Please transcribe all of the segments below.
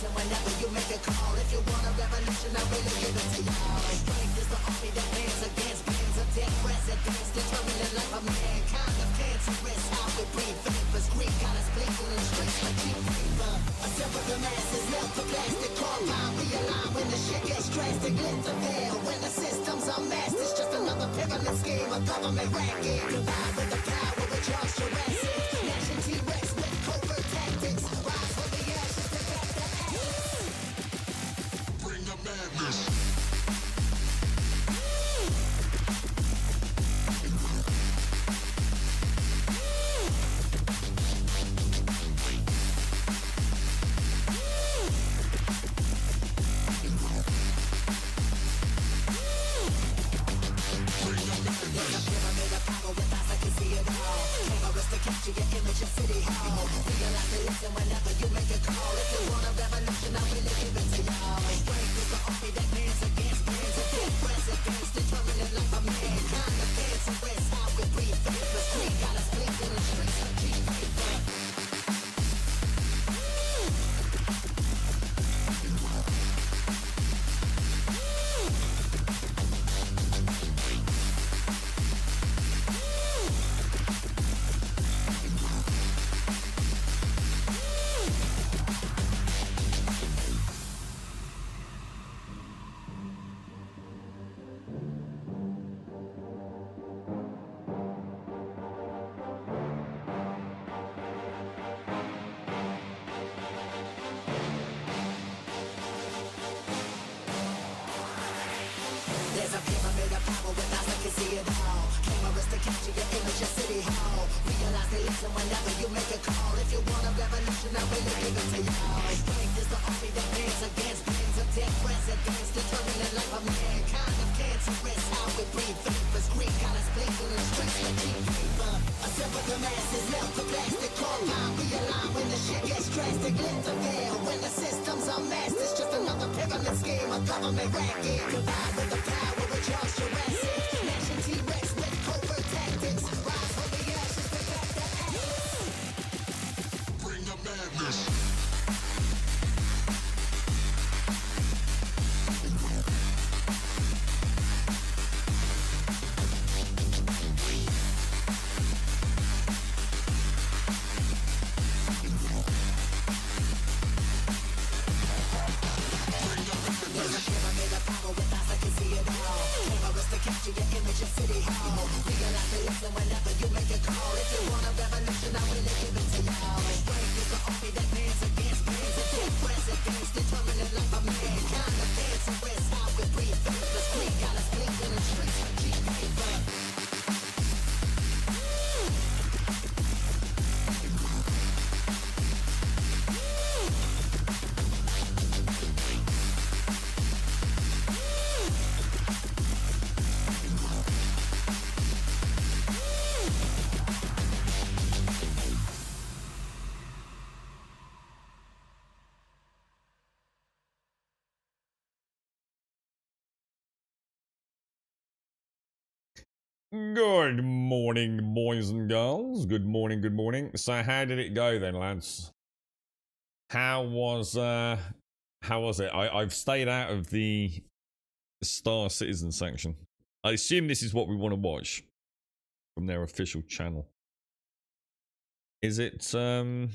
listen whenever you make a call. If you want a revolution, I really give it to y'all. Strength is the army that hands against bands of dead presidents, determining the life of mankind. Of cancerous, how we breathe vapors. Greek got us bleeding in streets like cheap paper. Assemble the masses, melt the plastic, carbine, realign when the shit gets drastic. Lift the veil when the system's unmasked. It's just another pyramid scheme, a government racket. Divide with the power with Charles Jurassic. Nation T-Rex with covert tactics. Rise from the ashes to back the ashes. Bring the madness. Capture your image of City Hall. Realize and listen whenever you make a call. If you want a revolution, I really give it to y'all. Strength is the army that hands against bands of dead presidents, determining the life of mankind. The cancerous, how we breathe vapors. Greek got us bleeding in streets like cheap paper. There's a pyramid of power with eyes that can see it all. Cameras to capture your image of City Hall. Realize and listen whenever you make a call. If you want a revolution, I really give it to y'all. Strength is the army that hands against bands of dead presidents, determining the life of mankind. Of cancerous, how we breathe vapors. Greek got us bleeding in streets like cheap paper. Assemble the masses, melt the plastic, carbine, realign when the shit gets drastic. Lift the veil when the system's unmasked. It's just another pyramid scheme, a government racket. Divide with the power with Charles Jurassic. Nation T-Rex with covert tactics. Rise from the ashes to back the ashes. Bring the madness. Capture your image of City Hall. Realize and listen whenever you make a call. If you want a revolution, I really give it to y'all. Strength is the army that hands against bands of dead presidents, determining the life of mankind. The cancerous, how we breathe vapors. Greek got us bleeding in streets like cheap paper. Good morning, boys and girls. Good morning, good morning. So how did it go then, lads? How was it? I've stayed out of the Star Citizen section. I assume this is what we want to watch from their official channel. Is it well,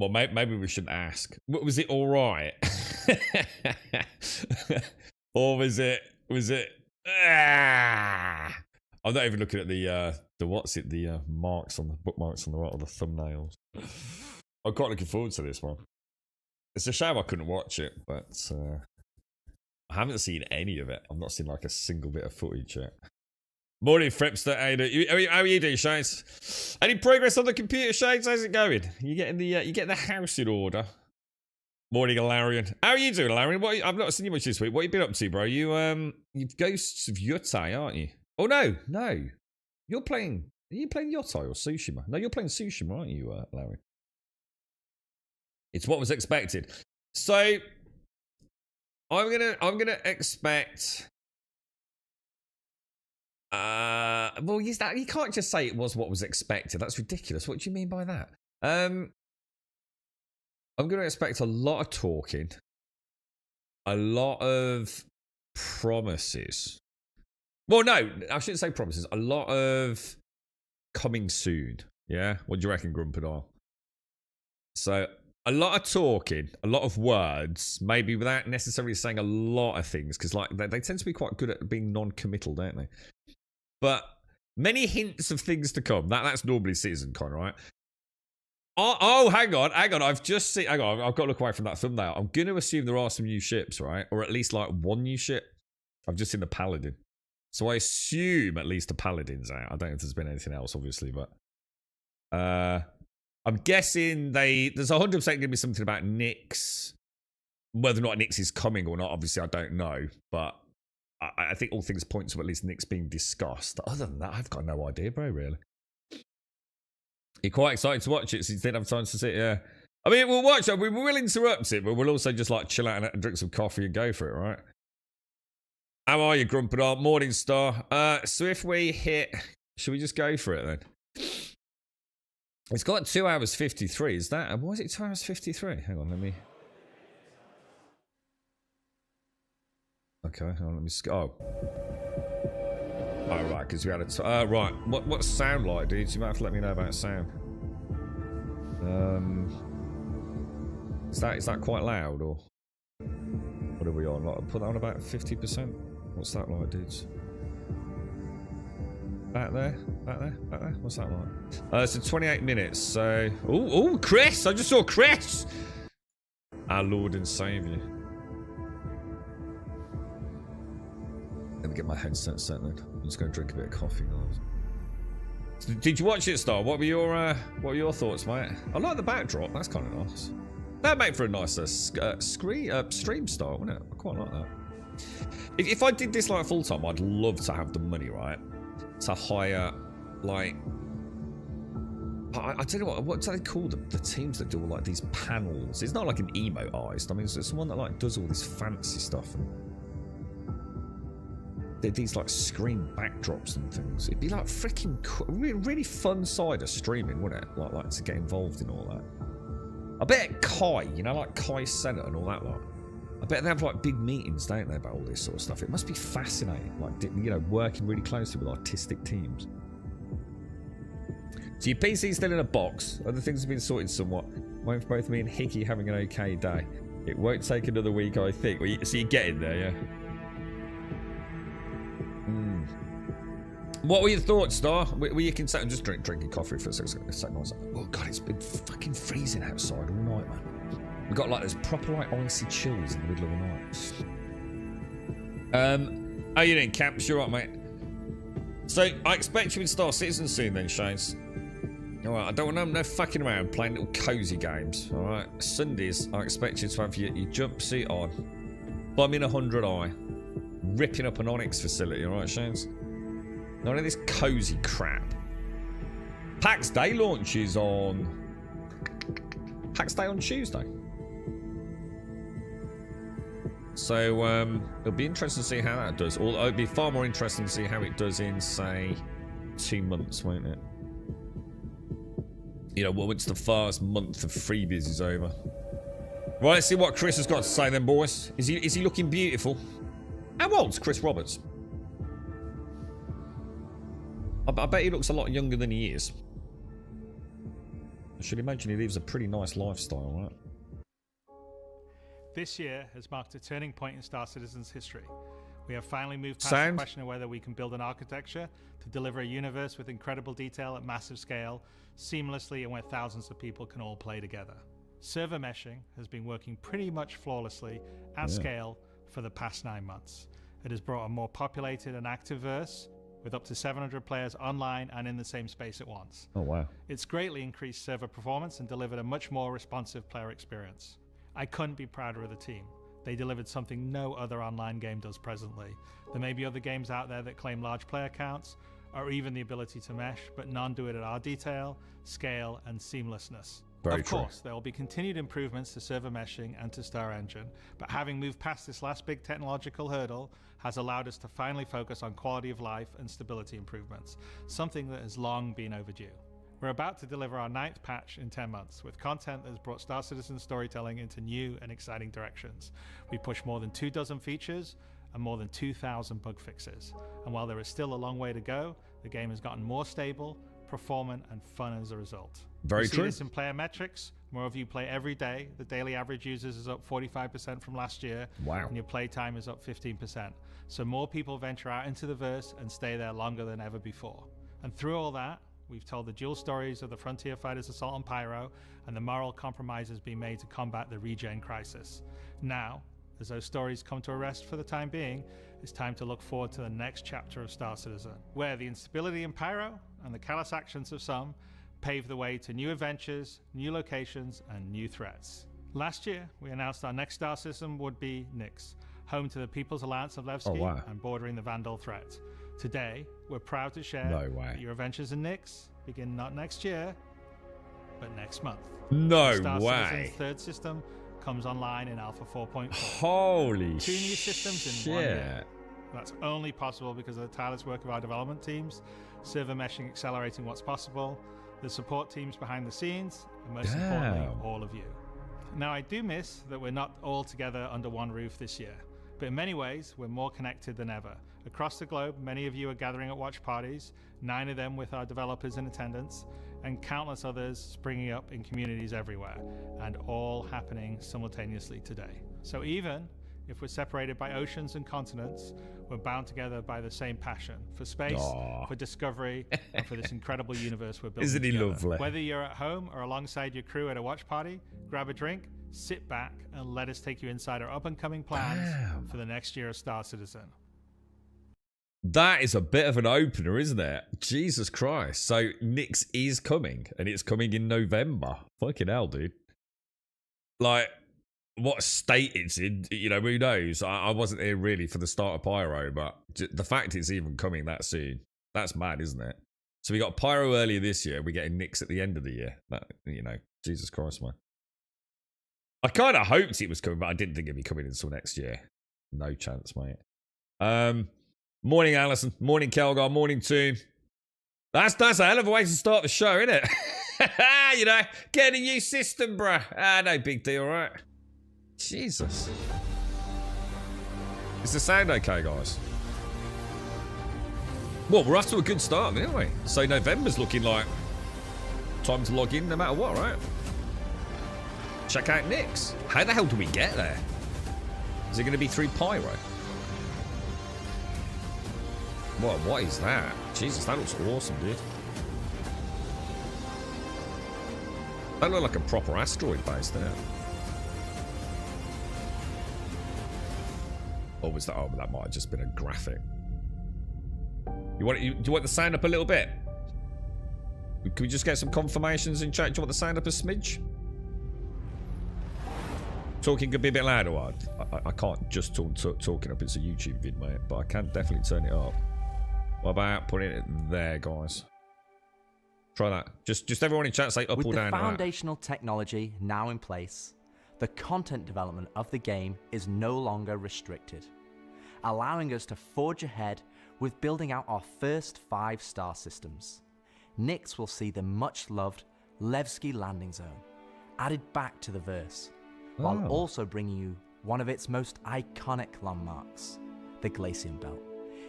maybe we should ask. Was it all right? Or was it I'm not even looking at the marks on the bookmarks on the right, or the thumbnails. I'm quite looking forward to this one. It's a shame I couldn't watch it, but I haven't seen any of it. I've not seen like a single bit of footage yet. Morning, Fripster. How are you doing, Shades? Any progress on the computer, Shades? How's it going? You getting the house in order? Morning, Alarian. How are you doing, Alarian? I've not seen you much this week. What have you been up to, bro? You've Ghosts of Yutai, aren't you? Oh no. You're playing. Are you playing Yotai or Tsushima? No, you're playing Tsushima, aren't you, Alarian? It's what was expected. So I'm gonna expect. Well, you can't just say it was what was expected. That's ridiculous. What do you mean by that? I'm I'm going to expect a lot of talking, a lot of promises. Well, no, I shouldn't say promises. A lot of coming soon. Yeah? What do you reckon, Grumpadar? So, a lot of talking, a lot of words, maybe without necessarily saying a lot of things, because like they tend to be quite good at being non-committal, don't they? But many hints of things to come. That's normally CitizenCon, right? Oh, hang on. I've just seen. Hang on, I've got to look away from that thumbnail. I'm going to assume there are some new ships, right? Or at least like one new ship. I've just seen the Paladin. So I assume at least the Paladin's out. I don't know if there's been anything else, obviously, but I'm guessing there's 100% going to be something about Nyx. Whether or not Nyx is coming or not, obviously, I don't know. But I think all things point to at least Nyx being discussed. Other than that, I've got no idea, bro, really. You're quite excited to watch it, so you didn't have time to sit, yeah. I mean, we'll watch it. We will interrupt it, but we'll also just like chill out and drink some coffee and go for it, right? How are you, Grumpadar? Morning Star. So if we hit... Should we just go for it, then? It's got 2 hours 53. Is that... Why is it 2 hours 53? Hang on, let me... Okay, hang on, let me... Oh. Oh, right, because we had a... right, what's sound like, dude? You might have to let me know about sound. Is that quite loud, or... What are we on? Like, put that on about 50%? What's that like, dudes? Back there? Back there? Back there? What's that like? So 28 minutes, so... Oh, Chris! I just saw Chris! Our Lord and Saviour. Let me get my headset set then. I'm just going to drink a bit of coffee, guys. So, did you watch it, Star? What were your thoughts, mate? I like the backdrop. That's kind of nice. That'd make for a nicer stream start, wouldn't it? I quite like that. If I did this like full time, I'd love to have the money, right? To hire, like, I don't know what do they call them? The teams that do all like these panels. It's not like an emo artist. I mean, it's someone that like does all this fancy stuff and these like screen backdrops and things. It'd be like freaking really fun side of streaming, wouldn't it? Like to get involved in all that. I bet Kai, you know, like Kai Senate and all that lot. I bet they have like big meetings, don't they, about all this sort of stuff. It must be fascinating, like, you know, working really closely with artistic teams. So your PC's still in a box. Other things have been sorted somewhat. Waiting for both me and Hickey having an okay day. It won't take another week, I think. Well, so you're getting there, yeah? What were your thoughts, Star? Were you concerned? I'm just drinking coffee for a second. Oh god, it's been fucking freezing outside all night, man. We got like those proper like icy chills in the middle of the night. How you doing, Camp? Sure, right, mate. So I expect you in Star Citizen soon, then, Shanes. All right, I don't want no fucking around playing little cozy games. All right, Sundays I expect you to have your jumpsuit on, bumming 100i, ripping up an Onyx facility. All right, Shanes. None of this cozy crap. PAX Day launches on... PAX Day on Tuesday. So, it'll be interesting to see how that does. Although it'll be far more interesting to see how it does in, say, 2 months, won't it? You know, once the first month of freebies is over. Right, let's see what Chris has got to say then, boys. Is he looking beautiful? How old's Chris Roberts? I bet he looks a lot younger than he is. I should imagine he lives a pretty nice lifestyle, right? This year has marked a turning point in Star Citizen's history. We have finally moved past the question of whether we can build an architecture to deliver a universe with incredible detail at massive scale, seamlessly, and where thousands of people can all play together. Server meshing has been working pretty much flawlessly at scale for the past 9 months. It has brought a more populated and active verse, with up to 700 players online and in the same space at once. Oh, wow. It's greatly increased server performance and delivered a much more responsive player experience. I couldn't be prouder of the team. They delivered something no other online game does presently. There may be other games out there that claim large player counts, or even the ability to mesh, but none do it at our detail, scale, and seamlessness. Of course, there will be continued improvements to server meshing and to Star Engine, but having moved past this last big technological hurdle has allowed us to finally focus on quality of life and stability improvements, something that has long been overdue. We're about to deliver our 9th patch in 10 months, with content that has brought Star Citizen storytelling into new and exciting directions. We pushed more than 24 features and more than 2,000 bug fixes. And while there is still a long way to go, the game has gotten more stable, performant, and fun as a result. Very we see true. this in player metrics. More of you play every day. The daily average users is up 45% from last year. Wow. And your play time is up 15%. So more people venture out into the verse and stay there longer than ever before. And through all that, we've told the dual stories of the Frontier Fighters assault on Pyro and the moral compromises being made to combat the regen crisis. Now, as those stories come to a rest for the time being, it's time to look forward to the next chapter of Star Citizen, where the instability in Pyro and the callous actions of some pave the way to new adventures, new locations, and new threats. Last year, we announced our next Star System would be Nyx, home to the People's Alliance of Levski and bordering the Vandal threat. Today, we're proud to share that your adventures in Nyx begin not next year, but next month. No Star way. Citizen's third system comes online in Alpha 4.4. Holy shit. 2 new systems in 1 year. That's only possible because of the tireless work of our development teams, server meshing accelerating what's possible, the support teams behind the scenes, and most importantly, all of you. Now, I do miss that we're not all together under one roof this year, but in many ways, we're more connected than ever. Across the globe, many of you are gathering at watch parties, 9 of them with our developers in attendance, and countless others springing up in communities everywhere, and all happening simultaneously today. So even if we're separated by oceans and continents, we're bound together by the same passion for space, for discovery, and for this incredible universe we're building. Isn't he together. lovely? Whether you're at home or alongside your crew at a watch party, grab a drink, sit back, and let us take you inside our up-and-coming plans for the next year of Star Citizen. That is a bit of an opener, isn't it? Jesus Christ. So Nyx is coming, and it's coming in November. Fucking hell, dude. Like, what state it's in, you know, who knows? I wasn't here really for the start of Pyro, but the fact it's even coming that soon, that's mad, isn't it? So we got Pyro earlier this year, we're getting Nyx at the end of the year. That, you know, Jesus Christ, man. I kind of hoped it was coming, but I didn't think it'd be coming until next year. No chance, mate. Morning, Alison. Morning, Kelgar. Morning, Toon. That's a hell of a way to start the show, isn't it? You know, getting a new system, bruh. No big deal, right? Jesus. Is the sound okay, guys? Well, we're off to a good start, aren't we? So November's looking like time to log in no matter what, right? Check out Nyx. How the hell do we get there? Is it going to be through Pyro? What is that? Jesus, that looks awesome, dude. That looks like a proper asteroid base there. Or was that? Oh, that might have just been a graphic. Do you want the sound up a little bit? Can we just get some confirmations in chat? Do you want the sound up a smidge? Talking could be a bit louder. I can't just talking up. It's a YouTube vid, mate, but I can definitely turn it up. What about putting it there, guys? Try that. Just everyone in chat say up or down. With the foundational technology now in place, the content development of the game is no longer restricted, allowing us to forge ahead with building out our first 5 star systems. Nyx will see the much-loved Levski landing zone added back to the verse, while also bringing you one of its most iconic landmarks, the Glacium Belt.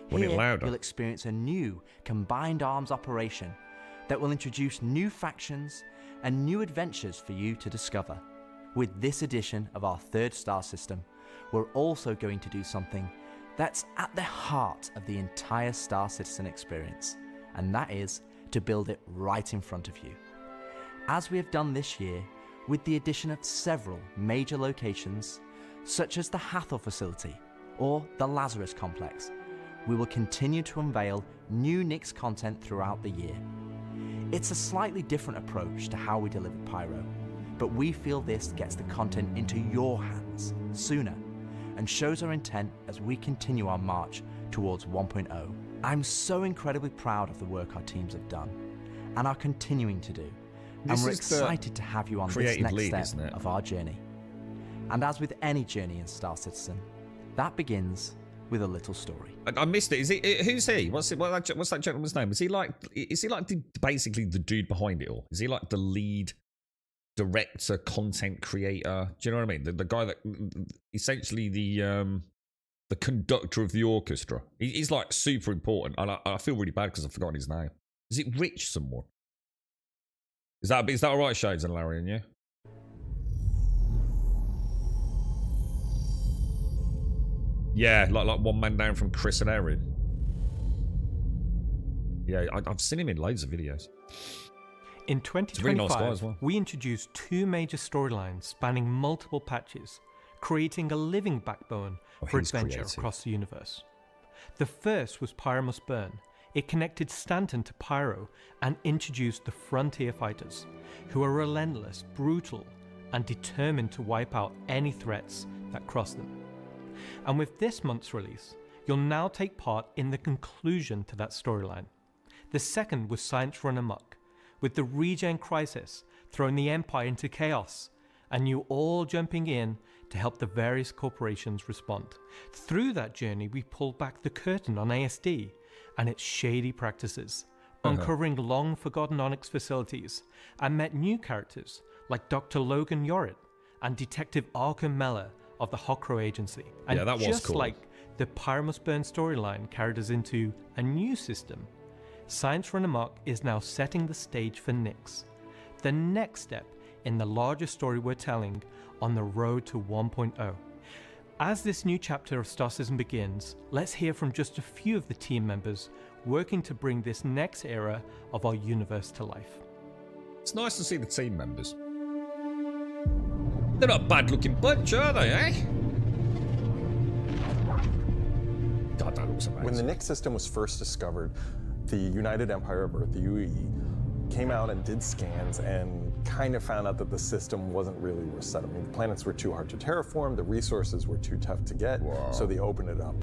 Here, you'll experience a new combined arms operation that will introduce new factions and new adventures for you to discover. With this edition of our 3rd star system, we're also going to do something that's at the heart of the entire Star Citizen experience, and that is to build it right in front of you. As we have done this year, with the addition of several major locations, such as the Hathor facility or the Lazarus complex, we will continue to unveil new Nyx content throughout the year. It's a slightly different approach to how we deliver Pyro, but we feel this gets the content into your hands sooner and shows our intent as we continue our march towards 1.0. I'm so incredibly proud of the work our teams have done and are continuing to do, and we're excited to have you on this next step of our journey. And as with any journey in Star Citizen, that begins with a little story. I missed it. Is it? Who's he? What's that gentleman's name? Is he like basically the dude behind it all? Is he like the lead director, content creator? Do you know what I mean? The guy that essentially the conductor of the orchestra. He's like super important, and I feel really bad because I've forgotten his name. Is it Rich someone? Is that all right, Shades and Larry and you? Yeah, like one man down from Chris and Erin. Yeah, I've seen him in loads of videos. In 2025, really nice guy as well. we introduced 2 major storylines spanning multiple patches, creating a living backbone for adventure creative. across the universe. The first was Pyro Must Burn. It connected Stanton to Pyro and introduced the Frontier Fighters, who are relentless, brutal, and determined to wipe out any threats that cross them. And with this month's release, you'll now take part in the conclusion to that storyline. The second was Science Run Amok, with the Regen Crisis throwing the Empire into chaos, and you all jumping in to help the various corporations respond. Through that journey, we pulled back the curtain on ASD and its shady practices, uncovering long-forgotten Onyx facilities, and met new characters like Dr. Logan Yorit and Detective Arkham Meller of the Hokro Agency. And yeah, that was just cool. like the Pyro Must Burn storyline carried us into a new system, Science Run Amok is now setting the stage for Nyx, the next step in the larger story we're telling on the road to 1.0. As this new chapter of Star Citizen begins, let's hear from just a few of the team members working to bring this next era of our universe to life. It's nice to see the team members. They're not a bad-looking bunch, are they, eh? God, that looks amazing. When the Nyx system was first discovered, the United Empire of Earth, the UE, came out and did scans and kind of found out that the system wasn't really worth settling. The planets were too hard to terraform, the resources were too tough to get, so they opened it up.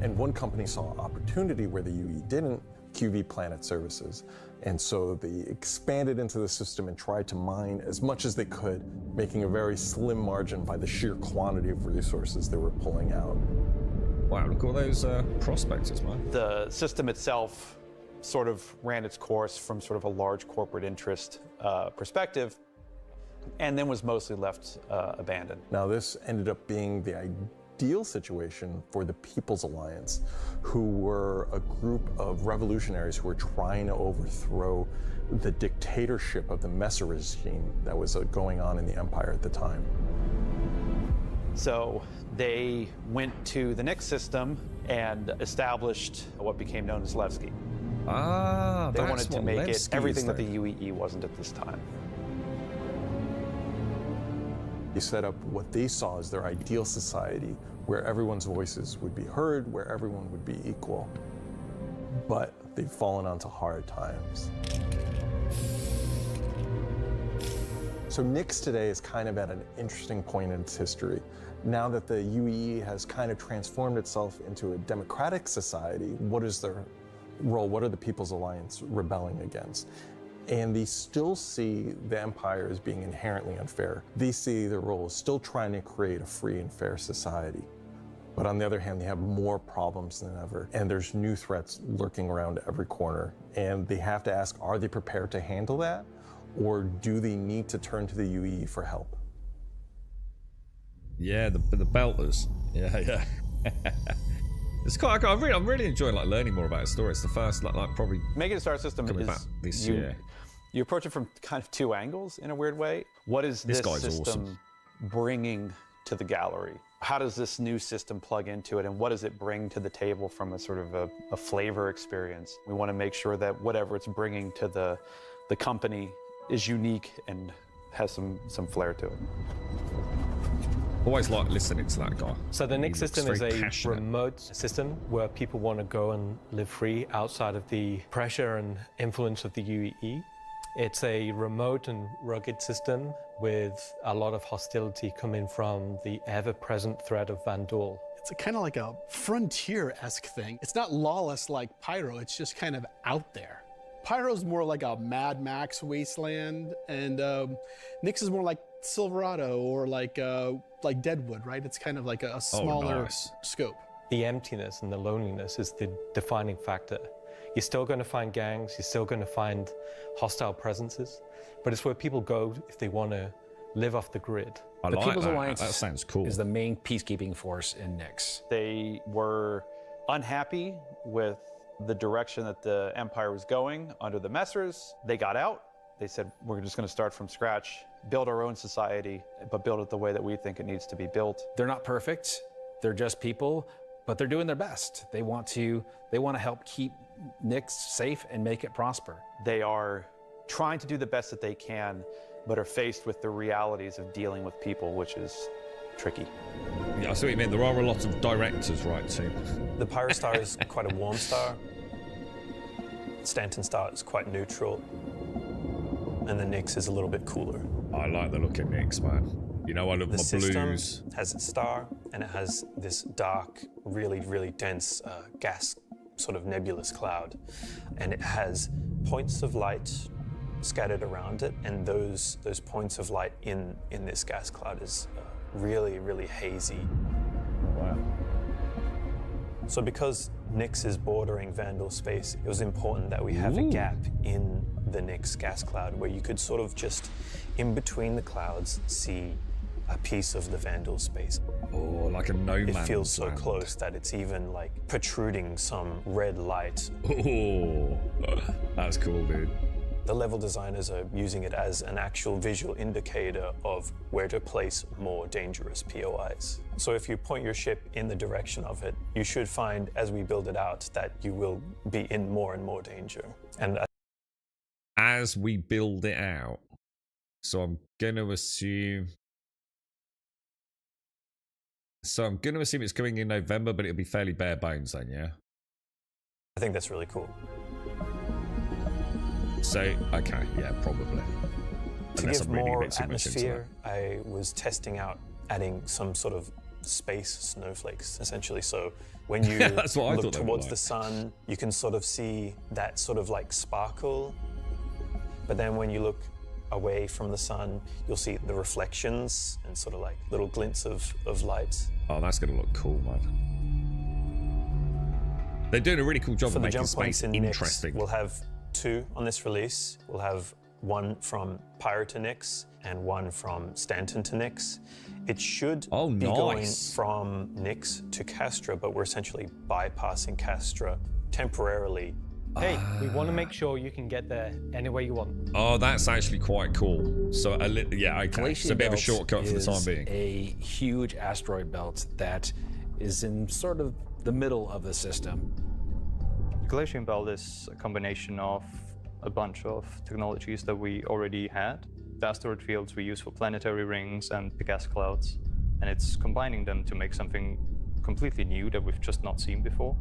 And one company saw opportunity where the UE didn't, QV Planet Services. And so they expanded into the system and tried to mine as much as they could, making a very slim margin by the sheer quantity of resources they were pulling out. Wow, look at all those prospectors, man. The system itself sort of ran its course from sort of a large corporate interest perspective, and then was mostly left abandoned. Now this ended up being the ideal situation for the People's Alliance, who were a group of revolutionaries who were trying to overthrow the dictatorship of the Messer regime that was going on in the Empire at the time. So they went to the Nyx system and established what became known as Levski. Ah, They wanted to make it everything that the then. UEE wasn't at this time. They set up what they saw as their ideal society, where everyone's voices would be heard, where everyone would be equal. But they've fallen onto hard times. So Nyx today is kind of at an interesting point in its history. Now that the UEE has kind of transformed itself into a democratic society, what is their role? What are the People's Alliance rebelling against? And they still see the Empire as being inherently unfair. They see their role as still trying to create a free and fair society. But on the other hand, they have more problems than ever, and there's new threats lurking around every corner. And they have to ask, are they prepared to handle that? Or do they need to turn to the UEE for help? Yeah, the Belters. Yeah. It's quite. I'm really enjoying like learning more about his story. It's the first like probably Making a Star System coming back is this year. you approach it from kind of two angles in a weird way. What is This this guy's system awesome. bringing to the gallery? How does this new system plug into it, and what does it bring to the table from a sort of a flavor experience? We want to make sure that whatever it's bringing to the company is unique and has some flair to it. Always like listening to that guy. So the He Nyx looks system is very a passionate. remote system where people want to go and live free outside of the pressure and influence of the UEE. It's a remote and rugged system with a lot of hostility coming from the ever-present threat of Vandal. It's kind of like a frontier-esque thing. It's not lawless like Pyro, it's just kind of out there. Pyro's more like a Mad Max wasteland, and Nyx is more like Silverado or like Deadwood, right? It's kind of like a smaller nice. scope. the emptiness and the loneliness is the defining factor. You're still going to find gangs, you're still going to find hostile presences, but it's where people go if they want to live off the grid. I The like People's that. Alliance That sounds cool. is the main peacekeeping force in Nyx. They were unhappy with the direction that the Empire was going under the Messers. They got out. They said, we're just going to start from scratch, build our own society, but build it the way that we think it needs to be built. They're not perfect. They're just people, but they're doing their best. They want to help keep Nyx safe and make it prosper. They are trying to do the best that they can, but are faced with the realities of dealing with people, which is tricky. Yeah, I see what you mean. There are a lot of directors, right, too. The Pyro Star is quite a warm star. Stanton Star is quite neutral. And the Nyx is a little bit cooler. I like the look of Nyx, man. You know, I love The my system blues. has its star, and it has this dark, really, really dense gas, sort of nebulous cloud. And it has points of light scattered around it, and those points of light in this gas cloud is really, really hazy. Wow. So because Nyx is bordering Vandal space, it was important that we have a gap in the Nyx gas cloud where you could sort of just, in between the clouds, see a piece of the Vandal space. Oh, like a no It man's feels so land. close that it's even like protruding some red light. Oh, that's cool, dude. The level designers are using it as an actual visual indicator of where to place more dangerous POIs. So if you point your ship in the direction of it, you should find, as we build it out, that you will be in more and more danger. And As we build it out, so I'm going to assume... So I'm going to assume it's coming in November, but it'll be fairly bare bones then, yeah? I think that's really cool. So, okay, yeah, probably. To Unless give I'm reading a more bit too much into atmosphere, I was testing out adding some sort of space snowflakes, essentially. So when you That's what I look thought they were towards like. the sun, you can sort of see that sort of like sparkle. But then when you look away from the sun, you'll see the reflections and sort of like little glints of light. Oh, that's going to look cool, man. They're doing a really cool job For of the making jump space points in interesting. Nyx, we'll have 2 on this release. We'll have one from Pyro to Nyx and one from Stanton to Nyx. It should be going nice. from Nyx to Castra, but we're essentially bypassing Castra temporarily. Hey, we want to make sure you can get there any way you want. Oh, that's actually quite cool. So, yeah, okay. It's a bit of a shortcut for the time being. A huge asteroid belt that is in sort of the middle of the system. The Glacian Belt is a combination of a bunch of technologies that we already had. The asteroid fields we use for planetary rings and the gas clouds, and it's combining them to make something completely new that we've just not seen before.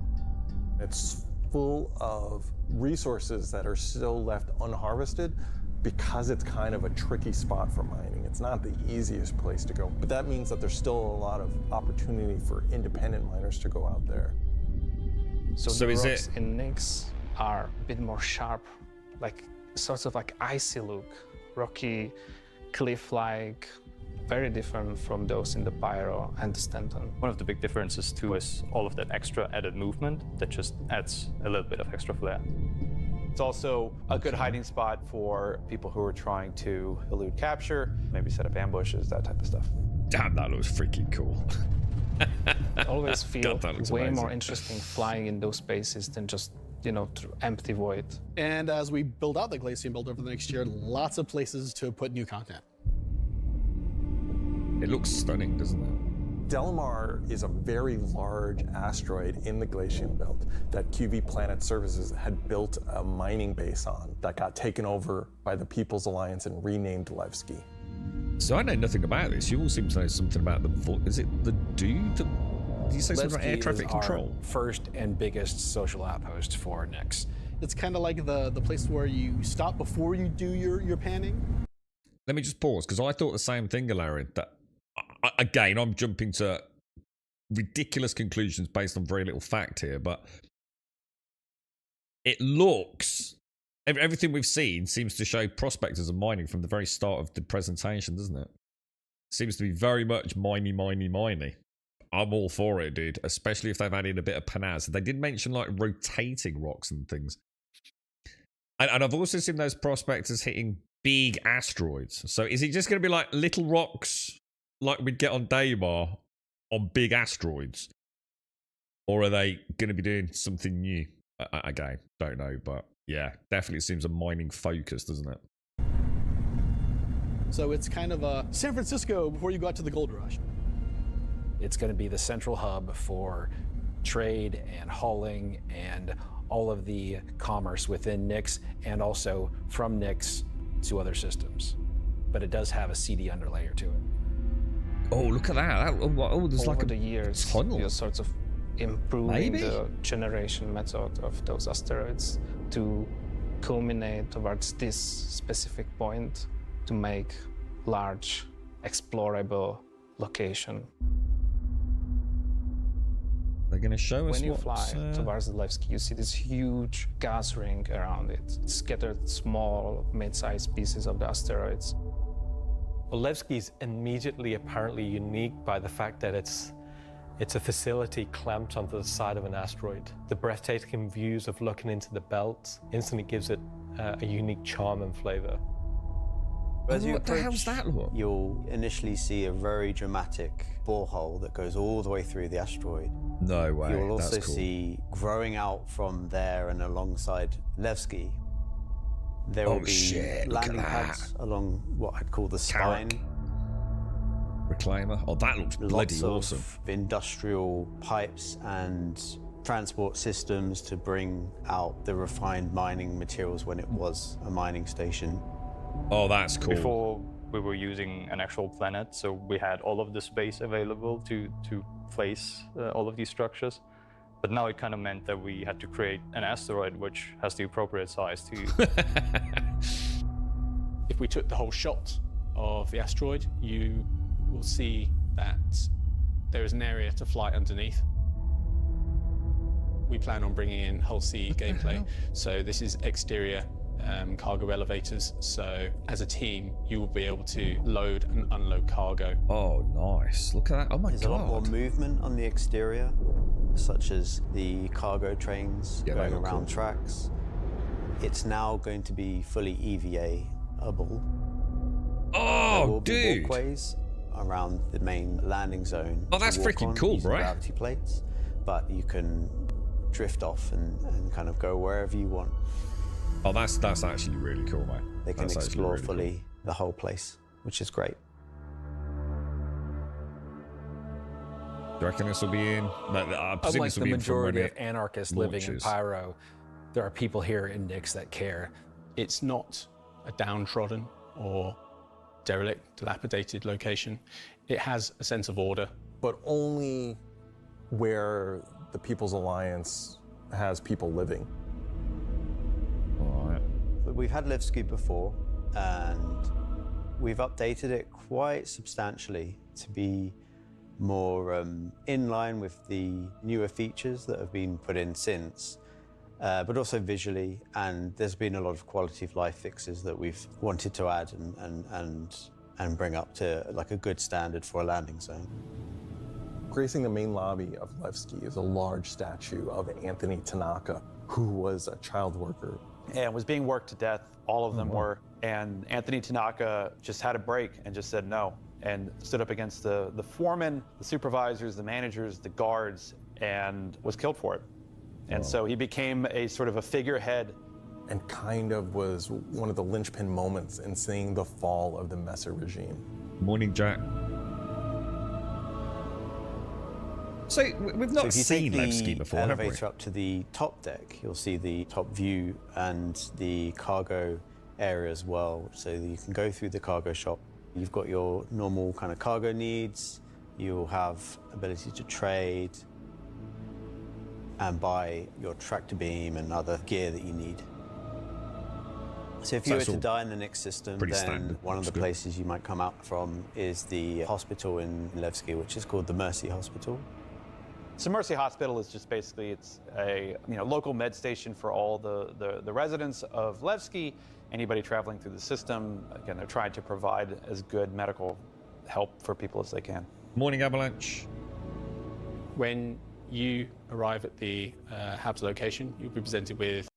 It's full of resources that are still left unharvested because it's kind of a tricky spot for mining. It's not the easiest place to go, but that means that there's still a lot of opportunity for independent miners to go out there. So So the is rocks it- in Nyx are a bit more sharp, like sorts of like icy look, rocky, cliff-like, very different from those in the Pyro and the Stanton. One of the big differences too is all of that extra added movement that just adds a little bit of extra flair. It's also a good hiding spot for people who are trying to elude capture, maybe set up ambushes, that type of stuff. Damn, that looks freaking cool. I always feel God, that looks way amazing. more interesting flying in those spaces than just, you know, through empty void. And as we build out the Glacian Build over the next year, lots of places to put new content. It looks stunning, doesn't it? Delamar is a very large asteroid in the Glacian Belt that QV Planet Services had built a mining base on that got taken over by the People's Alliance and renamed Levski. So I know nothing about this. You all seem to know something about the... Is it the dude? Did you say something about air Levski traffic is our control? first and biggest social outpost for Nyx. It's kind of like the place where you stop before you do your panning. Let me just pause, because I thought the same thing, Larry. That again, I'm jumping to ridiculous conclusions based on very little fact here, but it looks... Everything we've seen seems to show prospectors and mining from the very start of the presentation, doesn't it? Seems to be very much miney. I'm all for it, dude. Especially if they've added a bit of panaz. They did mention like rotating rocks and things. And I've also seen those prospectors hitting big asteroids. So is it just going to be like little rocks like we'd get on Daymar on big asteroids? Or are they going to be doing something new? Again, don't know. But yeah, definitely seems a mining focus, doesn't it? So it's kind of a San Francisco before you got to the gold rush. It's going to be the central hub for trade and hauling and all of the commerce within Nix and also from Nix to other systems. But it does have a CD underlayer to it. Oh, look at that. There's like Over the years, tunnel. you're sort of improving Maybe? the generation method of those asteroids to culminate towards this specific point to make large, explorable location. They're going to show us When you what's, fly towards the Levski, you see this huge gas ring around it. It's scattered small, mid-sized pieces of the asteroids. Well, Levski is immediately apparently unique by the fact that it's a facility clamped onto the side of an asteroid. The breathtaking views of looking into the belt instantly gives it a unique charm and flavor. As you What the approach, hell's that look? you'll initially see a very dramatic borehole that goes all the way through the asteroid. No way. You'll also That's cool. see growing out from there and alongside Levski, there will Oh, be shit, look at landing pads along what I'd call the spine. Reclaimer. Oh, that looks bloody Lots awesome. of industrial pipes and transport systems to bring out the refined mining materials when it was a mining station. Oh, that's cool. Before we were using an actual planet, so we had all of the space available to place all of these structures. But now it kind of meant that we had to create an asteroid which has the appropriate size to... If we took the whole shot of the asteroid, you will see that there is an area to fly underneath. We plan on bringing in whole sea gameplay. So this is exterior cargo elevators. So as a team, you will be able to load and unload cargo. Oh, nice. Look at that. Oh my There's god. a lot more movement on the exterior, such as the cargo trains Yeah, they going look around cool. tracks. It's now going to be fully EVA-able. There Oh, will be dude. walkways around the main landing zone. Oh, that's to walk freaking on cool, using bro. Gravity plates, but you can drift off and kind of go wherever you want. Oh, that's actually really cool, mate. They can That's actually explore really fully the whole place, which is great. cool. Do you reckon this will be in? I presume Unlike this will the be in from when majority of it anarchists living in launches. Pyro, there are people here in Nix that care. It's not a downtrodden or derelict, dilapidated location. It has a sense of order. But only where the People's Alliance has people living. All right. But we've had Levski before, and we've updated it quite substantially to be more in line with the newer features that have been put in since, but also visually. And there's been a lot of quality of life fixes that we've wanted to add and bring up to like a good standard for a landing zone. Gracing the main lobby of Levski is a large statue of Anthony Tanaka, who was a child worker. And was being worked to death, all of them were. And Anthony Tanaka just had a break and just said no, and stood up against the foreman, the supervisors, the managers, the guards, and was killed for it. And so he became a sort of a figurehead. And kind of was one of the linchpin moments in seeing the fall of the Messer regime. Morning, Jack. So we've So not if you seen take Levski the before, have we? elevator up to the top deck, you'll see the top view and the cargo area as well. So you can go through the cargo shop. You've got your normal kind of cargo needs. You'll have ability to trade and buy your tractor beam and other gear that you need. So if you were that's to all die in the Nix system, pretty then standard. one of Looks the good. places you might come out from is the hospital in Levski, which is called the Mercy Hospital. So Mercy Hospital is just basically, it's a local med station for all the residents of Levski, anybody traveling through the system. Again, they're trying to provide as good medical help for people as they can. Morning, Avalanche. When you arrive at the hab's location, you'll be presented with...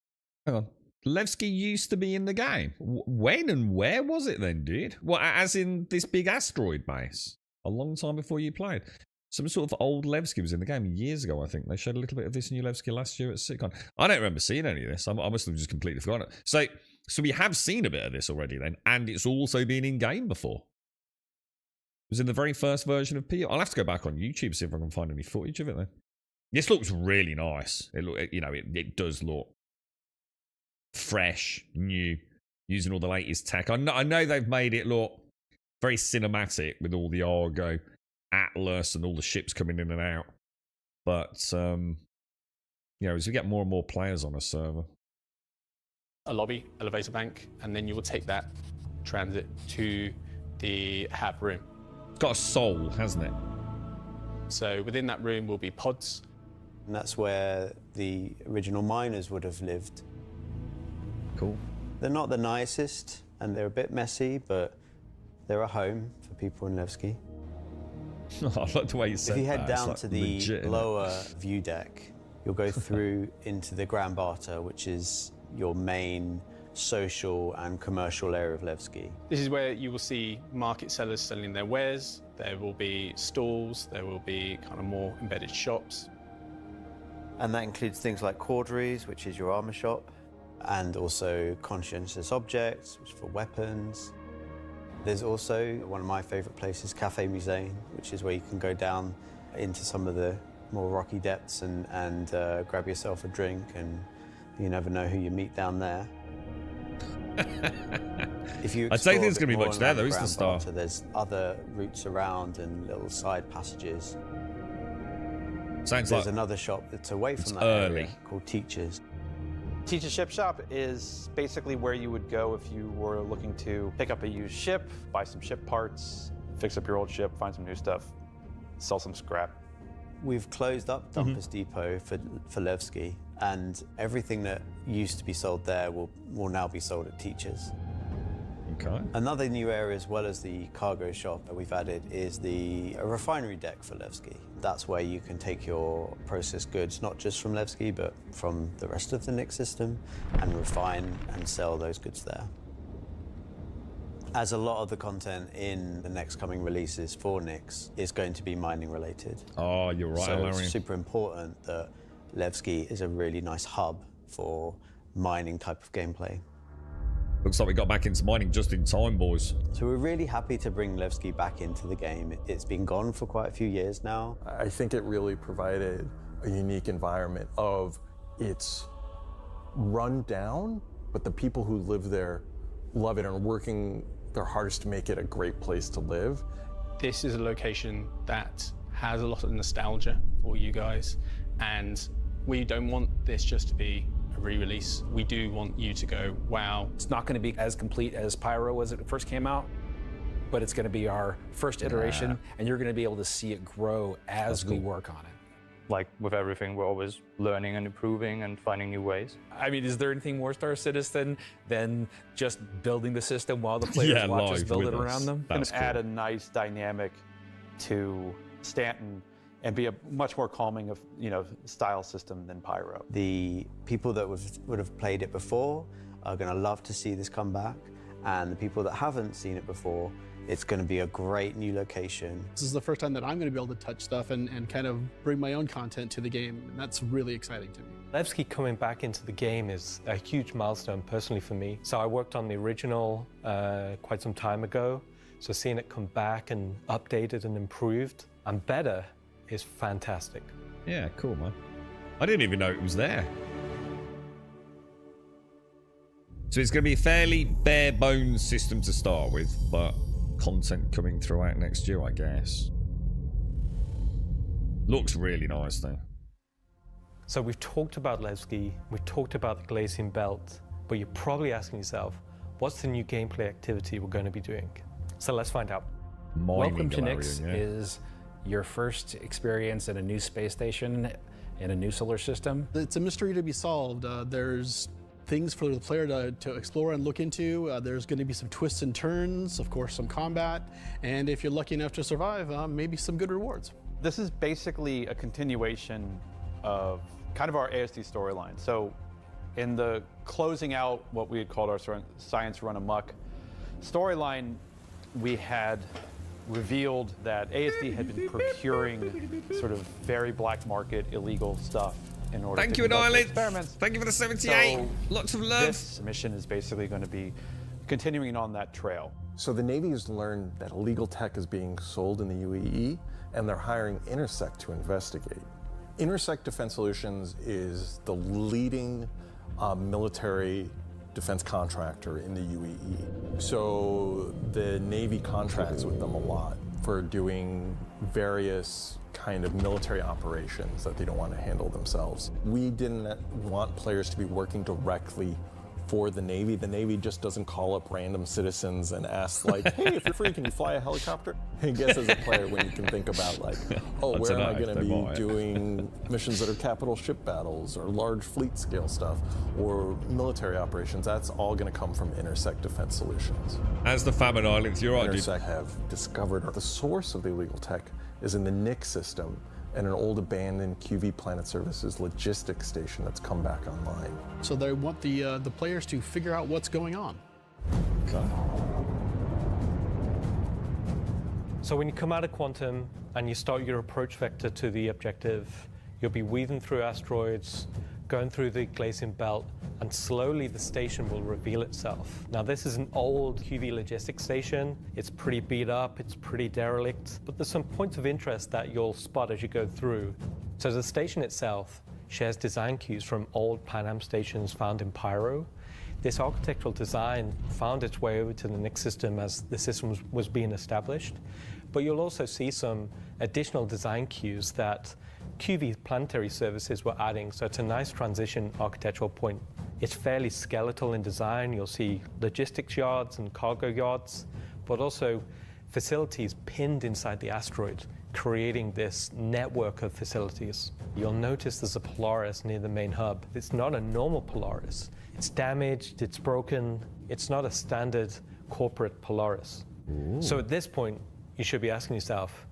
Hang on. Levski used to be in the game. When and where was it then, dude? Well, as in this big asteroid base? A long time before you played. Some sort of old Levski was in the game years ago, I think. They showed a little bit of this new Levski last year at CitizenCon. I don't remember seeing any of this. I must have just completely forgotten it. So we have seen a bit of this already then, and it's also been in-game before. It was in the very first version of PO. I'll have to go back on YouTube, see if I can find any footage of it then. This looks really nice. It does look fresh, new, using all the latest tech. I know they've made it look very cinematic with all the Argo, Atlas, and all the ships coming in and out. But, as we get more and more players on a server. a lobby, elevator bank, and then you will take that transit to the hab room. It's got a soul, hasn't it? So within that room will be pods. And that's where the original miners would have lived. Cool. They're not the nicest, and they're a bit messy, but they're a home for people in Nevsky. I like the way you said that. If you head down like to the legit, lower view deck, you'll go through into the Grand Barter, which is your main social and commercial area of Levski. This is where you will see market sellers selling their wares. There will be stalls, there will be kind of more embedded shops. And that includes things like Corderies, which is your armor shop, and also Conscientious Objects, which is for weapons. There's also one of my favorite places, Cafe Musée, which is where you can go down into some of the more rocky depths and grab yourself a drink, and you never know who you meet down there. If you I'd say there's going to be much there, though, isn't there, Star? There's other routes around and little side passages. Sounds There's like another shop that's away from that early. area called Teachers. Teach's Ship Shop is basically where you would go if you were looking to pick up a used ship, buy some ship parts, fix up your old ship, find some new stuff, sell some scrap. We've closed up Dumpers Depot for Levski, and everything that used to be sold there will now be sold at Teachers. Okay. Another new area, as well as the cargo shop that we've added, is a refinery deck for Levski. That's where you can take your processed goods, not just from Levski, but from the rest of the Nix system, and refine and sell those goods there. As a lot of the content in the next coming releases for Nix is going to be mining related. Oh, you're right, So Larry. it's super important that Levski is a really nice hub for mining type of gameplay. Looks like we got back into mining just in time, boys. So we're really happy to bring Levski back into the game. It's been gone for quite a few years now. I think it really provided a unique environment of it's run down, but the people who live there love it and are working their hardest to make it a great place to live. This is a location that has a lot of nostalgia for you guys, and we don't want this just to be a re-release. We do want you to go, wow. It's not going to be as complete as Pyro as it first came out, but it's going to be our first iteration, and you're going to be able to see it grow as we work on it. Like with everything, we're always learning and improving and finding new ways. I mean, is there anything more Star Citizen than just building the system while the players watch us build it around them? Can add a nice dynamic to Stanton and be a much more calming of style system than Pyro. The people that would have played it before are going to love to see this come back, and the people that haven't seen it before, it's going to be a great new location. This is the first time that I'm going to be able to touch stuff and kind of bring my own content to the game, and that's really exciting to me. Levski coming back into the game is a huge milestone personally for me. So I worked on the original quite some time ago, so seeing it come back and updated and improved and better is fantastic. Yeah, cool, man. I didn't even know it was there. So it's going to be a fairly bare bones system to start with, but content coming throughout next year, I guess. Looks really nice, though. So we've talked about Levski, we've talked about the Glacian Belt, but you're probably asking yourself, what's the new gameplay activity we're going to be doing? So let's find out. Welcome to Nix is your first experience in a new space station in a new solar system. It's a mystery to be solved. There's things for the player to explore and look into. There's going to be some twists and turns, of course, some combat, and if you're lucky enough to survive, maybe some good rewards. This is basically a continuation of kind of our ASD storyline. So in the closing out what we had called our Science Run Amok storyline, we had revealed that ASD had been procuring sort of very black market illegal stuff in order to conduct their experiments. Thank you for the 78. So lots of love. This mission is basically going to be continuing on that trail. So the Navy has learned that illegal tech is being sold in the UAE, and they're hiring Intersect to investigate. Intersect Defense Solutions is the leading military defense contractor in the UAE. So the Navy contracts with them a lot for doing various kind of military operations that they don't want to handle themselves. We didn't want players to be working directly for the Navy. The Navy just doesn't call up random citizens and ask like, hey, if you're free, can you fly a helicopter? I guess as a player, when you can think about like, oh, where am I going to be doing missions that are capital ship battles or large fleet scale stuff or military operations, that's all going to come from Intersect Defense Solutions. As the Famine Islands, you're right. Intersect have discovered the source of the illegal tech is in the NIC system and an old abandoned QV Planet Services logistics station that's come back online. So they want the players to figure out what's going on. Okay. So when you come out of Quantum and you start your approach vector to the objective, you'll be weaving through asteroids, going through the Glacian Belt, and slowly the station will reveal itself. Now this is an old QV logistics station. It's pretty beat up, it's pretty derelict, but there's some points of interest that you'll spot as you go through. So the station itself shares design cues from old Pan Am stations found in Pyro. This architectural design found its way over to the NIC system as the system was being established, but you'll also see some additional design cues that QV Planetary Services were adding, so it's a nice transition architectural point. It's fairly skeletal in design. You'll see logistics yards and cargo yards, but also facilities pinned inside the asteroid, creating this network of facilities. You'll notice there's a Polaris near the main hub. It's not a normal Polaris. It's damaged, it's broken. It's not a standard corporate Polaris. Ooh. So at this point, you should be asking yourself,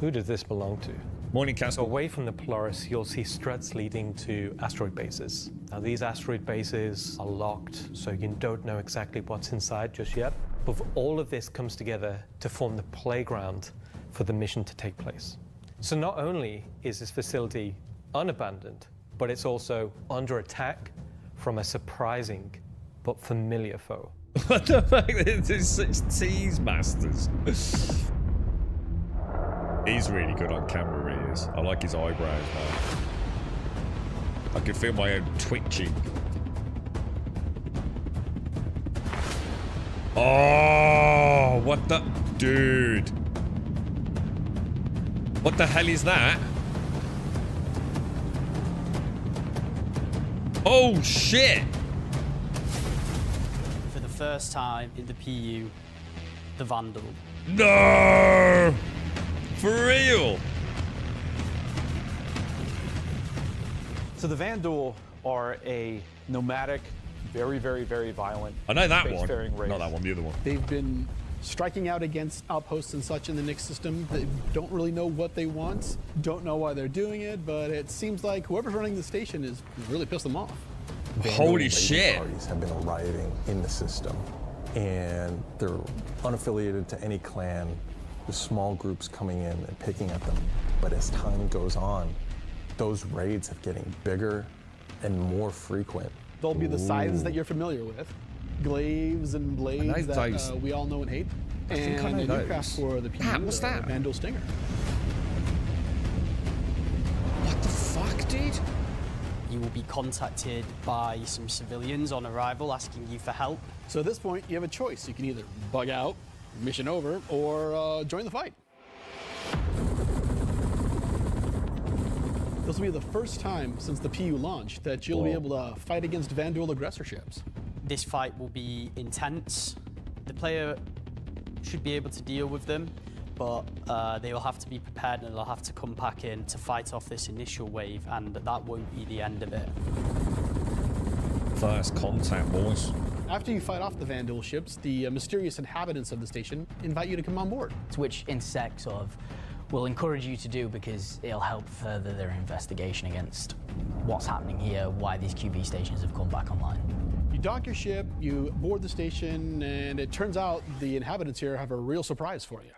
who does this belong to? Morning, Castle. So away from the Polaris, you'll see struts leading to asteroid bases. Now these asteroid bases are locked, so you don't know exactly what's inside just yet. But all of this comes together to form the playground for the mission to take place. So not only is this facility unabandoned, but it's also under attack from a surprising but familiar foe. What the fuck? There's such tease masters. He's really good on camera, he is. I like his eyebrows, man. I can feel my own twitching. Oh, what the... Dude. What the hell is that? Oh, shit. For the first time in the PU, the Vandal. No! For real? So the Vandal are a nomadic, very, very, very violent. I know that one. spacefaring race. Not that one, the other one. They've been striking out against outposts and such in the NIC system. They don't really know what they want, don't know why they're doing it, but it seems like whoever's running the station is really pissed them off. Holy shit. Parties have been arriving in the system, and they're unaffiliated to any clan. There's small groups coming in and picking at them. But as time goes on, those raids are getting bigger and more frequent. They'll be the scythes that you're familiar with, glaives and blades that those. we all know and hate, I think I and know a new those. craft for the PU, What's that? Vandal Stinger. What the fuck, dude? You will be contacted by some civilians on arrival asking you for help. So at this point, you have a choice. You can either bug out, mission over, or join the fight. This will be the first time since the PU launch that you'll be able to fight against Vandal aggressor ships. This fight will be intense. The player should be able to deal with them, but they will have to be prepared and they'll have to come back in to fight off this initial wave, and that won't be the end of it. First contact, boys. After you fight off the Vandal ships, the mysterious inhabitants of the station invite you to come on board. To which Intersect sort of will encourage you to do, because it'll help further their investigation against what's happening here, why these QB stations have come back online. You dock your ship, you board the station, and it turns out the inhabitants here have a real surprise for you.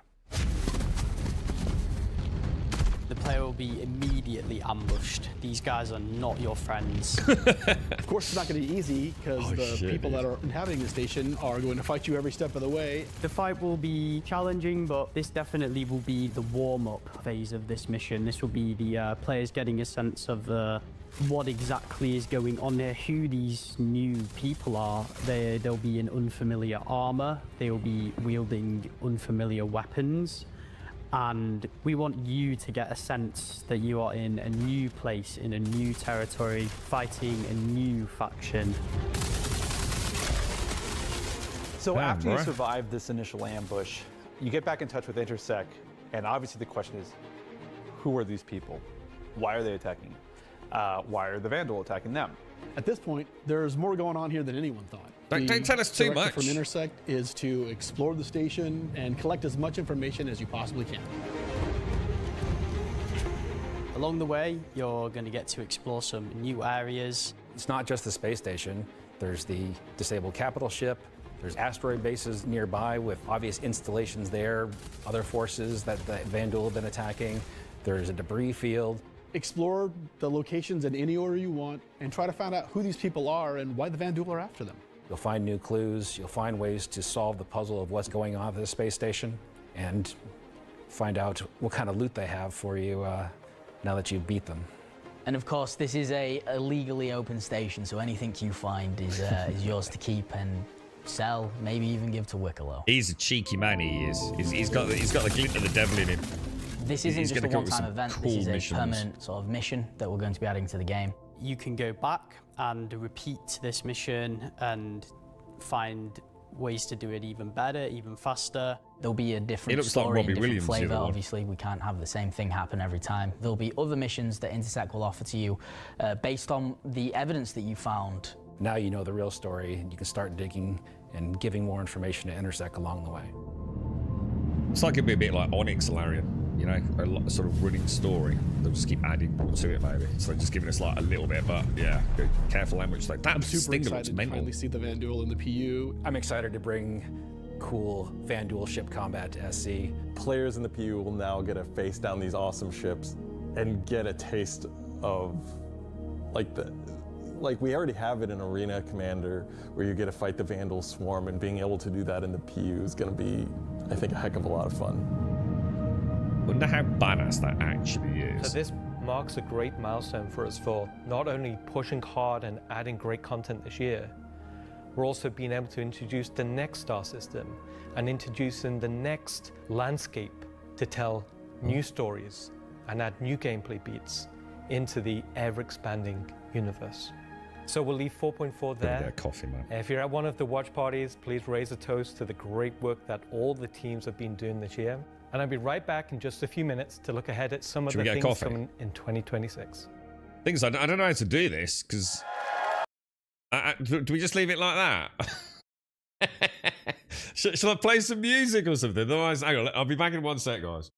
The player will be immediately ambushed. These guys are not your friends. Of course, it's not going to be easy, because Oh, the shit, people dude. that are inhabiting the station are going to fight you every step of the way. The fight will be challenging, but this definitely will be the warm-up phase of this mission. This will be the players getting a sense of what exactly is going on there, who these new people are. They'll be in unfamiliar armor. They'll be wielding unfamiliar weapons. And we want you to get a sense that you are in a new place, in a new territory, fighting a new faction. So Damn, after you bro. survive this initial ambush, you get back in touch with Intersec, and obviously the question is, who are these people? Why are they attacking? Why are the Vandal attacking them? At this point, there's more going on here than anyone thought. Don't tell us too directive much. from Intersect is to explore the station and collect as much information as you possibly can. Along the way, you're going to get to explore some new areas. It's not just the space station. There's the disabled capital ship. There's asteroid bases nearby with obvious installations there, other forces that the Vandal have been attacking. There's a debris field. Explore the locations in any order you want and try to find out who these people are and why the Vandal are after them. You'll find new clues. You'll find ways to solve the puzzle of what's going on at the space station and find out what kind of loot they have for you now that you've beat them. And of course, this is a legally open station, so anything you find is yours to keep and sell, maybe even give to Wicklow. He's a cheeky man, he is. He's got the glint of the devil in him. This isn't He's just a gonna come up with one-time some event, cool this is a missions. permanent sort of mission that we're going to be adding to the game. You can go back and repeat this mission and find ways to do it even better, even faster. There'll be a different looks like story Robbie and different Williams, the flavor. other one. Obviously, we can't have the same thing happen every time. There'll be other missions that Intersect will offer to you based on the evidence that you found. Now you know the real story, and you can start digging and giving more information to Intersect along the way. It's like it'd be a bit like Onyx Larian, you know, a sort of running story. They'll just keep adding more to it, maybe. So just giving us like a little bit, but yeah, be careful how much like that. I'm super stinger looks excited to mental. finally see the Vandal in the PU. I'm excited to bring cool Vandal ship combat to SC. Players in the PU will now get to face down these awesome ships and get a taste of like we already have it in Arena Commander, where you get to fight the Vandal swarm, and being able to do that in the PU is going to be, I think, a heck of a lot of fun. Wonder how badass that actually is. So this marks a great milestone for us for not only pushing hard and adding great content this year, we're also being able to introduce the next star system and introducing the next landscape to tell new stories and add new gameplay beats into the ever-expanding universe. So we'll leave 4.4 there. Yeah, coffee, man. If you're at one of the watch parties, please raise a toast to the great work that all the teams have been doing this year. And I'll be right back in just a few minutes to look ahead at some of Should we the get a things coffee? coming in 2026. Things I don't know how to do this because. Do we just leave it like that? Shall I play some music or something? Otherwise, hang on. I'll be back in 1 sec, guys.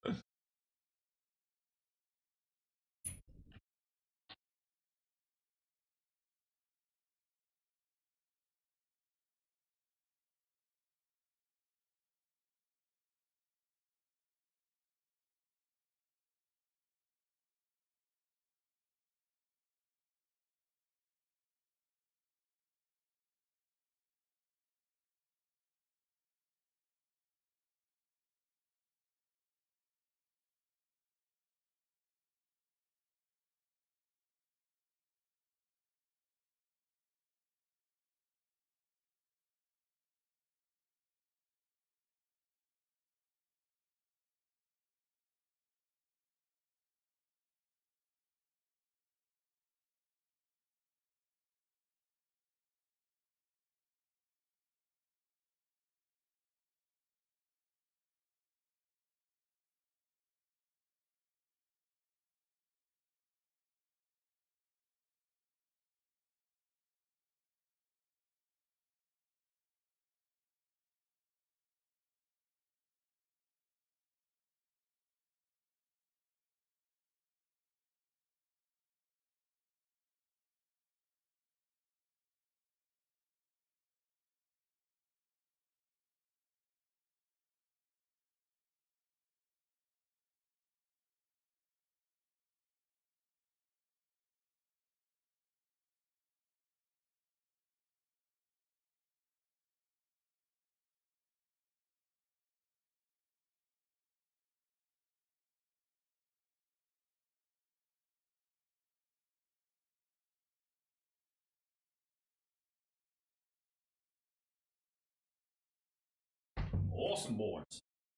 Awesome, boys.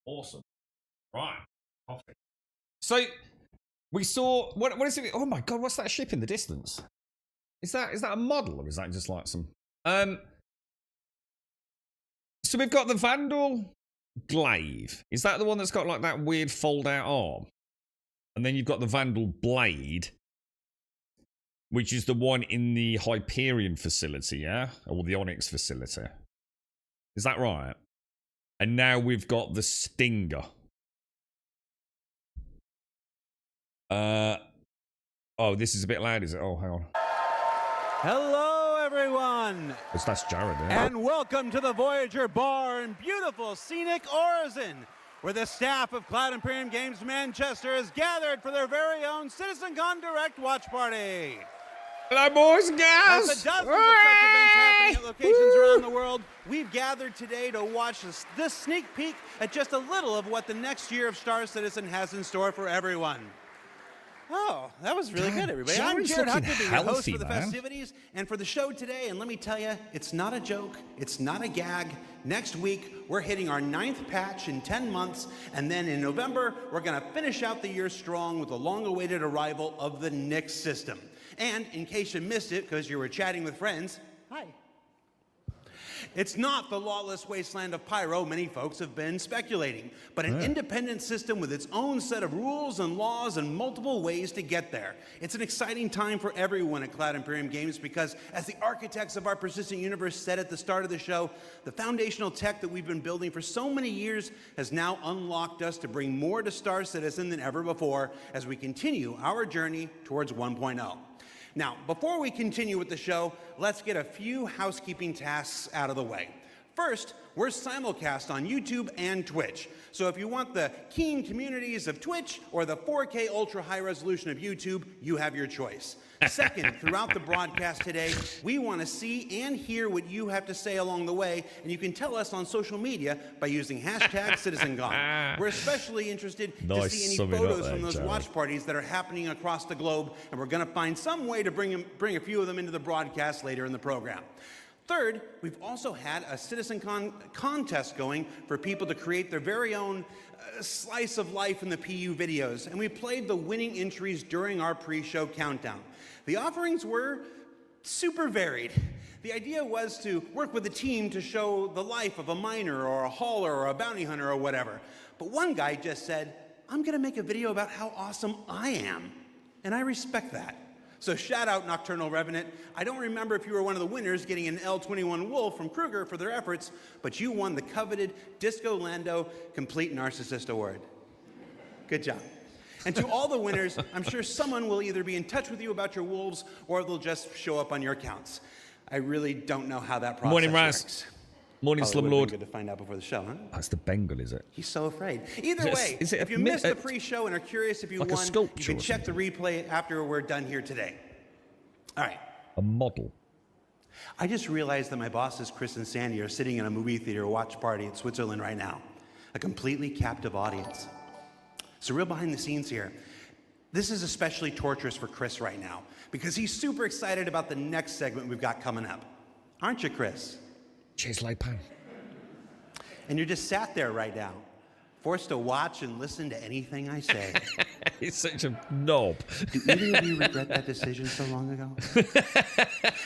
Awesome. Right. Coffee. So, we saw... What is it? Oh my god, what's that ship in the distance? Is that a model, or is that just like some... So we've got the Vandal Glaive. Is that the one that's got like that weird fold-out arm? And then you've got the Vandal Blade, which is the one in the Hyperion facility, yeah? Or the Onyx facility. Is that right? And now we've got the Stinger. Oh, this is a bit loud, is it? Oh, hang on. Hello, everyone. That's Jared, yeah? And welcome to the Voyager Bar in beautiful scenic Orizon, where the staff of Cloud Imperium Games Manchester is gathered for their very own CitizenCon Direct Watch Party. Hello, boys and girls! As the dozens of such events happening at locations around the world, we've gathered today to watch this sneak peek at just a little of what the next year of Star Citizen has in store for everyone. Oh, that was really good, everybody. I'm Jared Huckabee, your host for the festivities and for the show today. And let me tell you, it's not a joke. It's not a gag. Next week, we're hitting our 9th patch in 10 months. And then in November, we're going to finish out the year strong with the long-awaited arrival of the Nyx system. And in case you missed it, because you were chatting with friends, hi. It's not the lawless wasteland of Pyro many folks have been speculating, but an independent system with its own set of rules and laws and multiple ways to get there. It's an exciting time for everyone at Cloud Imperium Games because, as the architects of our persistent universe said at the start of the show, the foundational tech that we've been building for so many years has now unlocked us to bring more to Star Citizen than ever before as we continue our journey towards 1.0. Now, before we continue with the show, let's get a few housekeeping tasks out of the way. First, we're simulcast on YouTube and Twitch. So if you want the keen communities of Twitch or the 4K ultra high resolution of YouTube, you have your choice. Second, throughout the broadcast today, we want to see and hear what you have to say along the way, and you can tell us on social media by using hashtag CitizenCon. We're especially interested to see any photos from those watch parties that are happening across the globe, and we're going to find some way to bring a few of them into the broadcast later in the program. Third, we've also had a CitizenCon contest going for people to create their very own slice of life in the PU videos, and we played the winning entries during our pre-show countdown. The offerings were super varied. The idea was to work with a team to show the life of a miner or a hauler or a bounty hunter or whatever. But one guy just said, I'm going to make a video about how awesome I am. And I respect that. So shout out Nocturnal Revenant. I don't remember if you were one of the winners getting an L21 Wolf from Kruger for their efforts, but you won the coveted Disco Lando Complete Narcissist Award. Good job. And to all the winners, I'm sure someone will either be in touch with you about your wolves or they'll just show up on your accounts. I really don't know how that process works. Morning, Slumlord. Good to find out before the show, huh? That's the Bengal, is it? He's so afraid. Either way, if you missed the pre-show and are curious if you won, you can check the replay after we're done here today. All right. A model. I just realized that my bosses, Chris and Sandy, are sitting in a movie theater watch party in Switzerland right now. A completely captive audience. So real behind the scenes here. This is especially torturous for Chris right now because he's super excited about the next segment we've got coming up. Aren't you, Chris? Cheers, Leipan. And you're just sat there right now, forced to watch and listen to anything I say. He's such a knob. Do either of you regret that decision so long ago?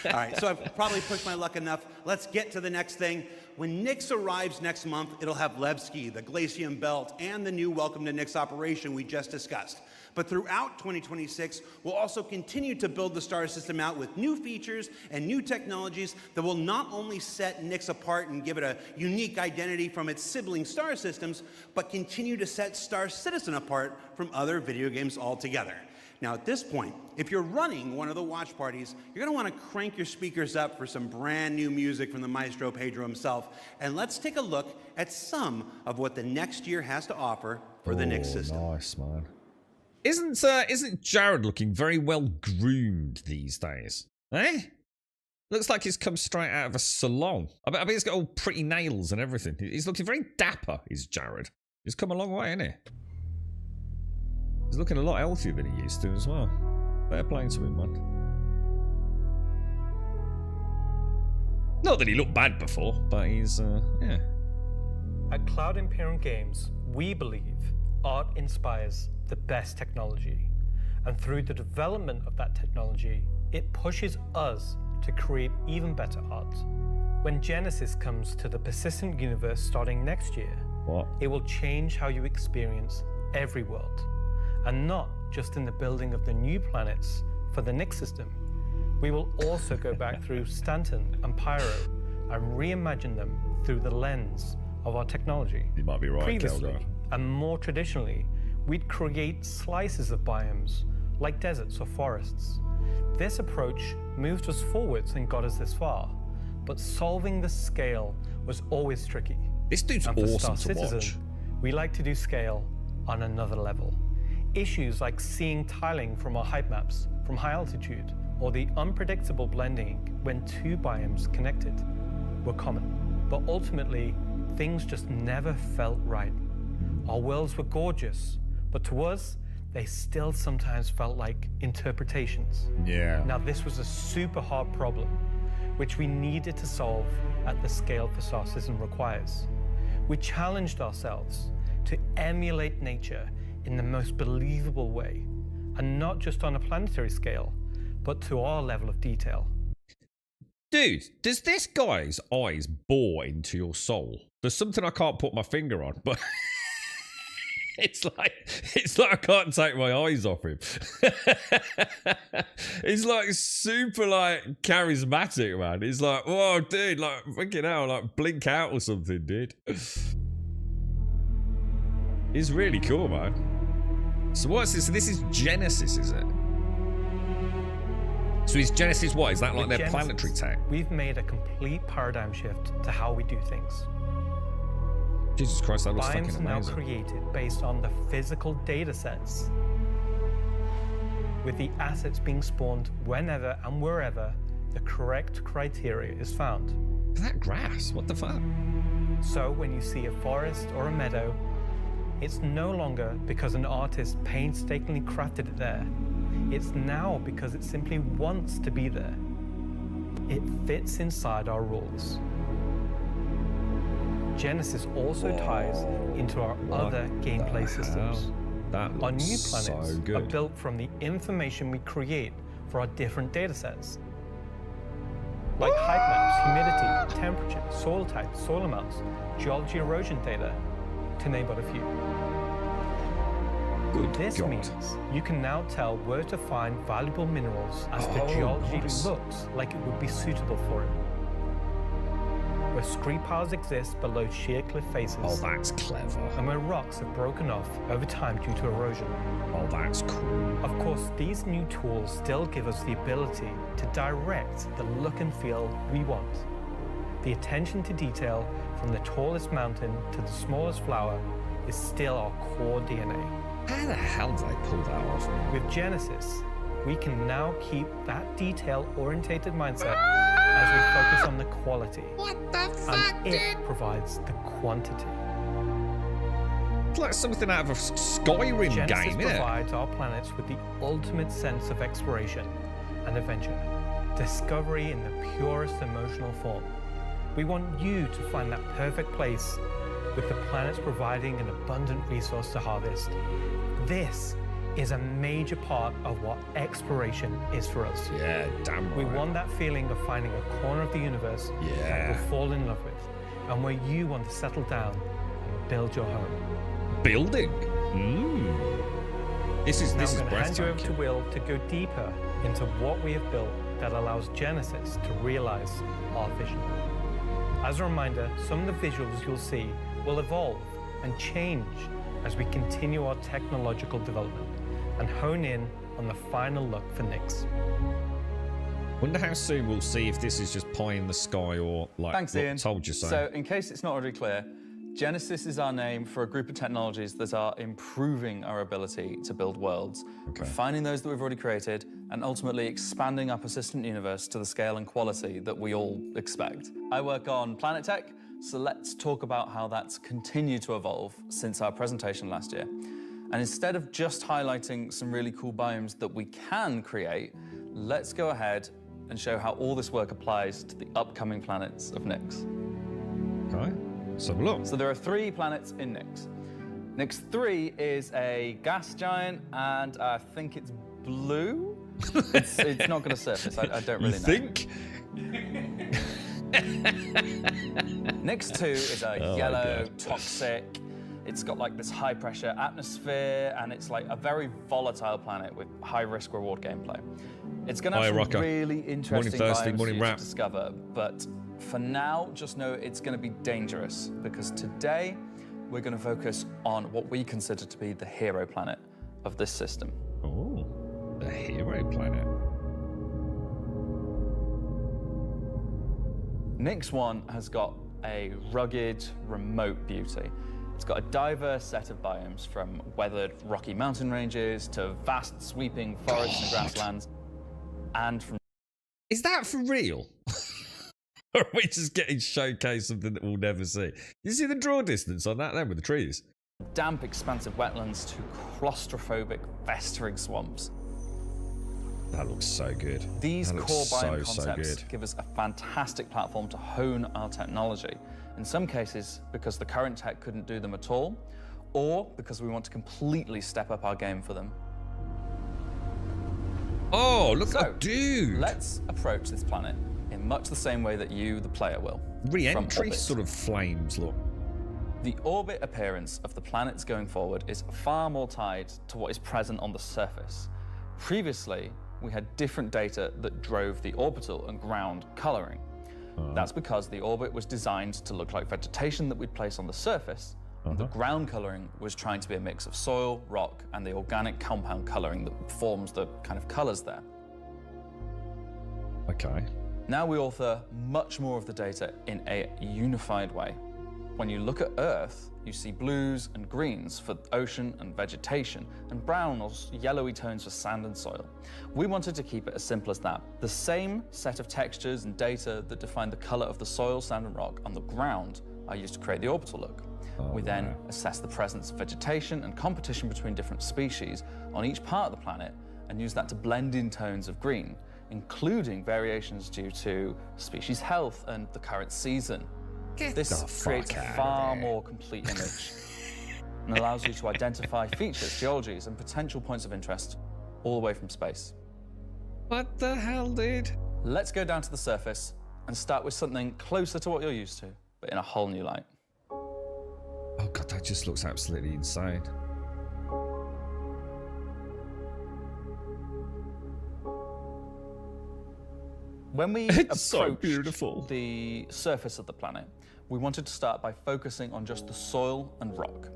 All right, so I've probably pushed my luck enough. Let's get to the next thing. When Nyx arrives next month, it'll have Levski, the Glacium Belt, and the new Welcome to Nyx operation we just discussed. But throughout 2026, we'll also continue to build the Star System out with new features and new technologies that will not only set Nyx apart and give it a unique identity from its sibling Star Systems, but continue to set Star Citizen apart from other video games altogether. Now at this point, if you're running one of the watch parties, you're going to want to crank your speakers up for some brand new music from the Maestro Pedro himself. And let's take a look at some of what the next year has to offer for the Nyx system. Nice, man. Isn't Jared looking very well groomed these days? Eh? Looks like he's come straight out of a salon. I bet he's got all pretty nails and everything. He's looking very dapper, is Jared. He's come a long way, hasn't he? He's looking a lot healthier than he used to as well. Better playing to him, man. Not that he looked bad before, but he's, yeah. At Cloud Imperium Games, we believe art inspires the best technology. And through the development of that technology, it pushes us to create even better art. When Genesis comes to the persistent universe starting next year, it will change how you experience every world. And not just in the building of the new planets for the Nyx system. We will also go back through Stanton and Pyro and reimagine them through the lens of our technology. You might be right, Previously, Keldar. and more traditionally, we'd create slices of biomes, like deserts or forests. This approach moved us forwards and got us this far, but solving the scale was always tricky. This dude's And for awesome Star to Citizen, watch. we like to do scale on another level. Issues like seeing tiling from our height maps from high altitude, or the unpredictable blending when two biomes connected, were common. But ultimately, things just never felt right. Our worlds were gorgeous, but to us, they still sometimes felt like interpretations. Yeah. Now, this was a super hard problem, which we needed to solve at the scale for Star Citizen requires. We challenged ourselves to emulate nature in the most believable way, and not just on a planetary scale, but to our level of detail. Dude, does this guy's eyes bore into your soul? There's something I can't put my finger on, but it's like I can't take my eyes off him. He's like super like charismatic, man. He's like, whoa, dude, like freaking hell, like blink out or something, dude. He's really cool, man. So what's this? So this is Genesis, is it? So is Genesis what? Is that like With their Genesis, planetary tech? We've made a complete paradigm shift to how we do things. Jesus Christ, that looks Biomes fucking are now amazing. created based on the physical data sets, with the assets being spawned whenever and wherever the correct criteria is found. Is that grass? What the fuck? So when you see a forest or a meadow, it's no longer because an artist painstakingly crafted it there. It's now because it simply wants to be there. It fits inside our rules. Genesis also ties into our other gameplay systems. That Our looks new planets so are good. built from the information we create for our different data sets. Like height maps, humidity, temperature, soil type, soil amounts, geology erosion data, to name but a few. Good This God. means you can now tell where to find valuable minerals as the Oh, geology nice. looks like it would be suitable for it. Where scree piles exist below sheer cliff faces. Oh, that's clever. And where rocks have broken off over time due to erosion. Oh, that's cool. Of course, these new tools still give us the ability to direct the look and feel we want. The attention to detail from the tallest mountain to the smallest flower is still our core DNA. How the hell did they pull that off? With Genesis, we can now keep that detail-orientated mindset as we focus on the quality. What the and it provides the quantity. It's like something out of a Skyrim Genesis game, isn't it? provides our planets with the ultimate sense of exploration and adventure. Discovery in the purest emotional form. We want you to find that perfect place with the planets providing an abundant resource to harvest. This is a major part of what exploration is for us. Yeah, damn right. We want that feeling of finding a corner of the universe that we'll fall in love with, and where you want to settle down and build your home. Building? This is Now I'm going to hand you over breathtaking. to Will to go deeper into what we have built that allows Genesis to realize our vision. As a reminder, some of the visuals you'll see will evolve and change as we continue our technological development and hone in on the final look for Nyx. Wonder how soon we'll see if this is just pie in the sky or like Thanks, what Ian. Told You So. So, in case it's not already clear, Genesis is our name for a group of technologies that are improving our ability to build worlds, refining those that we've already created, and ultimately expanding our persistent universe to the scale and quality that we all expect. I work on planet tech, so let's talk about how that's continued to evolve since our presentation last year. And instead of just highlighting some really cool biomes that we can create, let's go ahead and show how all this work applies to the upcoming planets of Nyx. Okay. Let's have a look. So there are 3 planets in Nyx. Nyx 3 is a gas giant, and I think it's blue. It's not going to surface. I don't really know. Think? Nyx 2 is a yellow, toxic. It's got like this high pressure atmosphere, and it's like a very volatile planet with high risk reward gameplay. It's going to have some really interesting biomes for you to discover, but for now, just know it's going to be dangerous, because today we're going to focus on what we consider to be the hero planet of this system. Oh, the hero planet. Nyx 1 has got a rugged, remote beauty. It's got a diverse set of biomes, from weathered rocky mountain ranges to vast sweeping forests and grasslands, and from... Is that for real? Or are we just getting showcased something that we'll never see? You see the draw distance on that then with the trees? damp, expansive wetlands to claustrophobic, festering swamps. That looks so good. These that core looks biome so concepts good. give us a fantastic platform to hone our technology. In some cases, because the current tech couldn't do them at all, or because we want to completely step up our game for them. Oh, look so, at that dude! Let's approach this planet in much the same way that you, the player, will. Re-entry sort of flames, look. The orbit appearance of the planets going forward is far more tied to what is present on the surface. Previously, we had different data that drove the orbital and ground coloring. That's because the orbit was designed to look like vegetation that we'd place on the surface, and the ground coloring was trying to be a mix of soil, rock, and the organic compound coloring that forms the kind of colors there. Okay. Now we author much more of the data in a unified way. When you look at Earth, you see blues and greens for ocean and vegetation, and brown or yellowy tones for sand and soil. We wanted to keep it as simple as that. The same set of textures and data that define the color of the soil, sand, and rock on the ground are used to create the orbital look. We then assess the presence of vegetation and competition between different species on each part of the planet, and use that to blend in tones of green, including variations due to species health and the current season. This creates a far more complete image and allows you to identify features, geologies, and potential points of interest all the way from space. What the hell, dude? Let's go down to the surface and start with something closer to what you're used to, but in a whole new light. Oh god, that just looks absolutely insane. When we It's so approached beautiful. the surface of the planet, we wanted to start by focusing on just the soil and rock.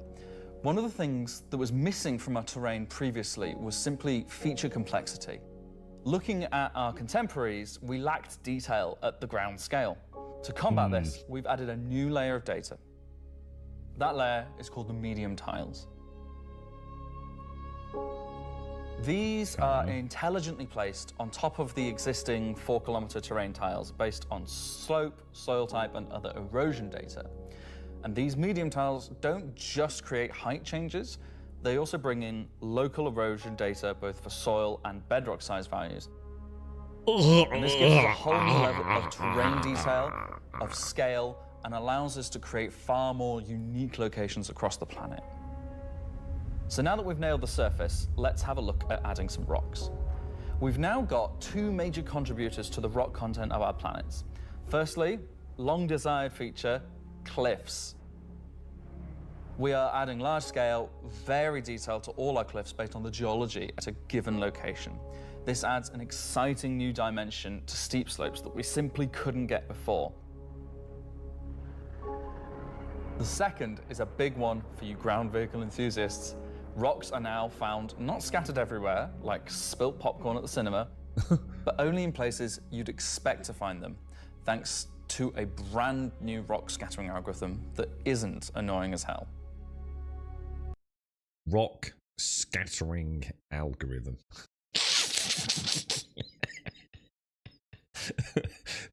One of the things that was missing from our terrain previously was simply feature complexity. Looking at our contemporaries, we lacked detail at the ground scale. To combat this, we've added a new layer of data. That layer is called the medium tiles. These are intelligently placed on top of the existing 4-kilometer terrain tiles based on slope, soil type, and other erosion data. And these medium tiles don't just create height changes, they also bring in local erosion data both for soil and bedrock size values. And this gives us a whole new level of terrain detail, of scale, and allows us to create far more unique locations across the planet. So now that we've nailed the surface, let's have a look at adding some rocks. We've now got 2 major contributors to the rock content of our planets. Firstly, long-desired feature, cliffs. We are adding large-scale, very detailed to all our cliffs based on the geology at a given location. This adds an exciting new dimension to steep slopes that we simply couldn't get before. The second is a big one for you ground vehicle enthusiasts. Rocks are now found not scattered everywhere, like spilt popcorn at the cinema, but only in places you'd expect to find them, thanks to a brand new rock scattering algorithm that isn't annoying as hell. Rock scattering algorithm.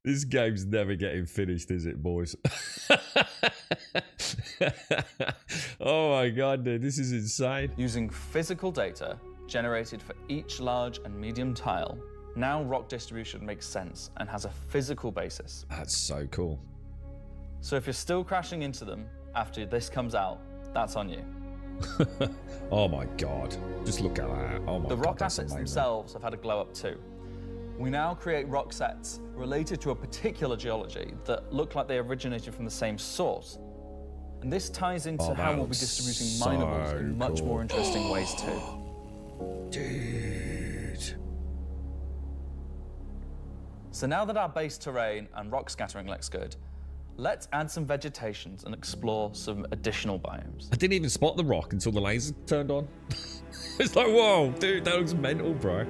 This game's never getting finished, is it, boys? Oh my god, dude, this is insane. Using physical data generated for each large and medium tile, now rock distribution makes sense and has a physical basis. That's so cool. So if you're still crashing into them after this comes out, that's on you. Oh my god. Just look at that. Oh my god. The rock that's assets amazing. themselves have had a glow up too. We now create rock sets related to a particular geology that look like they originated from the same source. And this ties into how we'll be distributing minables in much more interesting ways too. Dude. So now that our base terrain and rock scattering looks good, let's add some vegetations and explore some additional biomes. I didn't even spot the rock until the laser turned on. It's like, whoa, dude, that looks mental, bro.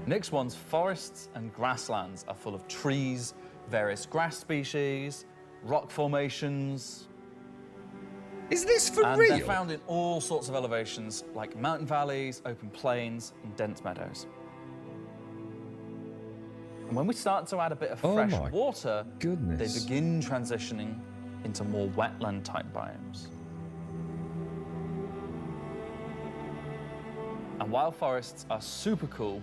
Nyx One's forests and grasslands are full of trees, various grass species, rock formations. Is this for and real? They're found in all sorts of elevations, like mountain valleys, open plains, and dense meadows. And when we start to add a bit of fresh water, goodness. they begin transitioning into more wetland-type biomes. And while forests are super cool,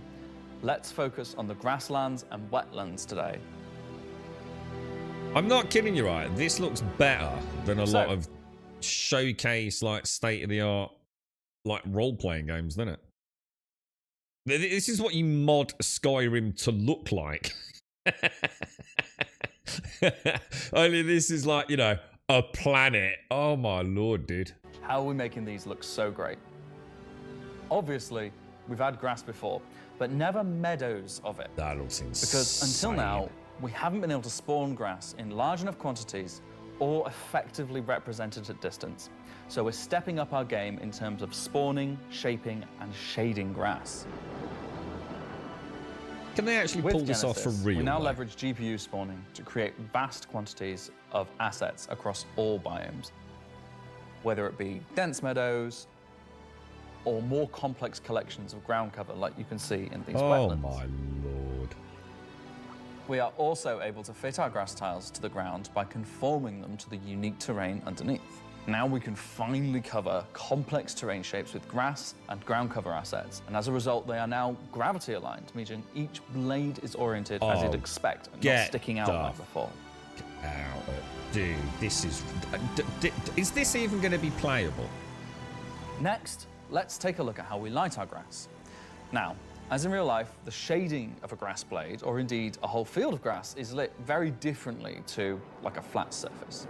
let's focus on the grasslands and wetlands today. I'm not kidding you, right? This looks better than a lot of showcase, like, state-of-the-art, like, role-playing games, doesn't it? This is what you mod Skyrim to look like. Only this is like, you know, a planet. Oh my lord, dude. How are we making these look so great? Obviously, we've had grass before, but never meadows of it. That looks insane. Because until now, we haven't been able to spawn grass in large enough quantities or effectively represented at distance. So we're stepping up our game in terms of spawning, shaping, and shading grass. Can they actually pull this off for real? We now leverage GPU spawning to create vast quantities of assets across all biomes, whether it be dense meadows or more complex collections of ground cover like you can see in these wetlands. Oh my lord. We are also able to fit our grass tiles to the ground by conforming them to the unique terrain underneath. Now we can finally cover complex terrain shapes with grass and ground cover assets, and as a result they are now gravity aligned, meaning each blade is oriented as you'd expect and not sticking out like before. Dude, this is this even going to be playable? Next, let's take a look at how we light our grass. Now, as in real life, the shading of a grass blade, or indeed a whole field of grass, is lit very differently to like a flat surface.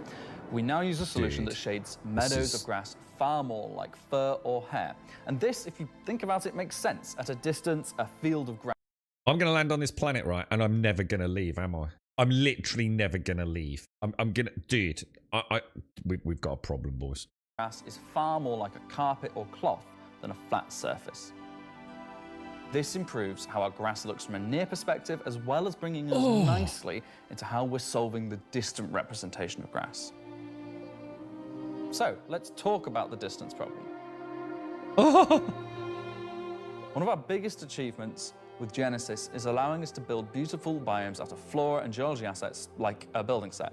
We now use a solution that shades meadows of grass far more like fur or hair. And this, if you think about it, makes sense. At a distance, a field of grass. I'm going to land on this planet, right? And I'm never going to leave, am I? I'm literally never going to leave. I'm going to... Dude, we've got a problem, boys. Grass is far more like a carpet or cloth than a flat surface. This improves how our grass looks from a near perspective, as well as bringing us nicely into how we're solving the distant representation of grass. So, let's talk about the distance problem. One of our biggest achievements with Genesis is allowing us to build beautiful biomes out of flora and geology assets like a building set.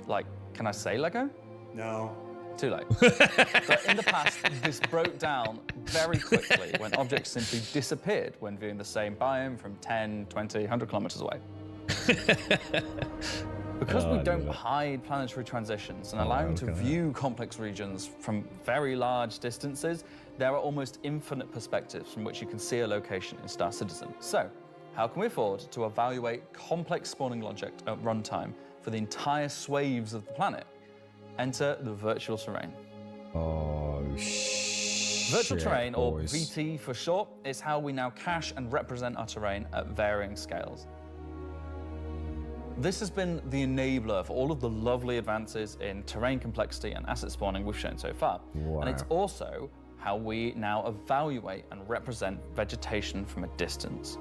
Like, can I say Lego? No. Too late. But in the past, this broke down very quickly when objects simply disappeared when viewing the same biome from 10, 20, 100 kilometers away. Because we don't hide planetary transitions and allow you to view complex regions from very large distances, there are almost infinite perspectives from which you can see a location in Star Citizen. So, how can we afford to evaluate complex spawning logic at runtime for the entire swathes of the planet? Enter the virtual terrain. Oh, shit. Virtual terrain, or VT for short, is how we now cache and represent our terrain at varying scales. This has been the enabler for all of the lovely advances in terrain complexity and asset spawning we've shown so far. Wow. And it's also how we now evaluate and represent vegetation from a distance.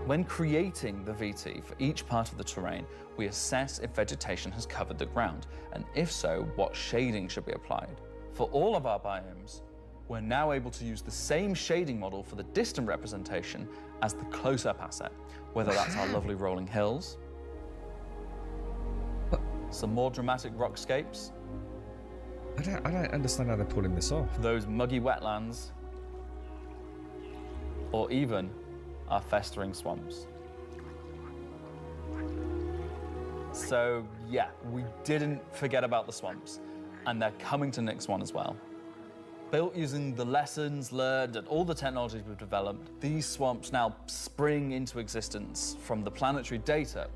When creating the VT for each part of the terrain, we assess if vegetation has covered the ground, and if so, what shading should be applied. For all of our biomes, we're now able to use the same shading model for the distant representation as the close-up asset, whether that's our lovely rolling hills, some more dramatic rockscapes. I don't understand how they're pulling this off. Those muggy wetlands, or even our festering swamps. So yeah, we didn't forget about the swamps, and they're coming to Nyx 1 as well. Built using the lessons learned and all the technologies we've developed, these swamps now spring into existence from the planetary data.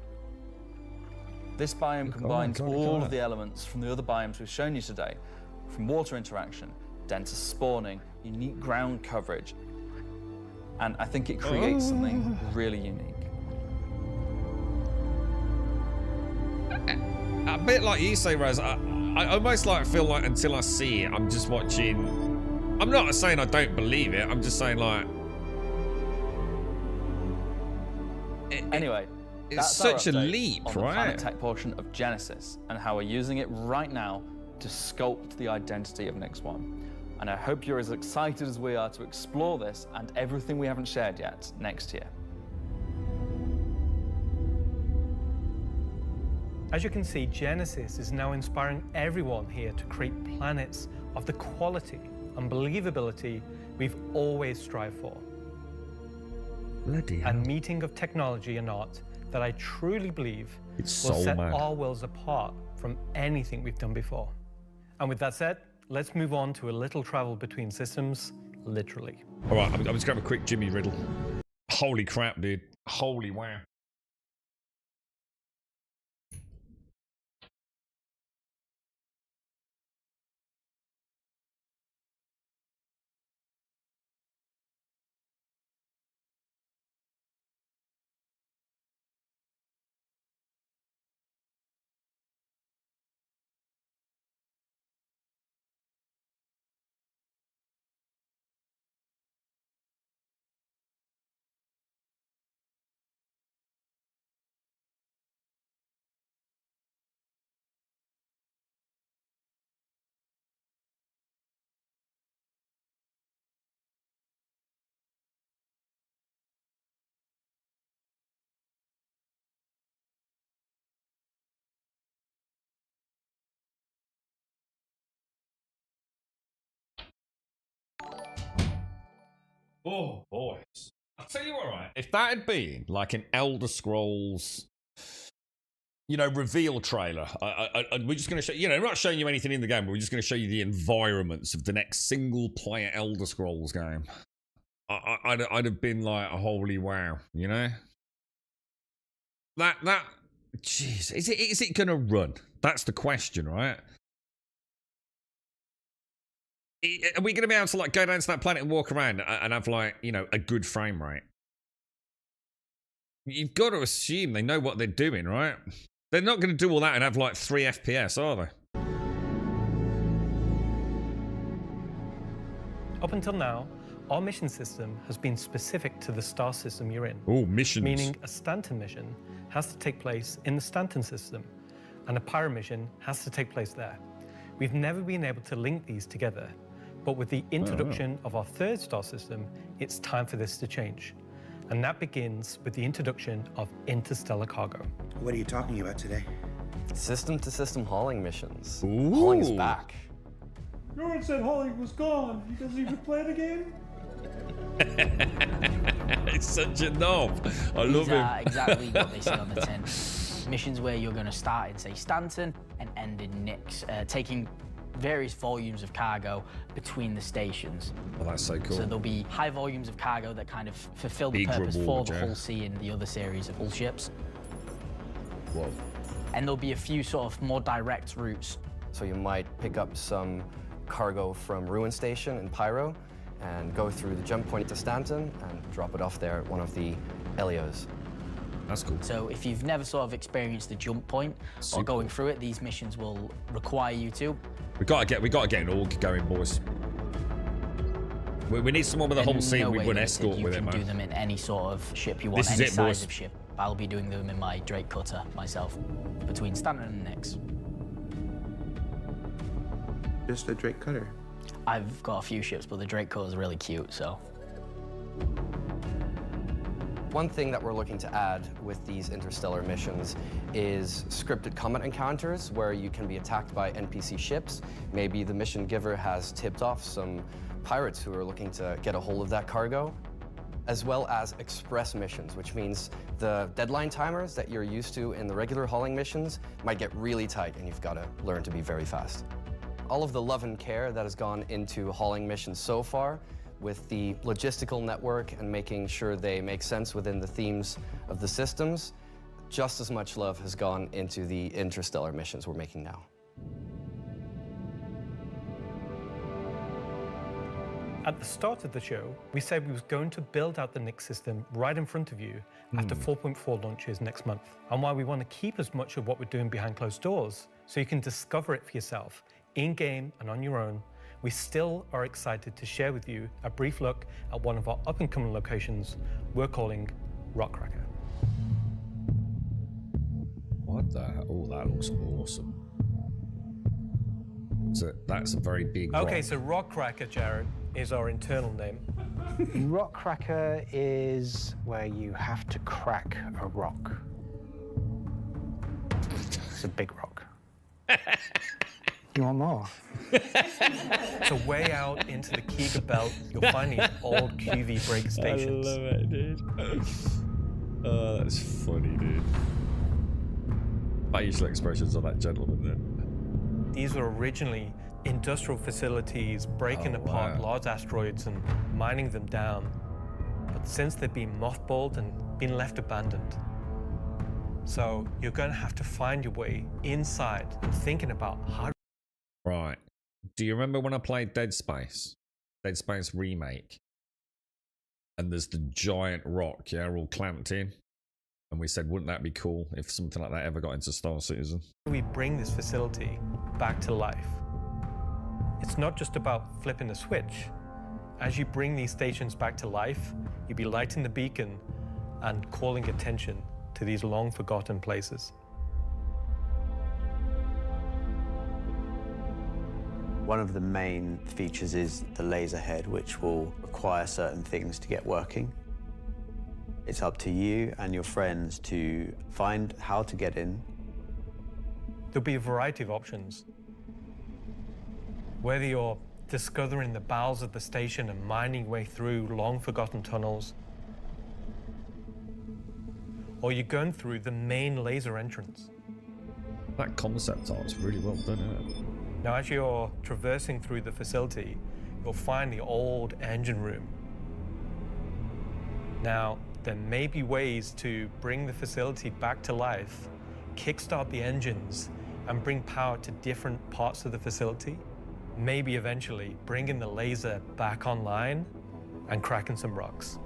This biome combines all of the elements from the other biomes we've shown you today, from water interaction, denser spawning, unique ground coverage, and I think it creates something really unique. A bit like you say, Rose, I almost like feel like until I see it, I'm just watching. I'm not saying I don't believe it, I'm just saying like. Anyway, it's that's such a leap, on the right? Planet Tech portion of Genesis and how we're using it right now to sculpt the identity of Nyx 1. And I hope you're as excited as we are to explore this and everything we haven't shared yet next year. As you can see, Genesis is now inspiring everyone here to create planets of the quality and believability we've always strived for. Bloody hell. A meeting of technology and art that I truly believe will so set mad. our worlds apart from anything we've done before. And with that said, let's move on to a little travel between systems, literally. All right, I'm just going to have a quick Jimmy Riddle. Holy crap, dude. Holy wow. Oh, boys. I'll tell you what, right? If that had been like an Elder Scrolls, you know, reveal trailer, we're just going to show, you know, we're not showing you anything in the game, but we're just going to show you the environments of the next single-player Elder Scrolls game. I'd have been like, holy wow, you know? That, jeez, is it going to run? That's the question, right? Are we going to be able to like go down to that planet and walk around and have like, you know, a good frame rate? You've got to assume they know what they're doing, right? They're not going to do all that and have like 3 FPS, are they? Up until now, our mission system has been specific to the star system you're in. Oh, missions. Meaning a Stanton mission has to take place in the Stanton system, and a Pyro mission has to take place there. We've never been able to link these together, but with the introduction of our third star system, it's time for this to change. And that begins with the introduction of interstellar cargo. What are you talking about today? System-to-system hauling missions. Ooh. Hauling is back. No one said hauling was gone. You guys even play the game? It's such a knob. I love him. Exactly what they say on the tin. Missions where you're going to start in, say, Stanton and end in Nyx, taking various volumes of cargo between the stations. Oh, that's so cool. So there'll be high volumes of cargo that kind of fulfill the Big purpose reward, for the yeah. Hull C and the other series of Hull ships. Whoa. And there'll be a few sort of more direct routes. So you might pick up some cargo from Ruin Station in Pyro and go through the jump point to Stanton and drop it off there at one of the Elios. That's cool. So if you've never sort of experienced the jump point or going through it, these missions will require you to. We gotta get an org going, boys. We need someone with a Hull C and we run escort with it, man. You can do them in any sort of ship you want, any size of ship. I'll be doing them in my Drake cutter myself, between Stanton and Nyx. Just a Drake cutter. I've got a few ships, but the Drake cutter is really cute, so. One thing that we're looking to add with these interstellar missions is scripted combat encounters where you can be attacked by NPC ships. Maybe the mission giver has tipped off some pirates who are looking to get a hold of that cargo. as well as express missions, which means the deadline timers that you're used to in the regular hauling missions might get really tight and you've got to learn to be very fast. All of the love and care that has gone into hauling missions so far, with the logistical network and making sure they make sense within the themes of the systems, just as much love has gone into the interstellar missions we're making now. At the start of the show, we said we was going to build out the Nix system right in front of you after 4.4 launches next month, and why we want to keep as much of what we're doing behind closed doors so you can discover it for yourself, in-game and on your own. We still are excited to share with you a brief look at one of our up-and-coming locations we're calling Rockcracker. What the hell? Oh, that looks awesome. So that's a very big rock. Okay, so Rockcracker, Jared, is our internal name. Rockcracker is where you have to crack a rock. It's a big rock. You want more? So way out into the Keegan Belt, you'll find these old QV break stations. I love it, dude. Oh, that's funny, dude. Facial expressions of that gentleman then. These were originally industrial facilities breaking apart large asteroids and mining them down. But since they've been mothballed and been left abandoned. So you're going to have to find your way inside and thinking about how. Right. Do you remember when I played Dead Space? Dead Space Remake. And there's the giant rock, yeah, all clamped in. And we said, wouldn't that be cool if something like that ever got into Star Citizen? We bring this facility back to life. It's not just about flipping a switch. As you bring these stations back to life, you'll be lighting the beacon and calling attention to these long forgotten places. One of the main features is the laser head, which will require certain things to get working. It's up to you and your friends to find how to get in. There'll be a variety of options. Whether you're discovering the bowels of the station and mining your way through long-forgotten tunnels, or you're going through the main laser entrance. That concept art's really well done, isn't it? Now, as you're traversing through the facility, you'll find the old engine room. Now, there may be ways to bring the facility back to life, kickstart the engines, and bring power to different parts of the facility. Maybe eventually bringing the laser back online and cracking some rocks.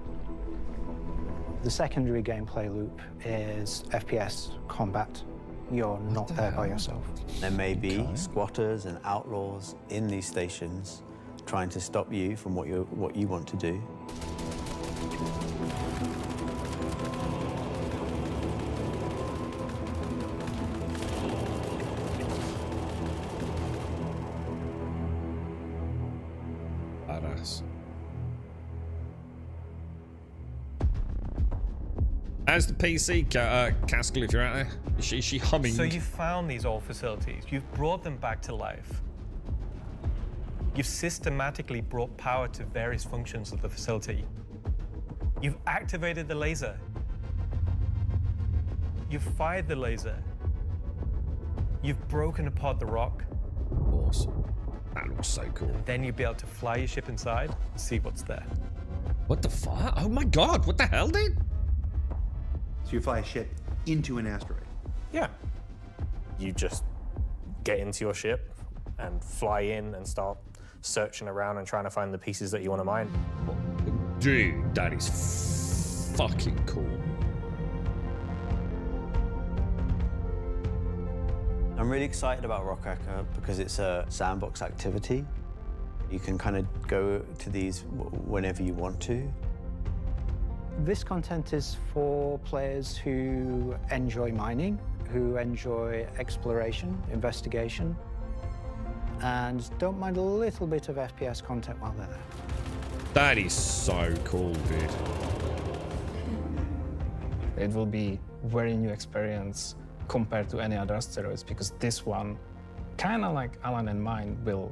The secondary gameplay loop is FPS combat. You're not there by yourself. There may be squatters and outlaws in these stations trying to stop you from what you want to do. Badass. How's the PC, Caskell, if you're out there? Is she humming? So you found these old facilities. You've brought them back to life. You've systematically brought power to various functions of the facility. You've activated the laser. You've fired the laser. You've broken apart the rock. Awesome. That looks so cool. And then you'll be able to fly your ship inside and see what's there. What the fuck? Oh my god, what the hell, dude? So you fly a ship into an asteroid? Yeah. You just get into your ship and fly in and start searching around and trying to find the pieces that you want to mine. Dude, that is fucking cool. I'm really excited about Rockcracker because it's a sandbox activity. You can kind of go to these whenever you want to. This content is for players who enjoy mining, who enjoy exploration, investigation, and don't mind a little bit of FPS content while they're there. That is so cool, dude. It will be a very new experience compared to any other asteroids, because this one, kind of like Alan and mine, will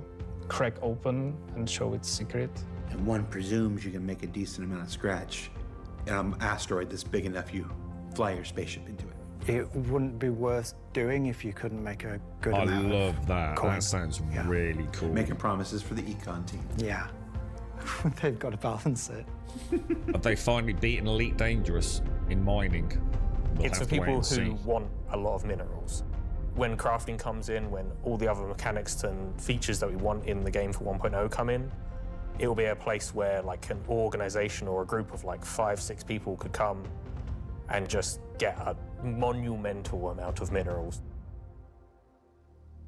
crack open and show its secret. And one presumes you can make a decent amount of scratch on an asteroid that's big enough you fly your spaceship into it. It wouldn't be worth doing if you couldn't make a good I amount love of that. coin. That sounds really cool. Making promises for the econ team. Yeah. They've got to balance it. Have they finally beaten Elite Dangerous in mining? We'll It's for have to wait people and see. who want a lot of minerals. When crafting comes in, when all the other mechanics and features that we want in the game for 1.0 come in, it will be a place where like an organization or a group of like 5-6 people could come and just get a monumental amount of minerals.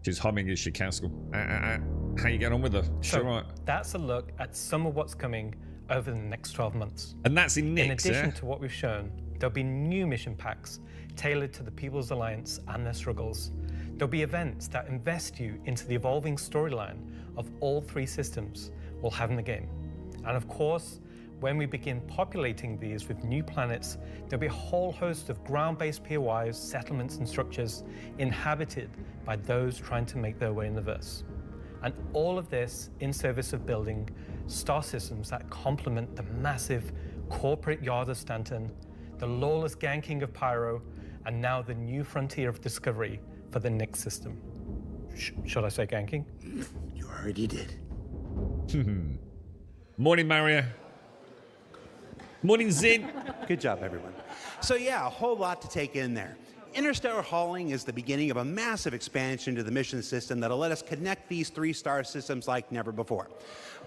She's humming as she cancel. How you getting on with her? So Sure. that's a look at some of what's coming over the next 12 months. And that's in In Nix, addition yeah? to what we've shown, there'll be new mission packs tailored to the People's Alliance and their struggles. There'll be events that invest you into the evolving storyline of all 3 systems we'll have in the game. And of course, when we begin populating these with new planets, there'll be a whole host of ground-based POIs, settlements, and structures inhabited by those trying to make their way in the verse. And all of this in service of building star systems that complement the massive corporate yard of Stanton, the lawless ganking of Pyro, and now the new frontier of discovery for the Nix system. Should I say ganking? You already did. Morning, Mario. Morning, Zin. Good job, everyone. So yeah, a whole lot to take in there. Interstellar hauling is the beginning of a massive expansion to the mission system that'll let us connect these 3 star systems like never before.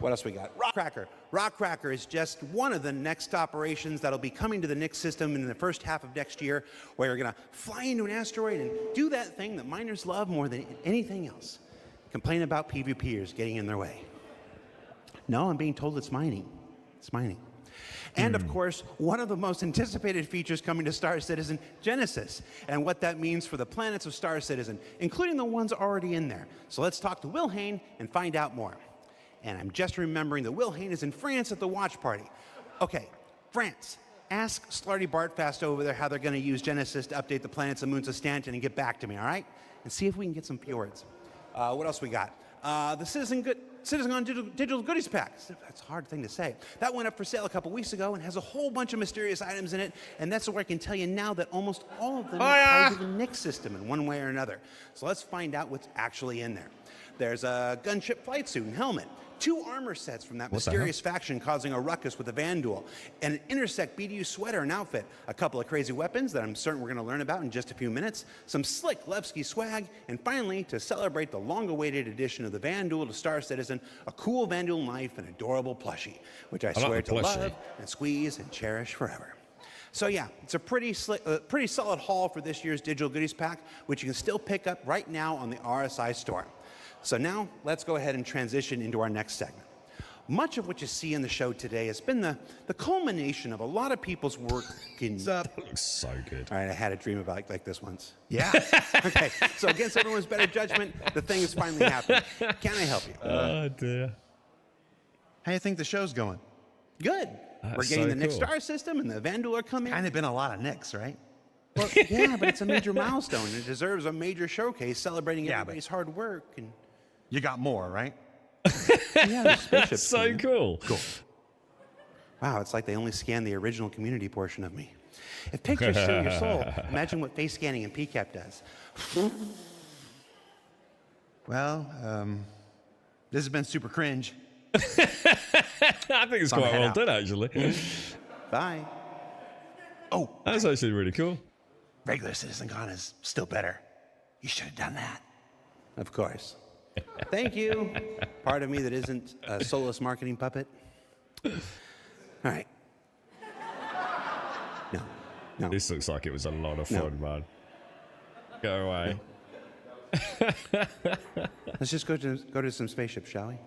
What else we got? Rockcracker. Rockcracker is just one of the next operations that'll be coming to the Nix system in the first half of next year, where you're gonna fly into an asteroid and do that thing that miners love more than anything else. Complain about PvPers getting in their way. No, I'm being told it's mining. It's mining. And of course, one of the most anticipated features coming to Star Citizen, Genesis, and what that means for the planets of Star Citizen, including the ones already in there. So let's talk to Will Hain and find out more. And I'm just remembering that Will Hain is in France at the watch party. Okay, France. Ask Slarty Bartfast over there how they're going to use Genesis to update the planets and moons of Stanton and get back to me, all right? And see if we can get some fjords. What else we got? The CitizenCon Digital Goodies Pack. That's a hard thing to say. That went up for sale a couple weeks ago and has a whole bunch of mysterious items in it. And that's where I can tell you now that almost all of them are tied to the Nix system in one way or another. So let's find out what's actually in there. There's a gunship flight suit and helmet, 2 armor sets from that mysterious faction causing a ruckus with a van duel, and an Intersect BDU sweater and outfit, a couple of crazy weapons that I'm certain we're going to learn about in just a few minutes, some slick Levski swag, and finally, to celebrate the long-awaited addition of the Van Duel to Star Citizen, a cool Van Duel knife and adorable plushie, which I swear to love and squeeze and cherish forever. So yeah, it's a pretty solid haul for this year's Digital Goodies Pack, which you can still pick up right now on the RSI store. So now, let's go ahead and transition into our next segment. Much of what you see in the show today has been the culmination of a lot of people's work in... That looks so good. All right, I had a dream about like this once. Yeah. Okay, so against everyone's better judgment, the thing is finally happening. Can I help you? Oh, dear. How do you think the show's going? Good. That's We're getting so the Nix cool. Star system and the Van Duel are coming. Kind of been a lot of Nix, right? Well, yeah, but it's a major milestone. It deserves a major showcase celebrating everybody's hard work. And you got more, right? yeah, the spaceship's So coming. cool. Cool. Wow, it's like they only scanned the original community portion of me. If pictures steal your soul, imagine what face scanning in PCAP does. Well, this has been super cringe. I think it's So I'm quite head well out. done, actually. Bye. Oh, That's actually really cool. regular CitizenCon is still better. You should have done that. Of course. Thank you. Part of me that isn't a soulless marketing puppet. All right. No. This looks like it was a lot of No. fun, man. Go away. Let's just go to some spaceships, shall we?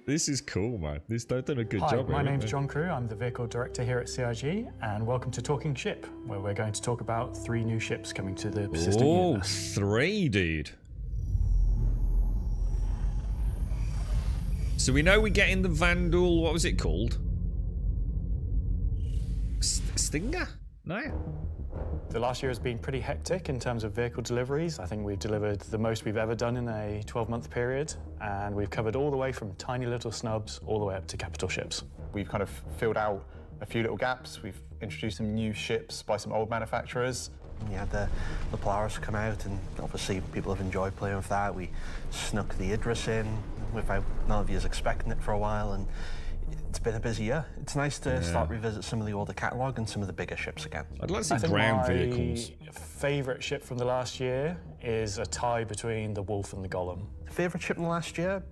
This is cool, man. They've done a good Hi, job. my haven't name's they? John Crew. I'm the Vehicle Director here at CIG, and welcome to Talking Ship, where we're going to talk about 3 new ships coming to the system Oh, universe. 3, dude. So we know we're getting the Van Duel, what was it called? Stinger? No? The last year has been pretty hectic in terms of vehicle deliveries. I think we've delivered the most we've ever done in a 12-month period, and we've covered all the way from tiny little snubs all the way up to capital ships. We've kind of filled out a few little gaps. We've introduced some new ships by some old manufacturers. We had the Polaris come out, and obviously people have enjoyed playing with that. We snuck the Idris in without none of you expecting it for a while, and it's been a busy year. It's nice to start revisit some of the older catalogue and some of the bigger ships again. I'd like to see ground vehicles. My favourite ship from the last year is a tie between the Wolf and the Golem. Favourite ship in the last year?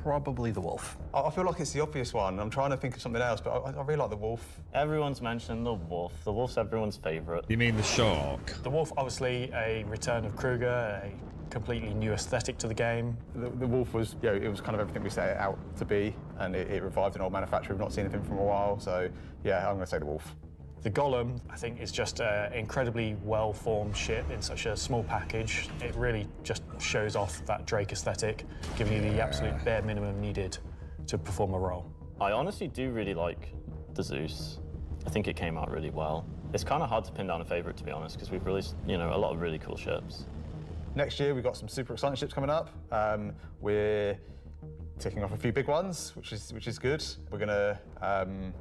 Probably the Wolf. I feel like it's the obvious one. I'm trying to think of something else, but I really like the Wolf. Everyone's mentioned the Wolf. The Wolf's everyone's favourite. You mean the Shark? The Wolf, obviously, a return of Kruger, a completely new aesthetic to the game. The Wolf was, you know, it was kind of everything we set it out to be, and it revived an old manufacturer. We've not seen anything from a while, so yeah, I'm going to say the Wolf. The Golem, I think, is just an incredibly well-formed ship in such a small package. It really just shows off that Drake aesthetic, giving you the absolute bare minimum needed to perform a role. I honestly do really like the Zeus. I think it came out really well. It's kind of hard to pin down a favourite, to be honest, because we've released, you know, a lot of really cool ships. Next year, we've got some super exciting ships coming up. We're ticking off a few big ones, which is good. We're going to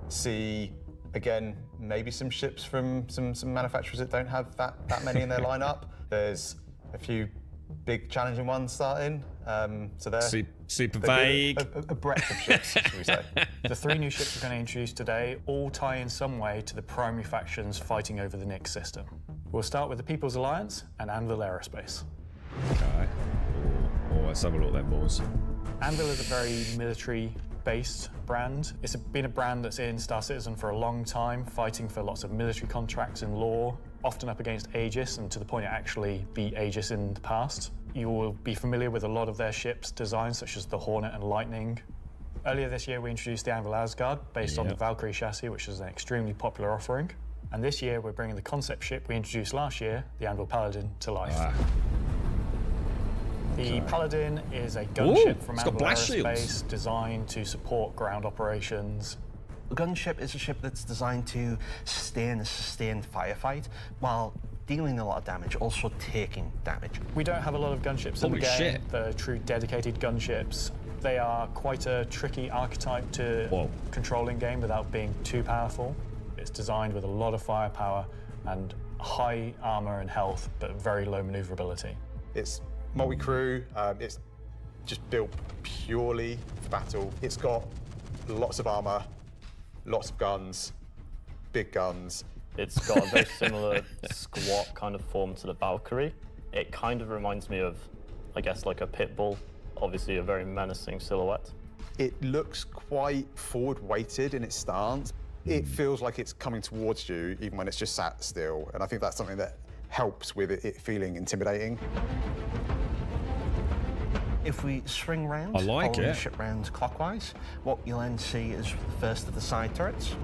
see, again, maybe some ships from some manufacturers that don't have that many in their lineup. There's a few big challenging ones starting. So they're super vague. A breadth of ships, should we say. The 3 new ships we're going to introduce today all tie in some way to the primary factions fighting over the Nyx system. We'll start with the People's Alliance and Anvil Aerospace. Okay. Oh, let's have a look then, boys. Anvil is a very military-based brand. It's been a brand that's in Star Citizen for a long time, fighting for lots of military contracts and lore, often up against Aegis, and to the point it actually beat Aegis in the past. You will be familiar with a lot of their ships' designs, such as the Hornet and Lightning. Earlier this year, we introduced the Anvil Asgard, based on the Valkyrie chassis, which is an extremely popular offering. And this year, we're bringing the concept ship we introduced last year, the Anvil Paladin, to life. The Paladin is a gunship from Anvil Aerospace designed to support ground operations. The gunship is a ship that's designed to stay in a sustained firefight while dealing a lot of damage, also taking damage. We don't have a lot of gunships in the game, the true dedicated gunships. They are quite a tricky archetype to control in game without being too powerful. It's designed with a lot of firepower and high armor and health, but very low maneuverability. It's multi-crew. It's just built purely for battle. It's got lots of armor, lots of guns, big guns. It's got a very similar squat kind of form to the Valkyrie. It kind of reminds me of, I guess, like a pit bull. Obviously a very menacing silhouette. It looks quite forward-weighted in its stance. It feels like it's coming towards you, even when it's just sat still. And I think that's something that helps with it feeling intimidating. If we swing round, following the ship round clockwise, what you'll then see is the first of the side turrets.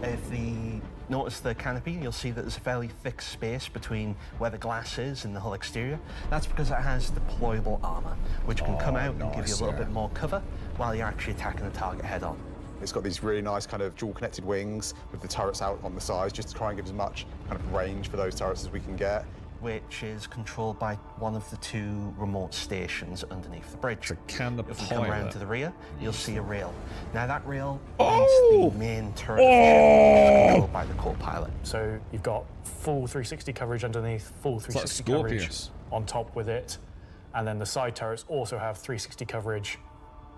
If you notice the canopy, you'll see that there's a fairly thick space between where the glass is and the hull exterior. That's because it has deployable armor, which can come out and give you a little bit more cover while you're actually attacking the target head on. It's got these really nice kind of dual connected wings with the turrets out on the sides, just to try and give as much kind of range for those turrets as we can get. Which is controlled by one of the 2 remote stations underneath the bridge. So can the if you come around to the rear, you'll see a rail. Now that rail is the main turret of the ship, controlled by the co-pilot. So you've got full 360 coverage underneath, full 360 coverage on top with it, and then the side turrets also have 360 coverage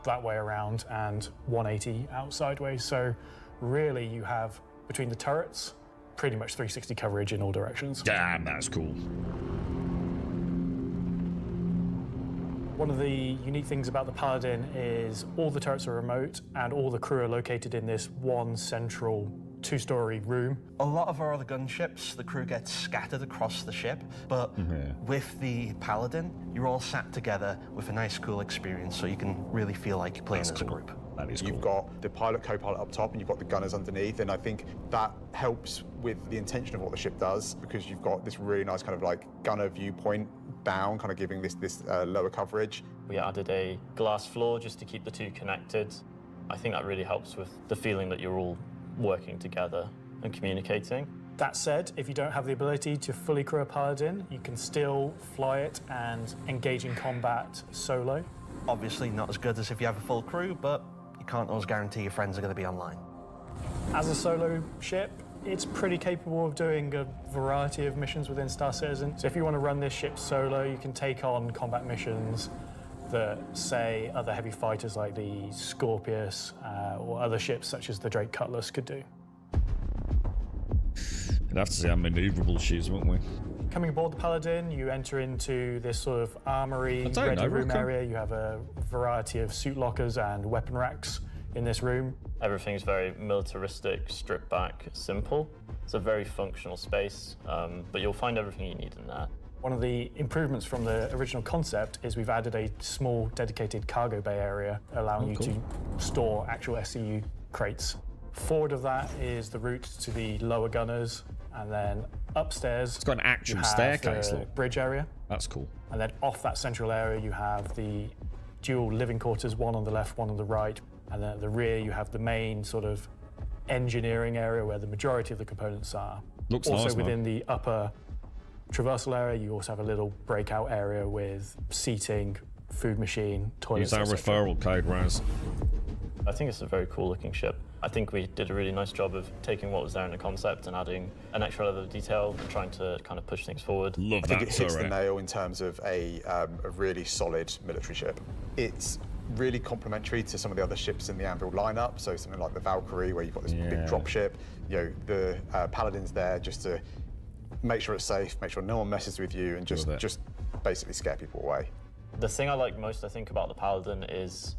that way around and 180 out sideways. So really you have, between the turrets, pretty much 360 coverage in all directions. Damn, that's cool. One of the unique things about the Paladin is all the turrets are remote and all the crew are located in this one central 2-story room. A lot of our other gunships, the crew gets scattered across the ship, but with the Paladin, you're all sat together with a nice, cool experience, so you can really feel like you're playing as a group. That is You've got the pilot, co-pilot up top, and you've got the gunners underneath, and I think that helps with the intention of what the ship does, because you've got this really nice kind of like gunner viewpoint down, kind of giving this lower coverage. We added a glass floor just to keep the 2 connected. I think that really helps with the feeling that you're all working together and communicating. That said, if you don't have the ability to fully crew a Paladin, you can still fly it and engage in combat solo. Obviously not as good as if you have a full crew, but you can't always guarantee your friends are going to be online. As a solo ship, it's pretty capable of doing a variety of missions within Star Citizen. So if you want to run this ship solo, you can take on combat missions that, say, other heavy fighters like the Scorpius or other ships such as the Drake Cutlass could do. We'd have to see how maneuverable she is, wouldn't we? Coming aboard the Paladin, you enter into this sort of armory, ready room area. You have a variety of suit lockers and weapon racks in this room. Everything's very militaristic, stripped back, simple. It's a very functional space, but you'll find everything you need in there. One of the improvements from the original concept is we've added a small dedicated cargo bay area, allowing you to store actual SCU crates. Forward of that is the route to the lower gunners, and then upstairs, it's got an actual staircase, look. Bridge area. That's cool. And then off that central area, you have the dual living quarters, one on the left, one on the right. And then at the rear, you have the main sort of engineering area where the majority of the components are. Looks also nice, within the upper traversal area, you also have a little breakout area with seating, food machine, toilets. Use our referral code, Raz. I think it's a very cool looking ship. I think we did a really nice job of taking what was there in the concept and adding an extra level of detail and trying to kind of push things forward. I think it hits the nail in terms of a really solid military ship. It's really complementary to some of the other ships in the Anvil lineup, so something like the Valkyrie, where you've got this big drop ship. You know, the Paladin's there just to make sure it's safe, make sure no one messes with you, and just basically scare people away. The thing I like most, I think, about the Paladin is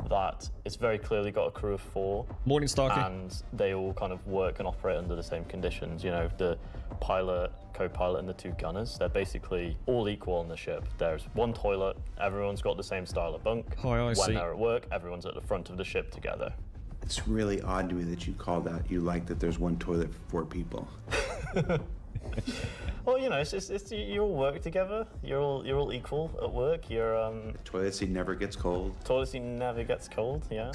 that it's very clearly got a crew of 4. Morning, Starkey. And they all kind of work and operate under the same conditions. You know, the pilot, co-pilot, and the 2 gunners, they're basically all equal on the ship. There's one toilet, everyone's got the same style of bunk. When they're at work, everyone's at the front of the ship together. It's really odd to me that you called out, you like that there's one toilet for 4 people. Well, you know, it's you all work together. You're all equal at work. You're The toilet seat never gets cold. Toilet seat never gets cold. Yeah.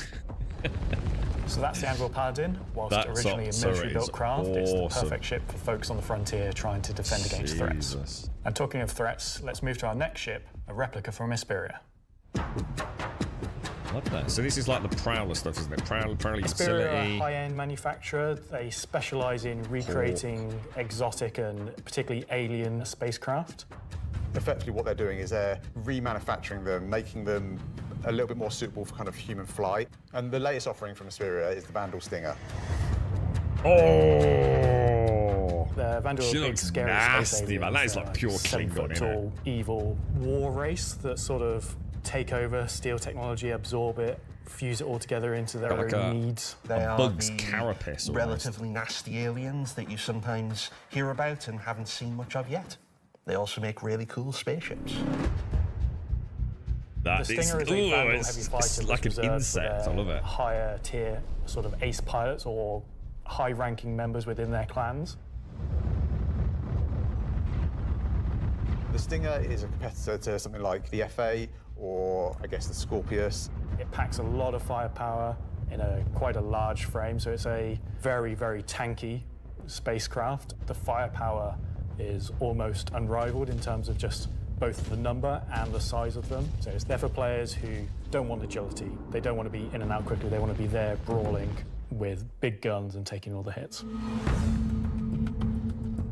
So that's the Anvil Paladin. Whilst originally a military-built craft, it's the perfect ship for folks on the frontier trying to defend against threats. And talking of threats, let's move to our next ship, a replica from Hesperia. Love that. So this is like the Prowler stuff, isn't it? Prowler Hesperia facility. are a high-end manufacturer. They specialise in recreating exotic and particularly alien spacecraft. Effectively what they're doing is they're remanufacturing them, making them a little bit more suitable for kind of human flight. And the latest offering from Hesperia is the Vandal Stinger. Oh! The Vandal She are big, looks scary nasty, space aliens. man. That is like pure Klingon, isn't it? Tall, evil war race that sort of take over, steal technology, absorb it, fuse it all together into their Like own needs. They are bug's the carapace almost. relatively nasty aliens that you sometimes hear about and haven't seen much of yet. They also make really cool spaceships. The Stinger is a Vandal heavy fighter it's like an insect. I love it. Higher tier sort of ace pilots or high-ranking members within their clans. The Stinger is a competitor to something like the FA or, I guess, the Scorpius. It packs a lot of firepower in quite a large frame, so it's a very, very tanky spacecraft. The firepower is almost unrivaled in terms of just both the number and the size of them. So it's there for players who don't want agility. They don't want to be in and out quickly. They want to be there brawling with big guns and taking all the hits.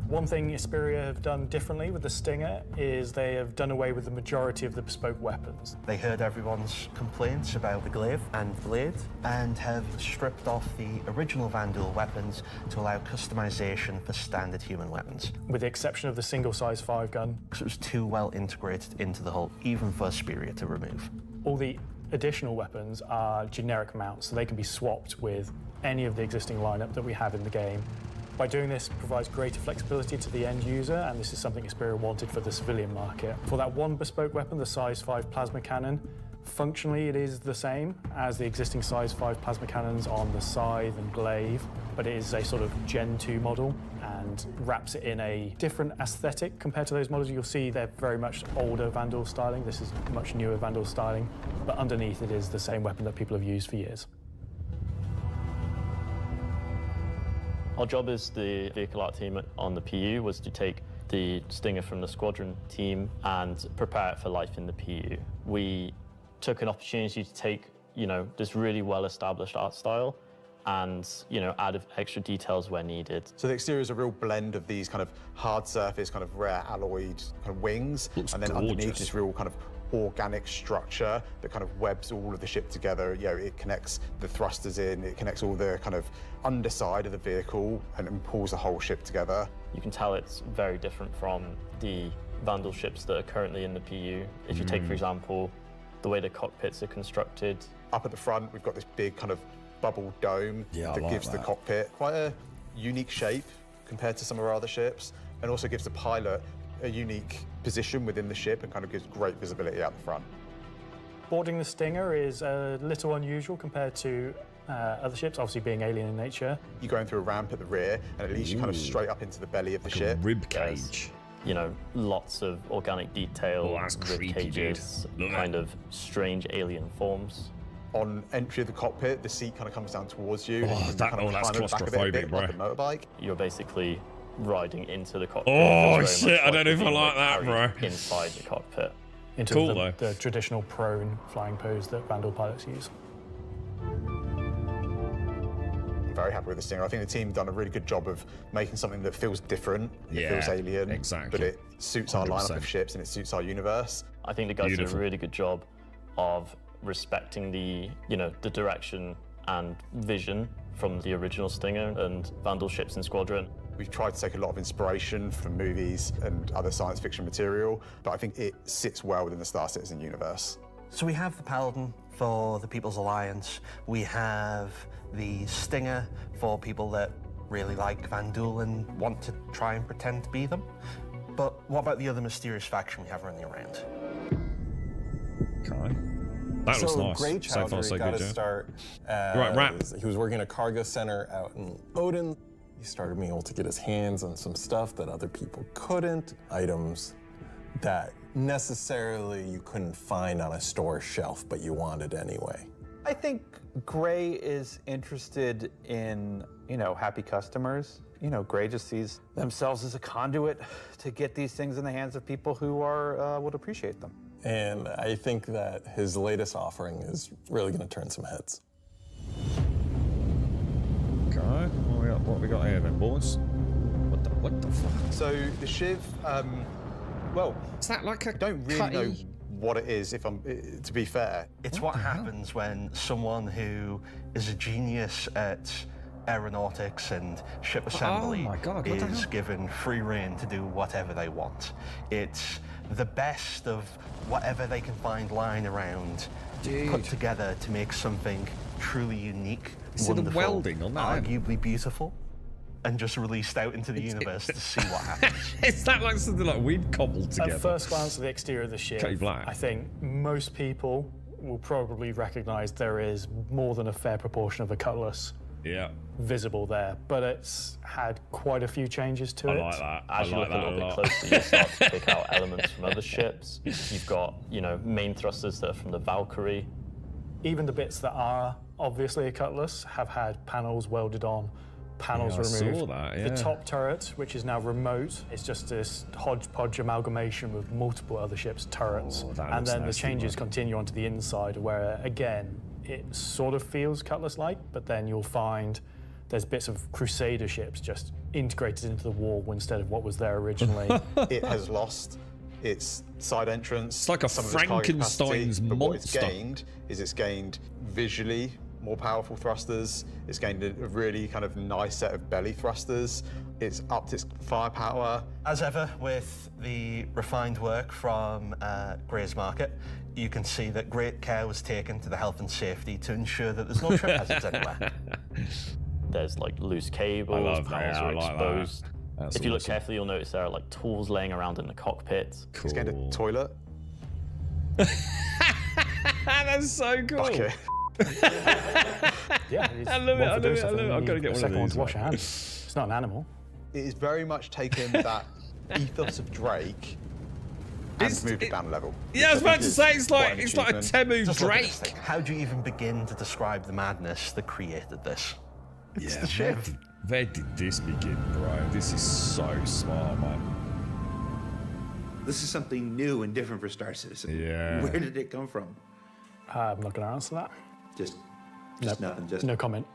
One thing Hesperia have done differently with the Stinger is they have done away with the majority of the bespoke weapons. They heard everyone's complaints about the glaive and blade and have stripped off the original Vandal weapons to allow customization for standard human weapons. With the exception of the single-size 5-gun. Because it was too well integrated into the hull, even for Hesperia to remove. All the additional weapons are generic mounts, so they can be swapped with any of the existing lineup that we have in the game. By doing this, it provides greater flexibility to the end user, and this is something Hesperia wanted for the civilian market. For that one bespoke weapon, the size 5 plasma cannon, functionally it is the same as the existing size 5 plasma cannons on the Scythe and Glaive, but it is a sort of Gen 2 model and wraps it in a different aesthetic compared to those models. You'll see they're very much older Vandal styling. This is much newer Vandal styling, but underneath it is the same weapon that people have used for years. Our job as the vehicle art team on the PU was to take the Stinger from the squadron team and prepare it for life in the PU. We took an opportunity to take, this really well-established art style and, add extra details where needed. So the exterior is a real blend of these kind of hard surface, kind of rare alloyed kind of wings, Looks and then gorgeous. underneath this real kind of organic structure that kind of webs all of the ship together. It connects the thrusters in, it connects all the kind of underside of the vehicle and pulls the whole ship together. You can tell it's very different from the Vandal ships that are currently in the PU. If you take, for example, the way the cockpits are constructed. Up at the front, we've got this big kind of bubble dome that gives the cockpit quite a unique shape compared to some of our other ships, and also gives the pilot a unique position within the ship and kind of gives great visibility out the front. Boarding the Stinger is a little unusual compared to other ships, obviously being alien in nature. You're going through a ramp at the rear, and it leads you kind of straight up into the belly of the ship. Rib cage. Lots of organic detail, rib cages, kind of strange alien forms. On entry of the cockpit, the seat kind of comes down towards you. Oh, that's claustrophobic, bro. Like a motorbike. You're basically riding into the cockpit. Oh shit! I don't know if I like that, bro. Inside the cockpit. Into Cool, the traditional prone flying pose that Vandal pilots use. I'm very happy with the Stinger. I think the team done a really good job of making something that feels different, it feels alien, but it suits our lineup of ships and it suits our universe. I think the guys did a really good job of respecting the direction and vision from the original Stinger and Vandal ships in Squadron. We've tried to take a lot of inspiration from movies and other science fiction material, but I think it sits well within the Star Citizen universe. So we have the Paladin for the People's Alliance. We have the Stinger for people that really like Vandal and want to try and pretend to be them. But what about the other mysterious faction we have running around? Okay. That was nice. Gray So far, so got good, to yeah. start he was working at a cargo center out in Odin. He started being able to get his hands on some stuff that other people couldn't, items that necessarily you couldn't find on a store shelf, but you wanted anyway. I think Gray is interested in, happy customers. Gray just sees themselves as a conduit to get these things in the hands of people who would appreciate them. And I think that his latest offering is really going to turn some heads. Okay, what we got here then, boys? What the fuck? So the Shiv, well, is that like a don't really know what it is, if I'm to be fair. It's what happens when someone who is a genius at aeronautics and ship assembly is given free rein to do whatever they want. It's the best of whatever they can find lying around, put together to make something truly unique, wonderful, the welding on that? arguably beautiful, and just released out into the universe to see what happens. Is that like something like we'd cobbled together? At first glance at the exterior of the ship, I think most people will probably recognise there is more than a fair proportion of a cutlass visible there, but it's had quite a few changes to it. I like that. As you look a little bit closer, you start to pick out elements from other ships. You've got, main thrusters that are from the Valkyrie. Even the bits that are obviously a cutlass have had panels welded on, panels removed. I saw that, The top turret, which is now remote, is just this hodgepodge amalgamation with multiple other ships' turrets. And then the changes continue onto the inside, where again, it sort of feels cutlass-like, but then you'll find there's bits of Crusader ships just integrated into the wall instead of what was there originally. It has lost its side entrance. It's like a Frankenstein's monster. What it's gained visually more powerful thrusters. It's gained a really kind of nice set of belly thrusters. It's upped its firepower. As ever with the refined work from Gray's Market, you can see that great care was taken to the health and safety to ensure that there's no trip hazards anywhere. There's like loose cables, panels are exposed. That's if you look carefully, you'll notice there are like tools laying around in the cockpit. Cool. It's gained a toilet. That's so cool. Okay. Yeah, I love it. I've got to get one of these. To wash your hands. It's not an animal. It has very much taken that ethos of Drake and moved it down a level. Yeah, I was about to say it's like a Temu Drake. How do you even begin to describe the madness that created this? It's the Shiv. Where did this begin, bro? This is so smart, man. This is something new and different for Star Citizen. Yeah. Where did it come from? I'm not going to answer that. Just Nope. nothing. Just No comment.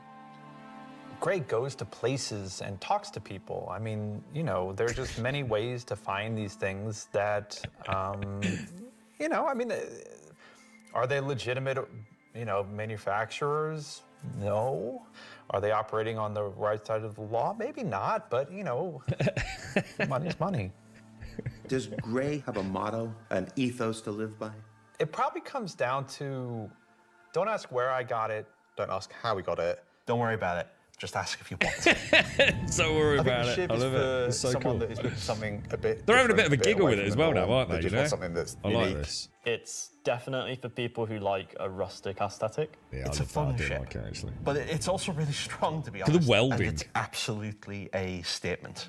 Gray goes to places and talks to people. I mean, you know, there's just many ways to find these things that, you know, I mean, are they legitimate, you know, manufacturers? No. Are they operating on the right side of the law? Maybe not, but, you know, money's money. Does Gray have a motto, an ethos to live by? It probably comes down to, don't ask where I got it, don't ask how we got it. Don't worry about it. Just ask if you want. Don't worry I think about the it. ship I is love for it. It's so someone cool. that is looking for something a bit. They're having a bit of a different, giggle away with it from as the well now, norm. aren't they? Just You want know? something that's I like unique. this. It's definitely for people who like a rustic aesthetic. Yeah, It's I a fun do ship. like it, actually. But it's also really strong, to be For the honest. welding. And it's absolutely a statement.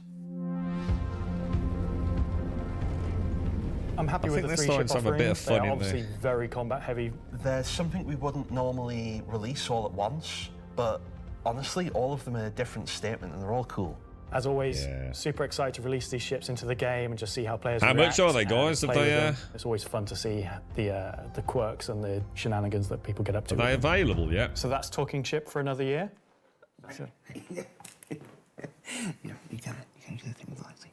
I'm happy I with think the they're 3 ship starting to have a bit of offerings. fun They're in obviously there. very combat heavy. There's something we wouldn't normally release all at once, but honestly, all of them are a different statement and they're all cool. As always, super excited to release these ships into the game and just see how players How react much are they, and guys? Have play with they, them. It's always fun to see the quirks and the shenanigans that people get up to. Are they available yet? So that's talking chip for another year. So- Yeah, you can do the thing with Lexi.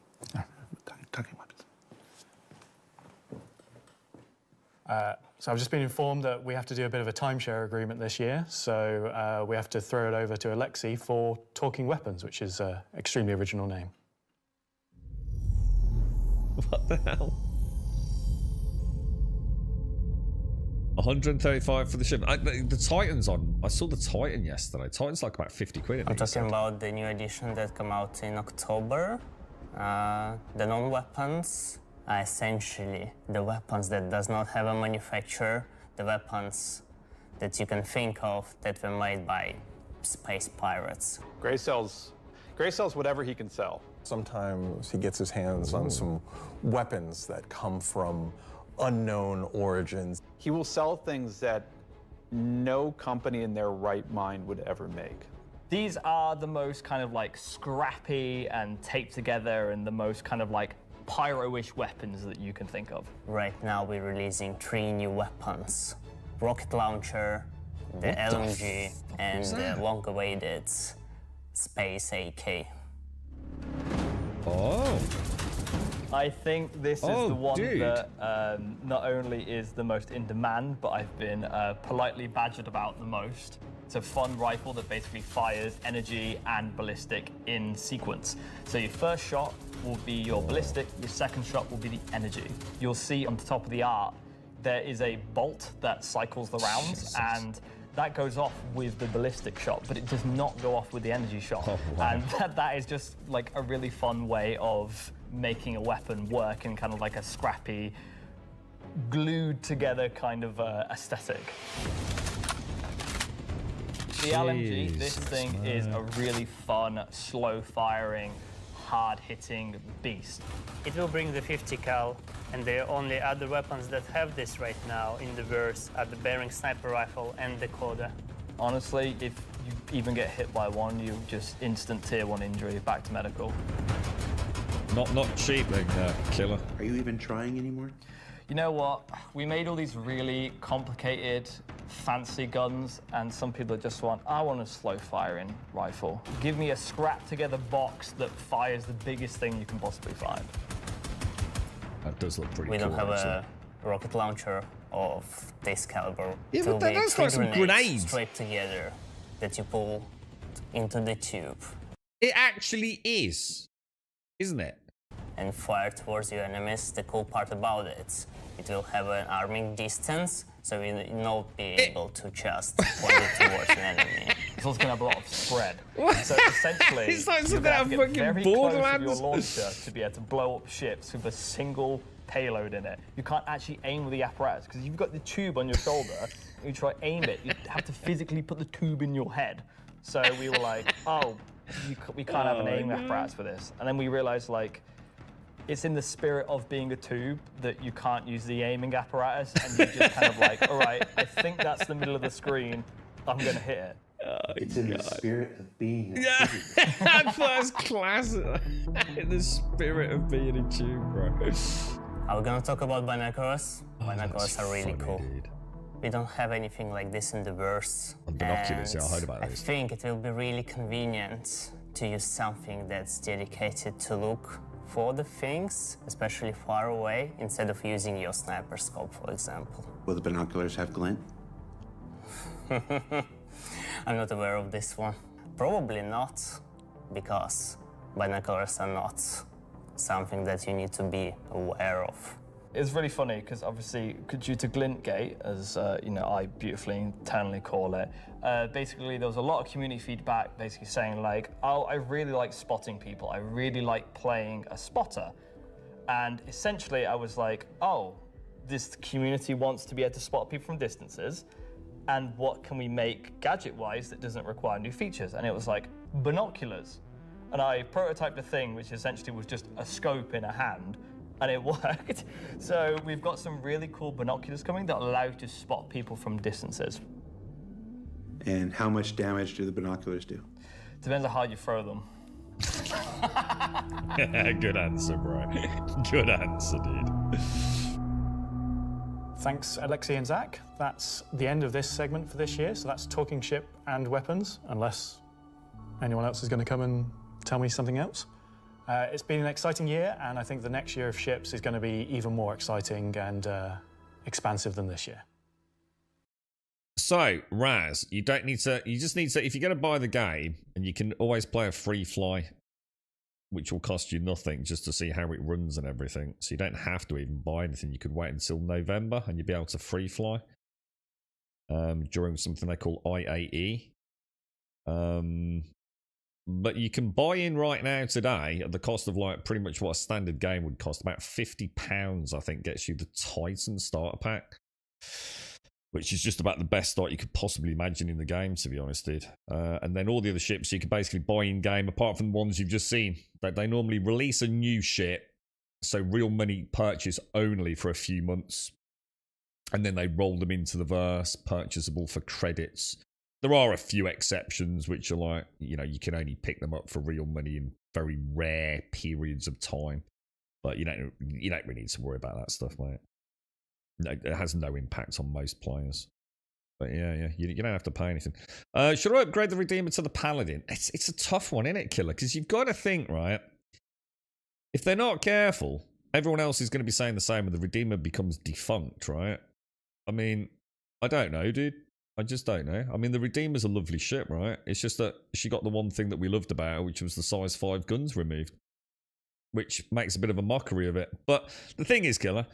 Talking weapons. So I've just been informed that we have to do a bit of a timeshare agreement this year. So we have to throw it over to Alexi for Talking Weapons, which is an extremely original name. What the hell? 135 for the ship. The Titan's on. I saw the Titan yesterday. Titan's like about 50 quid. I I'm think you talking said. about the new edition that come out in October. The non-weapons are essentially the weapons that does not have a manufacturer, the weapons that you can think of that were made by space pirates. Gray sells whatever he can sell. Sometimes he gets his hands on some weapons that come from unknown origins. He will sell things that no company in their right mind would ever make. These are the most kind of like scrappy and taped together and the most kind of like pyro-ish weapons that you can think of. Right now we're releasing 3 new weapons. Rocket launcher, the What the LMG, and is the that? long-awaited Space AK. Oh. I think this is Oh, the one dude. that not only is the most in demand, but I've been politely badgered about the most. It's a fun rifle that basically fires energy and ballistic in sequence. So your first shot will be your ballistic, your second shot will be the energy. You'll see on the top of the art, there is a bolt that cycles the rounds, and that goes off with the ballistic shot, but it does not go off with the energy shot. Oh, wow. And that is just like a really fun way of making a weapon work in kind of like a scrappy, glued together kind of aesthetic. The LMG, this thing is a really fun, slow-firing, hard-hitting beast. It will bring the 50 cal, and the only other weapons that have this right now in the verse are the Bearing Sniper Rifle and the Coda. Honestly, if you even get hit by one, you just instant tier 1 injury, back to medical. Not cheap, then, killer. Are you even trying anymore? You know what? We made all these really complicated, fancy guns, and some people just want, I want a slow-firing rifle. Give me a scrap-together box that fires the biggest thing you can possibly find. That does look pretty We cool. don't have actually. a rocket launcher of this caliber. Yeah, It but will that be looks 3 like some grenades. straight together that you pull into the tube. It actually is, isn't it? And fire towards your enemies. The cool part about it will have an arming distance, so you will not be able to just point it towards an enemy. It's also going to have a lot of spread. What? So essentially, It's like you're something gonna out of have to get fucking very close with Borderlands. your launcher to be able to blow up ships with a single payload in it. You can't actually aim with the apparatus, because you've got the tube on your shoulder, and you try to aim it, you have to physically put the tube in your head. So we were like, oh, we can't have an aiming apparatus for this. And then we realized, like, it's in the spirit of being a tube that you can't use the aiming apparatus, and you just kind of like, all right, I think that's the middle of the screen, I'm gonna hit it. It's in the spirit of being. Yeah, first class. In the spirit of being a tube, bro. Are we gonna talk about binoculars? Binoculars are really cool. Dude. We don't have anything like this in the verse. Binoculars, yeah, I heard about I this. think it will be really convenient to use something that's dedicated to look for the things, especially far away, instead of using your sniper scope, for example. Will the binoculars have glint? I'm not aware of this one. Probably not, because binoculars are not something that you need to be aware of. It's really funny because obviously, due to Glintgate, as I beautifully internally call it, basically there was a lot of community feedback basically saying like, oh, I really like spotting people. I really like playing a spotter. And essentially I was like, oh, this community wants to be able to spot people from distances. And what can we make gadget-wise that doesn't require new features? And it was like binoculars. And I prototyped a thing which essentially was just a scope in a hand, and it worked. So we've got some really cool binoculars coming that allow you to spot people from distances. And how much damage do the binoculars do? Depends on how you throw them. Good answer, bro. Good answer, dude. Thanks, Alexei and Zach. That's the end of this segment for this year. So that's talking ship and weapons, unless anyone else is going to come and tell me something else. It's been an exciting year, and I think the next year of ships is going to be even more exciting and expansive than this year. So, Raz, you just need to, if you're going to buy the game, and you can always play a free fly, which will cost you nothing just to see how it runs and everything. So you don't have to even buy anything. You could wait until November and you'd be able to free fly during something they call IAE. But you can buy in right now today at the cost of like pretty much what a standard game would cost. About £50, I think, gets you the Titan starter pack, which is just about the best start you could possibly imagine in the game, to be honest, dude. And then all the other ships you can basically buy in game, apart from the ones you've just seen. They normally release a new ship, so real money purchase only for a few months, and then they roll them into the verse, purchasable for credits. There are a few exceptions which are like, you can only pick them up for real money in very rare periods of time. But you don't really need to worry about that stuff, mate. No, it has no impact on most players. But yeah, you don't have to pay anything. Should I upgrade the Redeemer to the Paladin? It's a tough one, isn't it, Killer? Because you've got to think, right? If they're not careful, everyone else is going to be saying the same, and the Redeemer becomes defunct, right? I mean, I don't know, dude. I just don't know. I mean, the Redeemer's a lovely ship, right? It's just that she got the one thing that we loved about her, which was the size 5 guns removed, which makes a bit of a mockery of it. But the thing is, Killer,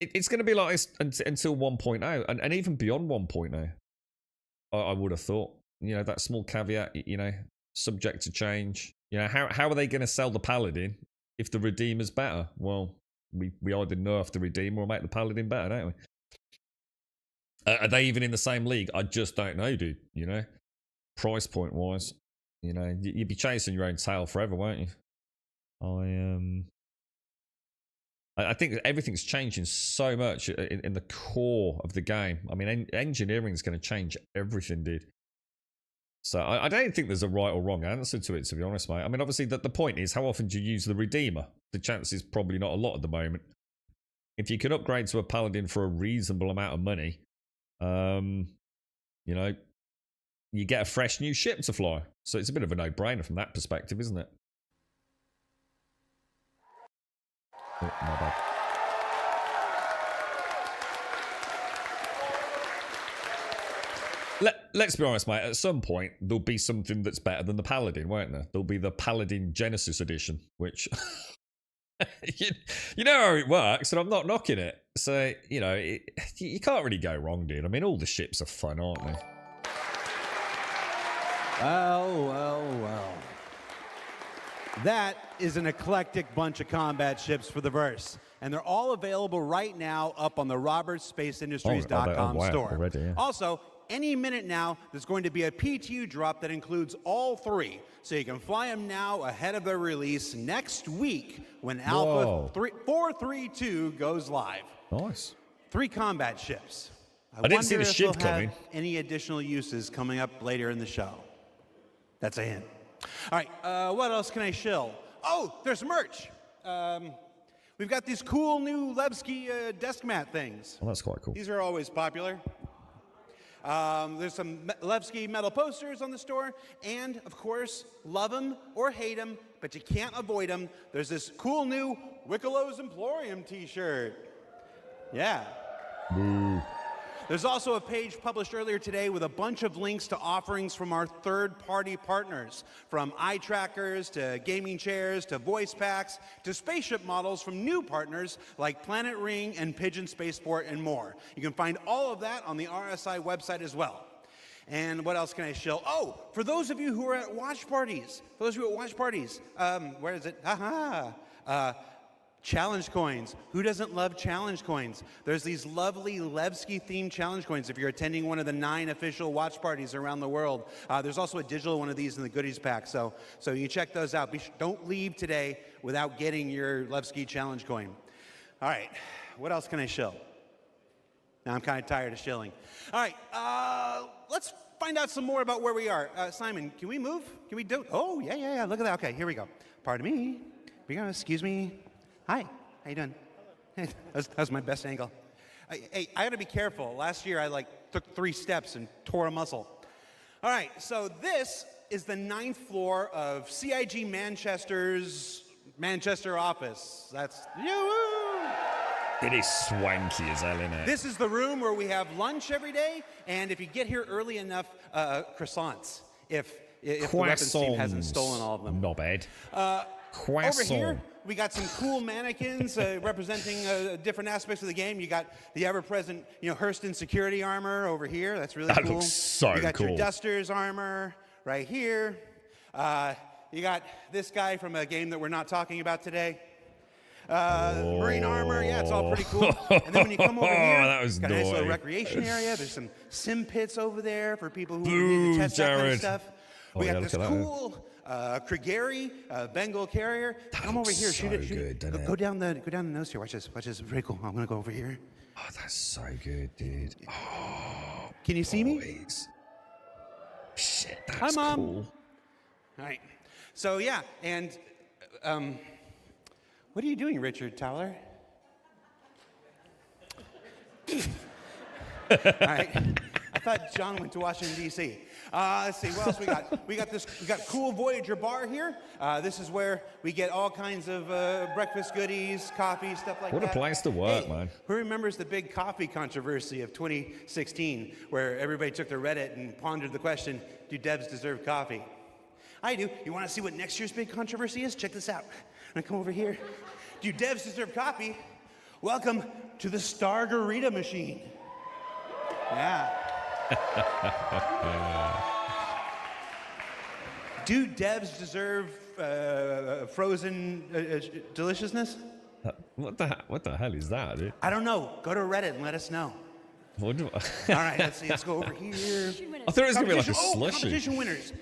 it's going to be like this until 1.0, and even beyond 1.0, I would have thought. That small caveat, subject to change. How are they going to sell the Paladin if the Redeemer's better? Well, we either nerf the Redeemer or make the Paladin better, don't we? Are they even in the same league? I just don't know, dude. Price point wise, you'd be chasing your own tail forever, won't you? I think everything's changing so much in the core of the game. I mean, engineering is going to change everything, dude. So I don't think there's a right or wrong answer to it, to be honest, mate. I mean, obviously, the point is, how often do you use the Redeemer? The chance is probably not a lot at the moment. If you can upgrade to a Paladin for a reasonable amount of money, you get a fresh new ship to fly. So it's a bit of a no-brainer from that perspective, isn't it? Oh, my bad. Let's be honest, mate. At some point, there'll be something that's better than the Paladin, won't there? There'll be the Paladin Genesis Edition, which... you know how it works, and I'm not knocking it. So, you can't really go wrong, dude. I mean, all the ships are fun, aren't they? Well. That is an eclectic bunch of combat ships for the verse. And they're all available right now up on the RobertsSpaceIndustries.com store. Already, yeah. Also, any minute now, there's going to be a PTU drop that includes all 3. So you can fly them now ahead of their release next week when Alpha 432 goes live. Nice. 3 combat ships. I didn't see the wonder if ship they'll have coming. any additional uses coming up later in the show. That's a hint. All right, what else can I shill? Oh, there's merch. We've got these cool new Levski desk mat things. Well, that's quite cool. These are always popular. There's some Levski metal posters on the store, and of course, love them or hate them, but you can't avoid them. There's this cool new Wickelo's Emporium t-shirt. Yeah. Woo. There's also a page published earlier today with a bunch of links to offerings from our third-party partners, from eye trackers to gaming chairs to voice packs to spaceship models from new partners like Planet Ring and Pigeon Spaceport and more. You can find all of that on the RSI website as well. And what else can I shill? Oh, for those of you who are at watch parties, where is it? Challenge coins. Who doesn't love challenge coins? There's these lovely Levski themed challenge coins if you're attending one of the 9 official watch parties around the world. There's also a digital one of these in the goodies pack, so you check those out. Don't leave today without getting your Levski challenge coin. All right, what else can I shill? Now I'm kind of tired of shilling. All right, let's find out some more about where we are. Simon, can we move? Can we do? Oh, yeah. Look at that. Okay, here we go. Pardon me. Excuse me. Hi, how you doing? That was my best angle. Hey, I gotta be careful. Last year I took 3 steps and tore a muscle. All right, so this is the 9th floor of CIG Manchester's Manchester office. That's It is swanky as hell, isn't it? This is the room where we have lunch every day, and if you get here early enough, croissants. If the weapons team hasn't stolen all of them. Not bad. Over here, we got some cool mannequins representing different aspects of the game. You got the ever-present, Hurston security armor over here. That's really cool. That looks so You got cool. your Duster's armor right here. You got this guy from a game that we're not talking about today. Marine armor, yeah, it's all pretty cool. And then when you come over here, that was got a nice little naughty. recreation area. There's some sim pits over there for people who need to test that kind of Jared. stuff. Oh, We yeah, got look this at that. cool Krigeri Bengal carrier. Come over here, shoot it. good, doesn't Go down the nose here. Watch this. It's very cool. I'm gonna go over here. Oh, that's so good, dude. Can you see me? Shit, that's Hi, Mom. cool. All right. So yeah, and what are you doing, Richard Towler? All right. I thought John went to Washington, D.C. Let's see, what else we got? We got cool Voyager bar here. This is where we get all kinds of breakfast goodies, coffee, stuff like that. What a place to work, Hey, man. Who remembers the big coffee controversy of 2016, where everybody took to Reddit and pondered the question, do devs deserve coffee? I do. You want to see what next year's big controversy is? Check this out. I'm going to come over here. Do devs deserve coffee? Welcome to the Star-Garita machine. Yeah. Do devs deserve frozen deliciousness? What the hell is that, dude? I don't know. Go to Reddit and let us know. What do All right, let's see. Let's go over here. I thought it was gonna be like a slushy. Competition winners.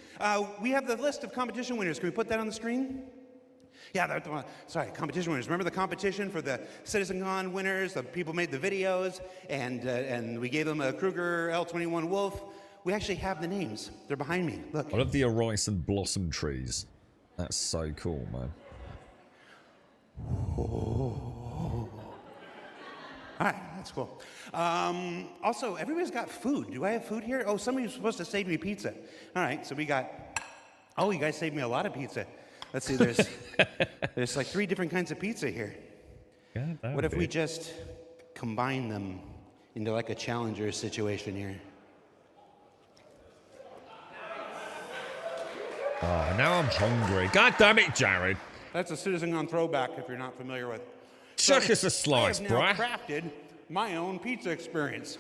We have the list of competition winners. Can we put that on the screen? Yeah, sorry, competition winners. Remember the competition for the CitizenCon winners? The people made the videos, and we gave them a Kruger L21 Wolf. We actually have the names. They're behind me. Look. I love the Orice and Blossom trees. That's so cool, man. All right, that's cool. Also, everybody's got food. Do I have food here? Oh, somebody's supposed to save me pizza. All right, so we got. Oh, you guys saved me a lot of pizza. Let's see. There's like 3 different kinds of pizza here. God, What if we just combine them into like a challenger situation here? Oh, now I'm hungry. God damn it, Jared. That's a CitizenCon throwback if you're not familiar with. Chuck us a slice, I have now bruh. crafted my own pizza experience.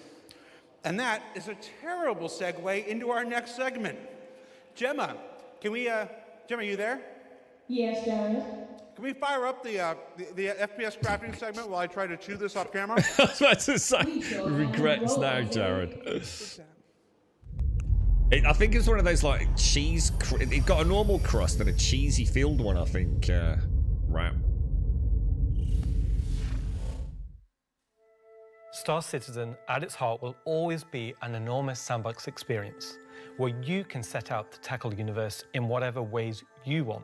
And that is a terrible segue into our next segment. Gemma, Gemma, are you there? Yes, Jared. Can we fire up the FPS crafting segment while I try to chew this off camera? I was about to say, regrets now, Jared. I think it's one of those like cheese. It got a normal crust and a cheesy filled one. I think. Wrap. Star Citizen, at its heart, will always be an enormous sandbox experience where you can set out to tackle the universe in whatever ways you want.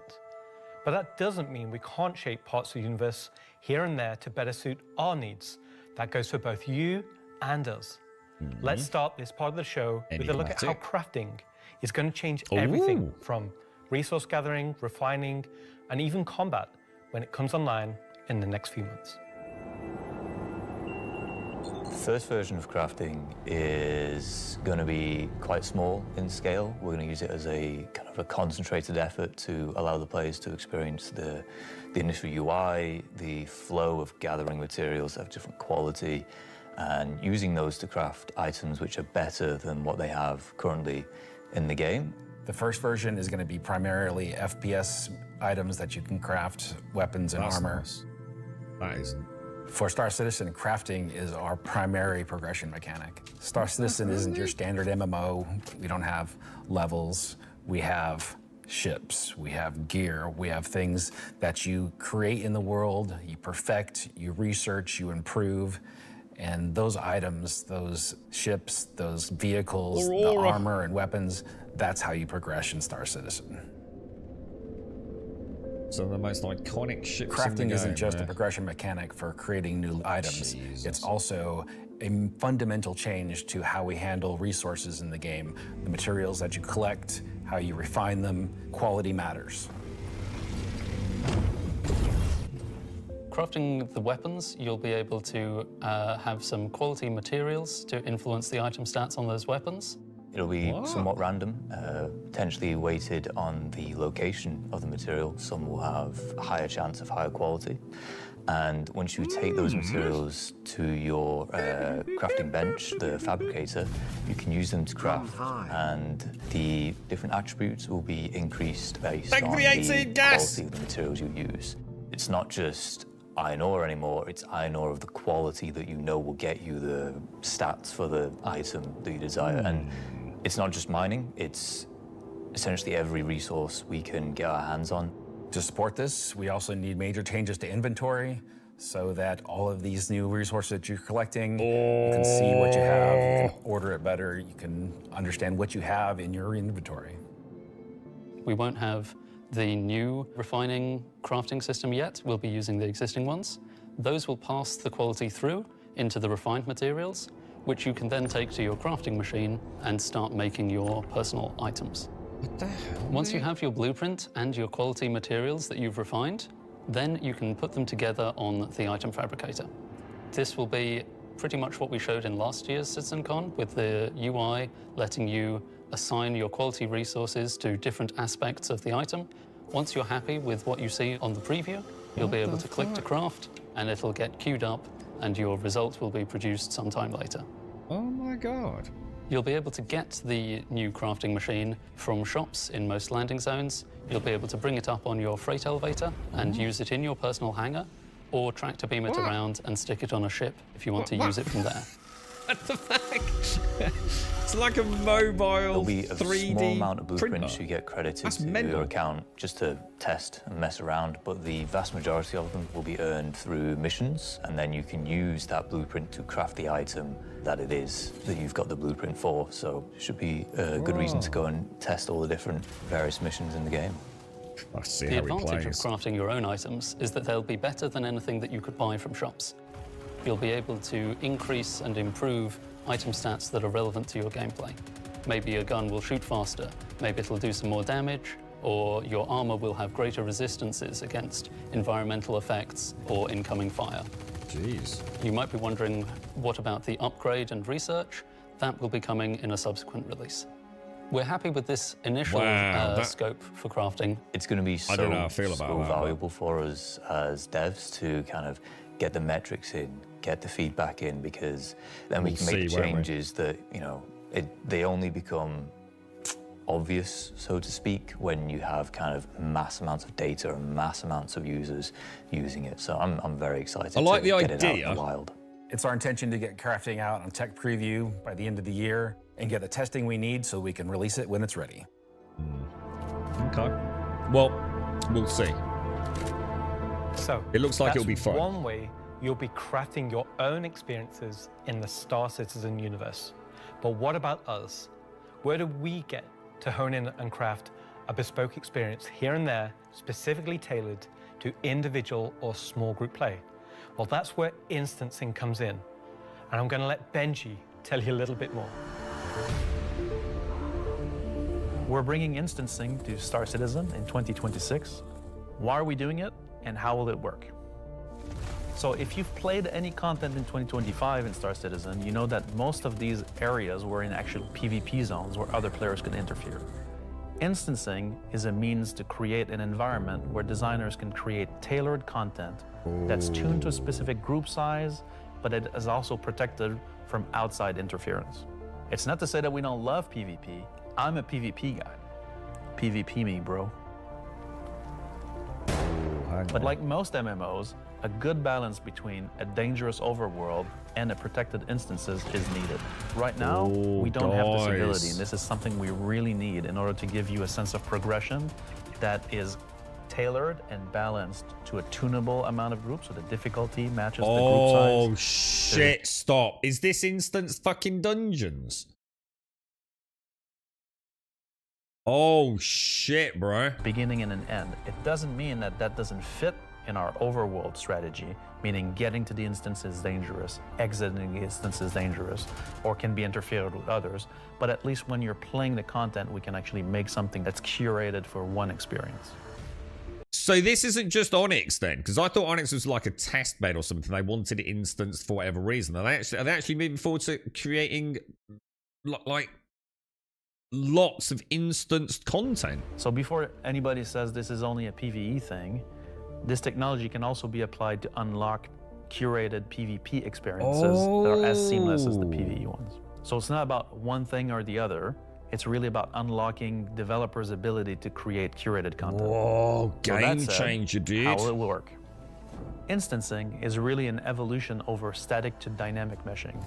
But that doesn't mean we can't shape parts of the universe here and there to better suit our needs. That goes for both you and us. Let's start this part of the show with a look at how crafting is going to change everything from resource gathering, refining, and even combat when it comes online in the next few months. The first version of crafting is going to be quite small in scale. We're going to use it as a kind of a concentrated effort to allow the players to experience the initial UI, the flow of gathering materials of different quality, and using those to craft items which are better than what they have currently in the game. The first version is going to be primarily FPS items that you can craft, weapons and armor. Nice. That is. For Star Citizen, crafting is our primary progression mechanic. Star Citizen isn't your standard MMO. We don't have levels. We have ships, we have gear, we have things that you create in the world, you perfect, you research, you improve. And those items, those ships, those vehicles, the armor and weapons, that's how you progress in Star Citizen. So the most iconic ships in the Crafting game, isn't just a progression mechanic for creating new items. Jesus. It's also a fundamental change to how we handle resources in the game. The materials that you collect, how you refine them, quality matters. Crafting the weapons, you'll be able to have some quality materials to influence the item stats on those weapons. It'll be somewhat random, potentially weighted on the location of the material. Some will have a higher chance of higher quality. And once you take those materials to your crafting bench, the fabricator, you can use them to craft. And the different attributes will be increased based on the quality of the materials you use. It's not just iron ore anymore, it's iron ore of the quality that you know will get you the stats for the item that you desire. And it's not just mining, it's essentially every resource we can get our hands on. To support this, we also need major changes to inventory so that all of these new resources that you're collecting, you can see what you have, you can order it better, you can understand what you have in your inventory. We won't have the new refining crafting system yet. We'll be using the existing ones. Those will pass the quality through into the refined materials, which you can then take to your crafting machine and start making your personal items. What the hell? Once you have your blueprint and your quality materials that you've refined, then you can put them together on the item fabricator. This will be pretty much what we showed in last year's CitizenCon, with the UI letting you assign your quality resources to different aspects of the item. Once you're happy with what you see on the preview, you'll be able to click to craft, and it'll get queued up, and your result will be produced sometime later. Oh my God. You'll be able to get the new crafting machine from shops in most landing zones. You'll be able to bring it up on your freight elevator and use it in your personal hangar, or tractor beam it around and stick it on a ship if you want to use it from there. What the fuck? It's like a mobile There'll be a 3D small amount of blueprints printer. you get credited That's to mental. your account just to test and mess around, but the vast majority of them will be earned through missions, and then you can use that blueprint to craft the item that it is that you've got the blueprint for. So it should be a good reason to go and test all the different various missions in the game. I see The how advantage he of plays. crafting your own items is that they'll be better than anything that you could buy from shops. You'll be able to increase and improve item stats that are relevant to your gameplay. Maybe your gun will shoot faster, maybe it'll do some more damage, or your armor will have greater resistances against environmental effects or incoming fire. Jeez. You might be wondering, what about the upgrade and research? That will be coming in a subsequent release. We're happy with this initial scope for crafting. It's going to be so, I don't know how I feel about so that, valuable for us as devs to kind of get the metrics in, get the feedback in, because then we We'll can make see, the won't we? changes that, you know, they only become obvious, so to speak, when you have kind of mass amounts of data and mass amounts of users using it. So I'm very excited I like to the get it out idea. in the wild. It's our intention to get crafting out on tech preview by the end of the year and get the testing we need so we can release it when it's ready. Okay. Well, we'll see. So It looks like that's it'll be fun. one way you'll be crafting your own experiences in the Star Citizen universe. But what about us? Where do we get to hone in and craft a bespoke experience here and there, specifically tailored to individual or small group play? Well, that's where instancing comes in. And I'm going to let Benji tell you a little bit more. We're bringing instancing to Star Citizen in 2026. Why are we doing it, and how will it work? So if you've played any content in 2025 in Star Citizen, you know that most of these areas were in actual PvP zones where other players could interfere. Instancing is a means to create an environment where designers can create tailored content that's tuned to a specific group size, but it is also protected from outside interference. It's not to say that we don't love PvP. I'm a PvP guy. PvP me, bro. But like most MMOs, a good balance between a dangerous overworld and a protected instances is needed. Right now, we don't have this ability, and this is something we really need in order to give you a sense of progression that is tailored and balanced to a tunable amount of groups, so the difficulty matches the group size. Oh shit, stop. Is this instance fucking dungeons? Oh shit, bro. Beginning and an end. It doesn't mean that that doesn't fit in our overworld strategy, meaning getting to the instance is dangerous, exiting the instance is dangerous, or can be interfered with others. But at least when you're playing the content, we can actually make something that's curated for one experience. So this isn't just Onyx then? Because I thought Onyx was like a test bed or something. They wanted it instanced for whatever reason. Are they actually moving forward to creating like lots of instanced content? So before anybody says this is only a PvE thing, this technology can also be applied to unlock curated PvP experiences that are as seamless as the PvE ones. So it's not about one thing or the other. It's really about unlocking developers' ability to create curated content. Whoa, So game that said, changer, dude. How will it work? Instancing is really an evolution over static to dynamic meshing.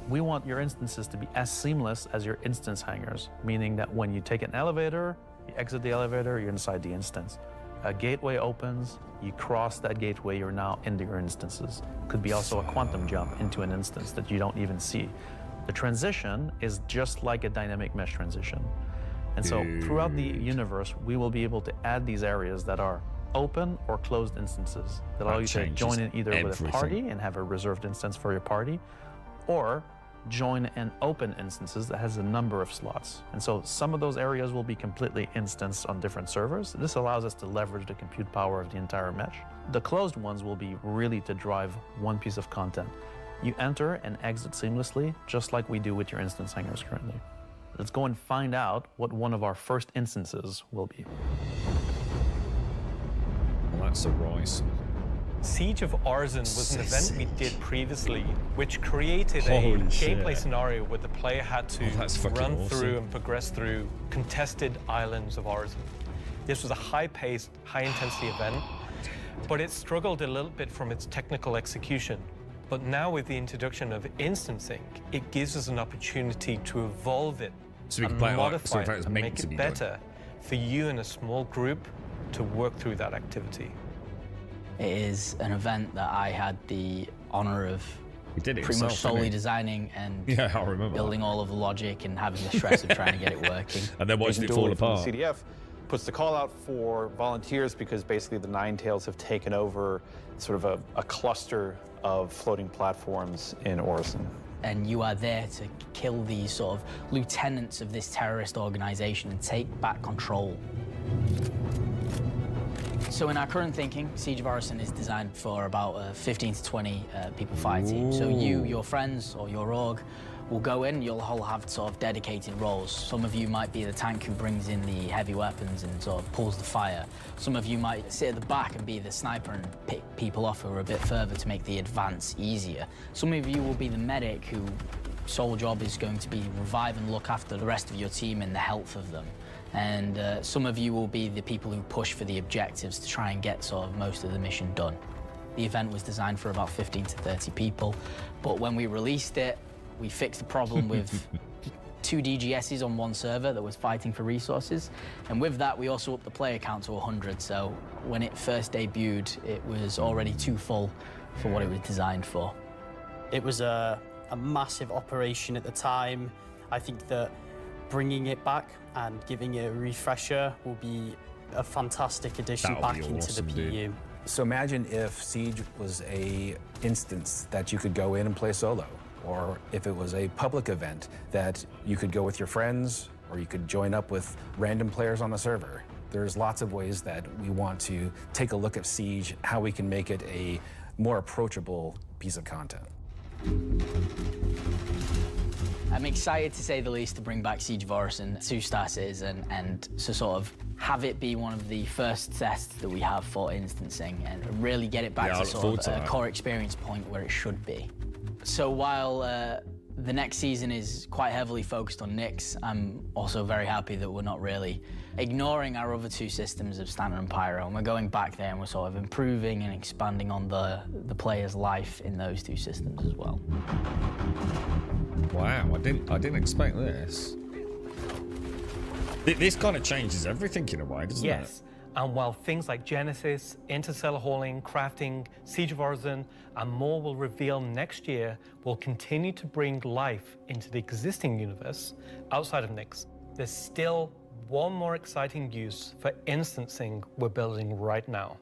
We want your instances to be as seamless as your instance hangars, meaning that when you take an elevator, you exit the elevator, you're inside the instance. A gateway opens, you cross that gateway, you're now into your instances. Could be also a quantum jump into an instance that you don't even see. The transition is just like a dynamic mesh transition. And so throughout the universe, we will be able to add these areas that are open or closed instances that allow you to join in either with a party and have a reserved instance for your party, or join an open instances that has a number of slots. And so some of those areas will be completely instanced on different servers. This allows us to leverage the compute power of the entire mesh. The closed ones will be really to drive one piece of content. You enter and exit seamlessly, just like we do with your instance hangars currently. Let's go and find out what one of our first instances will be. Well, that's a rise. Siege of Arisen was an event we did previously, which created a Holy shit. gameplay scenario where the player had to run through and progress through contested islands of Arisen. This was a high-paced, high-intensity event, but it struggled a little bit from its technical execution. But now with the introduction of instancing, it gives us an opportunity to evolve it So we can and play it like- modify so it it's and meant make to be it done. better for you in a small group to work through that activity. It is an event that I had the honor of pretty much solely designing and building all of the logic and having the stress of trying to get it working. And then watching it fall apart. The CDF puts the call out for volunteers because basically the Nine Tails have taken over sort of a cluster of floating platforms in Orison. And you are there to kill these sort of lieutenants of this terrorist organization and take back control. So in our current thinking, Siege of Orison is designed for about 15 to 20 people fighting. So you, your friends, or your org will go in, you'll all have sort of dedicated roles. Some of you might be the tank who brings in the heavy weapons and sort of pulls the fire. Some of you might sit at the back and be the sniper and pick people off who are a bit further to make the advance easier. Some of you will be the medic who sole job is going to be revive and look after the rest of your team and the health of them. And some of you will be the people who push for the objectives to try and get sort of most of the mission done. The event was designed for about 15 to 30 people, but when we released it, we fixed the problem with 2 DGSs on one server that was fighting for resources. And with that, we also upped the player count to 100. So when it first debuted, it was already too full for what it was designed for. It was a massive operation at the time. I think that bringing it back and giving it a refresher will be a fantastic addition back into the PU. So imagine if Siege was a instance that you could go in and play solo, or if it was a public event that you could go with your friends, or you could join up with random players on the server. There's lots of ways that we want to take a look at Siege, how we can make it a more approachable piece of content. I'm excited, to say the least, to bring back Siege of Orison to Star Citizen and to sort of have it be one of the first tests that we have for instancing and really get it back to sort of a core experience point where it should be. So while the next season is quite heavily focused on Nyx, I'm also very happy that we're not really ignoring our other two systems of Standard and Pyro, and we're going back there and we're sort of improving and expanding on the player's life in those two systems as well. Wow, I didn't expect this. This kind of changes everything in a way, doesn't it? Yes. And while things like Genesis, interstellar hauling, crafting, Siege of Orison, and more will reveal next year, will continue to bring life into the existing universe outside of Nyx, there's still one more exciting use for instancing we're building right now.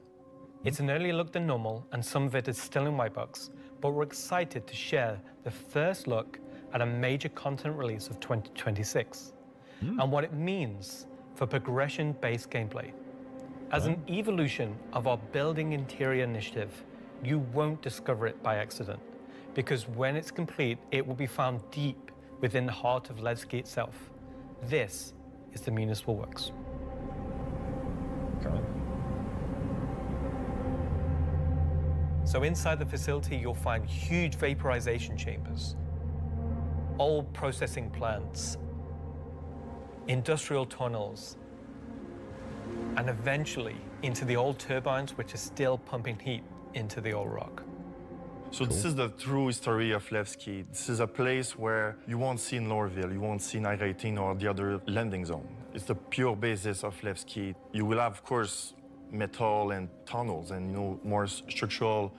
It's an earlier look than normal, and some of it is still in white box, but we're excited to share the first look at a major content release of 2026, and what it means for progression-based gameplay. As an evolution of our Building Interior initiative, you won't discover it by accident, because when it's complete, it will be found deep within the heart of Levski itself. This is the Municipal Works. Okay. So inside the facility, you'll find huge vaporization chambers, old processing plants, industrial tunnels, and eventually into the old turbines, which are still pumping heat into the old rock. So this is the true history of Levski. This is a place where you won't see in Lorville, you won't see in I-18 or the other landing zone. It's the pure basis of Levski. You will have, of course, metal and tunnels and, you know, more structural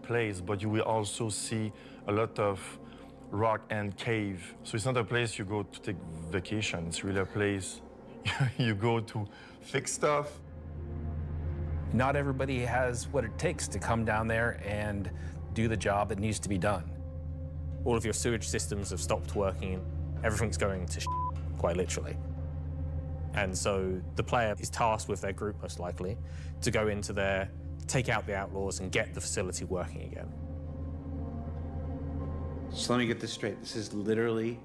place, but you will also see a lot of rock and cave. So it's not a place you go to take vacation. It's really a place you go to fix stuff. Not everybody has what it takes to come down there and do the job that needs to be done. All of your sewage systems have stopped working. Everything's going to quite literally. And so the player is tasked with their group, most likely, to go into there, take out the outlaws and get the facility working again. So let me get this straight. This is literally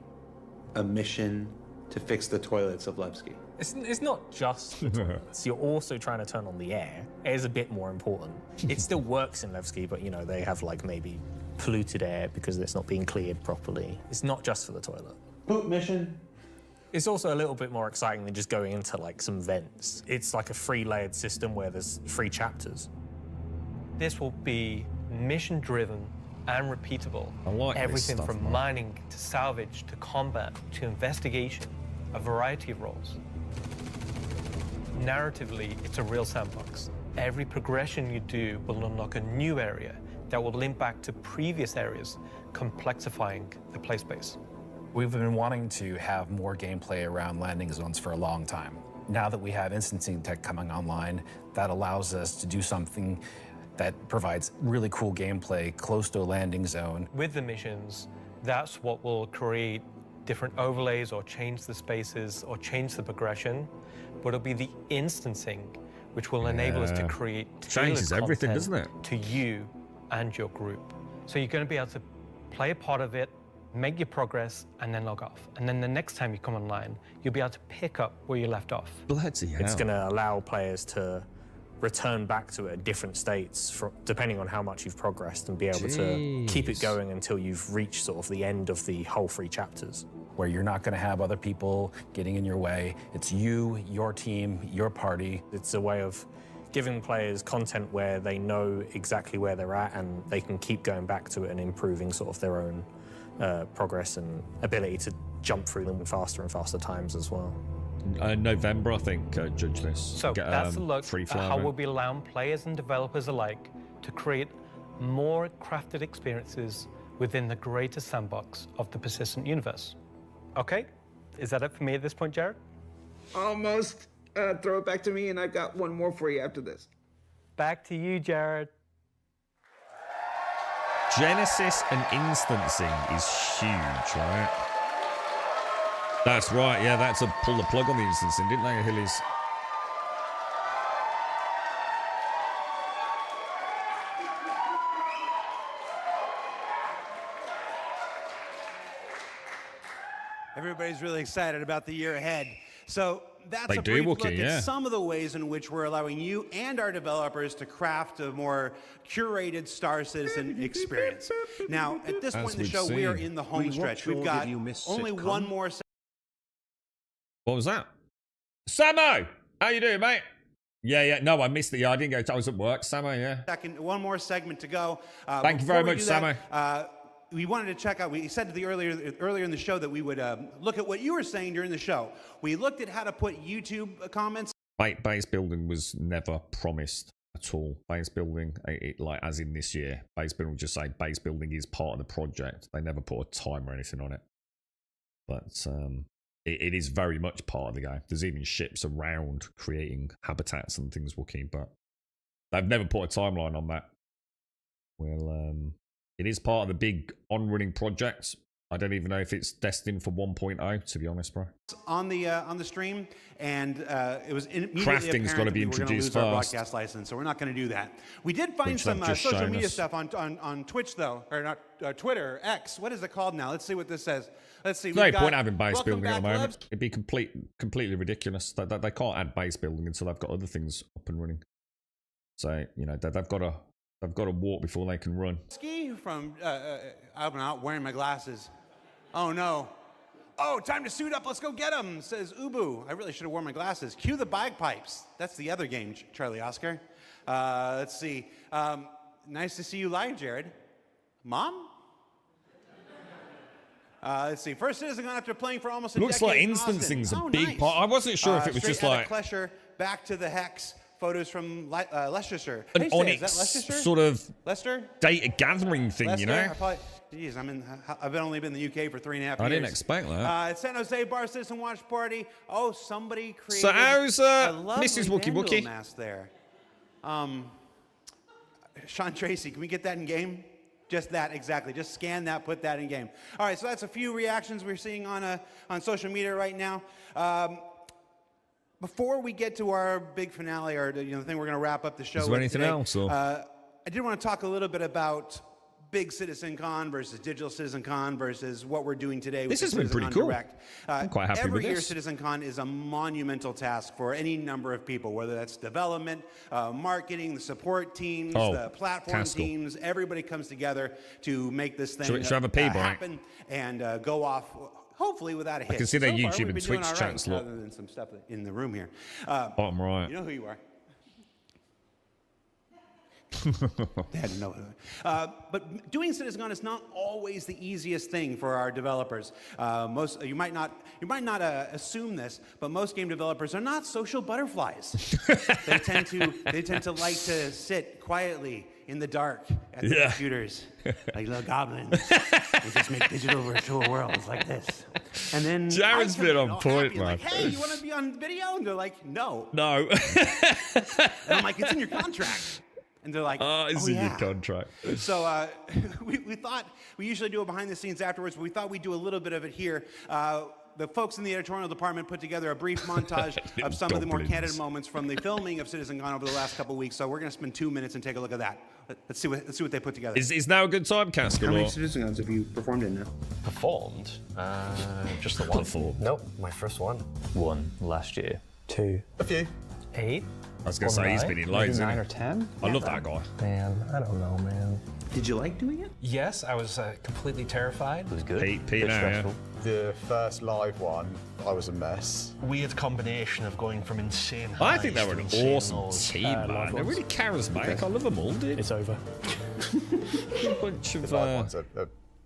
a mission to fix the toilets of Levski. It's not just the toilets. You're also trying to turn on the air. Air is a bit more important. It still works in Levski, but, you know, they have, like, maybe polluted air because it's not being cleared properly. It's not just for the toilet. Poop mission. It's also a little bit more exciting than just going into, like, some vents. It's like a free-layered system where there's 3 chapters. This will be mission-driven and repeatable. I like everything this stuff, from man. mining to salvage to combat to investigation, a variety of roles. Narratively, it's a real sandbox. Every progression you do will unlock a new area that will link back to previous areas, complexifying the play space. We've been wanting to have more gameplay around landing zones for a long time. Now that we have instancing tech coming online, that allows us to do something that provides really cool gameplay close to a landing zone. With the missions, that's what will create different overlays or change the spaces or change the progression, but it'll be the instancing which will enable us to create Changes tailored everything, content doesn't it? to you and your group. So you're going to be able to play a part of it, make your progress, and then log off. And then the next time you come online, you'll be able to pick up where you left off. Bloody hell. It's going to allow players to return back to it at different states, depending on how much you've progressed, and be able to keep it going until you've reached sort of the end of the whole 3 chapters. Where you're not going to have other people getting in your way. It's you, your team, your party. It's a way of giving players content where they know exactly where they're at and they can keep going back to it and improving sort of their own progress and ability to jump through them in faster and faster times as well. November, I think, judge this. So that's a look at how we'll be allowing players and developers alike to create more crafted experiences within the greater sandbox of the persistent universe. Okay, is that it for me at this point, Jared? Almost. Throw it back to me, and I've got one more for you after this. Back to you, Jared. Genesis and instancing is huge, right? That's right, yeah, that's a pull the plug on the instancing, didn't they, Hillies? Everybody's really excited about the year ahead. So that's They a do, brief Wookie, look yeah. at some of the ways in which we're allowing you and our developers to craft a more curated Star Citizen experience. Now, at this point in the show, we are in the home stretch. We've got only one more. What was that? Samo! How you doing, mate? Yeah, no, I missed it. Yeah, I didn't go. I was at work, Samo, yeah. One more segment to go. Thank you very much, Samo. We wanted to check out, we said earlier in the show that we would look at what you were saying during the show. We looked at how to put YouTube comments. Base building was never promised at all. Base building, like as in this year, base building will just say base building is part of the project. They never put a time or anything on it. But it is very much part of the game. There's even ships around creating habitats and things, Wookiee, but they've never put a timeline on that. Well, it is part of the big on-running project. I don't even know if it's destined for 1.0, to be honest, bro. On the stream, and it was immediately Crafting's apparent got to that be we were going to introduced lose our first. broadcast license, so we're not going to do that. We did find Which some they've just social shown media us. stuff on Twitch, though, or not Twitter, X. What is it called now? Let's see what this says. Let's see. No We've got- point having base Welcome building at the back, moment. Lebs. It'd be completely ridiculous. They can't add base building until they've got other things up and running. So, you know, they've got to walk before they can run. Ski from I'm not wearing my glasses. Oh no. Oh, time to suit up. Let's go get them, says Ubu. I really should have worn my glasses. Cue the bagpipes. That's the other game, Charlie Oscar. Let's see. Nice to see you live, Jared. Mom? Let's see. First Citizen after playing for almost a Looks decade like in Austin. instancing's a Oh, big nice. part. I wasn't sure if it was Straight just outta like Klesher, back to the Hex. Photos from Leicestershire. an Hey, Sam, Onyx is that Leicestershire? sort of Leicester? data gathering thing, Leicester? you know? I've only been in the UK for 3.5 years. I didn't expect that. At San Jose Bar Citizen Watch Party. Oh, somebody created So how's a lovely Mrs. Wookie Vandal Wookie? mask there. Sean Tracy, can we get that in game? Just that, exactly. Just scan that, put that in game. All right, so that's a few reactions we're seeing on social media right now. Before we get to our big finale, or the thing we're going to wrap up the show Is there with anything today, else, or? I did want to talk a little bit about big CitizenCon versus digital CitizenCon versus what we're doing today. This with has been pretty CitizenCon cool. Direct. I'm quite happy every with year, this. CitizenCon is a monumental task for any number of people, whether that's development, marketing, the support teams, the platform teams. Everybody comes together to make this thing Should we have a pee break? happen and go off. Hopefully without a hit. I can see their So far, YouTube we've and been doing Twitch all right, chats look. other than some stuff in the room here. Bottom right. You know who you are. They had to know. But doing CitizenCon is not always the easiest thing for our developers. You might not assume this, but most game developers are not social butterflies. they tend to like to sit quietly in the dark at the computers, like little goblins, and just make digital virtual worlds like this. And then Jared's been on point, man. like, hey, you want to be on video? And they're like, no. No. And I'm like, it's in your contract. And they're like, it's in your contract. So we thought, we usually do it behind the scenes afterwards, but we thought we'd do a little bit of it here. The folks in the editorial department put together a brief montage of some of the more candid moments from the filming of CitizenCon over the last couple of weeks. So we're going to spend 2 minutes and take a look at that. Let's see what they put together. Is now a good time, Castle? How many CitizenCons have you performed in now? Performed? Just the one. Performed. Nope, my first one. One last year. 2. A few. 8. I was going to say, he's been in loads. Maybe 9 isn't or he? 10. I love that guy. Man, I don't know, man. Did you like doing it? Yes, I was completely terrified. It was good. Pete now, yeah. The first live one, I was a mess. Weird combination of going from insane I highs think they were to an insane awesome lows. team, man. They're really charismatic. I love them all, dude. It's over. A bunch of. The live ones are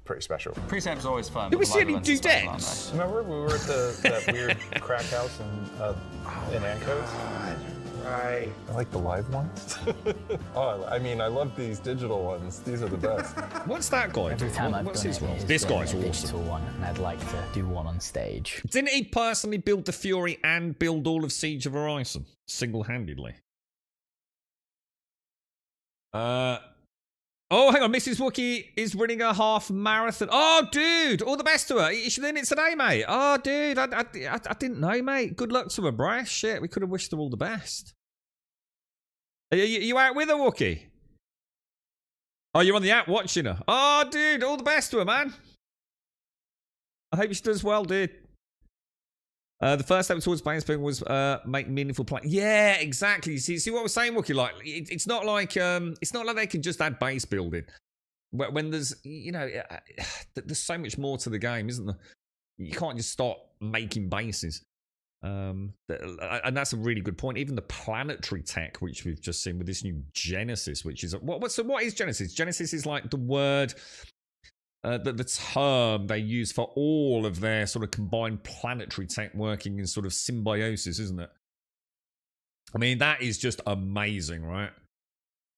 pretty special. Pre-samp's always fun. Did we but see live any events are special, aren't dudettes? Remember we were at that weird crack house in Ancos? Right. I like the live ones. Oh, I mean, I love these digital ones. These are the best. What's that guy? Every time I've What's done his it, role? it's This been guy's a awesome. digital one, and I'd like to do one on stage. Didn't he personally build the Fury and build all of Siege of Horizon single-handedly? Oh, hang on. Mrs. Wookie is running a half marathon. Oh, dude. All the best to her. Is she doing it today, mate? Oh, dude. I didn't know, mate. Good luck to her, bruh. Shit, we could have wished her all the best. Are you out with her, Wookie? Oh, you're on the app watching her. Oh, dude. All the best to her, man. I hope she does well, dude. The first step towards base building was make meaningful play. Yeah, exactly. See what I was saying, Wookie? Like, it's not like they can just add base building. When there's, you know, there's so much more to the game, isn't there? You can't just start making bases. And that's a really good point. Even the planetary tech, which we've just seen with this new Genesis, which is what is Genesis? Genesis is like the word. The term they use for all of their sort of combined planetary tech working in sort of symbiosis, isn't it? I mean, that is just amazing, right?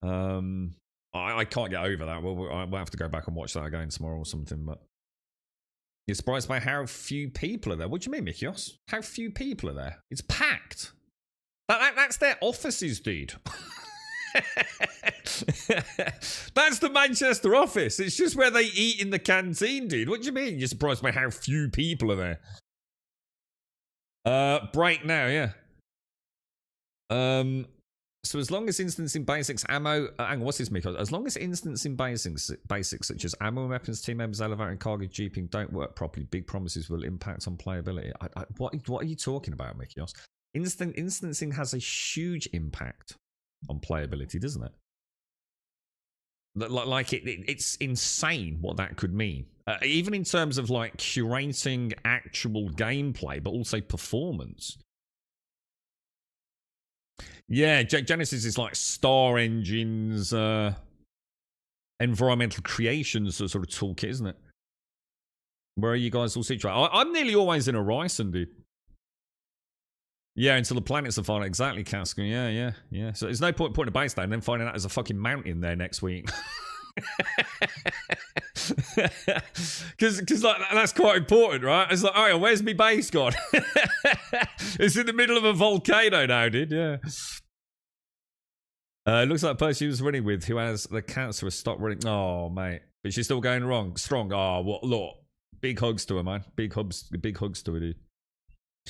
I can't get over that. We'll have to go back and watch that again tomorrow or something, but you're surprised by how few people are there. What do you mean, Mikios? How few people are there? It's packed. That's their offices, dude. That's the Manchester office. It's just where they eat in the canteen, dude. What do you mean? You're surprised by how few people are there? Break now, yeah. So as long as instancing basics, ammo, hang on, what's this, Miko? As long as instancing basics such as ammo, weapons, team members, elevator, and cargo jeeping don't work properly, big promises will impact on playability. What are you talking about, Mikios? Instancing has a huge impact on playability, doesn't it? Like it's insane what that could mean. Even in terms of like curating actual gameplay, but also performance. Yeah, Genesis is like Star Engine's environmental creations sort of toolkit, isn't it? Where are you guys all situated? I'm nearly always in Horizon, dude. Yeah, until the planets are final. Exactly, Casca. Yeah. So there's no point putting a base down and then finding out there's a fucking mountain there next week. Because like, that's quite important, right? It's like, oh, where's my base gone? It's in the middle of a volcano now, dude. Yeah. It looks like the person she was running with who has the cancer has stopped running. Oh, mate. But she's still going strong. Oh, what? Look. Big hugs to her, man. Big hugs to her, dude.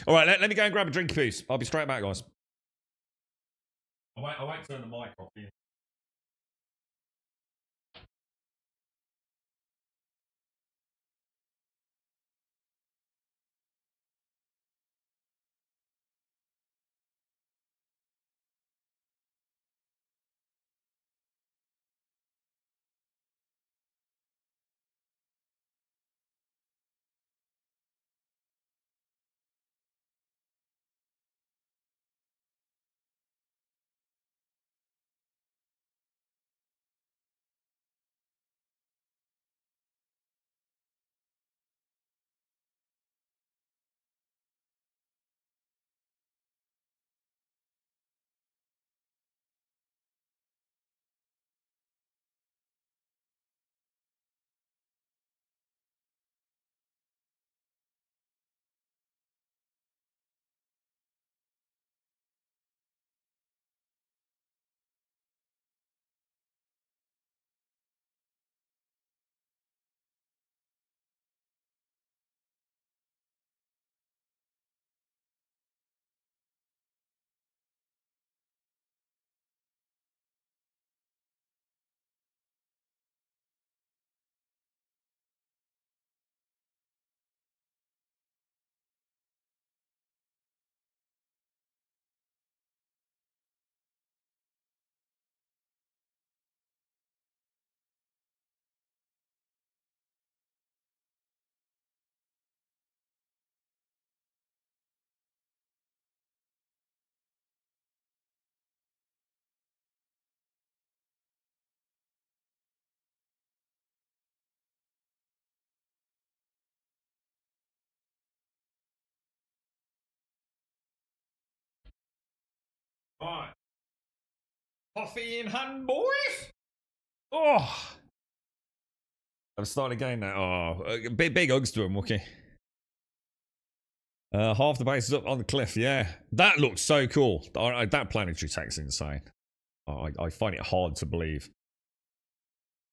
All right, let me go and grab a drink, please. I'll be straight back, guys. I won't turn the mic off here. Right. Coffee in hand, boys. Oh. I'm starting again now. Oh, big hugs to him, Wookie. Half the base is up on the cliff. Yeah, that looks so cool. That planetary tech's insane. I find it hard to believe.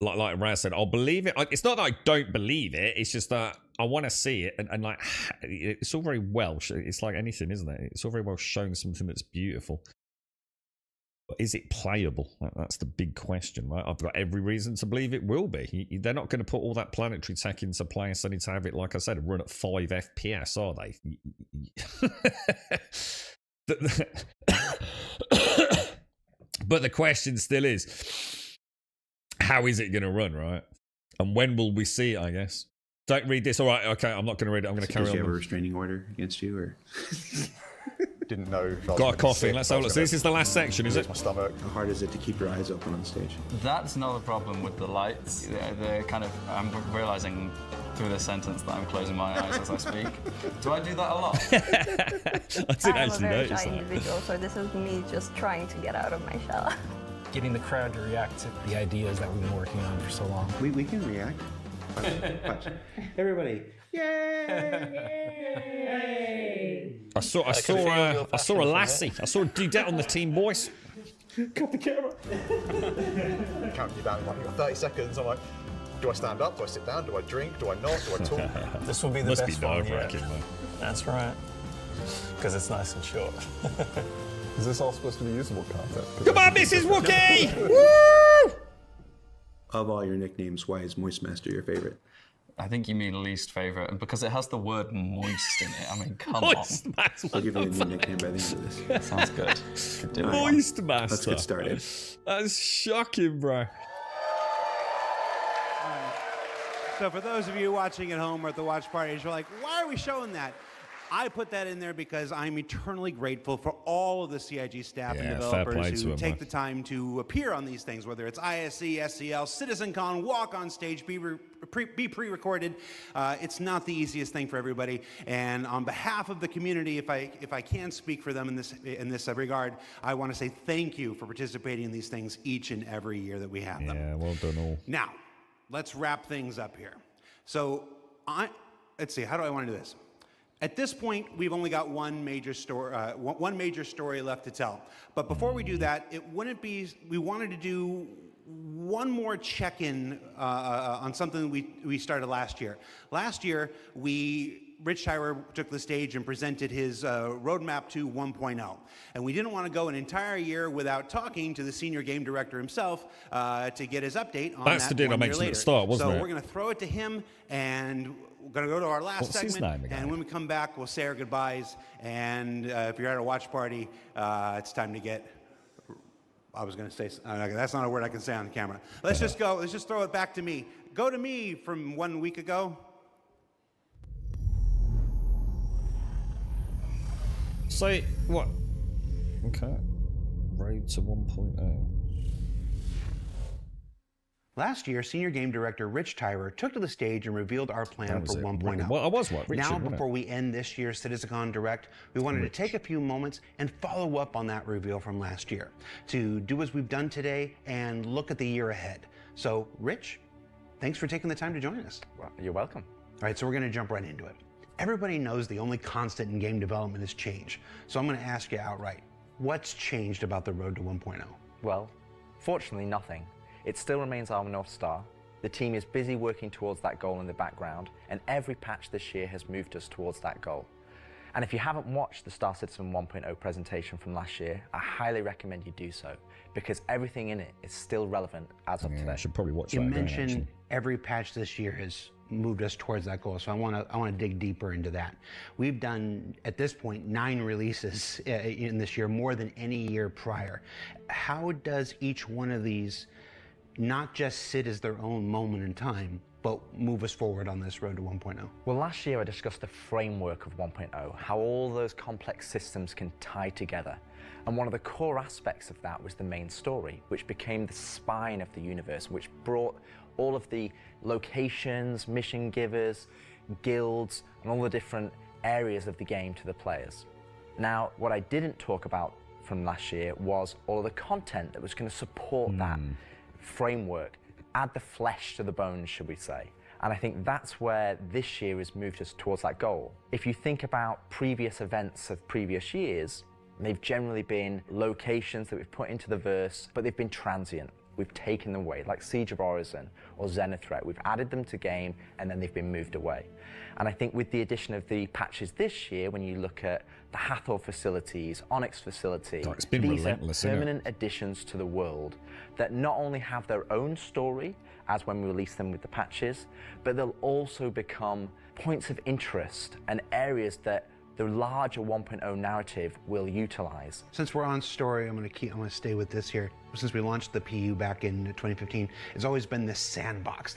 Like Raz said, I'll believe it. It's not that I don't believe it. It's just that I want to see it, and like it's all very well. It's like anything, isn't it? It's all very well showing something that's beautiful. But is it playable? That's the big question, right? I've got every reason to believe it will be. They're not going to put all that planetary tech into play, so they need to have it, like I said, run at 5 FPS, are they? But the question still is, how is it going to run, right? And when will we see it, I guess? Don't read this. All right, okay, I'm not going to read it. I'm going to carry on. Did you have a restraining order against you, or...? Didn't know. Got a coffee. Let's have a look. So this is the last section, is it? My stomach. How hard is it to keep your eyes open on stage? That's not a problem with the lights. They're kind of. I'm realizing through this sentence that I'm closing my eyes as I speak. Do I do that a lot? I didn't I'm a actually very notice shy that. individual, so this is me just trying to get out of my shell. Getting the crowd to react to the ideas that we've been working on for so long. We can react. Watch. Everybody. I saw a lassie. I saw a dudette on the team, boys. Cut the camera. Counting you down in like 30 seconds. I'm like, do I stand up? Do I sit down? Do I drink? Do I not? Do I talk? This will be the Must best be one yet. nerve-wracking, man. That's right. Because it's nice and short. Is this all supposed to be usable content? Come on, Mrs. Wookie! Woo! Of all your nicknames, why is Moist Master your favorite? I think you mean least favorite, and because it has the word moist in it. I mean, come Moist on. Master. I'll give you a new nickname by the end of this. Sounds good. Do it. Moist Master. Let's get started. That's shocking, bro. So for those of you watching at home or at the watch parties, you're like, why are we showing that? I put that in there because I'm eternally grateful for all of the CIG staff and developers who take the time to appear on these things, whether it's ISE, SCL, CitizenCon, walk on stage, be pre-recorded. It's not the easiest thing for everybody. And on behalf of the community, if I can speak for them in this regard, I want to say thank you for participating in these things each and every year that we have them. Yeah, well done all. Now, let's wrap things up here. So let's see, how do I want to do this? At this point, we've only got one major story left to tell. But before we do that, we wanted to do one more check-in on something we started last year. Last year, Rich Tyler took the stage and presented his roadmap to 1.0. And we didn't want to go an entire year without talking to the senior game director himself to get his update on That's that the dude I 1 year mentioned at later. the start, wasn't it? So we're going to throw it to him, and we're going to go to our last What's his segment. name again? And when we come back, we'll say our goodbyes. And if you're at a watch party, it's time to get... I was going to say... that's not a word I can say on the camera. Let's just go. Let's just throw it back to me. Go to me from 1 week ago. Say what? Okay. Road to 1.0. Last year, Senior Game Director Rich Tyler took to the stage and revealed our plan for 1.0. Well, I was what? Richard, now, wasn't it? before we end this year's CitizenCon Direct, we wanted to take a few moments and follow up on that reveal from last year, to do as we've done today and look at the year ahead. So, Rich, thanks for taking the time to join us. Well, you're welcome. All right, so we're going to jump right into it. Everybody knows the only constant in game development is change. So I'm going to ask you outright, what's changed about the road to 1.0? Well, fortunately, nothing. It still remains our North Star. The team is busy working towards that goal in the background, and every patch this year has moved us towards that goal. And if you haven't watched the Star Citizen 1.0 presentation from last year, I highly recommend you do so, because everything in it is still relevant as of today. I should probably watch You that again, mentioned actually. every patch this year has moved us towards that goal, so I want to dig deeper into that. We've done, at this point, 9 releases in this year, more than any year prior. How does each one of these not just sit as their own moment in time, but move us forward on this road to 1.0? Well, last year I discussed the framework of 1.0, how all those complex systems can tie together. And one of the core aspects of that was the main story, which became the spine of the universe, which brought all of the locations, mission givers, guilds, and all the different areas of the game to the players. Now, what I didn't talk about from last year was all of the content that was going to support that framework, add the flesh to the bones, should we say. And I think that's where this year has moved us towards that goal. If you think about previous events of previous years, they've generally been locations that we've put into the verse, but they've been transient. We've taken them away, like Siege of Orison or Zenithreat. We've added them to game, and then they've been moved away. And I think with the addition of the patches this year, when you look at the Hathor facilities, Onyx facility, it's been these are relentless, isn't it? permanent additions to the world that not only have their own story, as when we release them with the patches, but they'll also become points of interest and areas that the larger 1.0 narrative will utilize. Since we're on story, I'm gonna stay with this here. Since we launched the PU back in 2015, it's always been this sandbox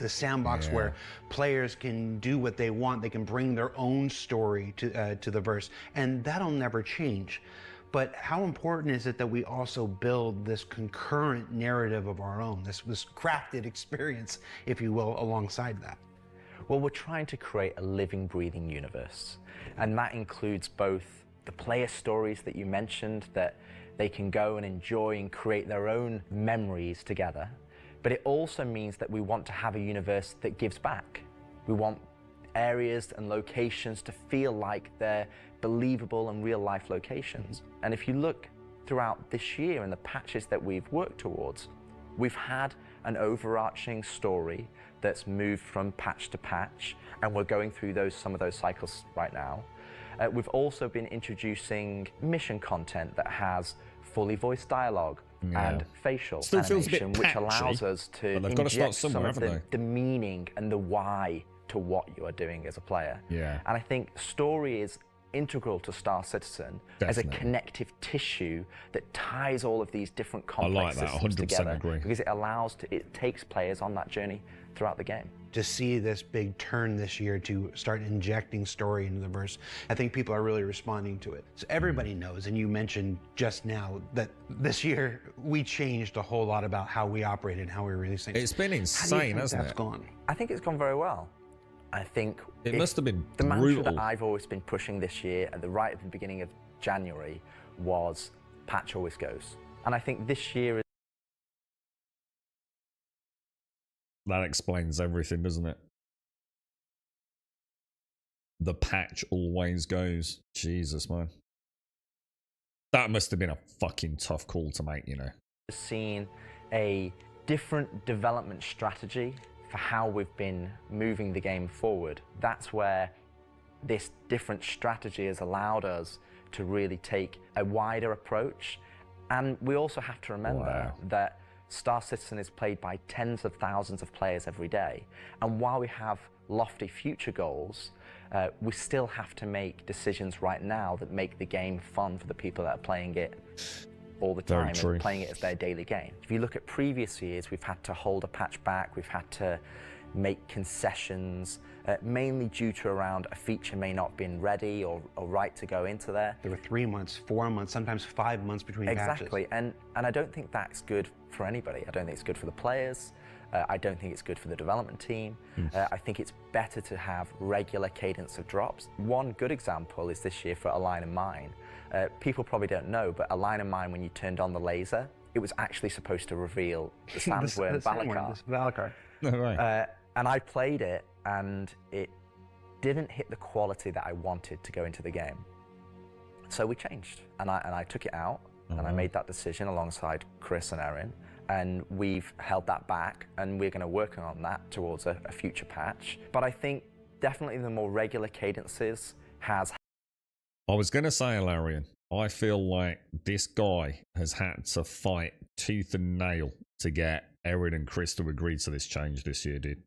where players can do what they want. They can bring their own story to the verse, and that'll never change. But how important is it that we also build this concurrent narrative of our own, this crafted experience, if you will, alongside that? Well, we're trying to create a living, breathing universe. And that includes both the player stories that you mentioned, that they can go and enjoy and create their own memories together. But it also means that we want to have a universe that gives back. We want areas and locations to feel like they're believable and real-life locations. And if you look throughout this year and the patches that we've worked towards, we've had an overarching story that's moved from patch to patch, and we're going through some of those cycles right now. We've also been introducing mission content that has fully voiced dialogue and facial animation, which allows us to inject some of the meaning and the why to what you are doing as a player. And I think story is integral to Star Citizen as a connective tissue that ties all of these different complex systems together, because it takes players on that journey throughout the game. To see this big turn this year to start injecting story into the verse, I think people are really responding to it. So everybody knows, and you mentioned just now, that this year we changed a whole lot about how we operate and how we release things. It's been insane, hasn't it? Gone? I think it's gone very well. I think it must have been the mantra brutal. that I've always been pushing this year, right at the beginning of January, was patch always goes. And I think this year is... That explains everything, doesn't it? The patch always goes. Jesus, man. That must have been a fucking tough call to make, you know. Seen a different development strategy for how we've been moving the game forward. That's where this different strategy has allowed us to really take a wider approach. And we also have to remember that Star Citizen is played by tens of thousands of players every day. And while we have lofty future goals, we still have to make decisions right now that make the game fun for the people that are playing it all the time and playing it as their daily game. If you look at previous years, we've had to hold a patch back, we've had to make concessions, mainly due to around a feature may not have been ready or right to go into there. There were 3 months, 4 months, sometimes 5 months between patches. Exactly, and I don't think that's good for anybody. I don't think it's good for the players. I don't think it's good for the development team. I think it's better to have regular cadence of drops. One good example is this year for A Line of Mine. People probably don't know, but A Line of Mine, when you turned on the laser, it was actually supposed to reveal the Sandworm Valakar. And I played it, and it didn't hit the quality that I wanted to go into the game. So we changed, and I took it out, and I made that decision alongside Chris and Erin, and we've held that back, and we're going to work on that towards a future patch. But I think definitely the more regular cadences has... I was going to say, Alarian, I feel like this guy has had to fight tooth and nail to get Erin and Chris to agree to this change this year, dude.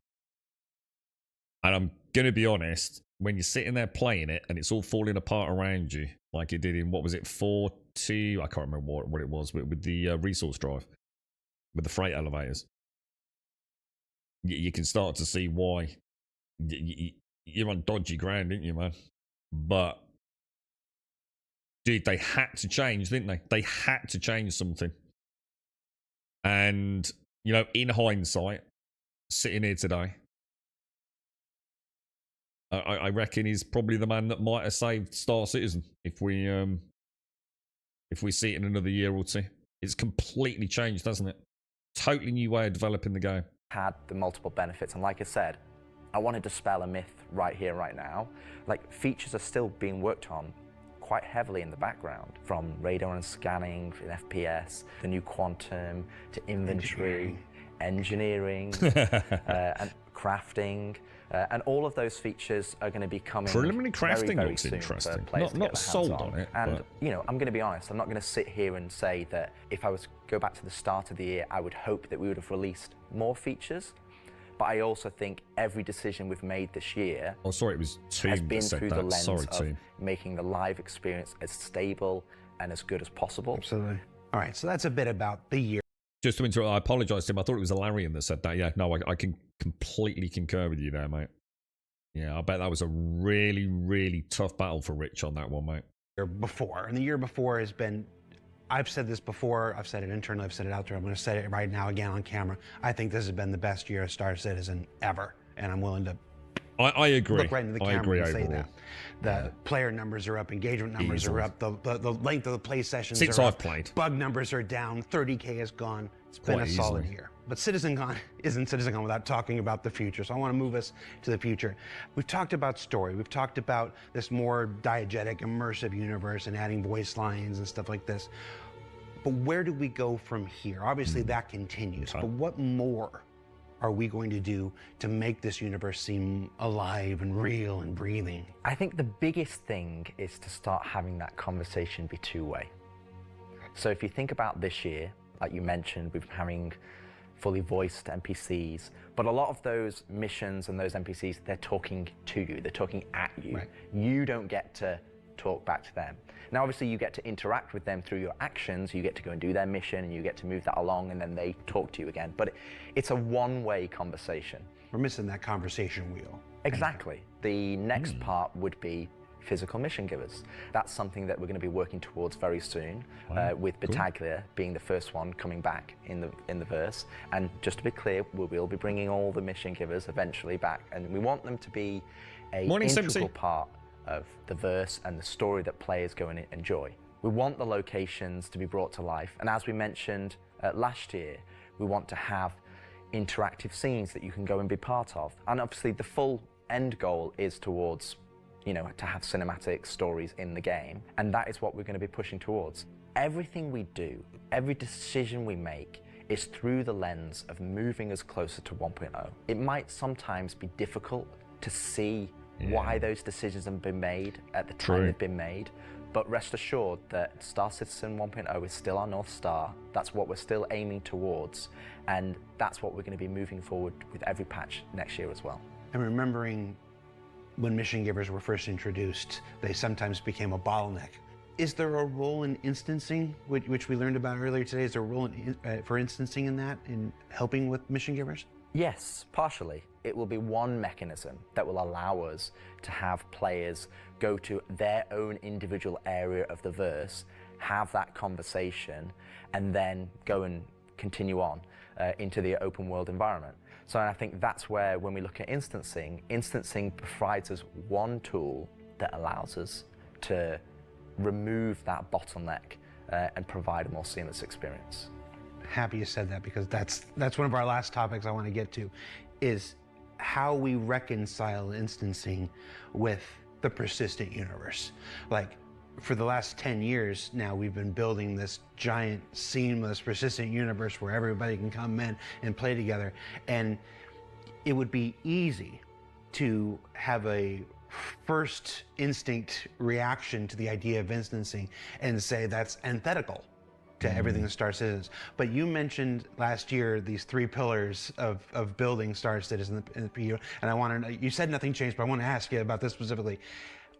And I'm going to be honest, when you're sitting there playing it and it's all falling apart around you, like it did in, what was it, 4.2? I can't remember what it was, but with the resource drive, with the freight elevators. You can start to see why you're on dodgy ground, didn't you, man? But, dude, they had to change, didn't they? They had to change something. And, you know, in hindsight, sitting here today, I reckon he's probably the man that might have saved Star Citizen if we if we see it in another year or two. It's completely changed, hasn't it? Totally new way of developing the game. Had the multiple benefits, and like I said, I want to dispel a myth right here, right now. Like, features are still being worked on quite heavily in the background, from radar and scanning, in FPS, the new quantum, to inventory, engineering and crafting. And all of those features are going to be coming Preliminary crafting very, very looks soon interesting. for players to get Not their hands sold on it. And, but... you know, I'm going to be honest, I'm not going to sit here and say that if I was to go back to the start of the year, I would hope that we would have released more features. But I also think every decision we've made this year oh, sorry, it was has Team been that said through that. the lens Sorry, of Team. making the live experience as stable and as good as possible. Absolutely. All right, so that's a bit about the year. Just to interrupt, I apologise, Tim. I thought it was Alarian that said that. Yeah, no, I can completely concur with you there, mate. Yeah, I bet that was a really, really tough battle for Rich on that one, mate. Before, and the year before has been, I've said this before, I've said it internally, I've said it out there, I'm going to say it right now again on camera. I think this has been the best year of Star Citizen ever, and I'm willing to I agree. look right into the camera and say overall. that. The player numbers are up, engagement numbers Easily. are up, the length of the play sessions Since are I've up, played. bug numbers are down, 30K is gone. It's been Quite a solid easily. year. But CitizenCon isn't CitizenCon without talking about the future, so I want to move us to the future. We've talked about story, we've talked about this more diegetic, immersive universe and adding voice lines and stuff like this. But where do we go from here? Obviously that continues, but what more are we going to do to make this universe seem alive and real and breathing? I think the biggest thing is to start having that conversation be two-way. So if you think about this year, like you mentioned, we've been having fully voiced NPCs, but a lot of those missions and those NPCs, they're talking to you, they're talking at you. Right. You don't get to talk back to them. Now, obviously, you get to interact with them through your actions. You get to go and do their mission, and you get to move that along, and then they talk to you again. But it's a one-way conversation. We're missing that conversation wheel. Exactly. The next part would be physical mission givers. That's something that we're going to be working towards very soon, with Battaglia being the first one coming back in the verse. And just to be clear, we will be bringing all the mission givers eventually back, and we want them to be a integral part of the verse and the story that players go and enjoy. We want the locations to be brought to life, and as we mentioned last year, we want to have interactive scenes that you can go and be part of. And obviously the full end goal is towards, you know, to have cinematic stories in the game, and that is what we're going to be pushing towards. Everything we do, every decision we make is through the lens of moving us closer to 1.0. It might sometimes be difficult to see why those decisions have been made at the time they've been made, but rest assured that Star Citizen 1.0 is still our North Star. That's what we're still aiming towards, and that's what we're going to be moving forward with every patch next year as well. And remembering when mission givers were first introduced, they sometimes became a bottleneck. Is there a role in instancing, which we learned about earlier today? Is there a role for instancing in that, in helping with mission givers? Yes, partially. It will be one mechanism that will allow us to have players go to their own individual area of the verse, have that conversation, and then go and continue on into the open world environment. So I think that's where, when we look at instancing provides us one tool that allows us to remove that bottleneck and provide a more seamless experience. Happy you said that, because that's one of our last topics I want to get to, is how we reconcile instancing with the persistent universe. Like, for the last 10 years now, we've been building this giant, seamless, persistent universe where everybody can come in and play together. And it would be easy to have a first instinct reaction to the idea of instancing and say that's antithetical to everything that Star Citizen is. But you mentioned last year these 3 pillars of building Star Citizen in the PU, and I want to know, you said nothing changed, but I want to ask you about this specifically.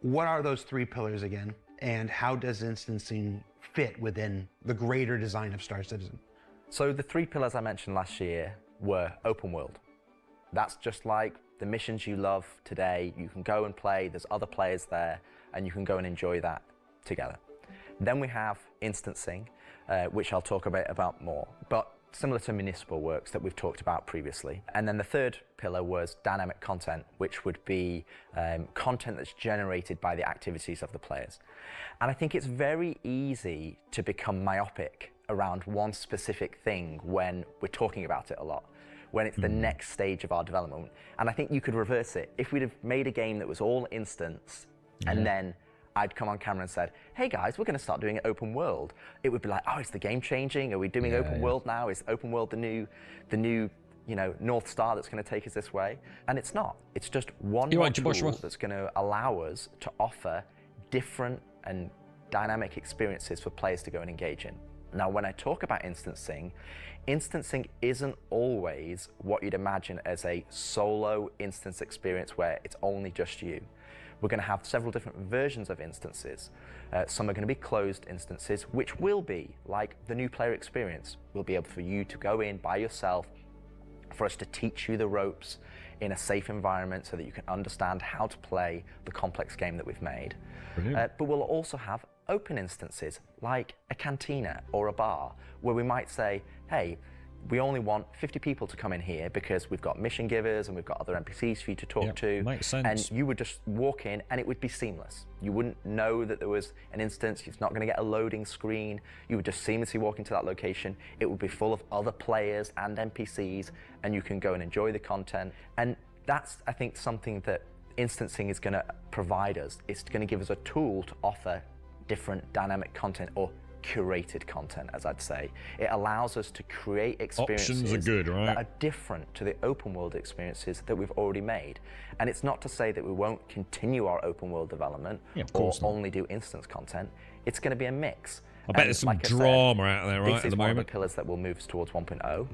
What are those 3 pillars again, and how does instancing fit within the greater design of Star Citizen? So the 3 pillars I mentioned last year were open world. That's just like the missions you love today. You can go and play, there's other players there, and you can go and enjoy that together. Then we have instancing, which I'll talk about more. But similar to municipal works that we've talked about previously. And then the third pillar was dynamic content, which would be content that's generated by the activities of the players. And I think it's very easy to become myopic around one specific thing when we're talking about it a lot, when it's the next stage of our development. And I think you could reverse it. If we'd have made a game that was all instance, and then I'd come on camera and said, hey guys, we're going to start doing it open world, it would be like, oh, is the game changing? Are we doing open world now? Is open world the new North Star that's going to take us this way? And it's not. It's just one more tool that's going to allow us to offer different and dynamic experiences for players to go and engage in. Now, when I talk about instancing isn't always what you'd imagine as a solo instance experience where it's only just you. We're going to have several different versions of instances. Some are going to be closed instances, which will be like the new player experience. We'll be able for you to go in by yourself, for us to teach you the ropes in a safe environment so that you can understand how to play the complex game that we've made. But we'll also have open instances like a cantina or a bar where we might say, hey, we only want 50 people to come in here because we've got mission givers and we've got other NPCs for you to talk to. Makes sense. And you would just walk in and it would be seamless. You wouldn't know that there was an instance. It's not going to get a loading screen. You would just seamlessly walk into that location. It would be full of other players and NPCs, and you can go and enjoy the content. And that's, I think, something that instancing is going to provide us. It's going to give us a tool to offer different dynamic content, or curated content, as I'd say. It allows us to create experiences Options are good, right? that are different to the open world experiences that we've already made. And it's not to say that we won't continue our open world development or only do instance content. It's going to be a mix. I bet there's some drama out there, right, at the This is one of moment. the pillars that will move us towards 1.0.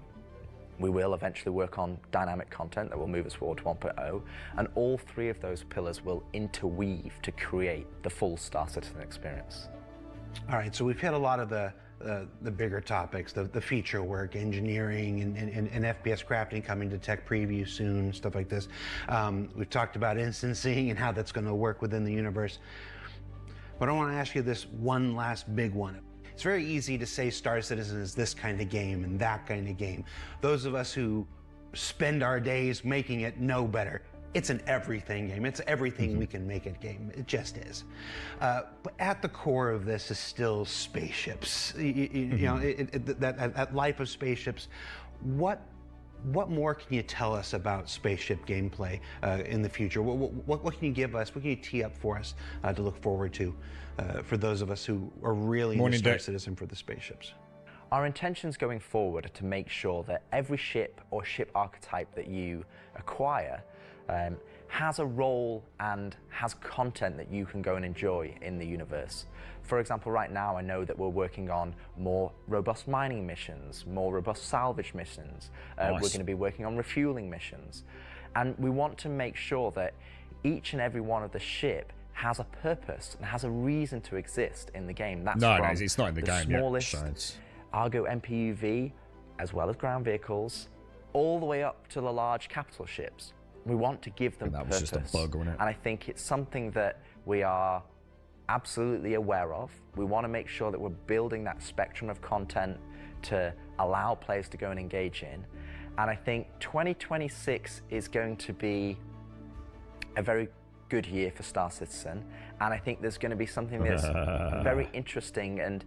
We will eventually work on dynamic content that will move us forward to 1.0. And all three of those pillars will interweave to create the full Star Citizen experience. All right, so we've hit a lot of the bigger topics, the feature work, engineering, and FPS crafting coming to tech preview soon, stuff like this. We've talked about instancing and how that's going to work within the universe. But I want to ask you this one last big one. It's very easy to say Star Citizen is this kind of game and that kind of game. Those of us who spend our days making it know better. It's an everything game. It's everything we can make it game. It just is. But at the core of this is still spaceships. You know, that life of spaceships. What more can you tell us about spaceship gameplay in the future? What can you give us? What can you tee up for us to look forward to for those of us who are really into Star Citizen for the spaceships? Our intentions going forward are to make sure that every ship or ship archetype that you acquire has a role and has content that you can go and enjoy in the universe. For example, right now I know that we're working on more robust mining missions, more robust salvage missions. We're going to be working on refueling missions. And we want to make sure that each and every one of the ship has a purpose and has a reason to exist in the game. That's No, from it's not in the game yet. Smallest Argo MPUV, as well as ground vehicles, all the way up to the large capital ships. We want to give them purpose. Was just a bug, wasn't it? And I think it's something that we are absolutely aware of. We want to make sure that we're building that spectrum of content to allow players to go and engage in. And I think 2026 is going to be a very good year for Star Citizen. And I think there's going to be something that's very interesting and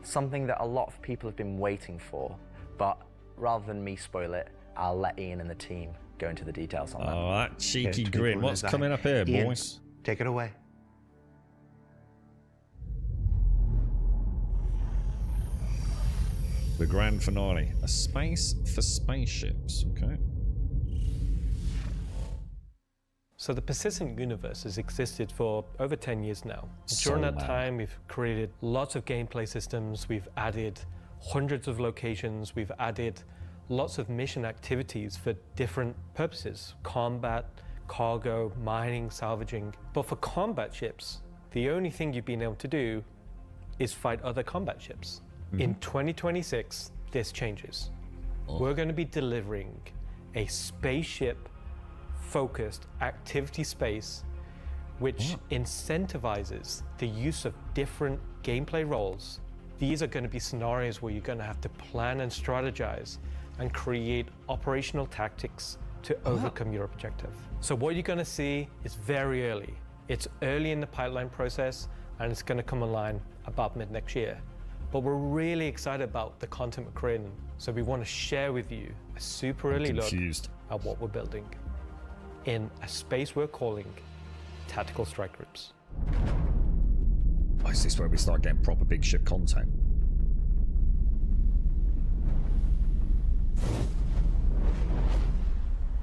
something that a lot of people have been waiting for. But rather than me spoil it, I'll let Ian and the team go into the details on that. Oh, that cheeky grin. What's coming up here, Ian, boys? Take it away. The grand finale. A space for spaceships. Okay. So the persistent universe has existed for over 10 years now. So During that mad. time, we've created lots of gameplay systems. We've added hundreds of locations. We've added lots of mission activities for different purposes: combat, cargo, mining, salvaging. But for combat ships, the only thing you've been able to do is fight other combat ships. In 2026, this changes. We're going to be delivering a spaceship-focused activity space which incentivizes the use of different gameplay roles These are going to be scenarios where you're going to have to plan and strategize and create operational tactics to overcome your objective. So what you're going to see is very early. It's early in the pipeline process, and it's going to come online about mid next year. But we're really excited about the content we're creating. So we want to share with you a super early look at what we're building in a space we're calling Tactical Strike Groups. Oh, is this where we start getting proper big ship content?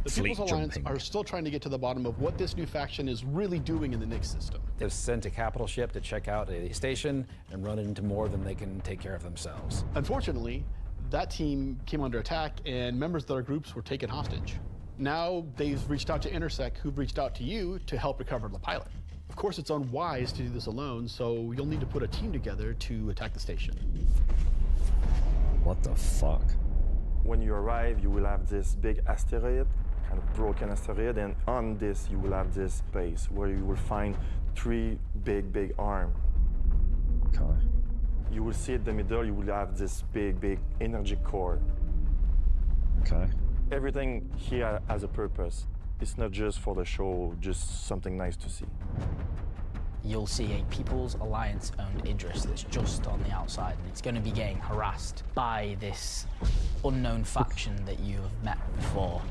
The People's Alliance are still trying to get to the bottom of what this new faction is really doing in the Nyx system. They've sent a capital ship to check out a station and run it into more than they can take care of themselves. Unfortunately, that team came under attack and members of their groups were taken hostage. Now they've reached out to Intersec, who've reached out to you to help recover the pilot. Of course, it's unwise to do this alone, so you'll need to put a team together to attack the station. What the fuck? When you arrive, you will have this big asteroid, kind of broken asteroid, and on this you will have this space where you will find 3 big arms. Okay. You will see in the middle, you will have this big energy core. Okay. Everything here has a purpose. It's not just for the show, just something nice to see. You'll see a People's Alliance-owned Idris that's just on the outside, and it's going to be getting harassed by this unknown faction that you have met before.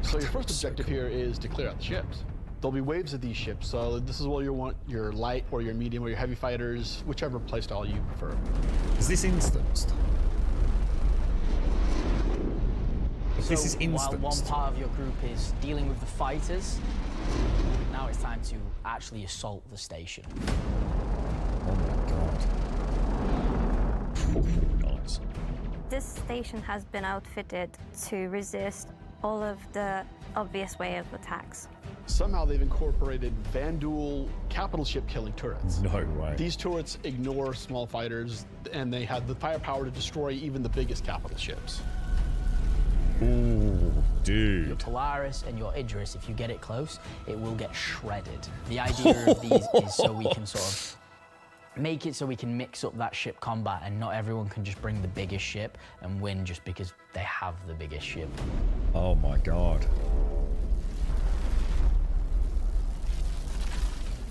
So your first objective here is to clear out the ships. There'll be waves of these ships, so this is where you want your light or your medium or your heavy fighters, whichever playstyle you prefer. Is this instanced? This is instanced. While one part of your group is dealing with the fighters, now it's time to actually assault the station. Oh my god. Oh, nice. This station has been outfitted to resist all of the obvious way of attacks. Somehow they've incorporated Vanduul capital ship killing turrets. No way. These turrets ignore small fighters, and they have the firepower to destroy even the biggest capital ships. Ooh, dude. Your Polaris and your Idris, if you get it close, it will get shredded. The idea of these is so we can sort of make it so we can mix up that ship combat, and not everyone can just bring the biggest ship and win just because they have the biggest ship. Oh my god.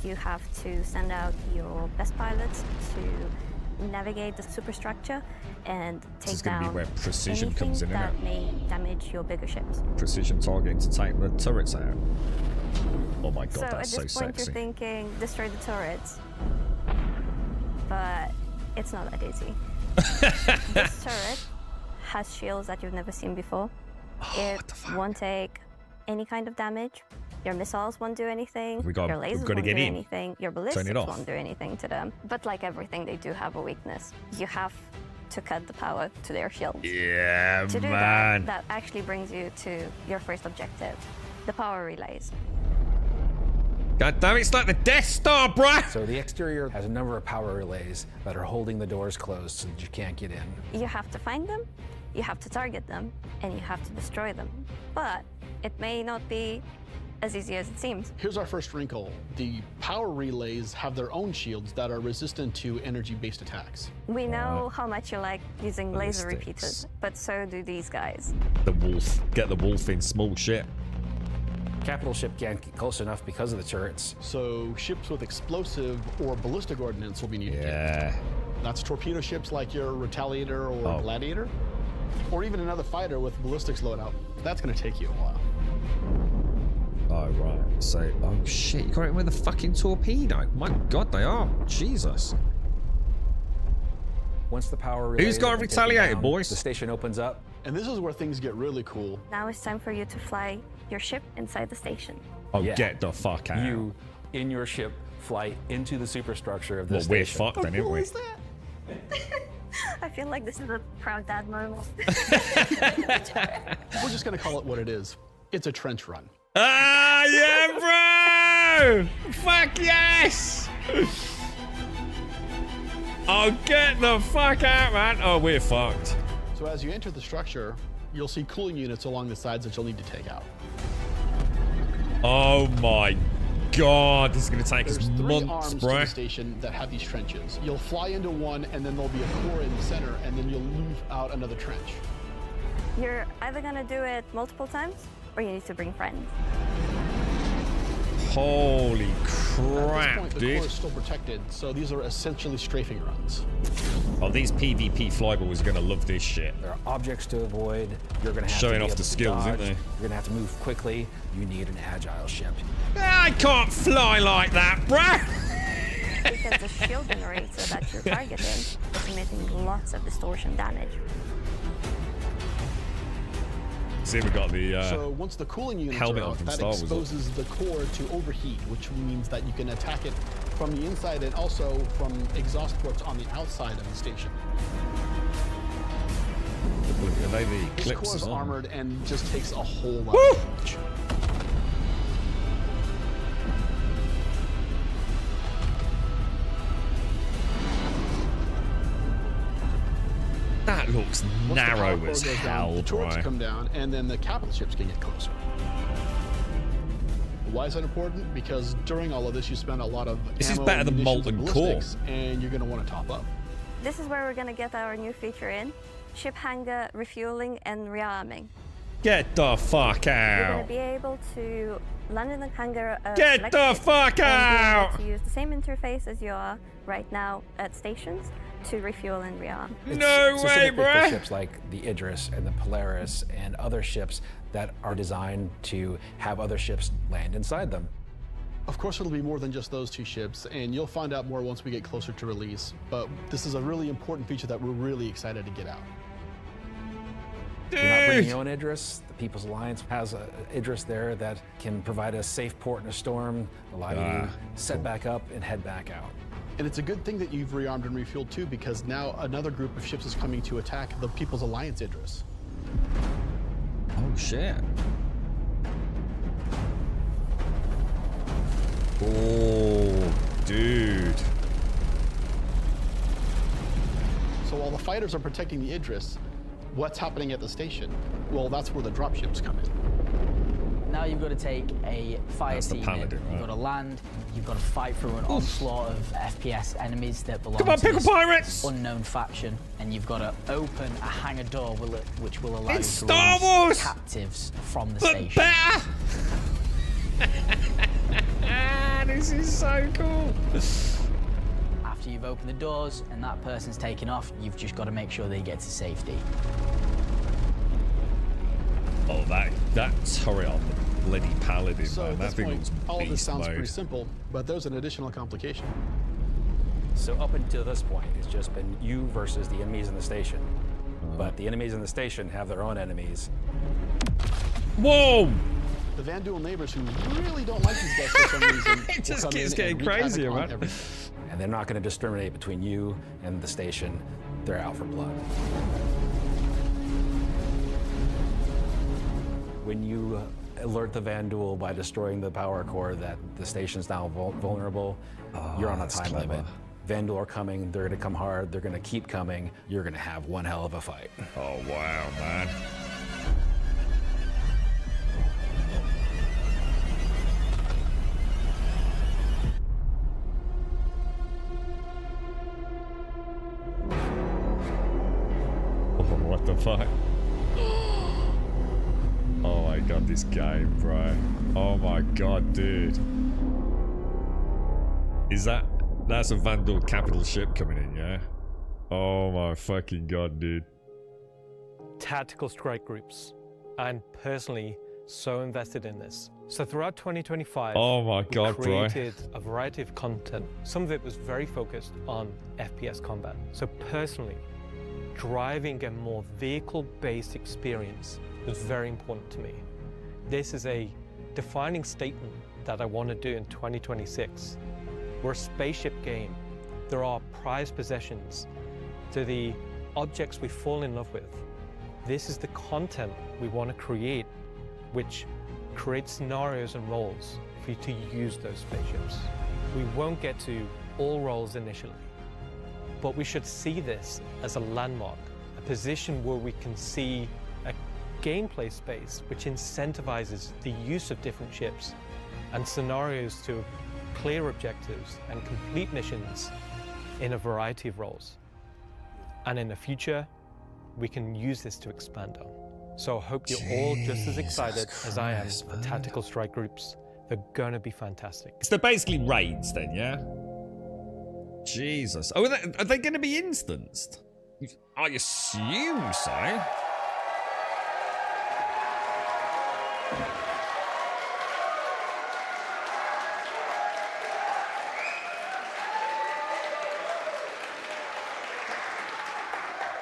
You have to send out your best pilots to navigate the superstructure and take down where precision comes in, that may damage your bigger ships. Precision targeting to take the turrets out. Oh my god, that's so at this point sexy. you're thinking, destroy the turrets. But it's not that easy. This turret has shields that you've never seen before. It won't take any kind of damage. Your missiles won't do anything. Your lasers won't do anything. Your ballistics won't do anything to them. But like everything, they do have a weakness. You have to cut the power to their shields. Yeah, to do man. that actually brings you to your first objective, the power relays. God damn it, it's like the Death Star, bruh! So the exterior has a number of power relays that are holding the doors closed so that you can't get in. You have to find them, you have to target them, and you have to destroy them. But it may not be as easy as it seems. Here's our first wrinkle. The power relays have their own shields that are resistant to energy-based attacks. We know how much you like using laser repeaters, but so do these guys. The wolf. Get the wolf in small shit. Capital ship can't get close enough because of the turrets. So ships with explosive or ballistic ordnance will be needed. Yeah. That's torpedo ships like your Retaliator or Gladiator, or even another fighter with ballistics loadout. That's going to take you a while. Oh, right. So, oh shit, you got it with a fucking torpedo. My god, they are. Jesus. Once the power Who's got a Retaliator, boys? The station opens up. And this is where things get really cool. Now it's time for you to fly your ship inside the station. Oh, get the fuck out. You, in your ship, fly into the superstructure of the well, station. We're fucked then, aren't we? I feel like this is a proud dad moment. We're just going to call it what it is. It's a trench run. Ah, yeah, bro! Fuck yes! Oh, get the fuck out, man. Oh, we're fucked. So as you enter the structure, you'll see cooling units along the sides that you'll need to take out. Oh my god, this is going to take us There's 3 months, arms to bro. the station that have these trenches. You'll fly into one, and then there'll be a core in the center, and then you'll move out another trench. You're either gonna do it multiple times, or you need to bring friends. Holy At crap, this point, the dude. core is still protected, so these are essentially strafing runs. Oh, these PvP flyballs are going to love this shit. There are objects to avoid. You're going to have Showing to be off able the to skills, dodge. aren't they? You're going to have to move quickly. You need an agile ship. I can't fly like that, bruh. Because the shield generator that you're targeting is emitting lots of distortion damage. See, we got the So once the cooling units helmet are on out, from that Star Wars. exposes the core to overheat, which means that you can attack it from the inside and also from exhaust ports on the outside of the station. Are they the This clips core is as well? armored and just takes a whole lot of damage. That looks Once the narrow power core as goes down, hell, the turrets bro. come down, and then the capital ships can get closer. Why is that important? Because during all of this, you spend a lot of This is ammo, better than munitions, and Molten Core. ballistics, and you're going to want to top up. This is where we're gonna get our new feature in: ship hangar refueling and rearming. Get the fuck You're gonna out. be able to land in the hangar. Get select the ship fuck and be able out! To use the same interface as you are right now at stations to refuel and rearm. No way, Specifically bruh. for ships like the Idris and the Polaris and other ships that are designed to have other ships land inside them. Of course, it'll be more than just those 2 ships, and you'll find out more once we get closer to release. But this is a really important feature that we're really excited to get out. You're not bringing your own Idris. The People's Alliance has a Idris there that can provide a safe port in a storm, allow you to set back up and head back out. And it's a good thing that you've rearmed and refueled too, because now another group of ships is coming to attack the People's Alliance Idris. Oh, shit. Oh, dude. So while the fighters are protecting the Idris, what's happening at the station? Well, that's where the dropships come in. Now you've got to take a fire That's the team paladin, in. right? You've got to land. You've got to fight through an onslaught of FPS enemies that belong Come on, to pickle this pirates! unknown faction, and you've got to open a hangar door which will allow It's you to Star release Wars! captives from the But station. better! This is so cool. After you've opened the doors and that person's taken off, you've just got to make sure they get to safety. Oh, that turret on the bloody paladin, So man. at That this thing point, looks all of this beast sounds mode. pretty simple, but there's an additional complication. So up until this point, it's just been you versus the enemies in the station. But the enemies in the station have their own enemies. Whoa! The Van Duel neighbors who really don't like these guys for some reason It will just come keeps in getting and wreak havoc crazier, on man. everything. And they're not going to discriminate between you and the station. They're out for blood. When you alert the Van Duel by destroying the power core that the station's now vulnerable, you're on a that's time clever. limit. Van Duel are coming, they're going to come hard, they're going to keep coming, you're going to have one hell of a fight. Oh, wow, man. Oh, what the fuck? Oh my god, this game, bro. Oh my god, dude. Is that's a Vandal capital ship coming in, yeah? Oh my fucking god, dude. Tactical strike groups. I'm personally so invested in this. So throughout 2025, Oh my god, we bro. created a variety of content. Some of it was very focused on FPS combat. So personally, driving a more vehicle-based experience was very important to me. This is a defining statement that I want to do in 2026. We're a spaceship game. There are prized possessions. To the objects we fall in love with. This is the content we want to create, which creates scenarios and roles for you to use those spaceships. We won't get to all roles initially, but we should see this as a landmark, a position where we can see a gameplay space which incentivizes the use of different ships and scenarios to clear objectives and complete missions in a variety of roles. And in the future, we can use this to expand on. So I hope you're all just as excited as I am for tactical strike groups. They're gonna be fantastic. So they're basically raids then, yeah? Jesus. Oh, are they gonna be instanced? I assume so.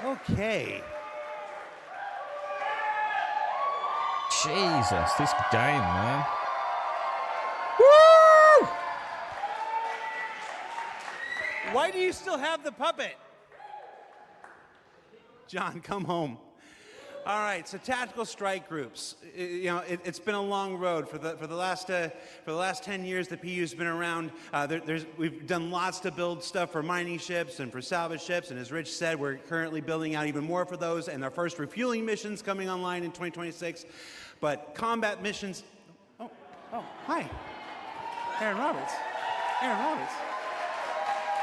Okay. Jesus, this game, man. Woo! Why do you still have the puppet? John, come home. All right, so tactical strike groups. You know, it's been a long road for the last 10 years. The PU's been around. We've done lots to build stuff for mining ships and for salvage ships. And as Rich said, we're currently building out even more for those. And our first refueling missions coming online in 2026. But combat missions. Oh, hi, Aaron Roberts. Aaron Roberts.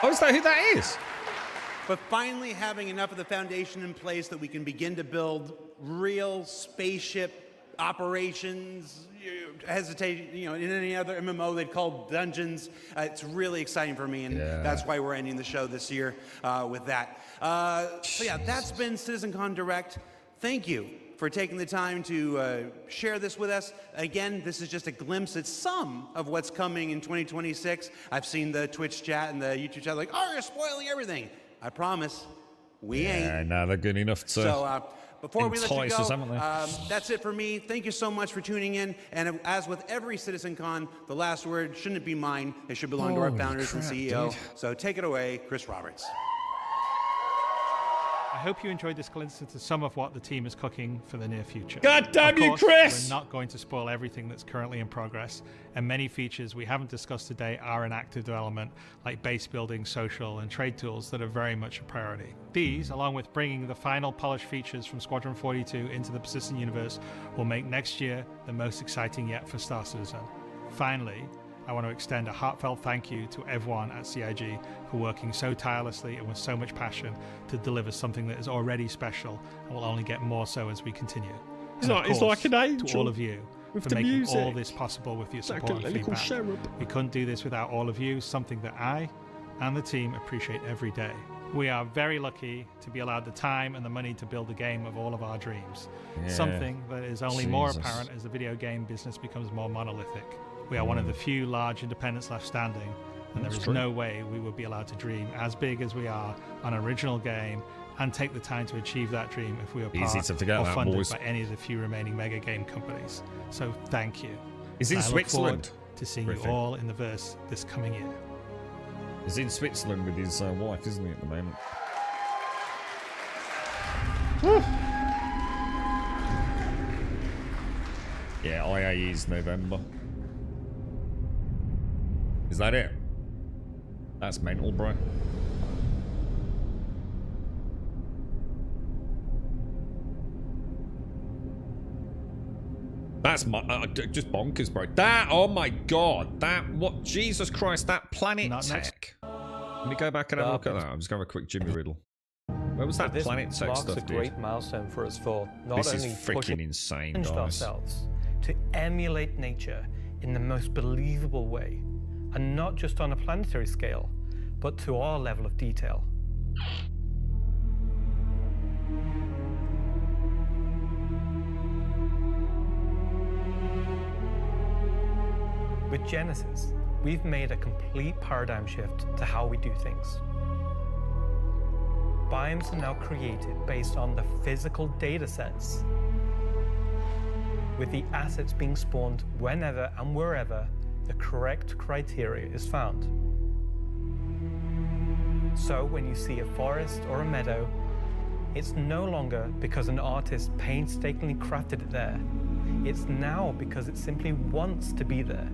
Oh, is that who that is? But finally having enough of the foundation in place that we can begin to build real spaceship operations, in any other MMO they'd call dungeons. It's really exciting for me, and that's why we're ending the show this year with that. So yeah, that's been CitizenCon Direct. Thank you for taking the time to share this with us. Again, this is just a glimpse at some of what's coming in 2026. I've seen the Twitch chat and the YouTube chat like, oh, you're spoiling everything. I promise, we ain't. Yeah, no, they're good enough to So before we let you entice us, go, haven't they? that's it for me. Thank you so much for tuning in. And as with every CitizenCon, the last word shouldn't be mine. It should belong to our founders and CEO. Dude. So take it away, Chris Roberts. I hope you enjoyed this glimpse into some of what the team is cooking for the near future. God damn Of you, course, Chris! We're not going to spoil everything that's currently in progress, and many features we haven't discussed today are in active development, like base building, social, and trade tools that are very much a priority. These, along with bringing the final polished features from Squadron 42 into the persistent universe, will make next year the most exciting yet for Star Citizen. Finally, I want to extend a heartfelt thank you to everyone at CIG for working so tirelessly and with so much passion to deliver something that is already special and will only get more so as we continue. He's And of like- he's course, like an angel to all of you with for the making music. all this possible with your Like support a and little feedback. cherub. We couldn't do this without all of you, something that I and the team appreciate every day. We are very lucky to be allowed the time and the money to build a game of all of our dreams. Yeah. Something that is only more Jesus. apparent as the video game business becomes more monolithic. We are one of the few large independents left standing, and there That's is true. no way we would be allowed to dream as big as we are on an original game and take the time to achieve that dream if we were Easy part to forget or that, funded boys. by any of the few remaining mega game companies. So thank you. He's in And I look Switzerland. forward to seeing Griffin. you all in the verse this coming year. He's in Switzerland with his wife, isn't he, at the moment? Yeah, IAE is November. Is that it? That's mental, bro. That's just bonkers, bro. That, oh my god, that, what, Jesus Christ, that Planet Not next. Tech. Let me go back and have a look at that. I'm just going to have a quick Jimmy Riddle. Where was that This Planet Tech marks stuff, a dude? great milestone for us for not This is only freaking pushing insane, challenged guys. ourselves to emulate nature in the most believable way, and not just on a planetary scale, but to our level of detail. With Genesis, we've made a complete paradigm shift to how we do things. Biomes are now created based on the physical data sets, with the assets being spawned whenever and wherever the correct criteria is found. So when you see a forest or a meadow, it's no longer because an artist painstakingly crafted it there. It's now because it simply wants to be there.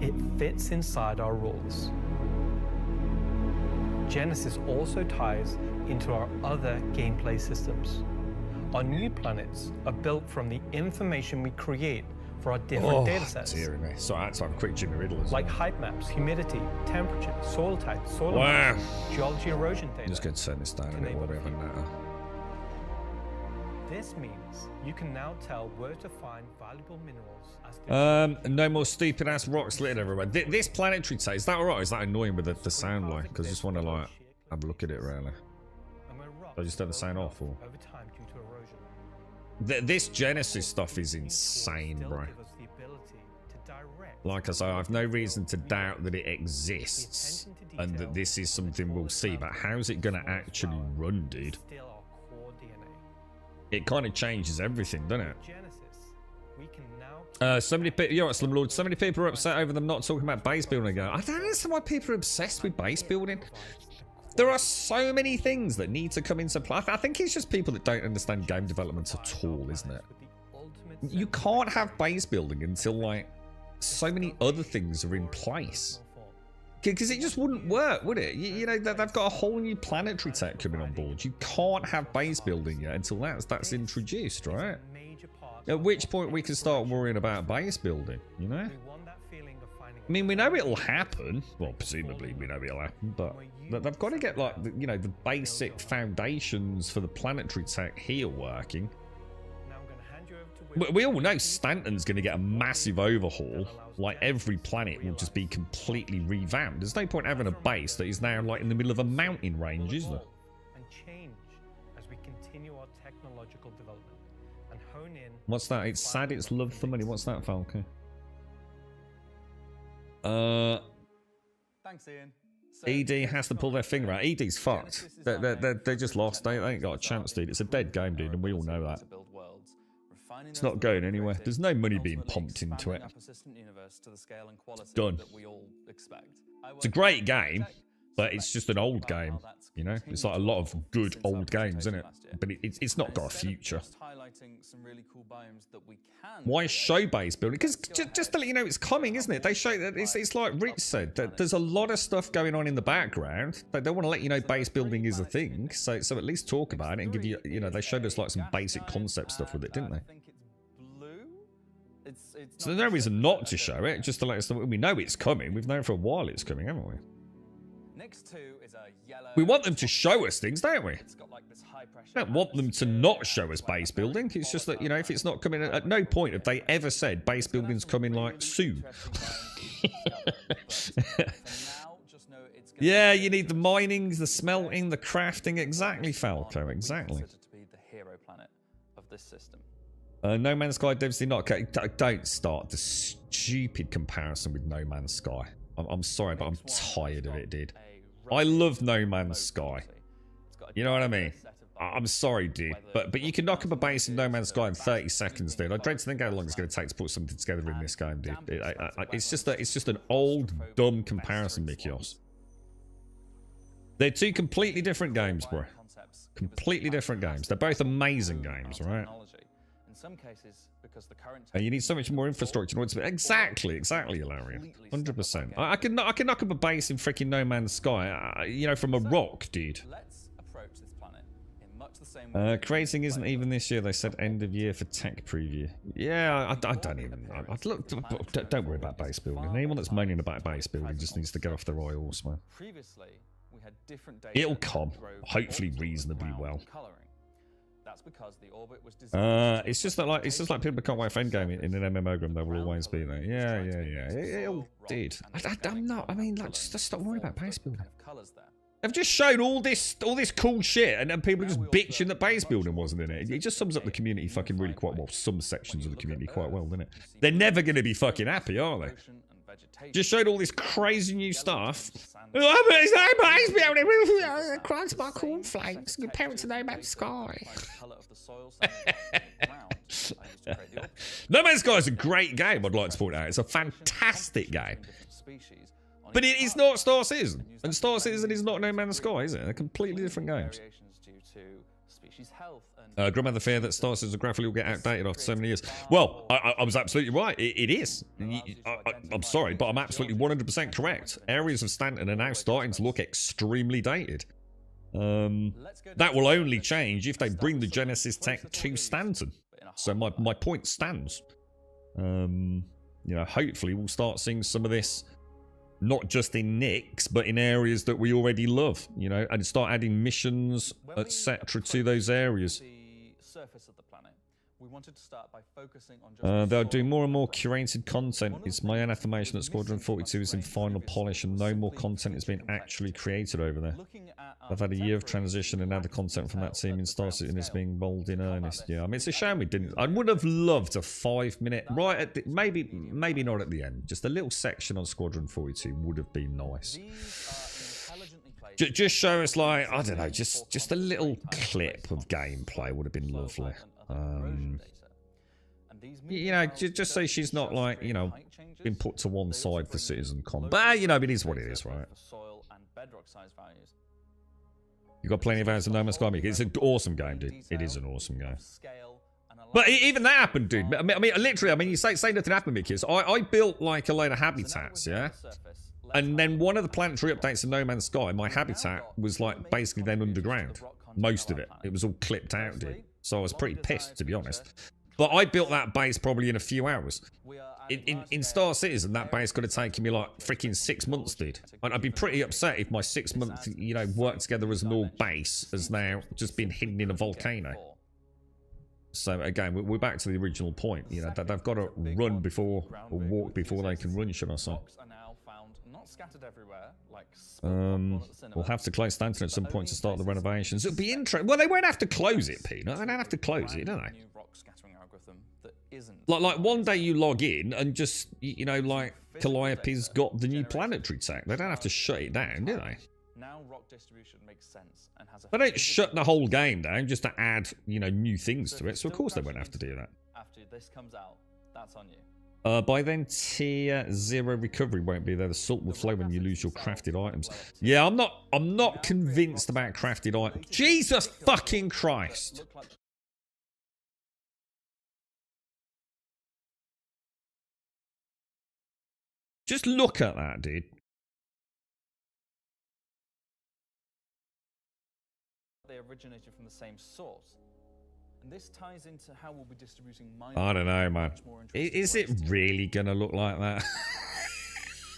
It fits inside our rules. Genesis also ties into our other gameplay systems. Our new planets are built from the information we create for our different data sets. Dear me. So I had to have a quick Jimmy Riddle as well. Like height maps, humidity, temperature, soil type, soil Wow. amounts, geology erosion data. I'm just going to turn this down a bit while we have a natter. This means you can now tell where to find valuable minerals as No more stupid ass rocks littered everywhere. This planetary tech, is that alright? Is that annoying with the sound like? Because I just want to like have a look at it really. I just turn the sound off or? over time due to erosion. This Genesis stuff is insane, bro. Like I say, I have no reason to doubt that it exists and that this is something we'll see, but how's it going to actually run, dude? It kind of changes everything, doesn't it? So many people, you're right, Slumlord. So many people are upset over them not talking about base building again. I don't understand why people are obsessed with base building. There are so many things that need to come into play. I think it's just people that don't understand game development at all, isn't it? You can't have base building until like so many other things are in place. Because it just wouldn't work, would it? You know, they've got a whole new planetary tech coming on board. You can't have base building yet until that's introduced, right? At which point we can start worrying about base building, you know? I mean, we know it'll happen. Well, presumably we know it'll happen, but they've got to get, like, you know, the basic foundations for the planetary tech here working. We all know Stanton's going to get a massive overhaul. Like, every planet will just be completely revamped. There's no point having a base that is now, like, in the middle of a mountain range, is there? And change as we continue our technological development and hone in. What's that? It's sad it's love for money. What's that, Falco? Thanks, Ian. ED has to pull their finger out. ED's fucked. They just lost. They ain't got a chance, dude. It's a dead game, dude, and we all know that. It's not going anywhere. There's no money being pumped into it. Done. It's a great game, but it's just an old game, you know? It's like a lot of good old games, isn't it? But it's not got a future. Why show base building? Because just to let you know, it's coming, isn't it? They show that it's like Rich said, that there's a lot of stuff going on in the background. They don't want to let you know base building is a thing, so at least talk about it and give you, you know, they showed us like some basic concept stuff with it, didn't they? So there's no reason not to show it, just to let us know. We know it's coming. We've known for a while it's coming, haven't we? We want them to show us things, don't we? We don't want them to not show us base building. It's just that, you know, if it's not coming, at no point have they ever said base building's coming like soon. Yeah, you need the mining, the smelting, the crafting. Exactly, Falco, exactly. No Man's Sky devs did not. Don't start the stupid comparison with No Man's Sky. I'm sorry, but I'm tired of it, dude. I love No Man's Sky. You know what I mean? I'm sorry, dude, but you can knock up a base in No Man's Sky in 30 seconds, dude. I dread to think how long it's going to take to put something together in this game, dude. It's just an old, dumb comparison, Mikios. They're two completely different games, bro. Completely different games. They're both amazing games, right? You need so much more infrastructure in order to be... Exactly, Ilarian. 100%. I can knock up a base in freaking No Man's Sky, you know, from a rock, dude. Creating isn't even this year. They said end of year for tech preview. Yeah, I don't even know. Don't worry about base building. Anyone that's moaning about base building just needs to get off their high horse, man. It'll come, hopefully reasonably well. It's just like people can't wait for endgame in an MMO game. They will always be there. Yeah. It did. I'm not. I mean, like, just stop worrying about base building. They've just shown all this cool shit, and then people are just bitching that base building wasn't in it. It just sums up the community fucking really quite well. Some sections of the community quite well, doesn't it? They're never going to be fucking happy, are they? Just showed all this crazy new stuff. Oh, but it's no base building. Crimes by cornflakes. Compare it to No Man's Sky. No Man's Sky is a great game, I'd like to point out. It's a fantastic game. But it is not Star Citizen. And Star Citizen is not No Man's Sky, is it? They're completely different games. Grandmother fear that Star Citizen graphically will get outdated after so many years. Well, I was absolutely right. It is. I'm sorry, but I'm absolutely 100% correct. Areas of Stanton are now starting to look extremely dated. That will only change if they bring the Genesis tech to Stanton. So my point stands. You know, hopefully we'll start seeing some of this, not just in Nyx, but in areas that we already love, you know, and start adding missions, etc. to those areas. Surface of the planet. We wanted to start by focusing on just They'll do more and more curated content. It's my own affirmation that Squadron 42 is in final polish and no more content is being actually created over there. I've had a year of transition and now the content from that team in Star Citizen is being rolled in earnest. Yeah, I mean, it's a shame we didn't. I would have loved a 5-minute, right at the, maybe not at the end, just a little section on Squadron 42 would have been nice. Just show us, like, I don't know, just a little clip of gameplay would have been lovely. You know, just so she's not, like, you know, been put to one side for CitizenCon. But, you know, it is what it is, right? You've got plenty of hours of No Man's Sky. It's an awesome game, dude. It is an awesome game. But even that happened, dude. I mean, literally, I mean, you say nothing happened, because I built, like, a load of habitats, yeah? And then one of the planetary updates in No Man's Sky, my habitat was, like, basically then underground. Most of it. It was all clipped out, dude. So I was pretty pissed, to be honest. But I built that base probably in a few hours. In Star Citizen, that base could have taken me, like, freaking 6 months, dude. And I'd be pretty upset if my 6-month, you know, work together as an org base has now just been hidden in a volcano. So, again, we're back to the original point. You know, they've got to run before, or walk before they can run, should I say. Scattered everywhere, like we'll have to close Stanton at some point to start the renovations. It'll be interesting. Well, they won't have to close it, Peanut. They don't have to close it, do they? Like one day you log in and just, you know, like Calliope's got the new planetary tech. They don't have to shut it down, do they? Now rock distribution makes sense and has a they don't shut the whole game down just to add, you know, new things to it. So of course they won't have to do that. After this comes out, that's on you. By then, tier 0 recovery won't be there. The salt will flow when you lose your crafted items. Yeah, I'm not convinced about crafted items. Jesus fucking Christ! Just look at that, dude. They originated from the same source. And this ties into how we'll be distributing mining. I don't know, man. Is it really gonna look like that?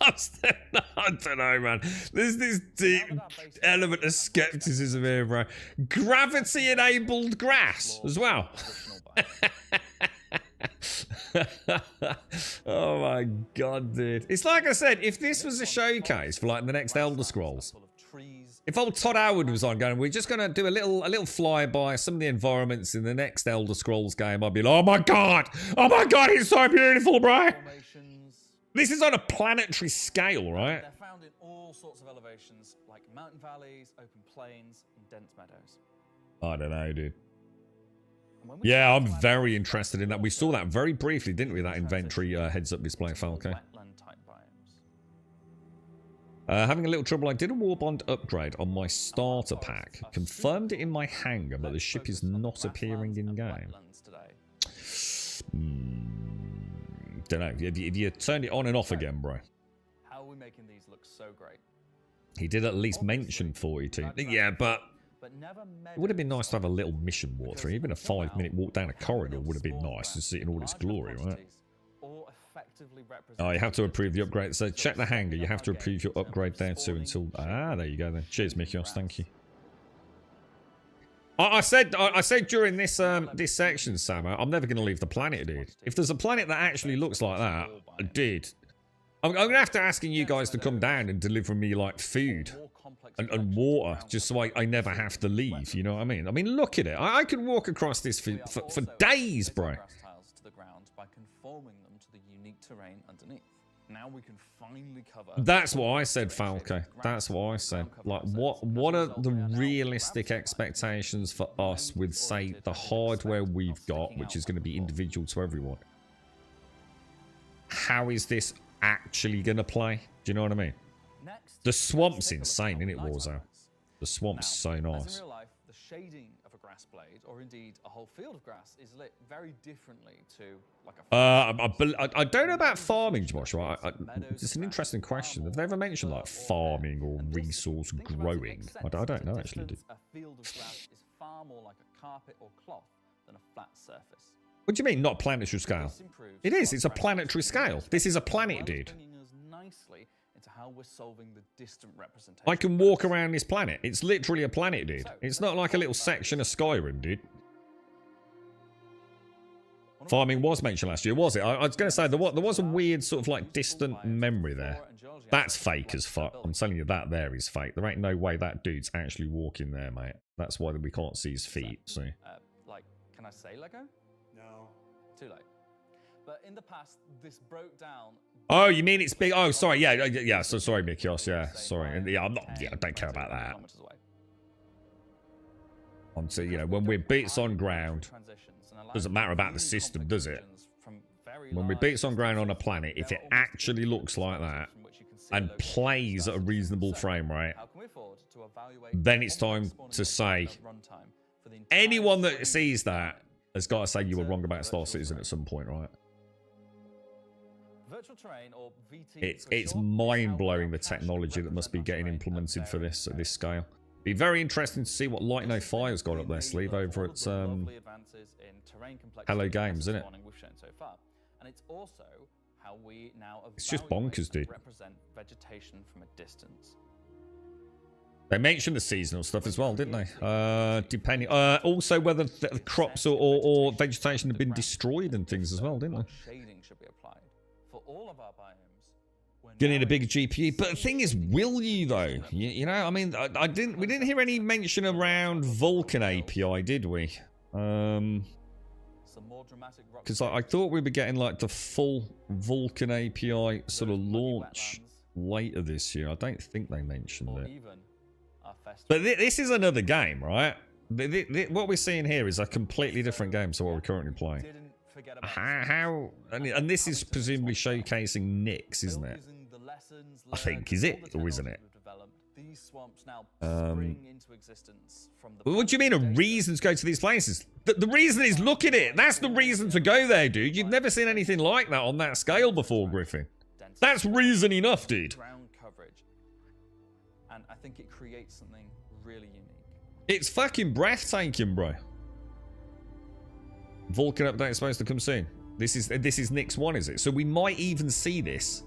I don't know, man. There's this deep element of skepticism here, bro. Gravity-enabled grass as well. Oh my god, dude. It's like I said, if this was a showcase for, like, the next Elder Scrolls, if old Todd Howard was on going, we're just going to do a little flyby, some of the environments in the next Elder Scrolls game, I'd be like, oh my god, it's so beautiful, bro. This is on a planetary scale, right? They're found in all sorts of elevations, like mountain valleys, open plains, and dense meadows. I don't know, dude. Yeah, I'm very interested in that. We saw that very briefly, didn't we? That inventory heads-up display, Falco. Having a little trouble. I did a Warbond upgrade on my starter pack. Confirmed it in my hangar, but the ship is not appearing in-game. Don't know. Have you turned it on and off again, bro? How are we making these look so great? He did at least mention 42. Yeah, but it would have been nice to have a little mission walkthrough. Even a 5-minute walk down a corridor would have been nice to see it in all its glory, right? Oh, you have to approve the upgrade. So check the hangar. You have to approve your upgrade there too until... Ah, there you go then. Cheers, Mikios. Thank you. I said during this this section, Sam, I'm never going to leave the planet, dude. If there's a planet that actually looks like that, dude, I'm going to have to ask you guys to come down and deliver me, like, food and water, just so I never have to leave, you know what I mean? I mean, look at it. I could walk across this for days, bro. Terrain underneath. Now we can finally cover. That's what I said, Falco. That's what I said. Like, what are the realistic expectations for us with, say, the hardware we've got, which is going to be individual to everyone? How is this actually going to play? Do you know what I mean? The swamp's insane, isn't it, Warzone? The swamp's so nice. In real life, the shading of a grass blade, or indeed a whole field of grass, is lit very differently to, like, a... I don't know about farming, Josh, right? It's an interesting question. Have they ever mentioned, like, farming or resource growing? I don't know, actually, dude. A field of grass is far more like a carpet or cloth than a flat surface. What do you mean, not planetary scale? It is. It's a planetary scale. This is a planet, dude. Nicely into how we're solving the distant representation. I can walk around this planet. It's literally a planet, dude. It's not like a little section of Skyrim, dude. Farming was mentioned last year, was it? I was going to say, there was a weird sort of like distant memory there. That's fake as fuck. I'm telling you, that there is fake. There ain't no way that dude's actually walking there, mate. That's why we can't see his feet, so. Like, can I say Lego? No. Too late. But in the past, this broke down. Oh, you mean it's big? Oh, sorry. Yeah. So sorry, Mikios. Yeah, sorry. Yeah, I'm not. Yeah, I don't care about that. I'm saying, you know, when we're bits on ground, doesn't matter about the system, does it? When we're bits on ground on a planet, if it actually looks like that and plays at a reasonable frame rate, then it's time to say, anyone that sees that has got to say you were wrong about Star Citizen at some point, right? It's mind-blowing, the technology that must be getting implemented for this at this scale. Be very interesting to see what Light No Fire's got up their sleeve over at Hello Games, isn't it? And it's also how we now It's just bonkers, dude. represent vegetation from a distance. They mentioned the seasonal stuff as well, didn't they? Depending, also whether the crops or vegetation have been destroyed and things as well, didn't they? Shading should be applied for all of our biomes. Getting a bigger GPU, but the thing is, will you though? You know, I mean, we didn't hear any mention around Vulkan API, did we? Because I thought we were getting like the full Vulkan API sort of launch later this year. I don't think they mentioned it. But this is another game, right? What we're seeing here is a completely different game to what we're currently playing. How and this is presumably showcasing Nyx, isn't it? I think, is it or isn't it? What do you mean a reason to go to these places? The reason is look at it. That's the reason to go there, dude. You've never seen anything like that on that scale before, Griffin. That's reason enough, dude. And I think it creates something really unique. It's fucking breathtaking, bro. Vulkan update is supposed to come soon. This is Nyx 1, is it? So we might even see this.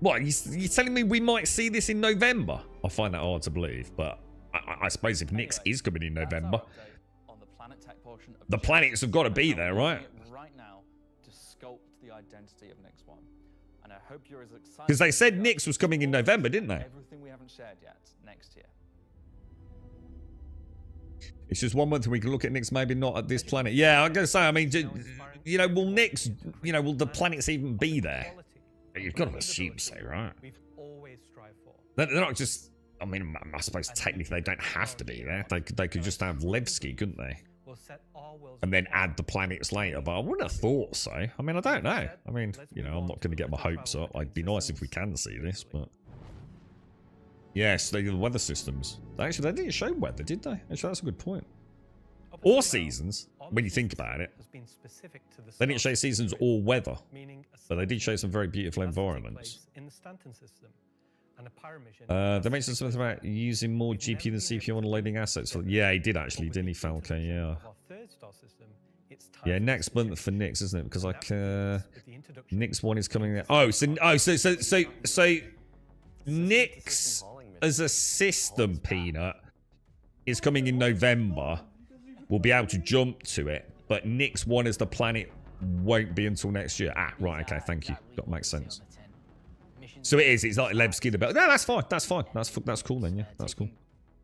What, you're telling me we might see this in November? I find that hard to believe, but I suppose if Nyx is coming in November, the planets have got to be there, right? Right now to sculpt the identity of Nyx 1. And I hope you're as excited. Because they said Nyx was coming in November, didn't they? Everything we haven't shared yet next year. It's just 1 month and we can look at Nyx, maybe not at this planet. Yeah, I'm going to say, I mean, you know, will Nyx, you know, will the planets even be there? You've got to assume so, right? They're not just, I mean, I suppose technically they don't have to be there. They could just have Levski, couldn't they? And then add the planets later, but I wouldn't have thought so. I mean, I don't know. I mean, you know, I'm not going to get my hopes up. It'd be nice if we can see this, but... Yes, they do the weather systems. Actually, they didn't show weather, did they? Actually, that's a good point. Or seasons, when you think about it. They didn't show seasons or weather, but they did show some very beautiful environments. They mentioned something about using more GPU than CPU on loading assets. Yeah, he did actually, didn't he, Falco? Yeah. Yeah, next month for Nyx, isn't it? Because like Nyx 1 is coming there. Oh, so Nyx as a system, Peanut, is coming in November. We'll be able to jump to it, but Nyx 1 as the planet won't be until next year. Ah, right, okay, thank you. That makes sense. So it is, it's like Levski the belt. No, that's fine, that's fine. That's cool then, yeah, that's cool.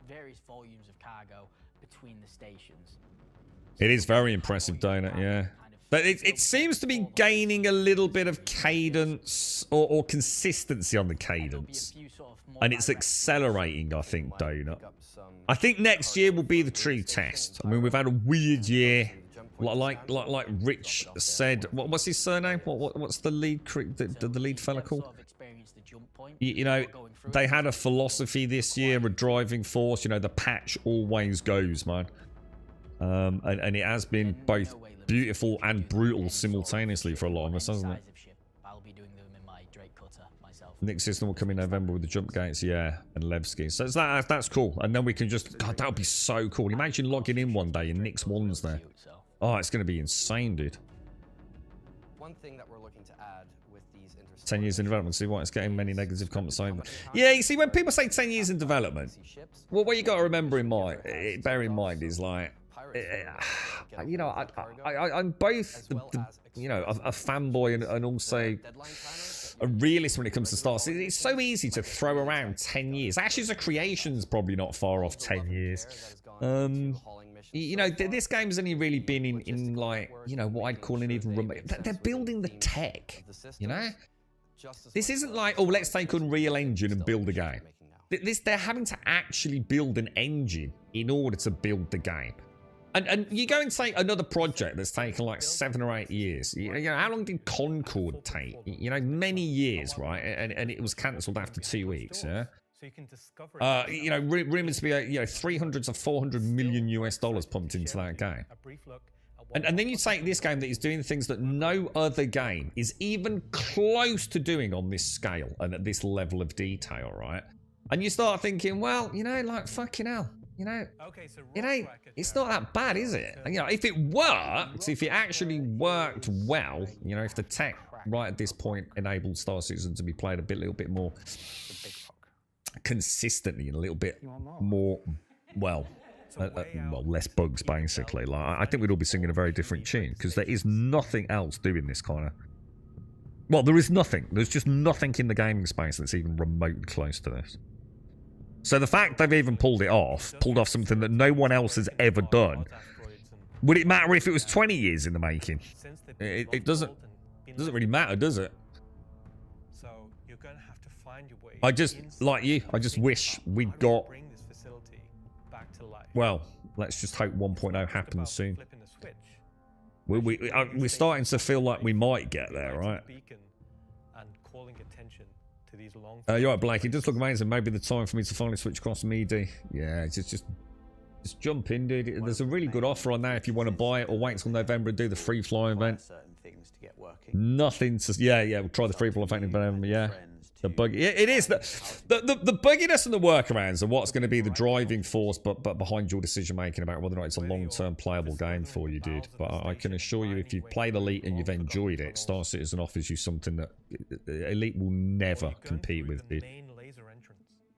Various volumes of cargo between the stations. It is very impressive, don't it? Yeah. But it seems to be gaining a little bit of cadence or consistency on the cadence. And it's accelerating, I think, Donut. I think next year will be the true test. I mean, we've had a weird year. Like Rich said. What's his surname? What's the lead the lead fella called? You know, they had a philosophy this year, a driving force. You know, the patch always goes, man. And it has been both beautiful and brutal simultaneously for a lot of us, hasn't it? Nyx system will come in November with the jump gates, yeah, and Levski. So that's cool. And then we can just, God, that would be so cool. Imagine logging in one day and Nyx 1's there. Oh, it's going to be insane, dude. One thing that we're looking to add with these 10 years in development. See why it's getting many negative comments on it. Yeah, you see, when people say 10 years in development, well, what you got to remember in mind, bear in mind, is like, you know, I'm both, you know, a fanboy and also a realist when it comes to Star Citizen. It's so easy to throw around 10 years. Ashes of Creation's probably not far off 10 years. You know, this game's only really been in like, you know, what I'd call an even remote. They're building the tech, you know? This isn't like, oh, let's take Unreal Engine and build a game. They're having to actually build an engine in order to build the game. And you go and take another project that's taken like 7 or 8 years. You know, how long did Concord take? You know, many years, right? And it was cancelled after 2 weeks, yeah? You know, rumours to be, you know, 300 to 400 million US dollars pumped into that game. And then you take this game that is doing things that no other game is even close to doing on this scale and at this level of detail, right? And you start thinking, well, you know, like, fucking hell. You know, it's not that bad, is it? You know, if it worked, if it actually worked well, you know, if the tech right at this point enabled Star Citizen to be played a little bit more consistently and a little bit more, well, less bugs, basically. Like, I think we'd all be singing a very different tune, because there is nothing else doing this kind of... Well, there is nothing. There's just nothing in the gaming space that's even remotely close to this. So the fact they've even pulled off something that no one else has ever done, would it matter if it was 20 years in the making? It doesn't really matter, does it? I just, like you, I just wish we'd got, well, let's just hope 1.0 happens soon. We're starting to feel like we might get there, right? You're right, Blake. It does look amazing. Maybe the time for me to finally switch across MIDI. Yeah, just jump in, dude. There's a really good offer on that if you want to buy it, or wait until November and do the free fly event. Nothing to... Yeah, we'll try the free fly event in November, yeah. The bug... It is. The bugginess and the workarounds are what's going to be the driving force but behind your decision making about whether or not it's a long-term playable game for you, dude. But I can assure you, if you've played Elite and you've enjoyed it, Star Citizen offers you something that Elite will never compete with, dude.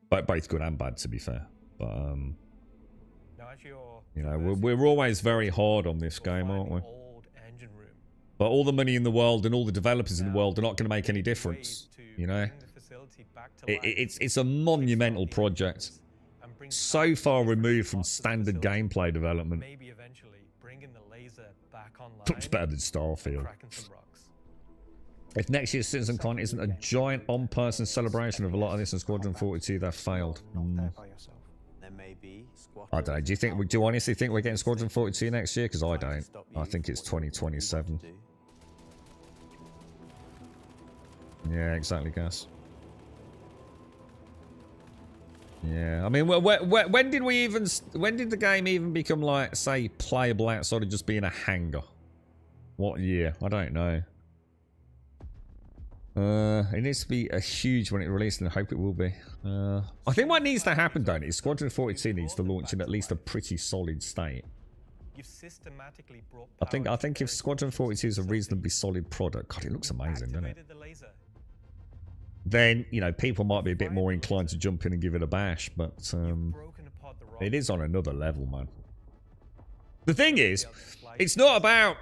But both good and bad, to be fair. But you know, we're always very hard on this game, aren't we? But all the money in the world and all the developers in the world are not going to make any difference, you know? It's a monumental project, so far removed from standard gameplay development. Much better than Starfield. If next year's CitizenCon isn't a giant on-person celebration of a lot of this in Squadron 42, they've failed. I don't know. Do you honestly think we're getting Squadron 42 next year? Because I don't. I think it's 2027. Yeah, exactly, Gas. Yeah, I mean, when did we even... When did the game even become, like, say, playable outside of just being a hangar? What year? I don't know. It needs to be a huge when it released, and I hope it will be. I think what needs to happen, don't it, is Squadron 42 needs to launch in at least a pretty solid state. I think if Squadron 42 is a reasonably solid product... God, it looks amazing, doesn't it? Then, you know, people might be a bit more inclined to jump in and give it a bash, but it is on another level, man. The thing is, it's not about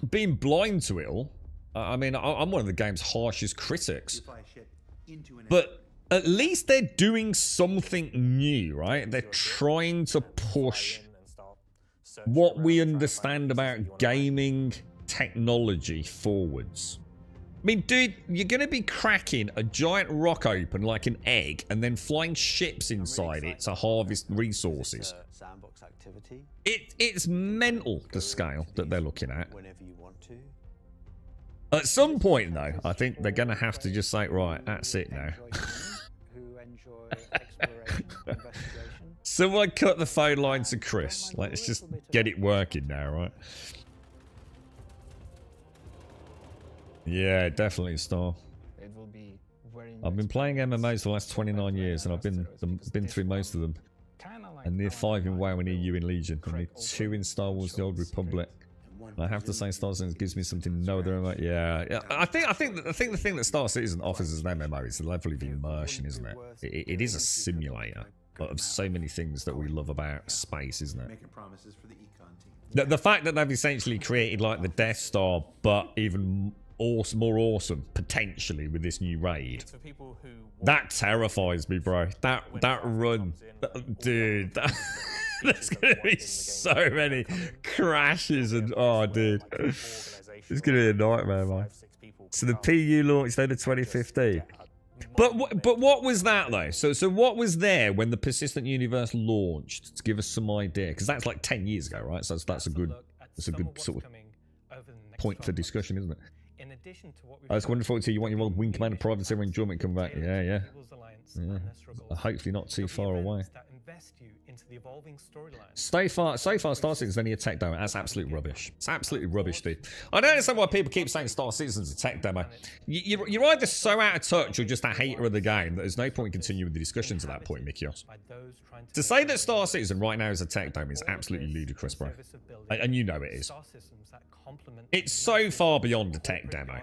being blind to it all. I mean, I'm one of the game's harshest critics. But at least they're doing something new, right? They're trying to push what we understand about gaming technology forwards. I mean, dude, you're going to be cracking a giant rock open like an egg and then flying ships inside it to harvest resources. It's mental, the scale that they're looking at. At some point, though, I think they're going to have to just say, right, that's it now. Someone cut the phone line to Chris. Let's just get it working now, right? Yeah, definitely, Star. I've been playing MMOs for the last 29 years, and I've been through most of them. and near 5 in WoW and EU in Legion, and near 2 in Star Wars: The Old Republic. And I have to say, Star Citizen gives me something no other MMO. Yeah. I think the thing that Star Citizen offers as an MMO is the level of immersion, isn't it? It is a simulator of so many things that we love about space, isn't it? Making promises for the econ team. The fact that they've essentially created like the Death Star, but even more awesome potentially with this new raid. That terrifies me, bro. That run, dude. There's gonna be so many crashes and oh, dude, it's gonna be a nightmare, man. So the PU launched over 2015. But what was that though? So what was there when the Persistent Universe launched? To give us some idea, because that's like 10 years ago, right? So that's a good sort of point for discussion, isn't it? In addition to what I was wondering to you want your old Wing Commander Privateer Enjoyment come back. Yeah. Hopefully not too far away. So far, Star Citizen's only a tech demo. That's absolute rubbish. It's absolutely rubbish, dude. I don't understand why people keep saying Star Citizen's a tech demo. You're either so out of touch or just a hater of the game that there's no point in continuing the discussions at that point, Mikios. To say that Star Citizen right now is a tech demo is absolutely ludicrous, bro. And you know it is. It's so far beyond a tech demo.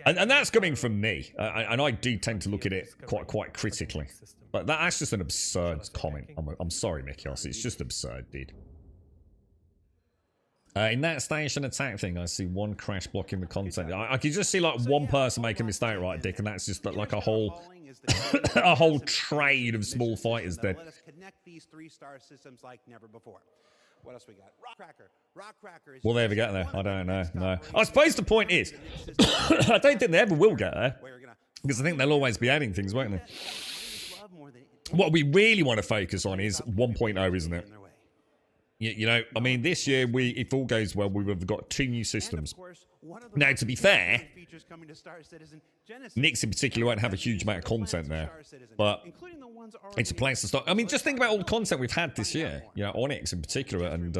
And that's coming from me. And I do tend to look at it quite critically. But that's just an absurd comment. I'm sorry, Mikios. It's just absurd, dude. In that station attack thing, I see one crash blocking the content. I can just see like one person make a mistake, right, Dick? And that's just like a whole a whole trade of small fighters dead. Let us connect these 3-star systems like never before. What else we got? Rock Cracker. Will they ever get there? I don't know. No. I suppose the point is, I don't think they ever will get there. Because I think they'll always be adding things, won't they? What we really want to focus on is 1.0, isn't it? You know, I mean, this year, if all goes well, we would have got 2 new systems. Now, to be fair, Nix in particular won't have a huge amount of content there. But it's a place to start. I mean, just think about all the content we've had this year. You know, Onyx in particular, and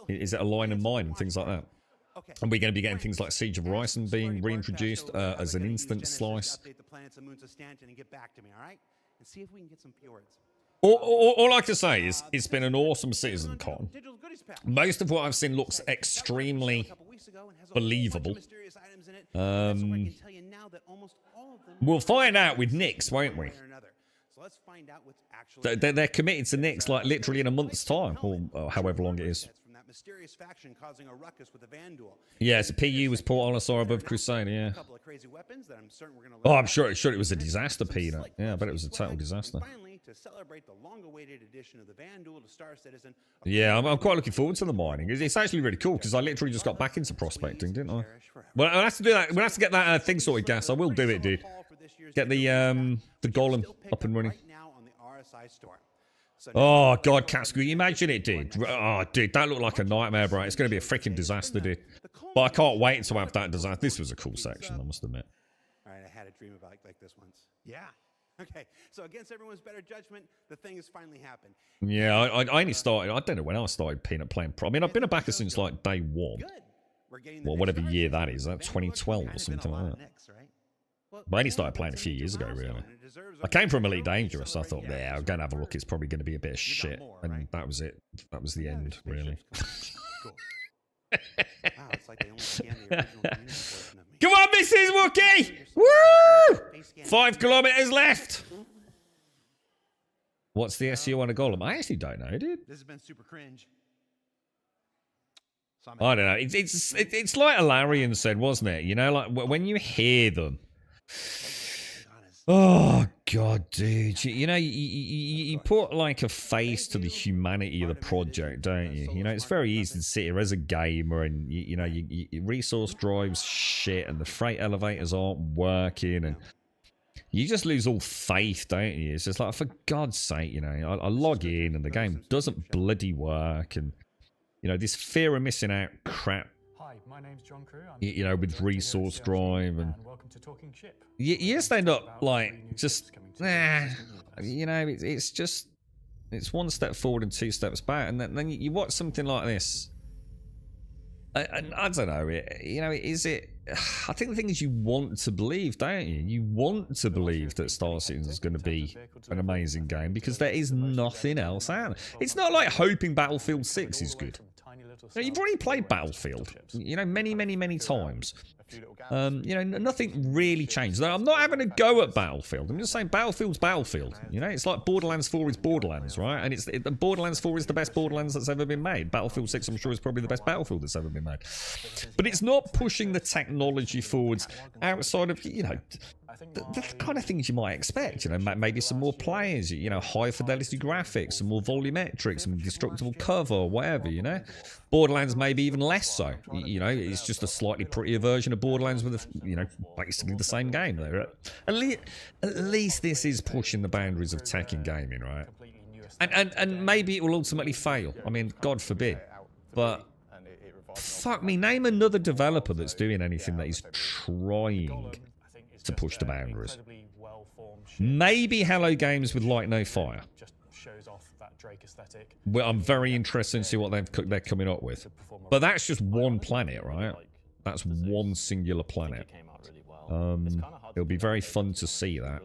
is it a line and mine and things like that. And we're going to be getting things like Siege of Horizon being reintroduced as an instant slice. All I can say is it's been an awesome CitizenCon. Most of what I've seen looks extremely believable. We'll find out with Nix, won't we? They're committed to Nix like literally in a month's time, or however long it is. Yeah, so PU was Port Olisar above Crusader, yeah. Oh, I'm sure it was a disaster, Peanut. Yeah, I bet it was a total disaster. Yeah, I'm quite looking forward to the mining. It's actually really cool, because I literally just got back into prospecting, didn't I? Well, I'll have to do that. We'll have to get that thing sorted, Gas. I will do it, dude. Get the golem up and running. Oh, God, Casco, imagine it, dude. Oh, dude, that looked like a nightmare, bro. It's going to be a freaking disaster, dude. But I can't wait to have that disaster. This was a cool section, I must admit. All right, I had a dream about like this once. Yeah. Okay, so against everyone's better judgment, the thing has finally happened. Yeah, I only started, I don't know when I started Peanut playing Pro. I mean, I've been a backer since like day 1. Well, whatever year that is, that 2012 or something like that. But I only started playing a few years ago, really. I came from Elite Dangerous. I thought, yeah, I'm going to have a look. It's probably going to be a bit of shit. And that was it. That was the end, really. Come on, Mrs. Wookie! Woo! 5 kilometers left. What's the SEO on a golem? I actually don't know, dude. This has been super cringe. I don't know. It's like Alarian said, wasn't it? You know, like when you hear them. Oh God, dude! You know, you put like a face to the humanity of the project, don't you? You know, it's very easy to sit here as a gamer, and you know, your resource drives shit, and the freight elevators aren't working, and you just lose all faith, don't you? It's just like, for God's sake, you know, I log in and the game doesn't bloody work, and you know, this fear of missing out crap. Hi, my name's John Crew. You know, with resource drive and welcome to Talking Ship. You just end up like just you know, it's just it's 1 step forward and 2 steps back, and then you watch something like this, I don't know. You know, is it? I think the thing is, you want to believe, don't you? You want to believe that Star Citizen is going to be an amazing game because there is nothing else out. It's not like hoping Battlefield 6 is good. You know, you've already played Battlefield, you know, many times. You know, nothing really changed. I'm not having a go at Battlefield. I'm just saying Battlefield's Battlefield. You know, it's like Borderlands 4 is Borderlands, right? And Borderlands 4 is the best Borderlands that's ever been made. Battlefield 6, I'm sure, is probably the best Battlefield that's ever been made. But it's not pushing the technology forwards outside of, you know, the kind of things you might expect. You know, maybe some more players, you know, high fidelity graphics, some more volumetric, some destructible cover, or whatever, you know. Borderlands maybe even less so. You know, it's just a slightly prettier version of Borderlands with, you know, basically the same game there. At least this is pushing the boundaries of tech in gaming, right? And maybe it will ultimately fail. I mean, God forbid. But fuck me, name another developer that's doing anything that is trying to push the boundaries. Maybe Hello Games with Light No Fire. Well, I'm very interested to see what they're coming up with. But that's just one planet, right? That's one singular planet. It'll be very fun to see that.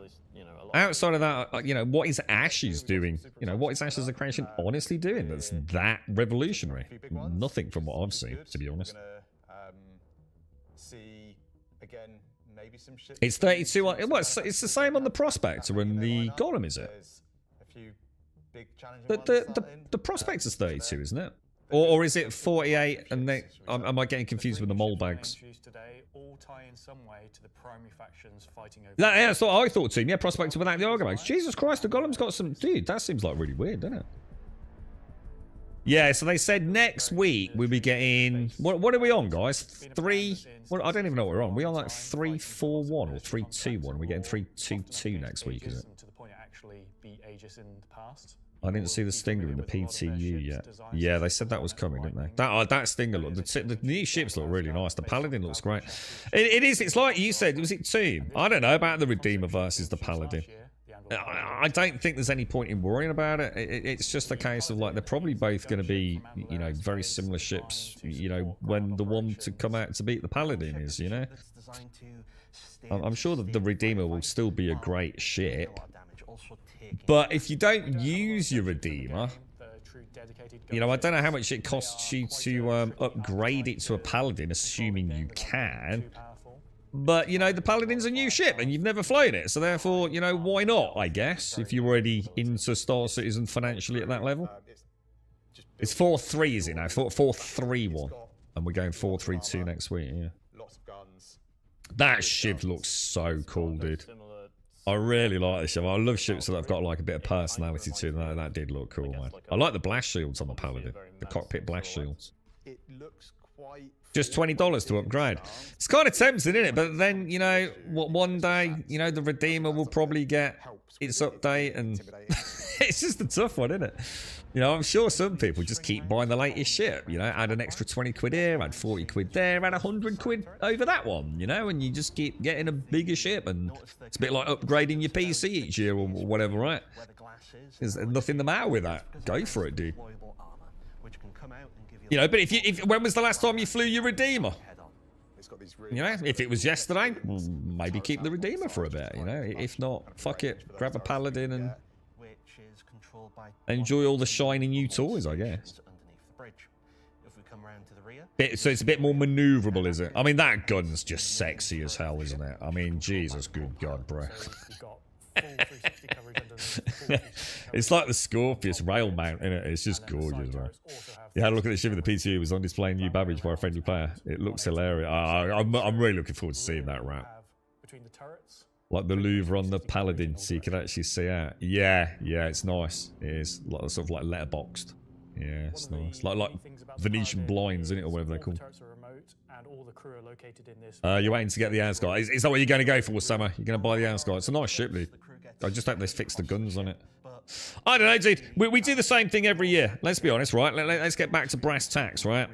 Outside of that, you know, what is Ashes doing? You know, what is Ashes the Creation honestly doing that's that revolutionary? Nothing from what I've seen, to be honest. It's 32 on... Well, it's the same on the Prospector and the Golem, is it? The Prospector's 32, isn't it? Or is it 48 and they... Am I getting confused with the mole bags? Yeah, that's what I thought too. Yeah, Prospector without the Argomags. Jesus Christ, the Golem's got some... Dude, that seems like really weird, doesn't it? Yeah, so they said next week we'll be getting... What are we on, guys? 3... Well, I don't even know what we're on. We're on like 3-4-1 or 3-2-1. We're getting 3-2-2 next week, is it? I didn't see the Stinger in the PTU yet. Yeah, they said that was coming, didn't they? That Stinger look... The new ships look really nice. The Paladin looks great. It is. It's like you said. Was it Tomb? I don't know about the Redeemer versus the Paladin. I don't think there's any point in worrying about it. It's just a case of like they're probably both going to be, you know, very similar ships, you know, when the one to come out to beat the Paladin is, you know. I'm sure that the Redeemer will still be a great ship, but if you don't use your Redeemer, you know, I don't know how much it costs you to upgrade it to a Paladin, assuming you can. But, you know, the Paladin's a new ship and you've never flown it. So therefore, you know, why not, I guess, if you're already into Star Citizen financially at that level. It's 4-3, is it now? 4-3-1. And we're going 4-3-2 next week, yeah. That ship looks so cool, dude. I really like this ship. I love ships that have got like a bit of personality to them. That did look cool, man. I like the blast shields on the Paladin. The cockpit blast shields. It looks quite... Just $20 to upgrade. It's kind of tempting, isn't it? But then, you know, one day, you know, the Redeemer will probably get its update, and it's just a tough one, isn't it? You know, I'm sure some people just keep buying the latest ship. You know, add an extra 20 quid here, add 40 quid there, add 100 quid over that one. You know, and you just keep getting a bigger ship, and it's a bit like upgrading your PC each year or whatever, right? There's nothing the matter with that. Go for it, dude. You know, but if when was the last time you flew your Redeemer? You know, if it was yesterday, well, maybe keep the Redeemer for a bit, you know. If not, fuck it. Grab a Paladin and enjoy all the shiny new toys, I guess. So it's a bit more maneuverable, is it? I mean, that gun's just sexy as hell, isn't it? I mean, Jesus, good God, bro. It's like the Scorpius rail mount, isn't it? It's just gorgeous, bro. You had a look at the ship with the PTU. It was on display in New Babbage by a friendly player. It looks hilarious. I'm really looking forward to seeing that wrap. Like the Louvre on the Paladin, so you can actually see out. Yeah, it's nice. It is sort of like letterboxed. Yeah, it's nice. Like Venetian blinds, isn't it, or whatever they're called. You're waiting to get the Asgard. Is that what you're going to go for, Summer? You're going to buy the Asgard? It's a nice ship, dude. I just hope they fix the guns on it. I don't know, dude. We do the same thing every year. Let's be honest, right? Let's get back to brass tacks, right?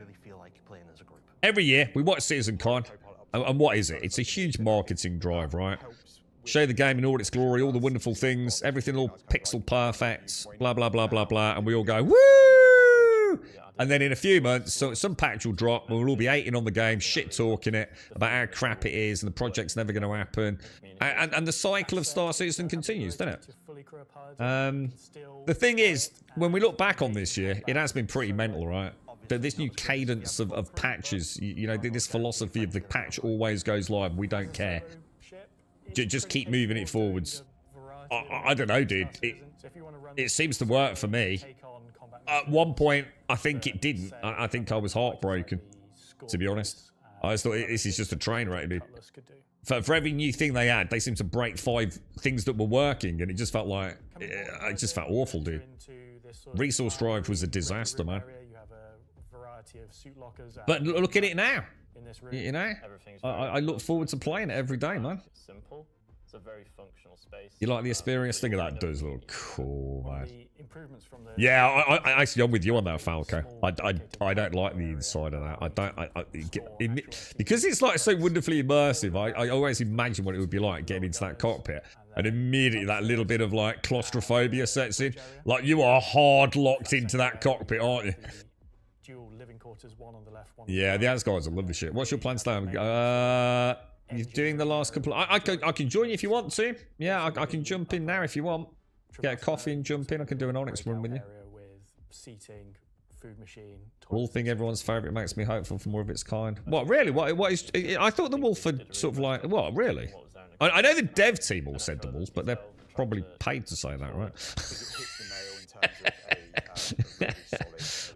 Every year, we watch CitizenCon. And what is it? It's a huge marketing drive, right? Show the game in all its glory, all the wonderful things, everything all pixel perfect, blah, blah, blah, blah, blah. And we all go, woo! And then in a few months, some patch will drop, and we'll all be hating on the game, shit-talking it, about how crap it is, and the project's never going to happen. And the cycle of Star Citizen continues, doesn't it? The thing is, when we look back on this year, it has been pretty mental, right? This new cadence of patches, you know, this philosophy of the patch always goes live, we don't care. Just keep moving it forwards. I don't know, dude. It seems to work for me. At one point, I think it didn't. I think I was heartbroken, to be honest. I just thought this is just a train wreck, dude. For every new thing they had, they seemed to break 5 things that were working, and it just felt like... It just felt awful, dude. Resource Drive was a disaster, man. But look at it now. You know? I look forward to playing it every day, man. Simple. It's a very functional space. You like the experience thing of that? Does look cool, man. Yeah, I actually, I'm with you on that, Falco. I don't like the inside of that. Because it's like so wonderfully immersive. I always imagine what it would be like getting into that cockpit, and immediately that little bit of like claustrophobia sets in. Like you are hard locked into that cockpit, aren't you? Dual living quarters, one on the left, one. Yeah, the guys will love this shit. What's your plans now? You're doing the last couple. I can join you if you want to. Yeah, I can jump in now if you want. Get a coffee and jump in. I can do an Onyx run with you. Seating, food machine. Wolf thing, everyone's favourite, makes me hopeful for more of its kind. What, really? What is... I thought the Wolf had sort of like... What, really? I know the dev team all said the Wolf, but they're probably paid to say that, right?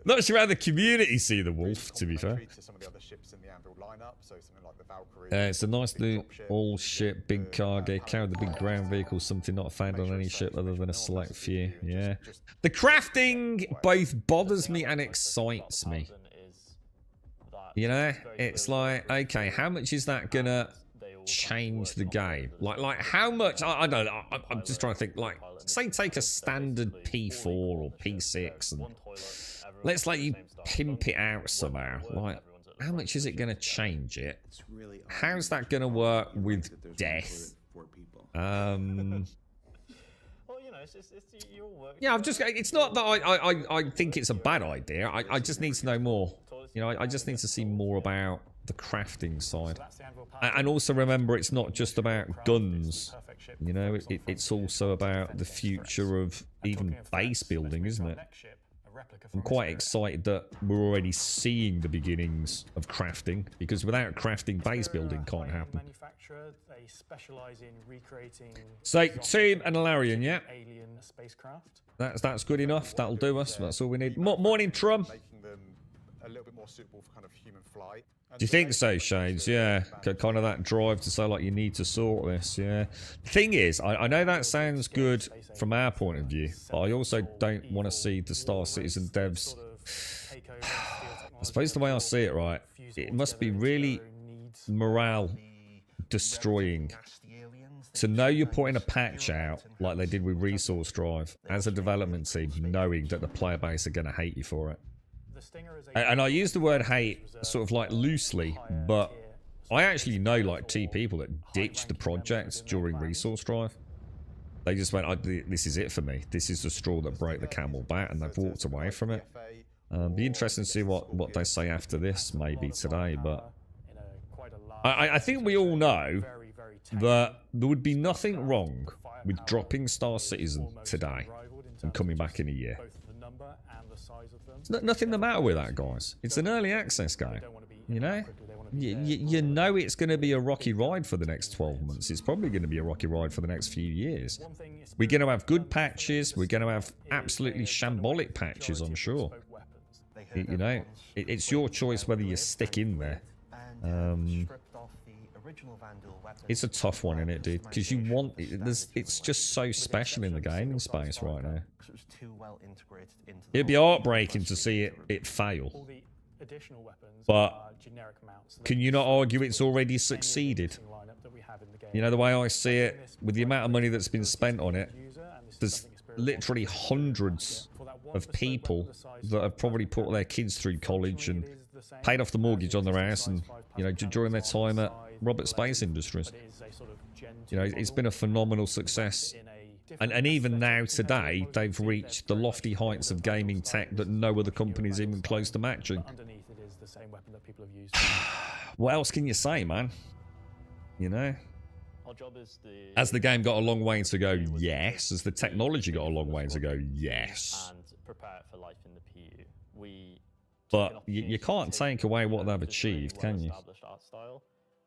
Not sure how the community see the Wolf, to be fair. It's a nice new all-ship, big cargo, carry the big ground vehicle, something not found on any ship other than a select few. Yeah. The crafting both bothers me and excites me. You know? It's like, okay, how much is that gonna change the game? Like how much? I don't know. I'm just trying to think. Like, say take a standard P4 or P6 and let's let you pimp it out somehow. Like, how much is it going to change it? How's that going to work with death? Yeah, I'm just. It's not that I think it's a bad idea. I just need to know more. You know, I just need to see more about the crafting side. And also remember, it's not just about guns. You know, it's also about the future of even base building, isn't it? I'm quite excited that we're already seeing the beginnings of crafting, because without crafting, base building can't happen. So, Team and Alarian, yeah? That's good enough. That'll do us. That's all we need. Morning, Trum. A little bit more suitable for kind of human flight. Do you think so, Shades? Yeah, kind of that drive to say like you need to sort this. Yeah. Thing is, I know that sounds good from our point of view, but I also don't want to see the Star Citizen devs. I suppose the way I see it, right, it must be really morale destroying to know you're putting a patch out like they did with Resource Drive as a development team, knowing that the player base are going to hate you for it. And I use the word hate sort of like loosely, but I actually know like 2 people that ditched the project during Resource Drive. They just went, this is it for me. This is the straw that broke the camel back, and they've walked away from it. Be interesting to see what they say after this, maybe today, but I think we all know that there would be nothing wrong with dropping Star Citizen today and coming back in a year. There's nothing the matter with that, guys. It's an early access game, you know? You know it's going to be a rocky ride for the next 12 months. It's probably going to be a rocky ride for the next few years. We're going to have good patches. We're going to have absolutely shambolic patches, I'm sure. You know, it's your choice whether you stick in there. It's a tough one, isn't it, dude? Because you want it's just so special in the gaming space right now. It'd be heartbreaking to see it fail. But can you not argue it's already succeeded? You know, the way I see it, with the amount of money that's been spent on it, there's literally hundreds of people that have probably put their kids through college and paid off the mortgage on their house, and you know, during their time at Robert Space Industries. You know, it's been a phenomenal success And even now, today, they've reached the lofty heights of gaming tech that no other company is even close to matching. Underneath it is the same weapon that people have used. What else can you say, man? You know? Our job is As the game got a long way to go, yes. As the technology got a long way to go, yes. And prepare it for life in the PU. But you can't take away what they've achieved, can you? Art style,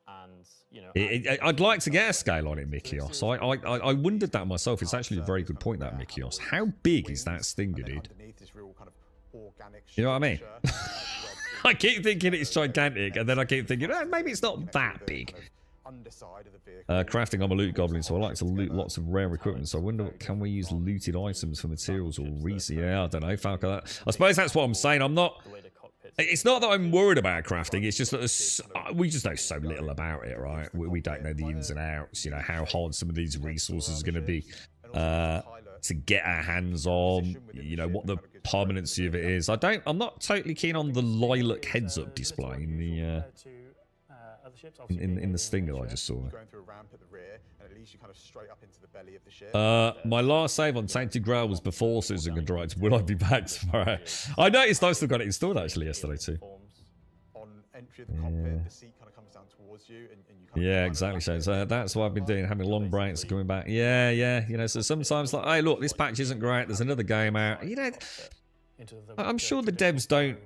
and, you know, I'd like to get a scale on it, Mikios. I wondered that myself. It's actually a very good point, that, Mikios. How big is that stinger, dude? You know what I mean? I keep thinking it's gigantic, and then I keep thinking, oh, maybe it's not that big. Crafting, I'm a loot goblin, so I like to loot lots of rare equipment. So I wonder, can we use looted items for materials or yeah, I don't know, Falco. I suppose that's what I'm saying. I'm not. It's not that I'm worried about crafting. It's just that we just know so little about it, right? We don't know the ins and outs. You know how hard some of these resources are going to be to get our hands on. You know what the permanency of it is. I'm not totally keen on the lilac heads-up display in the. In the stinger I just saw. My last save on Tainted Grail was before CitizenCon dropped. Will I be back tomorrow? I noticed I still got it installed actually yesterday too. Yeah, exactly. So that's what I've been doing, having long breaks, coming back. Yeah. You know, so sometimes like, hey, look, this patch isn't great. There's another game out. You know, I'm sure the devs don't.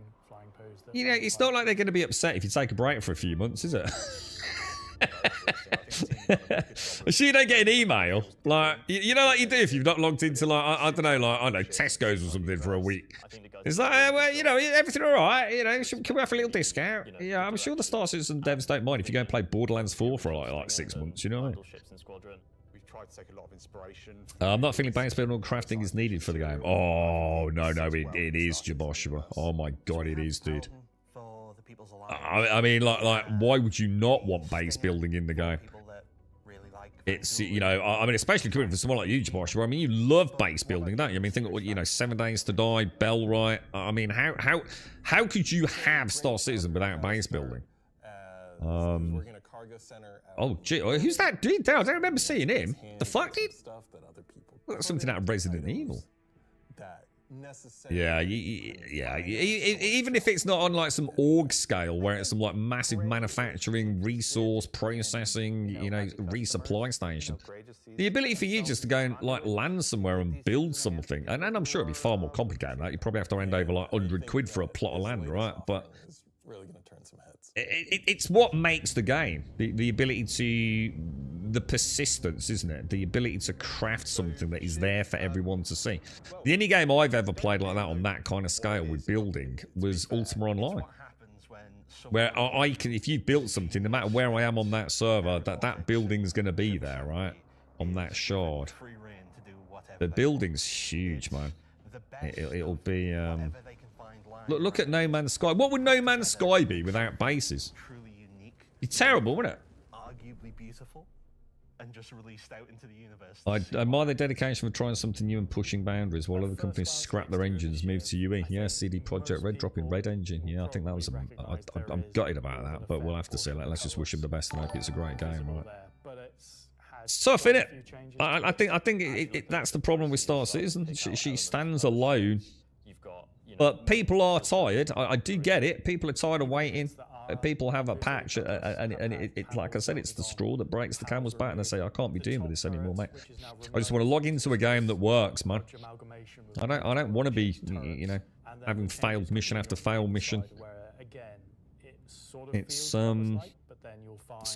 You know, it's not like they're going to be upset if you take a break for a few months, is it? So you don't get an email, like, you know, like you do if you've not logged into, like, I don't know, like, I don't know, Tesco's or something for a week. It's like, well, you know, everything all right, you know, can we have a little discount? Yeah, I'm sure the Star Citizen devs don't mind if you go and play Borderlands 4 for like 6 months, you know what I mean? I'm not feeling base building or crafting is needed for the game. Oh, no, it is, Jaboshua. Oh my god, it is, dude. I mean, like, why would you not want base building in the game? It's, you know, I mean, especially coming from someone like you, Jaboshua. I mean, you love base building, don't you? I mean, think of, you know, 7 Days to Die, Bellwright. I mean, how could you have Star Citizen without base building? Oh, gee, who's that dude? I don't remember seeing him. The fuck, dude? That's something out of Resident Evil. Yeah, even if it's not on like some org scale where it's some like massive manufacturing, resource processing, you know, resupply station, the ability for you just to go and like land somewhere and build something, and I'm sure it'd be far more complicated than that. You probably have to hand over like 100 quid for a plot of land, right? But it's what makes the game. The ability to... The persistence, isn't it? The ability to craft something that is there for everyone to see. The only game I've ever played like that on that kind of scale with building was Ultima Online. Where I can... If you built something, no matter where I am on that server, that building's going to be there, right? On that shard. The building's huge, man. It'll be... Look at No Man's Sky. What would No Man's Sky be without bases? It's terrible, wouldn't it? Arguably beautiful, and just released out into the universe. I admire their dedication for trying something new and pushing boundaries while other companies scrap their engines, move to UE. Yeah, CD Projekt Red dropping Red Engine. Yeah, I think that was... I'm gutted about that, but we'll have to see. Let's just wish him the best and hope it's a great game, right? It's tough, isn't it? I think that's the problem with Star Citizen. She stands alone. But people are tired. I do get it. People are tired of waiting. People have a patch, and it, like I said, it's the straw that breaks the camel's back, and they say, I can't be doing with this anymore, mate. I just want to log into a game that works, man. I don't want to be, you know, having failed mission after failed mission. It's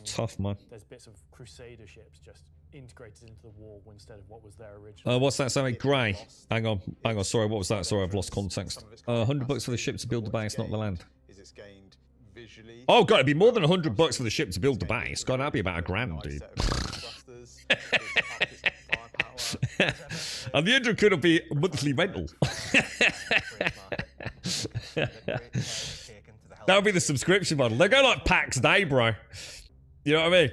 tough, man. There's bits of Crusader ships just integrated into the war instead of what was there originally. What's that saying? Grey. Hang on. Sorry, what was that? Sorry, I've lost context. $100 for the ship to build the base, not the land. Oh god, it'd be more than $100 for the ship to build the base. God, that'd be about $1,000, dude. And the 100 could be a monthly rental. That would be the subscription model. They go like packs day, bro. You know what I mean?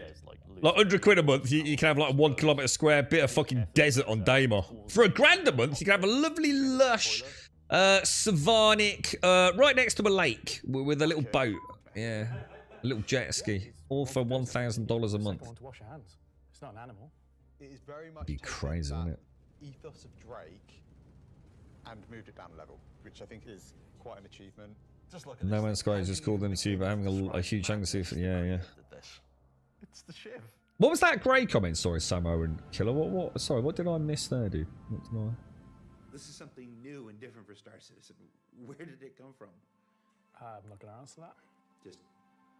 Like 100 quid a month, you can have like a 1 kilometre square bit of fucking desert on Daymar. For $1,000 a month, you can have a lovely, lush, savannic, right next to a lake with a little boat. Yeah, a little jet ski. All for $1,000 a month. It's not an animal. It'd be crazy, wouldn't it? ethos of Drake and moved it down a level, which I think is quite an achievement. Just look at No Man's Sky just called them to, but having a huge chunk of yeah. It's the Shiv. What was that grey comment? Sorry, Samo and Killer. What? Sorry, what did I miss there, dude? What did I... This is something new and different for Star Citizen. Where did it come from? I'm not going to answer that. Just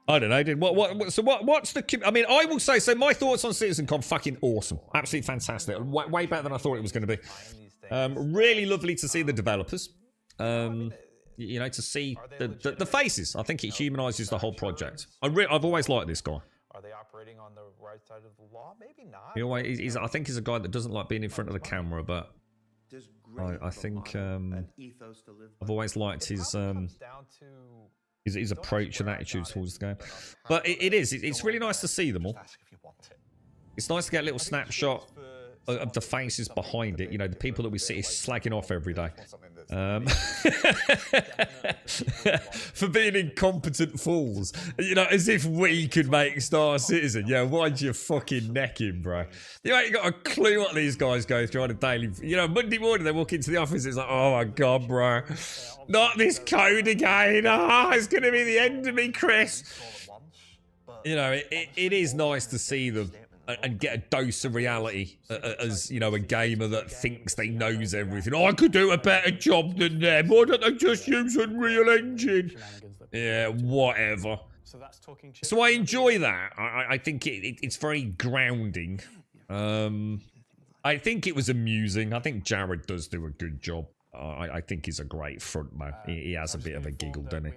I don't know, dude. What's the... I mean, I will say, so my thoughts on CitizenCon, fucking awesome. Absolutely fantastic. Way better than I thought it was going to be. Really lovely to see the developers. You know, to see the faces. I think it humanises the whole project. I've always liked this guy. Are they operating on the right side of the law? Maybe not. I think he's a guy that doesn't like being in front of the camera, but I think I've always liked his approach and attitude towards the game. But it's really nice to see them all. It's nice to get a little snapshot of the faces behind it, you know, the people that we see slagging off every day. For being incompetent fools. You know, as if we could make Star Citizen. Yeah, why'd you fucking neck him, bro? You ain't got a clue what these guys go through on a daily... You know, Monday morning they walk into the office, it's like, oh my god, bro. Not this code again. Ah, it's going to be the end of me, Chris. You know, it is nice to see them and get a dose of reality as, you know, a gamer that thinks they knows everything. Oh, I could do a better job than them. Why don't they just use Unreal Engine? Yeah, whatever. So I enjoy that. I think it's very grounding. I think it was amusing. I think Jared does do a good job. I think he's a great frontman. He has a bit of a giggle, doesn't he?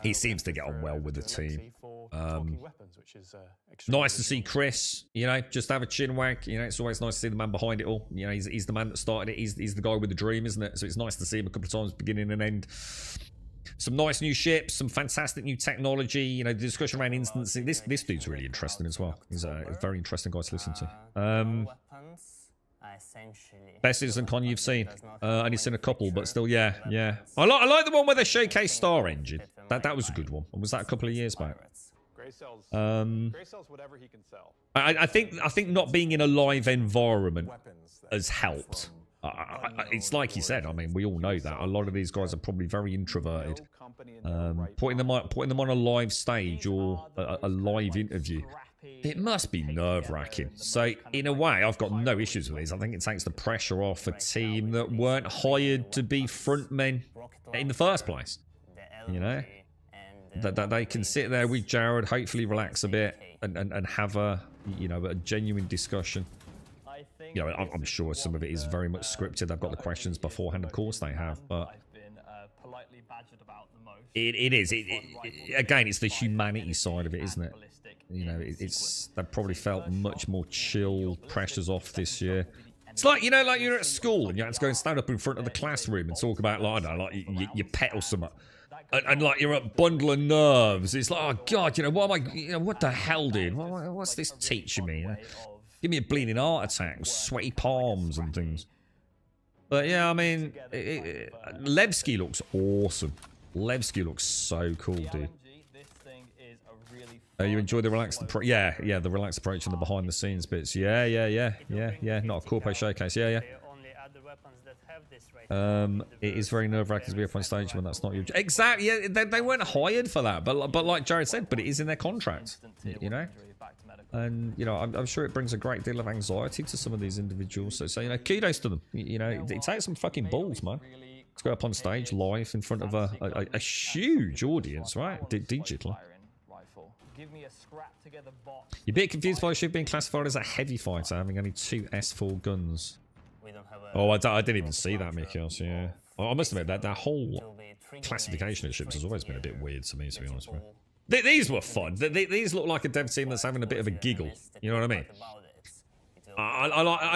He seems to get on well with the team. Nice to see Chris, you know, just have a chin wag. You know, it's always nice to see the man behind it all. You know, he's the man that started it. He's the guy with the dream, isn't it? So it's nice to see him a couple of times, beginning and end. Some nice new ships, some fantastic new technology. You know, the discussion around instancing. This dude's really interesting as well. He's a very interesting guy to listen to. Best CitizenCon you've seen? Only seen a couple, but still, yeah. I like the one where they showcase Star Engine. That was a good one. Was that a couple of years back? Gray sells whatever he can sell. I think not being in a live environment has helped. It's like you said. I mean, we all know that a lot of these guys are probably very introverted. Putting them on a live stage or a live interview, it must be nerve-wracking. So, in a way, I've got no issues with these. I think it takes the pressure off a team that weren't hired to be frontmen in the first place. You know? That they can sit there with Jared, hopefully relax a bit, and have a genuine discussion. You know, I'm sure some of it is very much scripted. They've got the questions beforehand, of course they have, but... It is. Again, it's the humanity side of it, isn't it? You know, they've probably felt much more chill, pressures off this year. It's like, you know, like you're at school and you have to go and stand up in front of the classroom and talk about, like, I don't know, like your pet or something. And like you're a bundle of nerves. It's like, oh God, you know, what am I, you know, what the hell, dude? What's this teaching me? You know? Give me a bleeding heart attack, sweaty palms and things. But yeah, I mean, Levski looks awesome. Levski looks so cool, dude. You enjoy the relaxed approach? Yeah, the relaxed approach and the behind the scenes bits. Yeah. Not a corpo showcase. Yeah. It is very nerve-wracking to be up on stage when that's not your... Exactly, yeah, they weren't hired for that, but like Jared said, but it is in their contract, you know? And, you know, I'm sure it brings a great deal of anxiety to some of these individuals. So you know, kudos to them. You know, it takes some fucking balls, man. To go up on stage live in front of a huge audience, right? Digital. You're a bit confused by the ship being classified as a heavy fighter, having only 2 S4 guns. Oh, I didn't even see that, Mikhail. So yeah, I must admit that whole classification of ships has always been a bit weird to me, to be honest with you. These were fun. These look like a dev team that's having a bit of a giggle. You know what I mean?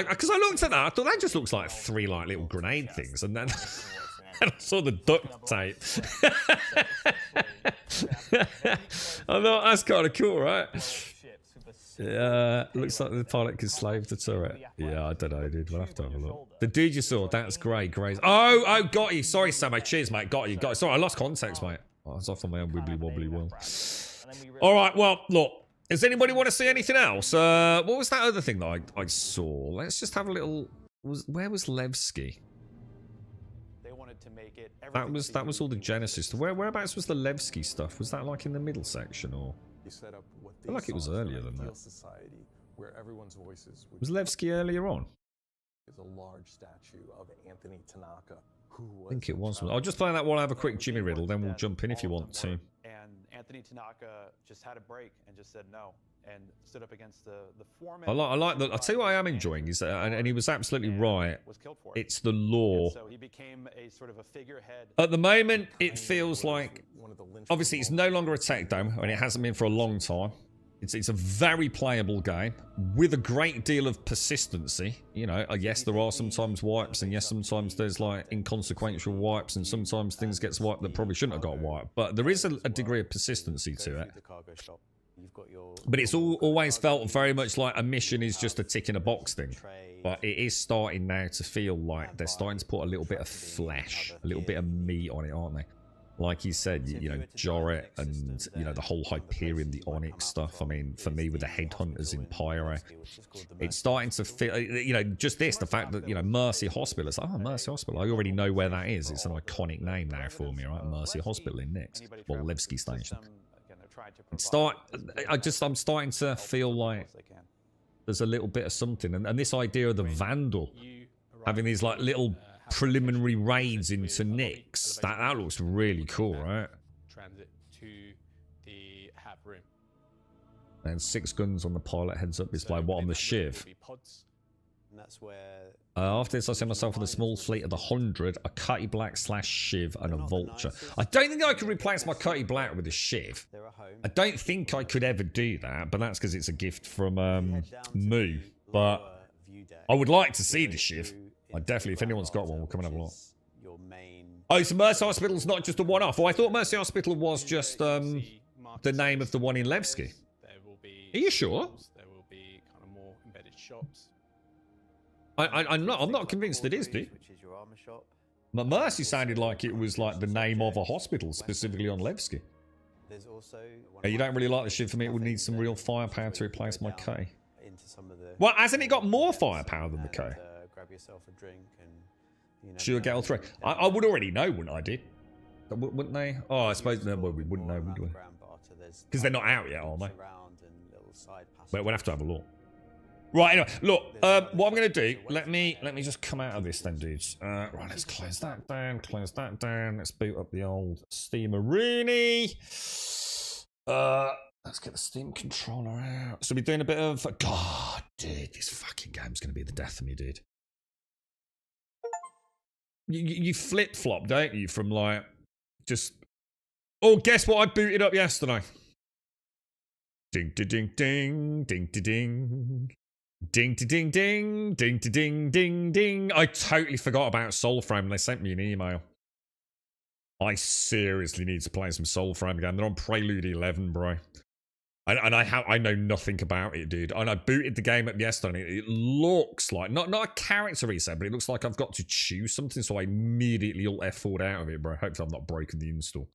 Because I looked at that, I thought that just looks like 3 like little grenade things, and then I saw the duct tape. I thought that's kind of cool, right? Yeah, looks like the pilot can slave the turret. Yeah, I don't know, dude. We'll have to have a look. The dude you saw, that's great. Oh, got you. Sorry, Sam. Cheers, mate. Got you. Sorry, I lost context, mate. I was off on my own wibbly wobbly world. All right, well, look. Does anybody want to see anything else? What was that other thing that I saw? Let's just have a little. Where was Levski? They wanted to make it. That was all the Genesis. Whereabouts was the Levski stuff? Was that like in the middle section or? You set up what I feel like it was earlier than that. Society where everyone's voices Was Levski earlier on? Is a large statue of Anthony Tanaka, who was. I think it was. I'll just play that while I have a quick Jimmy riddle, then we'll jump in if you want to. And Anthony Tanaka just had a break and just said no and stood up against the foreman. I like that. I'll tell you what I am enjoying is that, and he was absolutely right. It's the law. So he became a sort of a figurehead. At the moment, it feels like obviously it's no longer a tech dome, and it hasn't been for a long time. It's a very playable game with a great deal of persistency. You know, yes, there are sometimes wipes, and yes, sometimes there's like inconsequential wipes, and sometimes things gets wiped that probably shouldn't have got wiped. But there is a degree of persistency to it. But it's always felt very much like a mission is just a tick in a box thing. But it is starting now to feel like they're starting to put a little bit of flesh, a little bit of meat on it, aren't they? Like you said, you know, Joret and, you know, the whole Hyperion, the Onyx stuff. I mean, for me, with the Headhunters in Pyro, it's starting to feel, you know, just this, the fact that, you know, Mercy Hospital, it's like, oh, Mercy Hospital, I already know where that is. It's an iconic name now for me, right? Mercy Hospital in Next. Well, Levski Station. I'm starting to feel like there's a little bit of something. And this idea of the Vandal, having these, like, little preliminary raids into Nyx. That looks really cool, right? Transit to the hab room. And 6 guns on the pilot heads up display. What on the Shiv? And that's where after this, I see myself with a small fleet of the 100, a Cutty Black / Shiv, and a Vulture. I don't think I could replace my Cutty Black with a Shiv. I don't think I could ever do that, but that's because it's a gift from Moo. But I would like to see the Shiv. I definitely, if anyone's got one, we'll come and have a look. Oh, so Mercy Hospital's not just a one-off. Oh, I thought Mercy Hospital was just the name of the one in Levski. Are you sure? There will be kind of more embedded shops. I'm not convinced it is, dude. But Mercy sounded like it was like the name of a hospital, specifically on Levski. There's also. You don't really like the shit for me. It would need some real firepower to replace my K. Well, hasn't it got more firepower than the K? Grab yourself a drink and, you know, sure, get all 3. I would already know, wouldn't I, dude? Wouldn't they? Oh, I suppose no, well, we wouldn't know, would we? Because they're not out yet, are they? But we'll have to have a look. Right, anyway, look, what I'm going to do, let me just come out of this then, dudes. Right, let's close that down, Let's boot up the old Steam-a-rooney. Let's get the Steam controller out. So we're doing a bit of... God, dude, this fucking game's going to be the death of me, dude. You flip-flop, don't you, from, like, just... Oh, guess what I booted up yesterday? Ding-da-ding-ding, ding-da-ding. Ding-da-ding-ding, ding-da-ding-ding-ding. I totally forgot about Soulframe. They sent me an email. I seriously need to play some Soulframe again. They're on Prelude 11, bro. And I know nothing about it, dude. And I booted the game up yesterday. And it looks like not a character reset, but it looks like I've got to choose something. So I immediately alt F4'd out of it, bro. Hopefully I've not broken the install.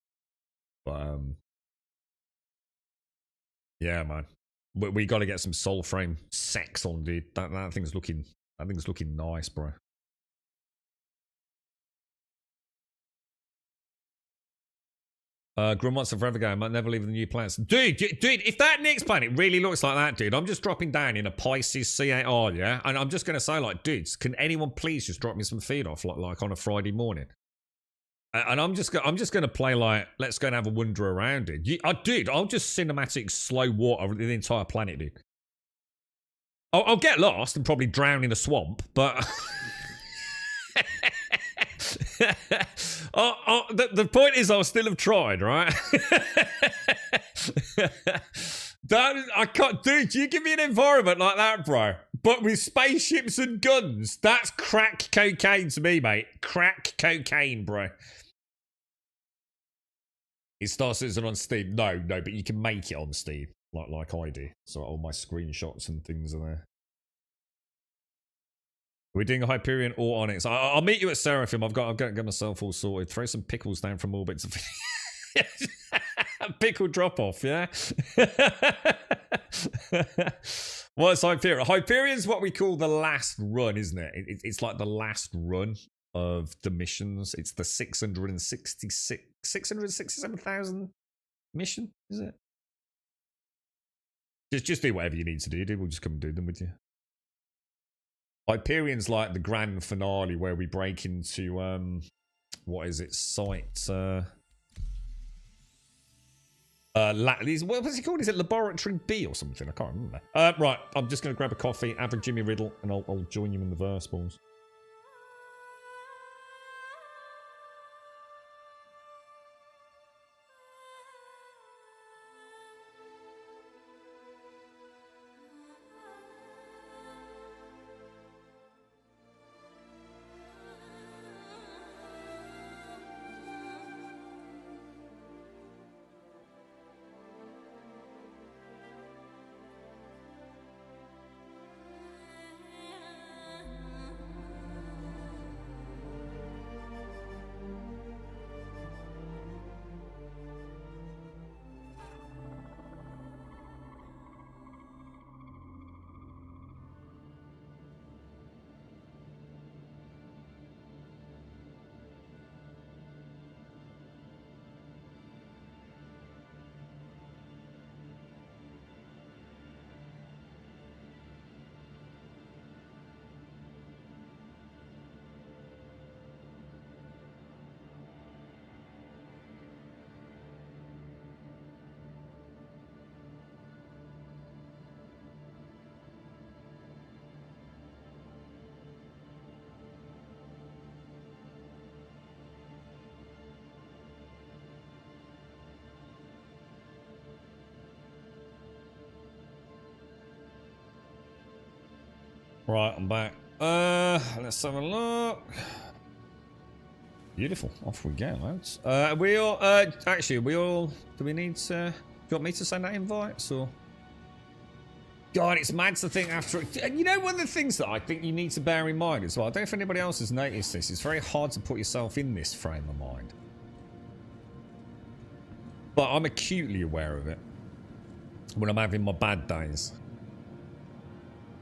But yeah, man, we got to get some Soulframe sex on, dude. That thing's looking nice, bro. Grim wants a forever game. Might never leave the new planets. Dude, if that next planet really looks like that, dude, I'm just dropping down in a Pisces C8R, yeah? And I'm just going to say, like, dudes, can anyone please just drop me some feed off, like on a Friday morning? And I'm just going to play, like, let's go and have a wander around, dude. Dude, I'll just cinematic slow water the entire planet, dude. I'll get lost and probably drown in a swamp, but... the point is I'll still have tried, right? I can't, dude, you give me an environment like that, bro, but with spaceships and guns, that's crack cocaine to me, mate. Crack cocaine, bro. Is Star Citizen on Steam? No, but you can make it on Steam, like I do. So all my screenshots and things are there. We're doing a Hyperion or Onyx. I'll meet you at Seraphim. I've got to get myself all sorted. Throw some pickles down from orbit. Pickle drop off, yeah? What's Hyperion? Hyperion's what we call the last run, isn't it? It's like the last run of the missions. It's the 667,000 mission, is it? Just do whatever you need to do, dude. We'll just come and do them with you. Hyperion's like the grand finale where we break into what is it? Site what's it called? Is it Laboratory B or something? I can't remember. Right, I'm just gonna grab a coffee, have a Jimmy Riddle, and I'll join you in the verse balls. Right, I'm back. Let's have a look. Beautiful. Off we go, lads. We all, actually, do we need to, do you want me to send out invites, or? God, it's mad to think after, you know, one of the things that I think you need to bear in mind as well, I don't know if anybody else has noticed this, it's very hard to put yourself in this frame of mind. But I'm acutely aware of it when I'm having my bad days.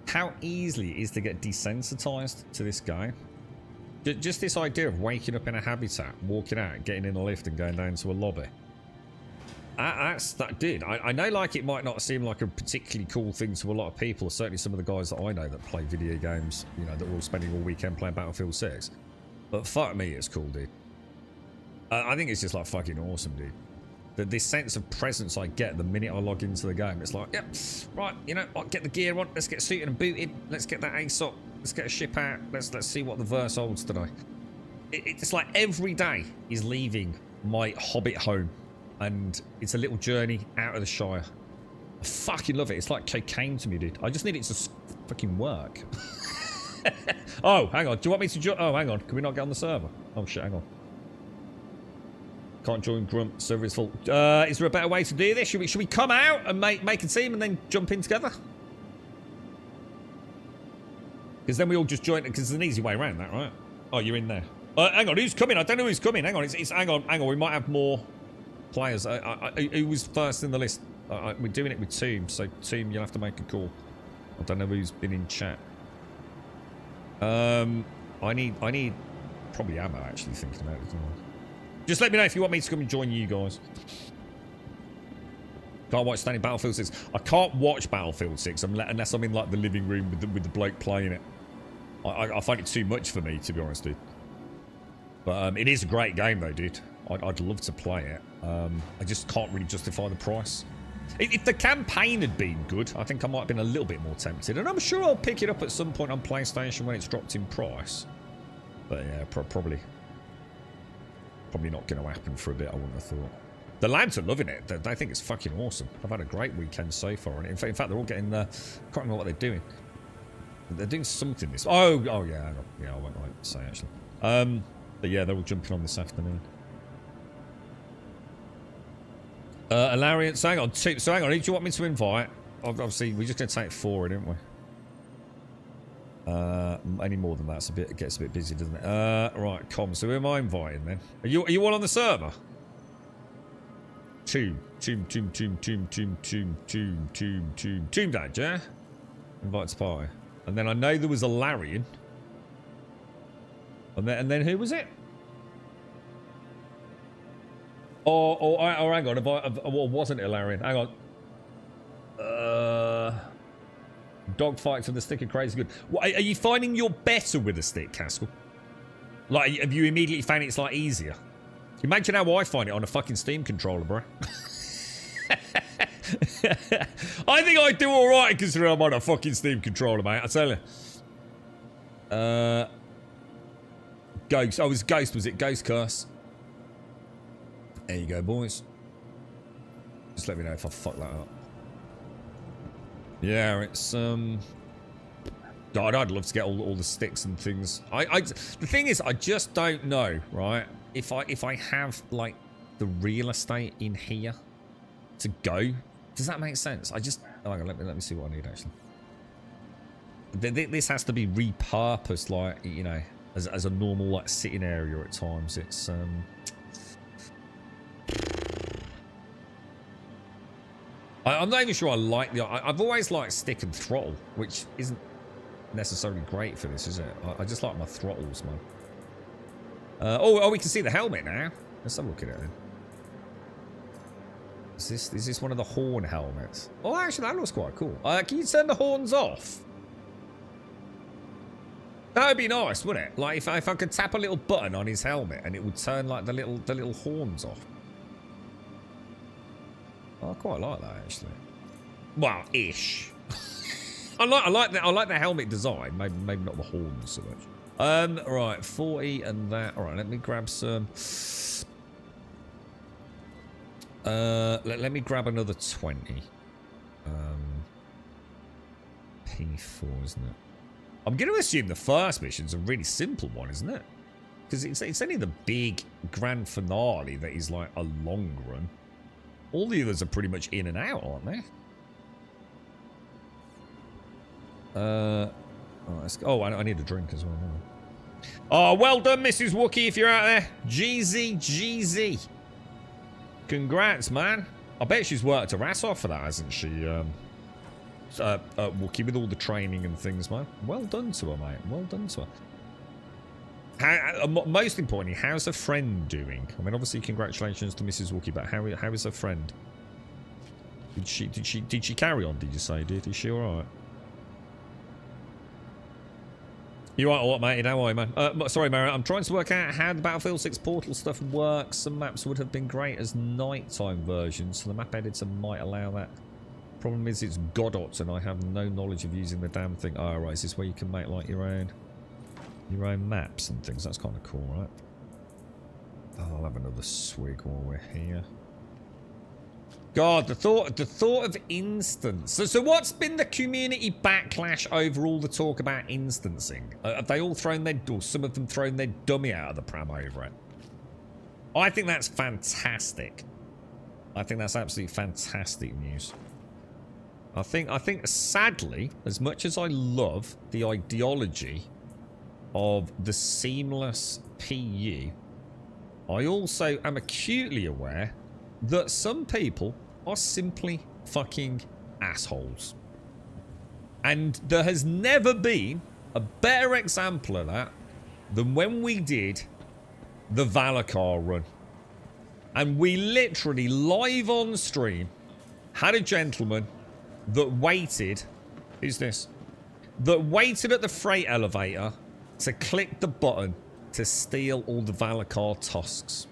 How easily it is to get desensitized to this game. Just this idea of waking up in a habitat, walking out, getting in a lift and going down to a lobby. Dude, I know like it might not seem like a particularly cool thing to a lot of people, certainly some of the guys that I know that play video games, you know, that are all spending all weekend playing Battlefield 6. But fuck me, it's cool, dude. I think it's just like fucking awesome, dude. This sense of presence I get the minute I log into the game. It's like, yep, right, you know, I'll get the gear on, let's get suited and booted, let's get that ace up, let's get a ship out, let's see what the verse holds today. It's like every day is leaving my Hobbit home, and it's a little journey out of the Shire. I fucking love it. It's like cocaine to me, dude. I just need it to fucking work. Oh, hang on. Do you want me to oh, hang on. Can we not get on the server? Oh, shit, hang on. Can't join Grump, server is full. Is there a better way to do this? Should we come out and make a team and then jump in together? Because then we all just join, because there's an easy way around that, right? Oh, you're in there. Hang on, who's coming? I don't know who's coming. Hang on, hang on. We might have more players. Who was first in the list? We're doing it with Tomb, so Tomb, you'll have to make a call. I don't know who's been in chat. I need probably ammo, actually, thinking about it. Just let me know if you want me to come and join you guys. Can't watch standing Battlefield 6. I can't watch Battlefield 6 unless I'm in like the living room with the bloke playing it. I find it too much for me, to be honest, dude. But it is a great game, though, dude. I'd love to play it. I just can't really justify the price. If the campaign had been good, I think I might have been a little bit more tempted. And I'm sure I'll pick it up at some point on PlayStation when it's dropped in price. But yeah, probably not going to happen for a bit, I wouldn't have thought. The lads are loving it. They think it's fucking awesome. I've had a great weekend so far. And in fact, they're all getting... I can't remember what they're doing. They're doing something this... Oh, yeah, hang on. Yeah, I won't say, actually. But yeah, they're all jumping on this afternoon. Alarian, so hang on. So hang on, who do you want me to invite? Obviously, we're just going to take 4, didn't we? Any more than that, it gets a bit busy, doesn't it? Right, so who am I inviting then? Are you all on the server? Tomb Dad, yeah? Invite to party. And then I know there was a Larian. And then who was it? Or hang on, wasn't it Larian? Hang on. Dog fights with the stick are crazy good. What, are you finding you're better with a stick, Caskell? Like, have you immediately found it's like easier? Imagine how I find it on a fucking Steam controller, bro. I think I do alright considering I'm on a fucking Steam controller, mate. I tell you. Ghost. Oh, it was Ghost, was it? Ghost Curse. There you go, boys. Just let me know if I fuck that up. Yeah, it's God, I'd love to get all the sticks and things. The thing is, I just don't know, right? If I have like the real estate in here to go, does that make sense? I just hang on, let me see what I need actually. This has to be repurposed, like, you know, as a normal like sitting area at times. It's I'm not even sure I like the... I've always liked stick and throttle, which isn't necessarily great for this, is it? I just like my throttles, man. Oh, we can see the helmet now. Let's have a look at it then. Is this one of the horn helmets? Oh, actually, that looks quite cool. Can you turn the horns off? That would be nice, wouldn't it? Like if I could tap a little button on his helmet and it would turn like the little horns off. I quite like that actually. Well, ish. I like the helmet design. Maybe not the horns so much. Right, 40 and that. All right, let me grab some. Let me grab another 20. P4, isn't it? I'm going to assume the first mission's a really simple one, isn't it? Because it's only the big grand finale that is like a long run. All the others are pretty much in and out, aren't they? Oh, I need a drink as well. Oh, well done, Mrs. Wookie, if you're out there. GZ. Congrats, man. I bet she's worked her ass off for that, hasn't she? Wookie, with all the training and things, man. Well done to her, mate. Well done to her. Most importantly, how's her friend doing? I mean, obviously, congratulations to Mrs. Wookie, but how is her friend? Did she carry on? Did you say? Is she all right? You all right, what, mate? How are you, man? Sorry, Mara. I'm trying to work out how the Battlefield 6 portal stuff works. Some maps would have been great as nighttime versions, so the map editor might allow that. Problem is, it's Godot, and I have no knowledge of using the damn thing. Oh, right. Is this where you can make like your own maps and things? That's kind of cool, right? Oh, I'll have another swig while we're here. God, the thought of instance. So what's been the community backlash over all the talk about instancing? Have they all thrown their, or some of them thrown their dummy out of the pram over it? I think that's fantastic. I think that's absolutely fantastic news. I think sadly, as much as I love the ideology of the seamless PU, I also am acutely aware that some people are simply fucking assholes. And there has never been a better example of that than when we did the Valakar run. And we literally, live on stream, had a gentleman that waited... Who's this? That waited at the freight elevator to click the button to steal all the Valakar tusks.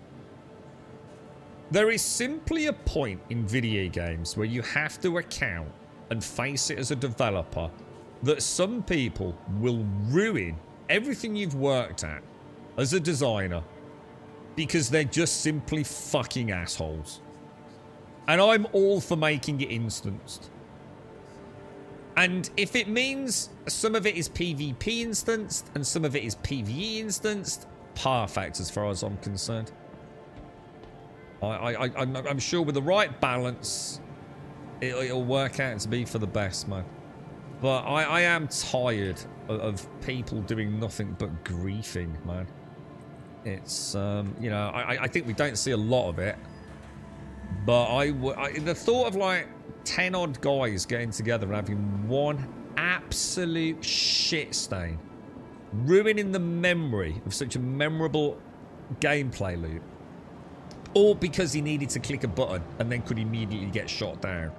There is simply a point in video games where you have to account and face it as a developer that some people will ruin everything you've worked at as a designer because they're just simply fucking assholes. And I'm all for making it instanced. And if it means some of it is PvP instanced and some of it is PvE instanced, perfect as far as I'm concerned. I'm sure with the right balance, it'll work out to be for the best, man. But I am tired of people doing nothing but griefing, man. It's, you know, I think we don't see a lot of it. But the thought of like 10 odd guys getting together and having one absolute shit stain, ruining the memory of such a memorable gameplay loop, all because he needed to click a button and then could immediately get shot down.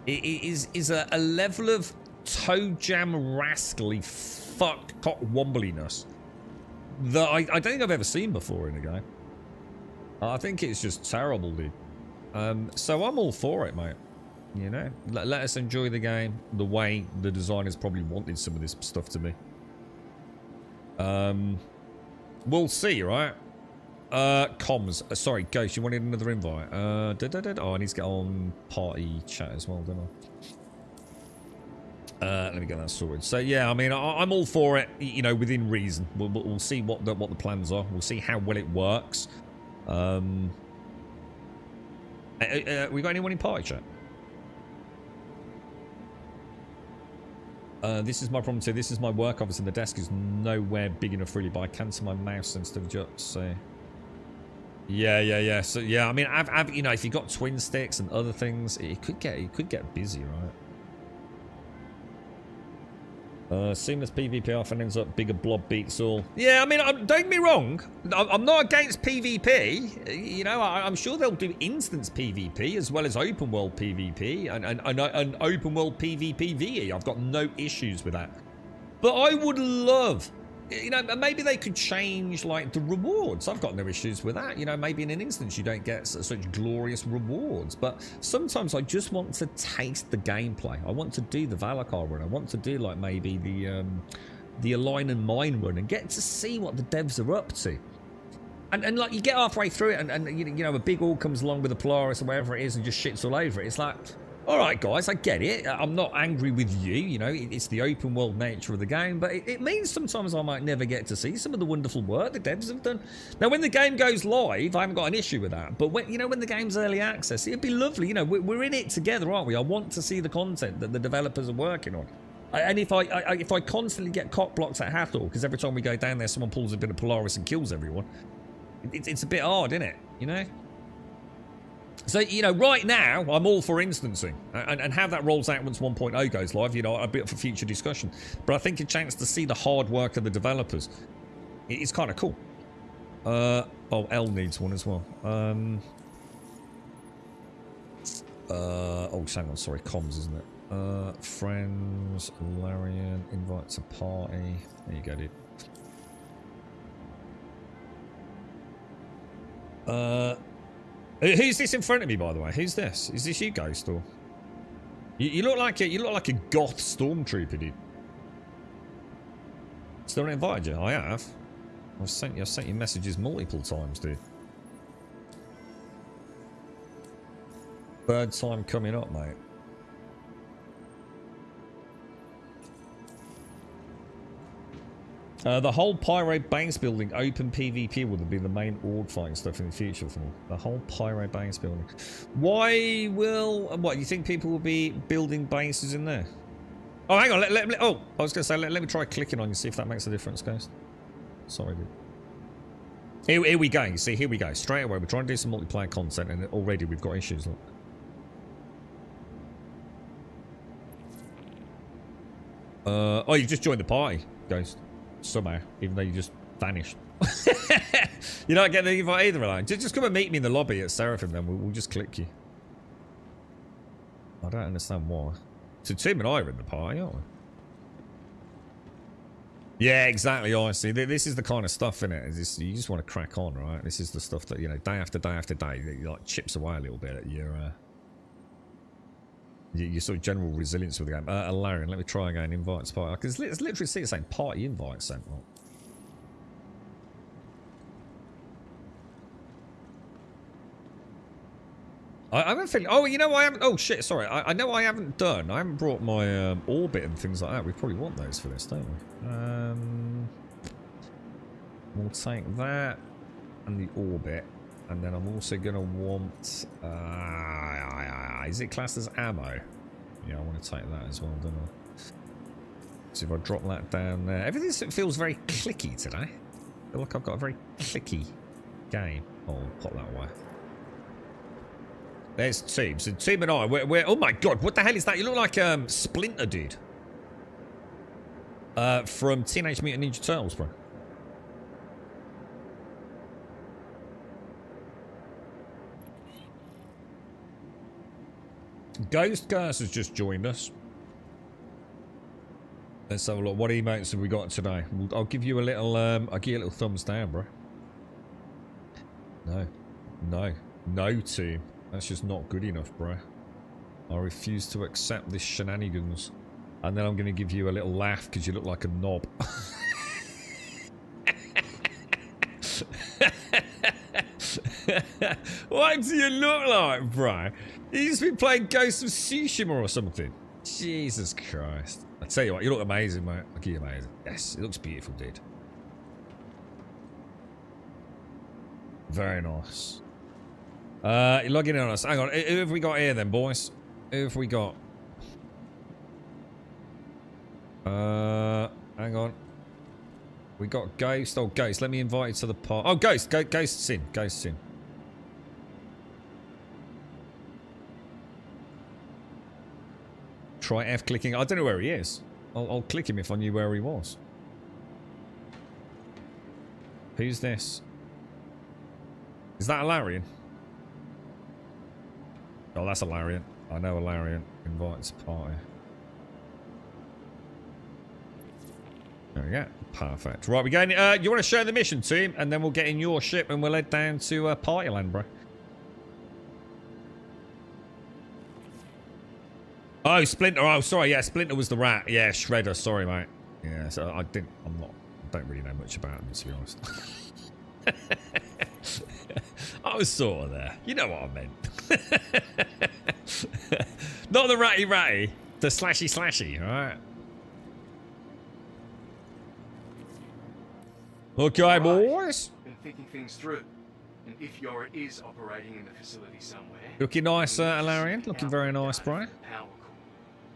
It is a level of toe jam rascally fuck cock wombliness that I don't think I've ever seen before in a game. I think it's just terrible, dude. So I'm all for it, mate. You know, let us enjoy the game the way the designers probably wanted some of this stuff to be. We'll see, right? Comms. Sorry, Ghost, you wanted another invite. Oh, I need to get on party chat as well, don't I? Let me get that sorted. So yeah, I mean, I'm all for it. You know, within reason. We'll see what the plans are. We'll see how well it works. We got anyone in party chat? This is my problem too. This is my work office and the desk is nowhere big enough really, but I cancel my mouse sensitive juts, so yeah. So yeah, I mean, I've you know, if you got twin sticks and other things, it could get busy, right? Seamless PvP often ends up bigger blob beats all. Yeah, I mean, don't get me wrong. I'm not against PvP. You know, I'm sure they'll do instance PvP as well as open world PvP and open world PvP VE. I've got no issues with that. But I would love, you know, maybe they could change like the rewards. I've got no issues with that. You know, maybe in an instance you don't get such glorious rewards, but sometimes I just want to taste the gameplay. I want to do the Valakar run. I want to do like maybe the Align and Mine run and get to see what the devs are up to. And like you get halfway through it and you know, a big orc comes along with a Polaris or whatever it is and just shits all over it. It's like, all right, guys, I get it. I'm not angry with you. You know, it's the open world nature of the game, but it means sometimes I might never get to see some of the wonderful work the devs have done. Now, when the game goes live, I haven't got an issue with that. But when, you know, when the game's early access, it'd be lovely. You know, we're in it together, aren't we? I want to see the content that the developers are working on. And if I constantly get cock blocks at Hathor, because every time we go down there, someone pulls a bit of Polaris and kills everyone, it's a bit hard, isn't it? You know. So, you know, right now, I'm all for instancing. And how that rolls out once 1.0 goes live, you know, a bit for future discussion. But I think a chance to see the hard work of the developers is kind of cool. Oh, L needs one as well. Oh, hang on, sorry, comms, isn't it? Friends, Larian, invite to party. There you go, dude. Who's this in front of me, by the way? Who's this? Is this you, Ghost, or you look like a goth stormtrooper, dude? Still not invited you? I have. I've sent you messages multiple times, dude. Third time coming up, mate. The whole Pyro base building open PvP will be the main org fighting stuff in the future for me. The whole Pyro base building. Why will... What, you think people will be building bases in there? Oh, hang on. Oh, I was going to say, let me try clicking on you, see if that makes a difference, guys. Sorry, dude. Here we go. You see, here we go. Straight away, we're trying to do some multiplayer content, and already we've got issues. Look. Oh, you've just joined the party, Ghost. Somehow, even though you just vanished. You're not getting the invite either, Alan. Just come and meet me in the lobby at Seraphim, then we'll just click you. I don't understand why. So Tim and I are in the party, aren't we? Yeah, exactly. I see. This is the kind of stuff, innit? You just want to crack on, right? This is the stuff that, you know, day after day after day, that like chips away a little bit at your sort of general resilience with the game. Larian, let me try again. Invite to party. I can literally see it saying party invite sent. I haven't feeling. Oh, you know I haven't. Oh shit, sorry. I know I haven't done. I haven't brought my orbit and things like that. We probably want those for this, don't we? We'll take that and the orbit. And then I'm also going to want... is it classed as ammo? Yeah, I want to take that as well, don't I? So if I drop that down there... Everything feels very clicky today. I feel like I've got a very clicky game. Oh, I'll pop that away. There's Team. So Team and I, we're oh my god, what the hell is that? You look like Splinter did. From Teenage Mutant Ninja Turtles, bro. Ghost Curse has just joined us. Let's have a look. What emotes have we got today? I'll give you a little I'll give you a little thumbs down, bro. No, team. That's just not good enough, bro. I refuse to accept this shenanigans. And then I'm going to give you a little laugh because you look like a knob. What do you look like, bro? You just been playing Ghost of Tsushima or something. Jesus Christ. I tell you what, you look amazing, mate. Look, you amazing. Yes, it looks beautiful, dude. Very nice. You're logging in on us. Hang on. Who have we got here then, boys? Who have we got? Hang on. We got Ghost. Oh, Ghost. Let me invite you to the part. Oh, Ghost. Ghost's in. Ghost's in. Try F clicking. I don't know where he is. I'll click him if I knew where he was. Who's this? Is that a Larian? Oh, that's a Larian. I know a Larian. Invite to party. There we go. Perfect. Right, we're going. You want to share the mission, team, and then we'll get in your ship and we'll head down to Partyland, bro. Oh, Splinter. Oh, sorry. Yeah, Splinter was the rat. Yeah, Shredder. Sorry, mate. Yeah, so I don't really know much about him, to be honest. I was sort of there. You know what I meant. Not the ratty, the slashy, alright? Okay, boys. Been thinking things through. And if Yora is operating in the facility somewhere... Looking nice, Alarian. Looking very nice, bro. Power core.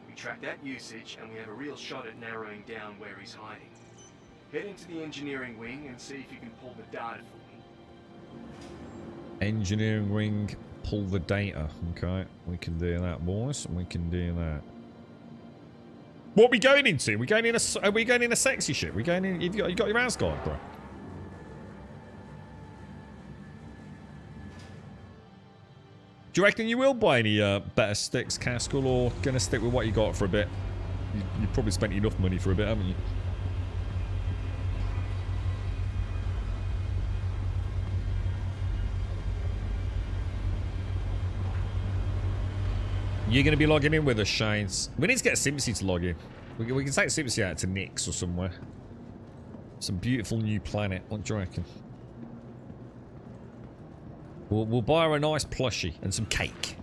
We track that usage and we have a real shot at narrowing down where he's hiding. Head into the engineering wing and see if you can pull the data for me. Engineering wing, pull the data. Okay, we can do that, boys. We can do that. What are we going into? Are we going in a sexy ship? We going in? You got your ass guard, bro. Do you reckon you will buy any better sticks, Caskell, or gonna stick with what you got for a bit? You probably spent enough money for a bit, haven't you? You're going to be logging in with us, Shanes. We need to get Simpsy to log in. We can take Simpsy out to Nyx or somewhere. Some beautiful new planet. What do you reckon? We'll buy her a nice plushie and some cake.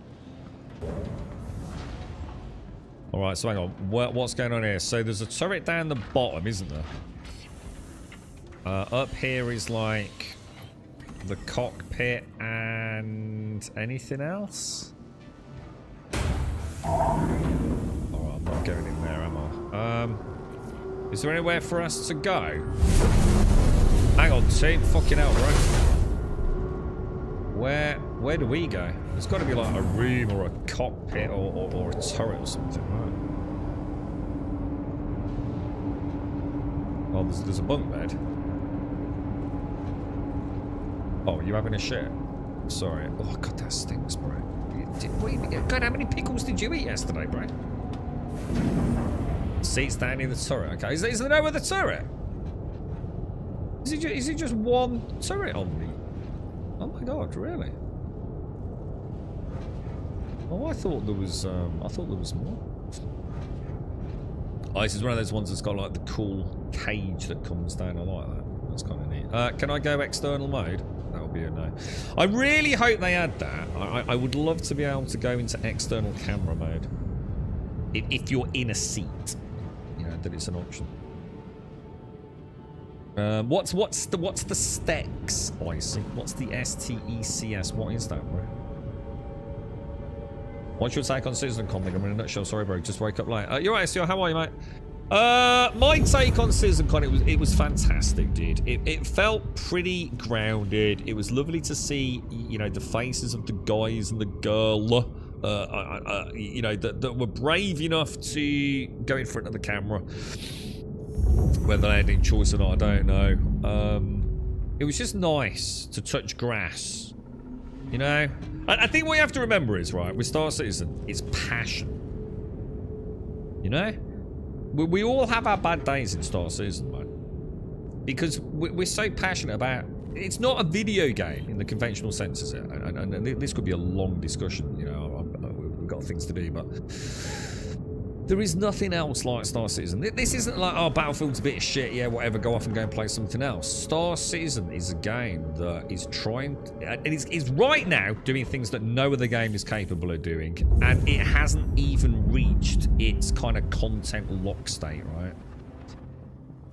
Alright, so hang on. What's going on here? So there's a turret down the bottom, isn't there? Up here is like the cockpit and anything else? Alright, I'm not going in there, am I? Is there anywhere for us to go? Hang on, team. Fucking hell, bro. Where do we go? There's got to be like a room or a cockpit or a turret or something, right? Oh, there's a bunk bed. Oh, are you having a shit? Sorry. Oh, God, that stinks, bro. God, how many pickles did you eat yesterday, bro? Seats down in the turret. Okay, is there no other turret? Is it just one turret on me? Oh my God, really? Oh, I thought there was more. Oh, this is one of those ones that's got like the cool cage that comes down. I like that. That's kind of neat. Can I go external mode? That would be a no. I really hope they add that. I would love to be able to go into external camera mode. If you're in a seat. You know, that it's an option. What's the STECS? Oh, I see. What's the STECS? What is that, bro? What's your take on CitizenCon? I'm in a nutshell. Sorry, bro. Just woke up late. You're right, SEO. How are you, mate? My take on CitizenCon, it was fantastic, dude. It felt pretty grounded. It was lovely to see, you know, the faces of the guys and the girl, you know, that were brave enough to go in front of the camera. Whether they had any choice or not, I don't know. It was just nice to touch grass, you know. I think what you have to remember is, right, with Star Citizen, it's passion. You know? We all have our bad days in Star Citizen, man. Because we're so passionate about... It's not a video game in the conventional sense, is it? And this could be a long discussion, you know. We've got things to do, but... There is nothing else like Star Citizen. This isn't like, oh, Battlefield's a bit of shit, yeah, whatever, go off and go and play something else. Star Citizen is a game that is trying... And it's right now doing things that no other game is capable of doing. And it hasn't even reached its kind of content lock state, right?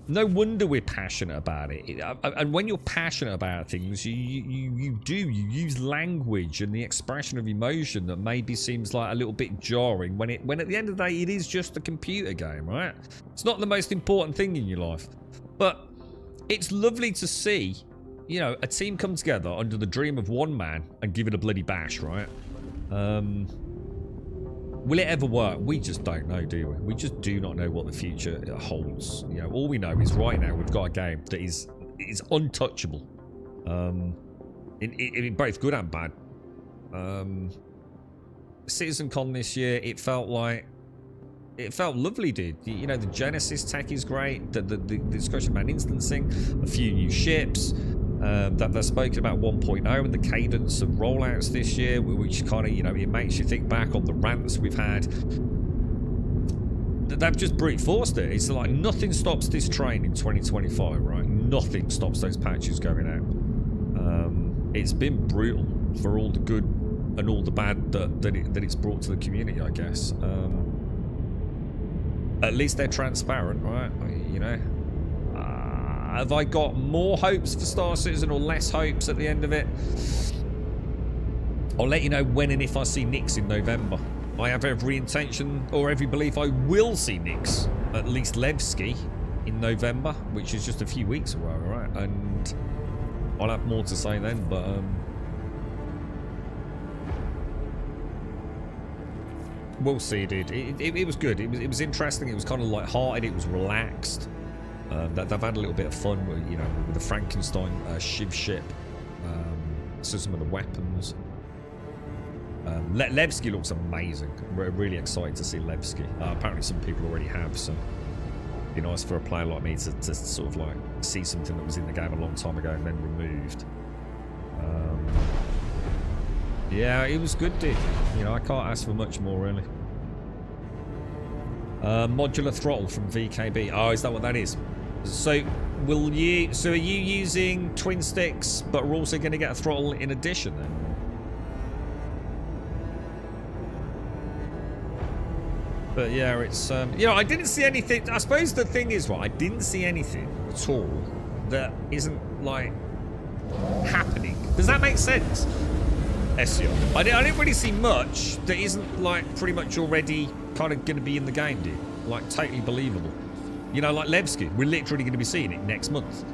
No wonder we're passionate about it. And when you're passionate about things, you use language and the expression of emotion that maybe seems like a little bit jarring when at the end of the day it is just a computer game, right? It's not the most important thing in your life. But it's lovely to see, you know, a team come together under the dream of one man and give it a bloody bash, right? Will it ever work? We just don't know, do we? We just do not know what the future holds. You know, all we know is right now we've got a game that is untouchable. In both good and bad. CitizenCon this year, it felt lovely, dude. You know, the Genesis tech is great. The discussion about instancing, a few new ships. That they've spoken about 1.0 and the cadence of rollouts this year, which kind of, you know, it makes you think back on the rants we've had. They've just brute forced it. It's like nothing stops this train in 2025, right? Nothing stops those patches going out. It's been brutal for all the good and all the bad that it's brought to the community, I guess. At least they're transparent, right? You know. Have I got more hopes for Star Citizen or less hopes at the end of it? I'll let you know when and if I see Nix in November. I have every intention or every belief I will see Nix, at least Levski, in November, which is just a few weeks away, right? And I'll have more to say then, but we'll see, dude. It was good. It was interesting. It was kind of light-hearted. It was relaxed. They've had a little bit of fun with, you know, with the Frankenstein Shiv ship. So some of the weapons. Levski looks amazing. We're really excited to see Levski. Apparently some people already have, so it'd be nice for a player like me to sort of like see something that was in the game a long time ago and then removed. Yeah, it was good, dude. You know, I can't ask for much more, really. Modular throttle from VKB. Oh, is that what that is? So, are you using twin sticks, but we're also going to get a throttle in addition then? But yeah, it's, you know, I didn't see anything. I suppose the thing is, right, I didn't see anything at all that isn't, like, happening. Does that make sense? SEO. I didn't really see much that isn't, like, pretty much already kind of going to be in the game, dude. Like, totally believable. You know, like Levski, we're literally going to be seeing it next month.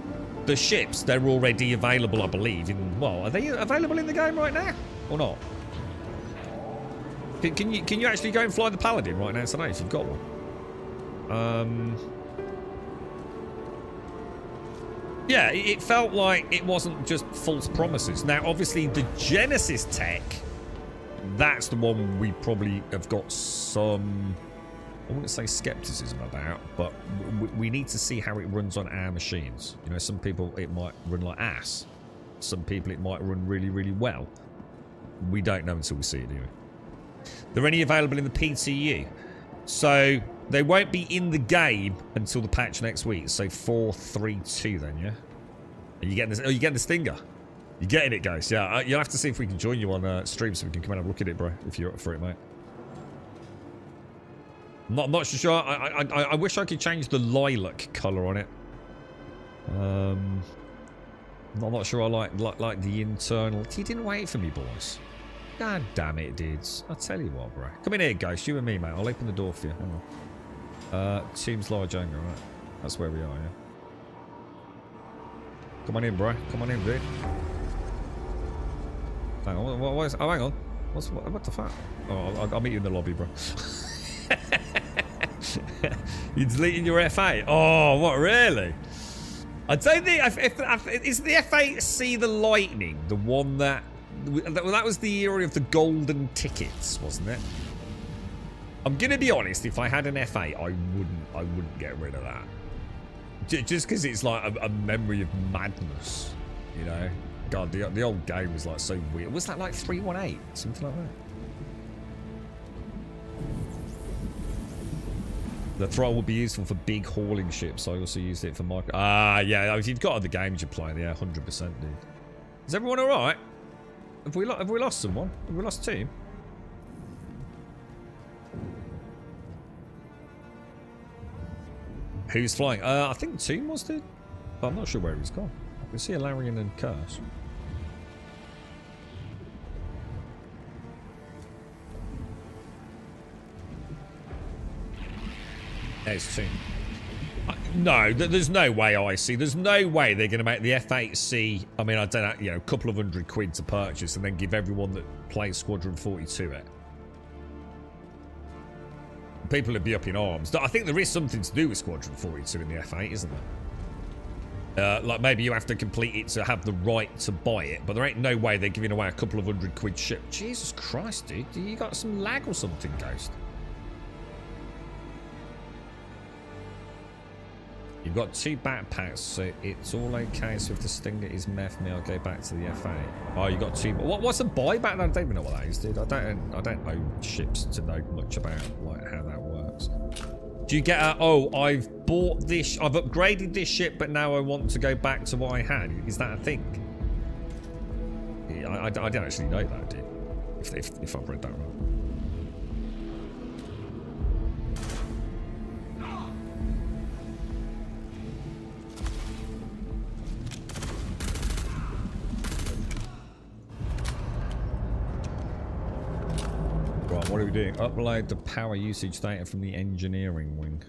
The ships, they're already available, I believe, in... Well, are they available in the game right now? Or not? Can you actually go and fly the Paladin right now today if you've got one? Yeah, it felt like it wasn't just false promises. Now, obviously, the Genesis tech, that's the one we probably have got some... I wouldn't say skepticism about, but we need to see how it runs on our machines. You know, some people it might run like ass. Some people it might run really, really well. We don't know until we see it, do we? They're only available in the PTU. So they won't be in the game until the patch next week. So 4.3.2 then, yeah? Are you getting this? Oh, you getting the Stinger? You're getting it, guys. Yeah, you'll have to see if we can join you on stream so we can come and have a look at it, bro. If you're up for it, mate. Not sure. I wish I could change the lilac colour on it. Not sure I like the internal. He didn't wait for me, boys. God damn it, dudes. I'll tell you what, bro. Come in here, Ghost. You and me, mate. I'll open the door for you. Hang on. Team's large anger, right? That's where we are, yeah. Come on in, bro. Come on in, dude. Hang on, what is... Oh, hang on. What the fuck? Oh, I'll meet you in the lobby, bro. You're deleting your F8? Oh, what, really? I don't think... Is the F8C the Lightning? The one that... Well, that was the era of the golden tickets, wasn't it? I'm going to be honest. If I had an F8, I wouldn't get rid of that. Just because it's like a memory of madness, you know? God, the old game was like so weird. Was that like 318? Something like that? The throttle would be useful for big hauling ships. I also used it for micro... Ah, yeah. If you've got other games you're playing, yeah, 100%, dude. Is everyone alright? Have we lost someone? Have we lost a team? Who's flying? I think the team was, dude. But I'm not sure where he's gone. I can see a Larian and Curse. There's team. No, there's no way I see. There's no way they're going to make the F8C. I mean, I don't know, you know, a couple of £100 to purchase and then give everyone that plays Squadron 42 it. People would be up in arms. I think there is something to do with Squadron 42 in the F8, isn't there? Like maybe you have to complete it to have the right to buy it, but there ain't no way they're giving away a couple of £100 ship. Jesus Christ, dude. You got some lag or something, Ghost? You've got 2 backpacks, so it's all okay. So if the Stinger is meth me, I'll go back to the F8. Oh, you got 2. What's a buyback? I don't even know what that is, dude. I don't know ships to know much about like how that works. Do you get a, oh, I've bought this, I've upgraded this ship, but now I want to go back to what I had? Is that a thing? Yeah, I don't actually know that, dude. If I've read that right. Right, what are we doing? Upload the power usage data from the engineering wing.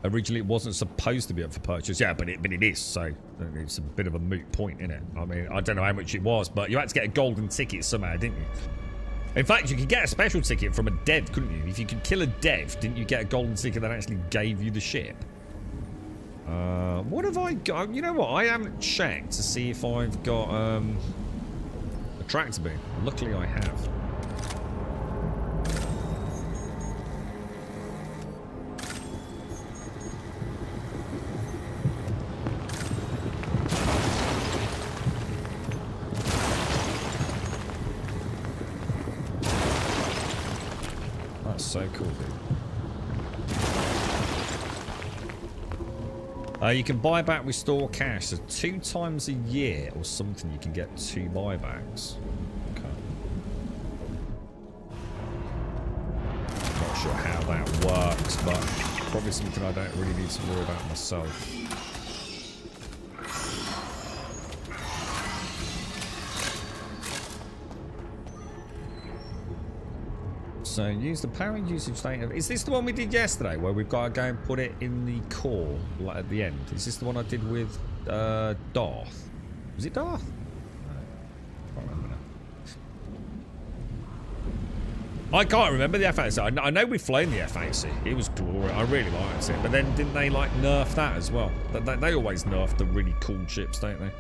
Originally, it wasn't supposed to be up for purchase. Yeah, but it is, so it's a bit of a moot point, isn't it? I mean, I don't know how much it was, but you had to get a golden ticket somehow, didn't you? In fact, you could get a special ticket from a dev, couldn't you? If you could kill a dev, didn't you get a golden ticket that actually gave you the ship? What have I got? You know what? I haven't checked to see if I've got a tractor beam. Luckily, I have. That's so cool, dude. You can buy back, restore cash. So 2 times a year or something, you can get 2 buybacks. Okay. Not sure how that works, but probably something I don't really need to worry about myself. So use the power usage data. Is this the one we did yesterday where we've got to go and put it in the core like at the end? Is this the one I did with Darth? Was it Darth? No, I can't remember now. I can't remember the F8C. I know we've flown the F8C. It was glorious. I really liked it. But then didn't they like nerf that as well? They always nerf the really cool ships, don't they?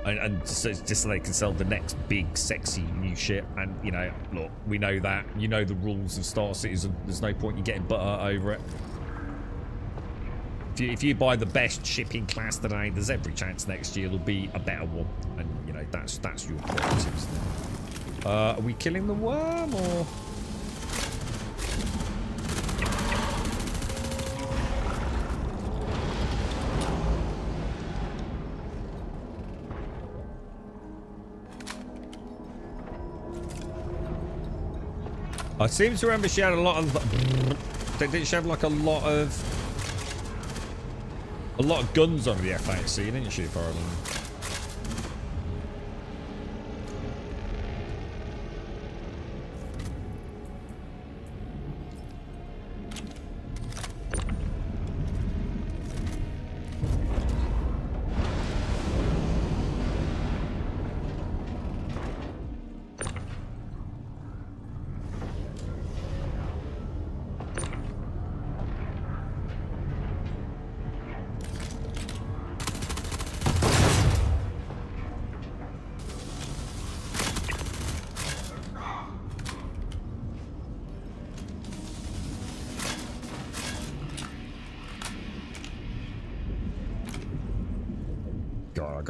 And just so they can sell the next big, sexy new ship. And, you know, look, we know that. You know the rules of Star Citizen. There's no point in getting butter over it. If you buy the best ship in class today, there's every chance next year there'll be a better one. And, you know, that's your prerogative. Are we killing the worm, or...? I seem to remember she had a lot of... Didn't she have like a lot of guns on the F8C, didn't she, if I remember?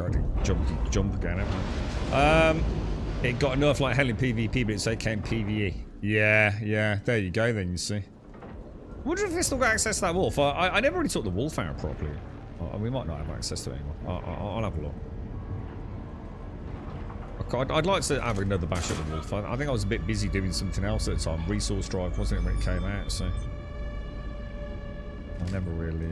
got to jump again, haven't I? It got enough like hell in PvP, but it's okay in PvE. Yeah, there you go then, you see. I wonder if they still got access to that wolf. I never really took the wolf out properly. We might not have access to it anymore. I'll have a look. I'd like to have another bash at the wolf. I think I was a bit busy doing something else at the time. Resource drive, wasn't it, when it came out, so... I never really,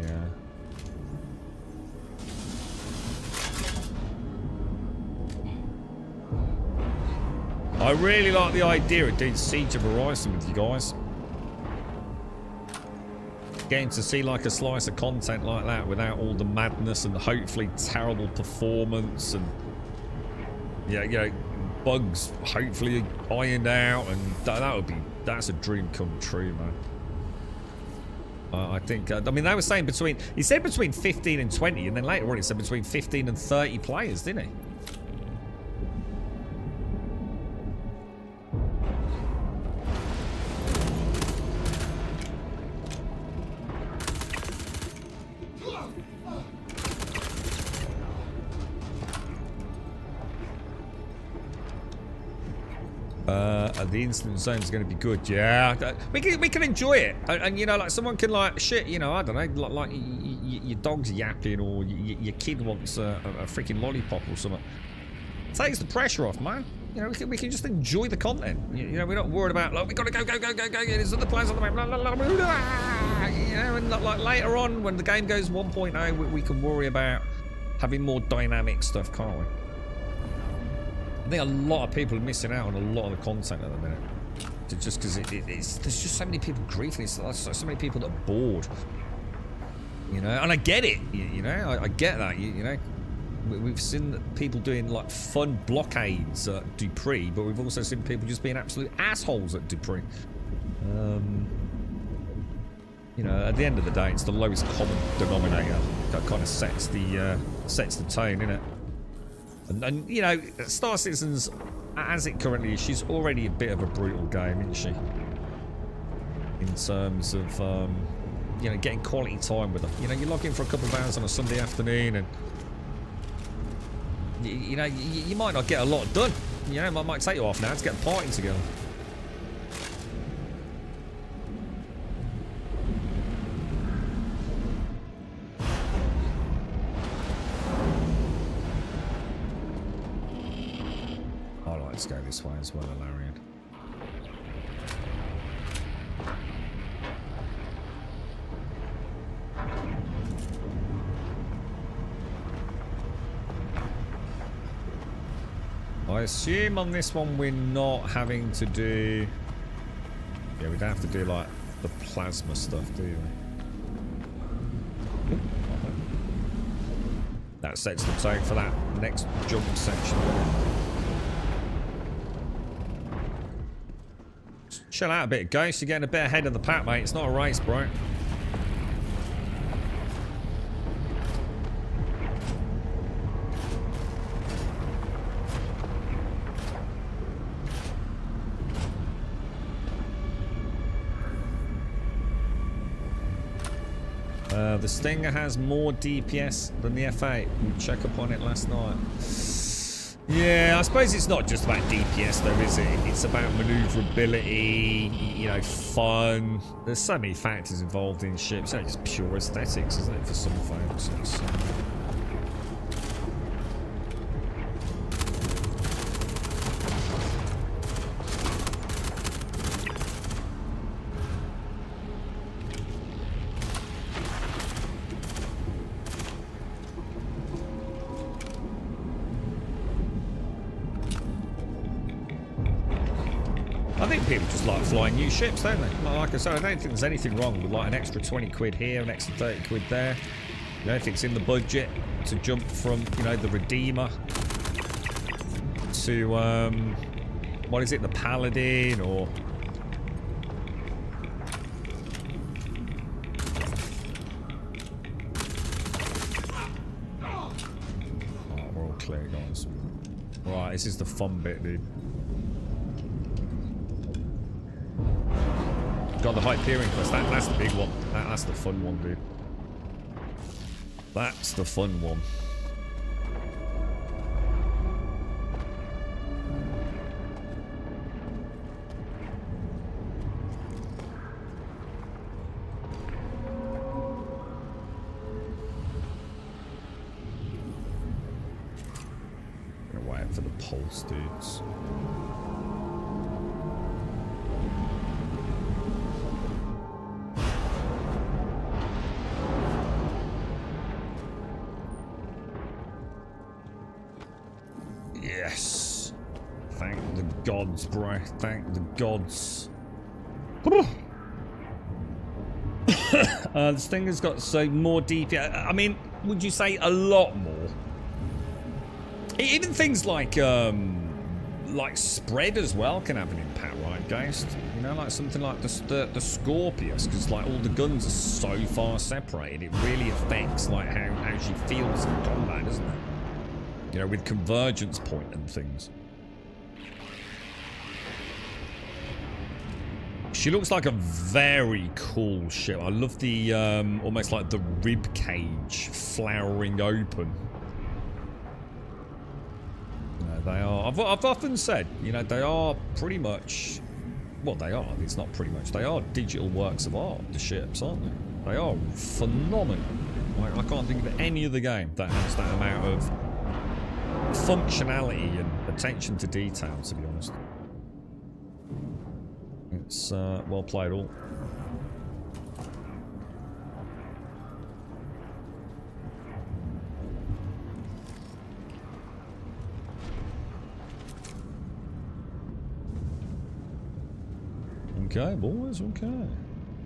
I really like the idea of doing Siege of Horizon with you guys. Getting to see like a slice of content like that without all the madness and hopefully terrible performance and bugs hopefully ironed out, and that's a dream come true, man. I think I mean they were saying he said between 15 and 20, and then later on he said between 15 and 30 players, didn't he? The instant zone is going to be good. Yeah, we can enjoy it, and you know, like someone can like shit. You know, I don't know, like your dog's yapping, or your kid wants a freaking lollipop or something. It takes the pressure off, man. You know, we can just enjoy the content. You know, we're not worried about like we gotta go. There's other players on the map. You know, and like later on when the game goes 1.0, we can worry about having more dynamic stuff, can't we? I think a lot of people are missing out on a lot of the content at the minute. Just because there's just so many people griefing. So many people that are bored. You know, and I get it. You know, I get that. You know, we've seen people doing like fun blockades at Dupree, but we've also seen people just being absolute assholes at Dupree. You know, at the end of the day, it's the lowest common denominator that kind of sets the tone, innit? And you know, Star Citizens, as it currently is, she's already a bit of a brutal game, isn't she? In terms of, you know, getting quality time with her. You know, you log in for a couple of hours on a Sunday afternoon, and you know, you might not get a lot done. You know, it might take you half an hour to get the party together. Let's go this way as well, Larian. I assume on this one we're not having to do... Yeah, we don't have to do like the plasma stuff, do we? That sets the tone for that next jump section. Chill out a bit, Ghost. You're getting a bit ahead of the pack, mate. It's not a race, bro. The Stinger has more DPS than the F8. We checked up on it last night. Yeah, I suppose it's not just about DPS though, is it? It's about maneuverability, you know, fun. There's so many factors involved in ships. It's not just pure aesthetics, isn't it, for some folks? People just like flying new ships, don't they? Like I said, I don't think there's anything wrong with like an extra 20 quid here, an extra 30 quid there. You know, if it's in the budget to jump from, you know, the Redeemer to, what is it, the Paladin, or... Oh, we're all clear, guys. Right, this is the fun bit, dude. Got the Hyperion quest. That's the big one. That's the fun one, dude. That's the fun one. waiting for the pulse, dudes. Yes. Thank the gods, bro. Thank the gods. This thing has got so more DPS. I mean, would you say a lot more? Even things like spread as well can have an impact, right, Ghost? You know, like something like the Scorpius, because like all the guns are so far separated, it really affects like how she feels in combat, doesn't it? You know, with convergence point and things. She looks like a very cool ship. I love the almost like the rib cage flowering open. You know, they are. I've often said, you know, they are pretty much. Well, they are. It's not pretty much. They are digital works of art. The ships, aren't they? They are phenomenal. Like, I can't think of any other game that has that amount of functionality and attention to detail, to be honest. It's well played all. Okay, boys, okay.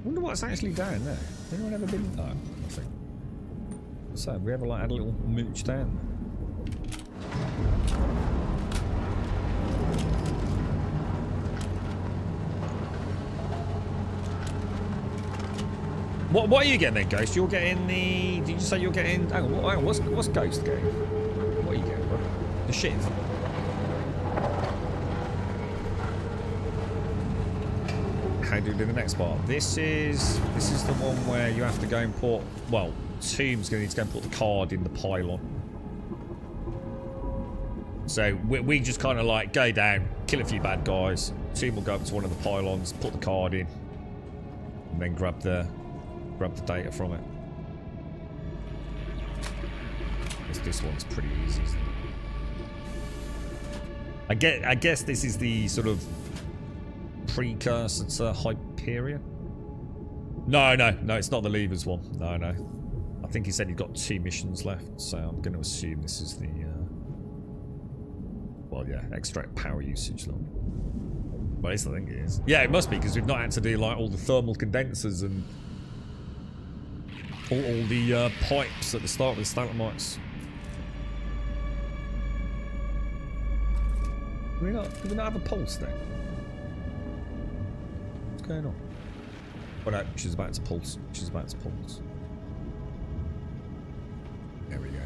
Wonder what's actually down there. Has anyone ever been? No, nothing. So, we ever like had a little mooch down there? What are you getting then, Ghost? You're getting the... Did you say you're getting... Hang on, what's Ghost getting? What are you getting, bro? The shiv? How do we do the next part? This is the one where you have to go and put... Well, Tomb's going to need to go and put the card in the pylon. So we just kind of like go down, kill a few bad guys. Tomb will go up to one of the pylons, put the card in, and then grab the data from it. This one's pretty easy, isn't it? I guess this is the sort of precursor to Hyperion. No, it's not the Levers one. No. I think he said he's got 2 missions left, so I'm going to assume this is the well, yeah, extract power usage though. Well, at least I think it is. Yeah, it must be, because we've not had to do like all the thermal condensers and all the pipes at the start with stalagmites. Do we not have a pulse then? What's going on? Oh no, she's about to pulse. There we go.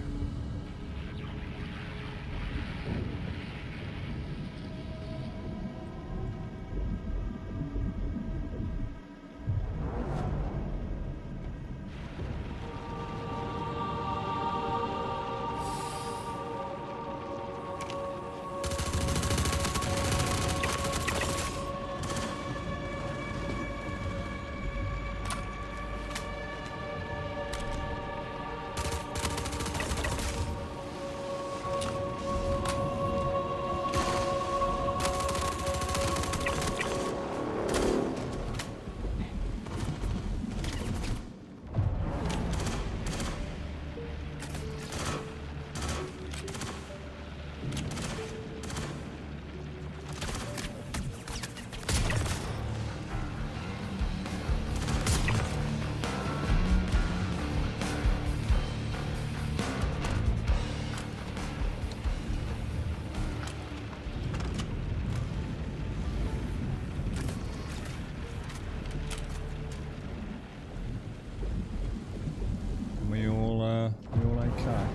We all okay?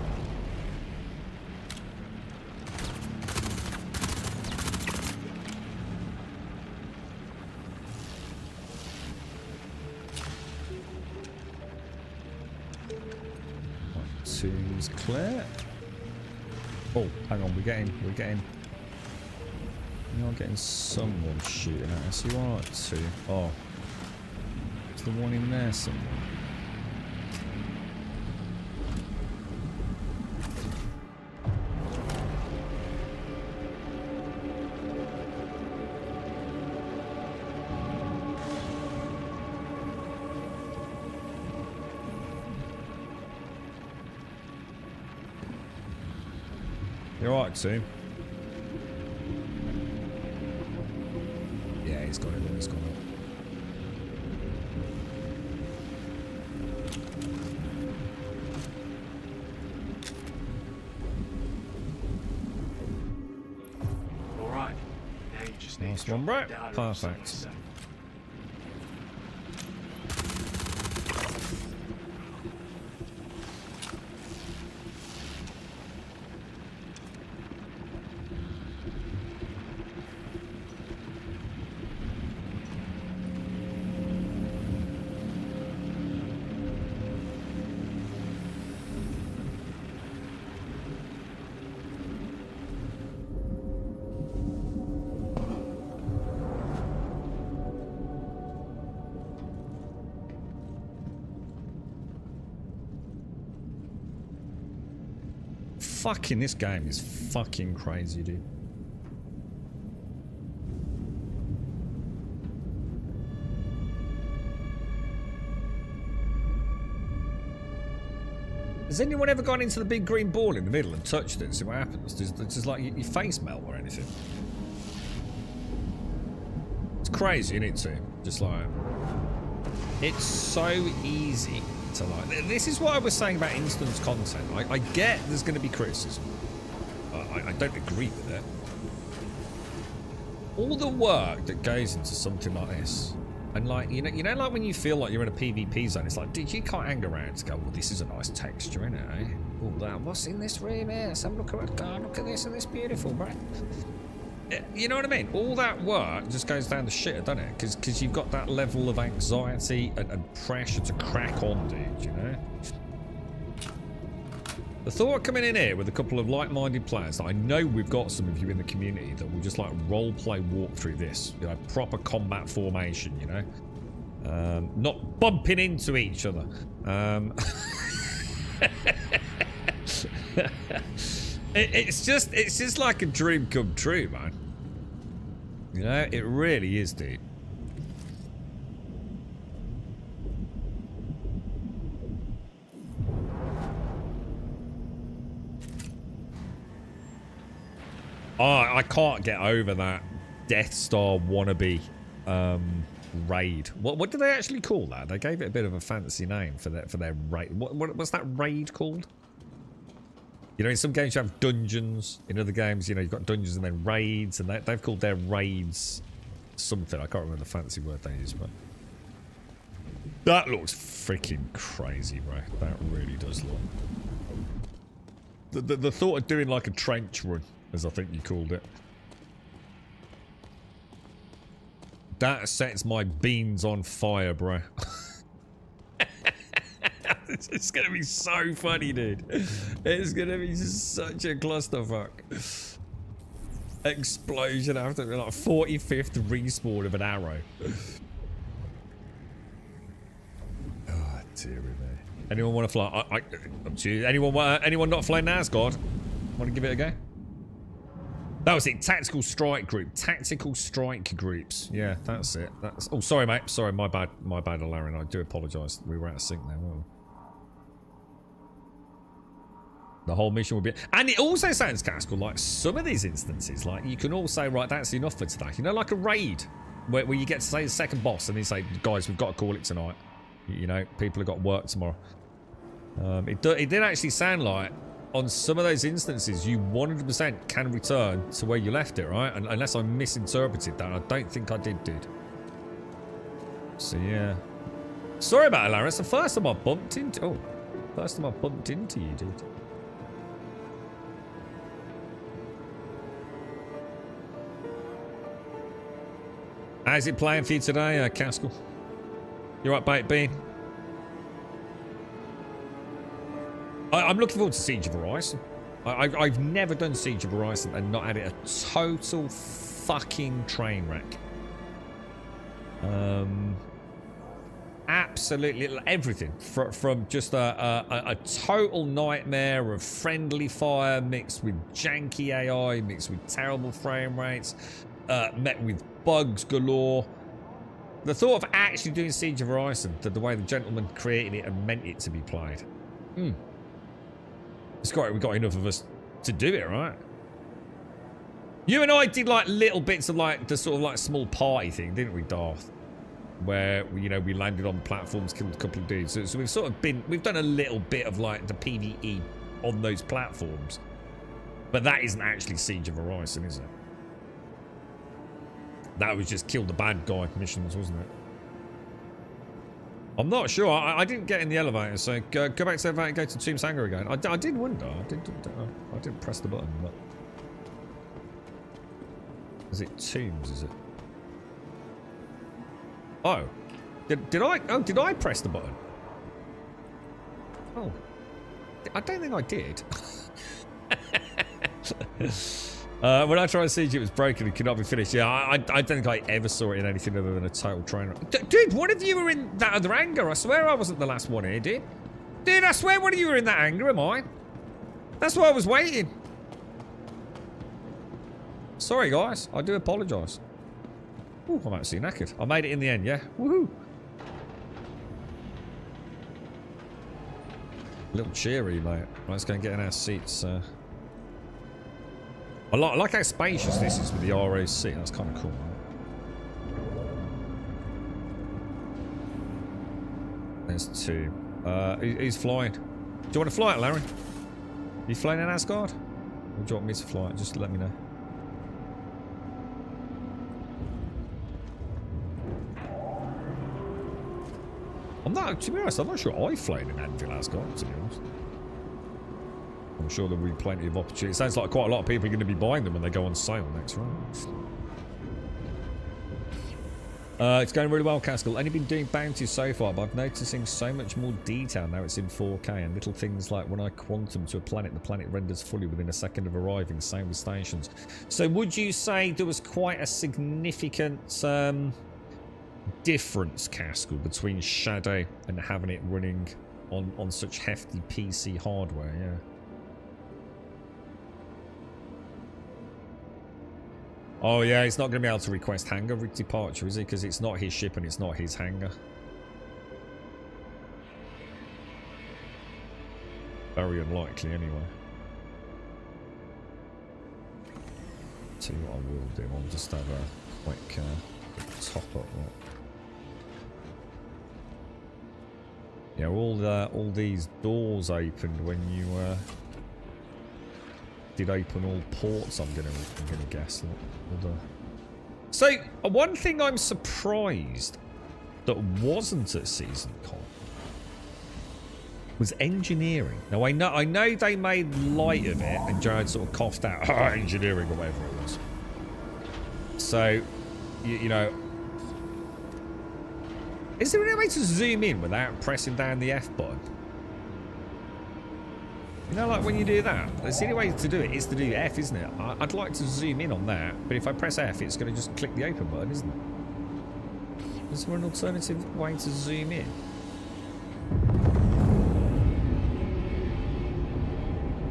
Two's clear. Oh, hang on, we're getting. You're getting someone shooting at us. You are at 2. Oh, there's the one in there somewhere. You're right, team. Yeah, he's got it. He's got it. All right. Now you just need Nice to one, drop bro. that data Perfect. somewhere safe. Fucking, this game is fucking crazy, dude. Has anyone ever gone into the big green ball in the middle and touched it and see what happens? Does just like your face melt or anything? It's crazy, isn't it, team? Just like, it's so easy to like. This is what I was saying about instance content. I get there's going to be criticism. I don't agree with it. All the work that goes into something like this, and like you know, like when you feel like you're in a PvP zone, it's like, dude, you can't hang around to go, well, this is a nice texture, isn't it? Eh? Oh, that. What's in this room here? Let's have a look at God. Look at this, and this beautiful, right? You know what I mean? All that work just goes down the shitter, doesn't it? Because you've got that level of anxiety and pressure to crack on, dude, you know? The thought of coming in here with a couple of like-minded players, that I know we've got some of you in the community that will just like role-play walk through this, you know, proper combat formation, you know? Not bumping into each other. It's just like a dream come true, man. You know, it really is, dude. Oh, I can't get over that Death Star wannabe raid. What do they actually call that? They gave it a bit of a fancy name for their raid. What's that raid called? You know, in some games you have dungeons. In other games, you know, you've got dungeons and then raids, and they've called their raids something. I can't remember the fancy word they use, but that looks freaking crazy, bro. That really does look. The thought of doing like a trench run, as I think you called it, that sets my beans on fire, bro. It's gonna be so funny, dude. It's gonna be such a clusterfuck. Explosion after like 45th respawn of an arrow. Oh dear me. Anyone want to fly? Anyone not flying NASGard? Want to give it a go? That was it. Tactical strike group. Tactical strike groups. Yeah, that's it. That's. Oh, sorry, mate. Sorry, my bad. My bad, Alarin. I do apologise. We were out of sync there, weren't we? The whole mission will be... And it also sounds, Cascal, like some of these instances, like you can all say, right, that's enough for today. You know, like a raid where you get to say the second boss and you say, guys, we've got to call it tonight. You know, people have got work tomorrow. It did actually sound like on some of those instances, you 100% can return to where you left it, right? And unless I misinterpreted that, I don't think I did, dude. So, yeah. Sorry about it, Larry. It's the first time I bumped into... Oh, first time I bumped into you, dude. How's it playing for you today, Cascal? You right, Baked Bean? I'm looking forward to Siege of Horizon. I've never done Siege of Horizon and not had it a total fucking train wreck. Absolutely everything from just a total nightmare of friendly fire mixed with janky AI, mixed with terrible frame rates, met with bugs galore. The thought of actually doing Siege of Horizon, the way the gentleman created it and meant it to be played. We've got enough of us to do it, right? You and I did like little bits of like the sort of like small party thing, didn't we, Darth? Where we landed on platforms, killed a couple of dudes. So we've sort of we've done a little bit of like the PvE on those platforms, but that isn't actually Siege of Horizon, is it? That was just kill the bad guy missions, wasn't it? I'm not sure. I didn't get in the elevator, so go back to the elevator and go to Tomb's Hangar again. I did wonder. I didn't press the button, but is it Tombs? Is it? Oh, did I press the button? Oh, I don't think I did. When I tried to siege, it was broken and could not be finished. Yeah, I don't think I ever saw it in anything other than a total train wreck. Dude, one of you were in that other hangar. I swear I wasn't the last one here, dude. Dude, I swear one of you were in that hangar, am I? That's why I was waiting. Sorry, guys. I do apologise. Ooh, I'm actually knackered. I made it in the end, yeah? Woohoo! A little cheery, mate. Let's go and get in our seats. I like how spacious this is with the ROC. That's kind of cool, right? There's two. Who's flying? Do you want to fly it, Larry? Are you flying an Asgard? Or do you want me to fly it? Just let me know. To be honest, I'm not sure I flying an Anvil Asgard, to be honest. I'm sure there'll be plenty of opportunity. It sounds like quite a lot of people are going to be buying them when they go on sale next, right? It's going really well, Caskell. Only been doing bounties so far, but I'm noticing so much more detail now it's in 4K, and little things like when I quantum to a planet, the planet renders fully within a second of arriving, same with stations. So would you say there was quite a significant difference, Caskell, between Shadow and having it running on such hefty PC hardware? Yeah. Oh yeah, he's not going to be able to request hangar departure, is he? Because it's not his ship and it's not his hangar. Very unlikely, anyway. Tell you what I will do. I'll just have a quick top up. Right? Yeah, all these doors opened when you did open all ports. I'm gonna guess. So one thing I'm surprised that wasn't at CitizenCon was engineering. Now I know they made light of it, and Jared sort of coughed out engineering or whatever it was. So you know. Is there any way to zoom in without pressing down the F button? You know, like when you do that, the only way to do it is to do F, isn't it? I'd like to zoom in on that, but if I press F, it's going to just click the open button, isn't it? Is there an alternative way to zoom in?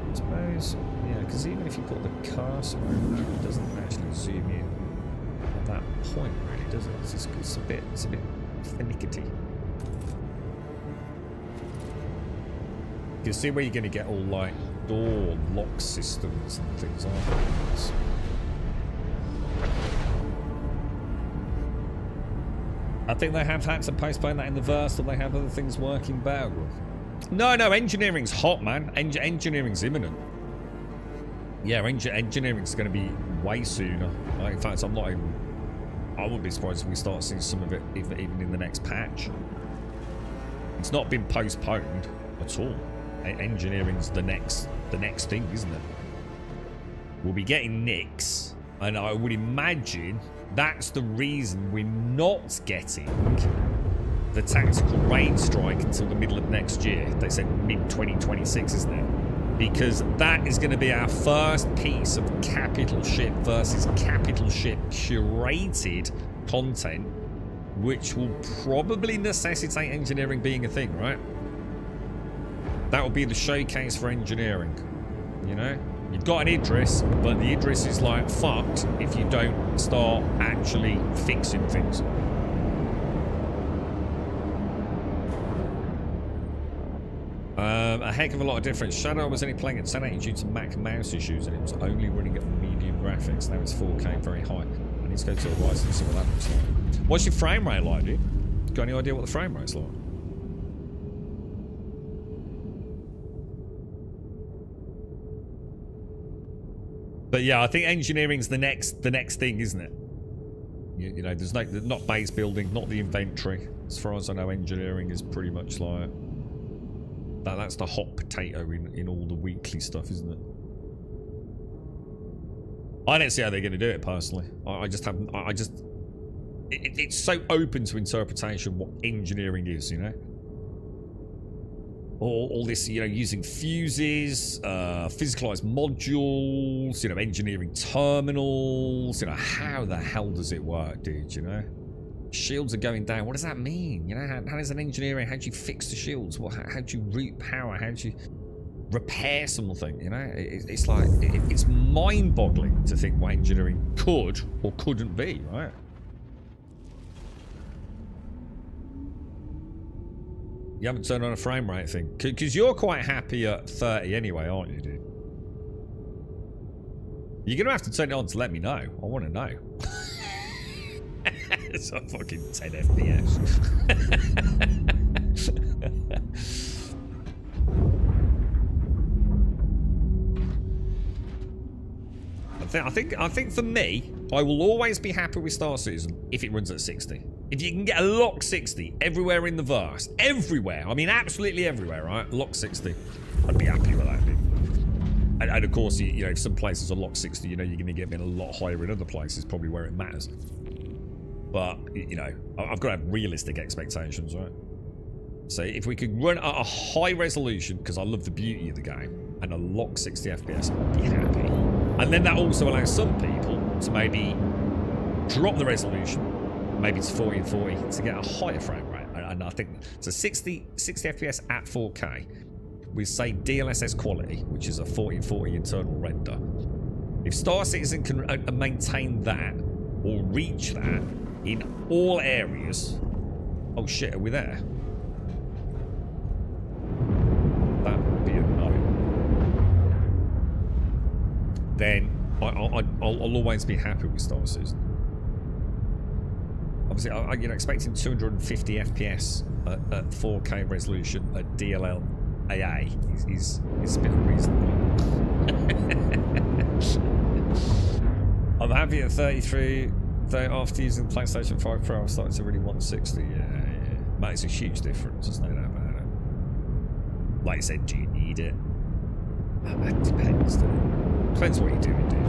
I suppose, yeah, because even if you put the cursor over there, it doesn't actually zoom in at that point, really, does it? It's a bit finicky. You can see where you're going to get all like door lock systems and things like that. I think they have had to postpone that in the verse, or they have other things working better. No, engineering's hot, man. Engineering's imminent. Yeah, engineering's going to be way sooner. In fact, I wouldn't be surprised if we start seeing some of it even in the next patch. It's not been postponed at all. Engineering's the next thing, isn't it? We'll be getting Nyx, and I would imagine that's the reason we're not getting the tactical rain strike until the middle of next year. They said mid-2026, isn't it? Because that is going to be our first piece of capital ship versus capital ship curated content, which will probably necessitate engineering being a thing, right? That will be the showcase for engineering, you know? You've got an Idris, but the Idris is like fucked if you don't start actually fixing things. A heck of a lot of difference. Shadow was only playing at 1080 due to Mac mouse issues, and it was only running at medium. medium graphics. Now it's 4K, very high. I need to go to the right and see what that looks like. What's your frame rate like, dude? Got any idea what the frame rate's like? But yeah, I think engineering's the next thing, isn't it? You know, there's not base building, not the inventory. As far as I know, engineering is pretty much like that's the hot potato in all the weekly stuff, isn't it? I don't see how they're going to do it personally. It's so open to interpretation what engineering is, you know. All this, you know, using fuses, physicalized modules, you know, engineering terminals, you know, how the hell does it work, dude, you know? Shields are going down. What does that mean? You know, how does an engineering, how do you fix the shields? How do you route power? How do you repair something, you know? It's like, it's mind-boggling to think what engineering could or couldn't be, right? You haven't turned on a frame rate thing. Because you're quite happy at 30 anyway, aren't you, dude? You're going to have to turn it on to let me know. I want to know. It's a fucking 10 FPS. I think for me, I will always be happy with Star Citizen if it runs at 60. If you can get a lock 60 everywhere in the verse, everywhere, I mean absolutely everywhere, right? Lock 60, I'd be happy with that, dude. And of course, you know, if some places are lock 60, you know, you're going to get them a lot higher in other places, probably where it matters. But, you know, I've got to have realistic expectations, right? So if we could run at a high resolution, because I love the beauty of the game, and a lock 60 FPS, I'd be happy. And then that also allows some people to maybe drop the resolution, maybe to 40 and 40, to get a higher frame rate. And I think, so 60 FPS at 4K, we say DLSS quality, which is a 40 and 40 internal render. If Star Citizen can maintain that, or reach that, in all areas... Oh shit, are we there? That would be a no. Then I'll always be happy with Star Citizen. Obviously, you know, expecting 250 FPS at 4K resolution at DLL AA is a bit unreasonable. I'm happy at 33. After using the PlayStation 5 Pro, I'm starting to really want 60. Yeah. Mate, it's a huge difference. There's no doubt about it. Like you said, do you need it? It depends, doesn't it? Depends what you're doing, dude.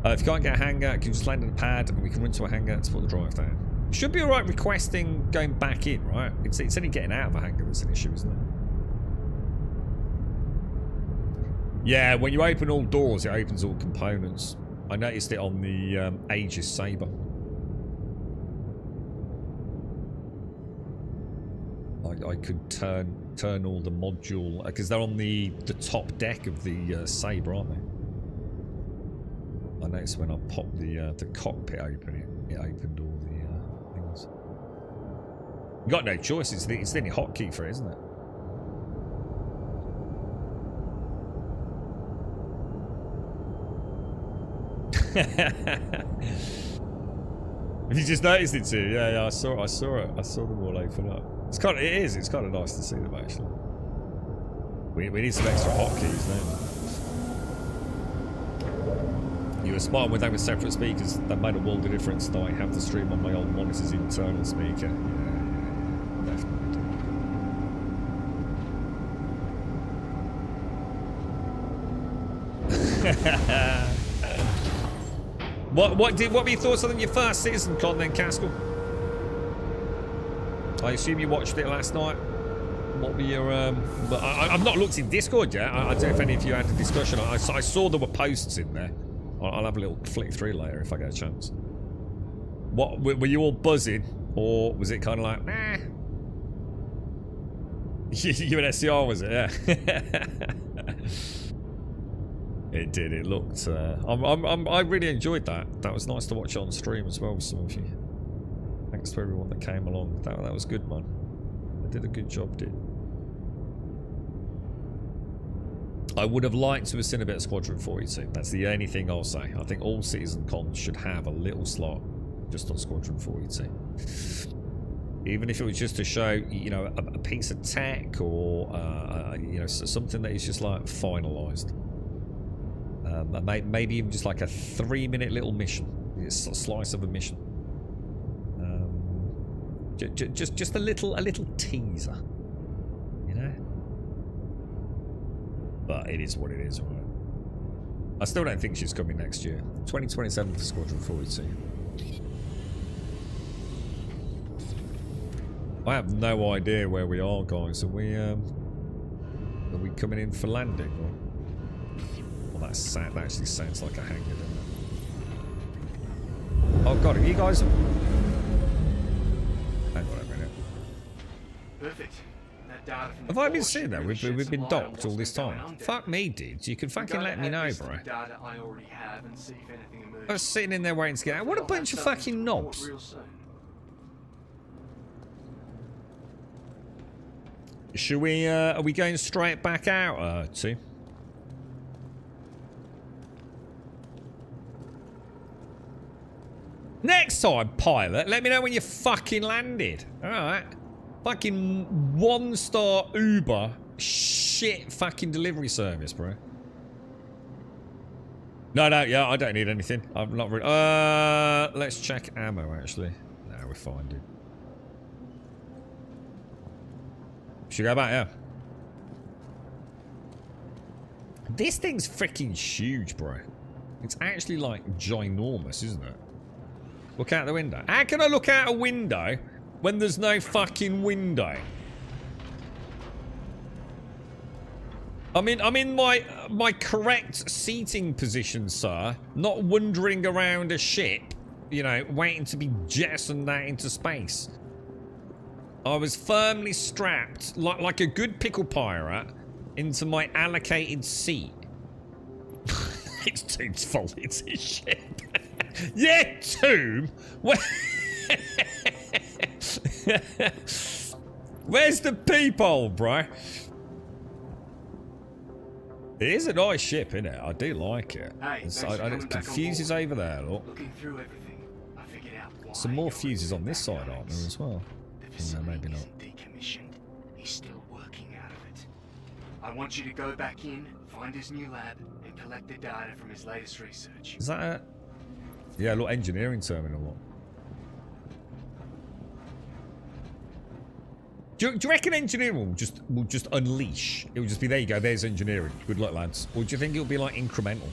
If you can't get a hangar, you can just land on a pad and we can run to a hangar to put the drive down. Should be alright requesting going back in, right? It's only getting out of a hangar that's an issue, isn't it? Yeah, when you open all doors, it opens all components. I noticed it on the Aegis Saber. I could turn all the module because they're on the top deck of the Saber, aren't they? I noticed when I popped the cockpit open, it opened all the things. You got no choice. It's the only hotkey for it, isn't it? Have you just noticed it too? Yeah, I saw it. I saw them all open up. It's kind of nice to see them actually. We need some extra hotkeys, don't we? You were smart with having separate speakers. That made a world of difference. Though I have the stream on my old monitor's internal speaker. Yeah, definitely. What were your thoughts on your first CitizenCon then, Caskell? I assume you watched it last night. What were your but I've not looked in Discord yet. I don't know if any of you had a discussion. I saw there were posts in there. I'll have a little flick through later if I get a chance. What were you all buzzing, or was it kind of like, nah? You and SCR, was it? Yeah. It did. It looked. I really enjoyed that. That was nice to watch it on stream as well with some of you. Thanks to everyone that came along. That was good, man. They did a good job, dude. I would have liked to have seen a bit of Squadron 42. That's the only thing I'll say. I think all CitizenCon should have a little slot just on Squadron 42. Even if it was just to show, you know, a piece of tech or, you know, something that is just like finalized. Maybe even just like a 3-minute little mission. It's a slice of a mission. Just a little teaser, you know. But it is what it is, right? I still don't think she's coming next year. 2027 for Squadron 42. I have no idea where we are, guys. Are we coming in for landing? Or? Well, that actually sounds like a hangar, doesn't it? Oh god, are you guys? Hang on a minute. Perfect. That data from Have I been seeing that? We've been docked all this time. Fuck me, dudes. You can fucking let me know, bro. I was sitting in there waiting to get out. What a bunch of fucking knobs. Should we, are we going straight back out, to? Next time, pilot, let me know when you fucking landed. Alright. Fucking 1-star Uber shit fucking delivery service, bro. No, yeah, I don't need anything. I'm not really... let's check ammo, actually. No, we're fine, dude. Should we go back, yeah? This thing's freaking huge, bro. It's actually, like, ginormous, isn't it? Look out the window. How can I look out a window when there's no fucking window? I'm in my correct seating position, sir. Not wandering around a ship, you know, waiting to be jettisoned out into space. I was firmly strapped, like a good pickle pirate, into my allocated seat. It's Tomb's fault, it's his ship. Yeah, Tomb! Where's the peephole, bro? It is a nice ship, isn't it? I do like it. Hey, it confuses over there, look. Looking through everything, I figured out why Some more fuses on this side, aren't there, as well? No, maybe not. Decommissioned. He's still working out of it. I want you to go back in, find his new lab, and collect the data from his latest research. Is that a... Yeah, look, engineering terminal. Look. Do you reckon engineering will just unleash? It will just be, there you go, there's engineering. Good luck, lads. Or do you think it'll be like incremental?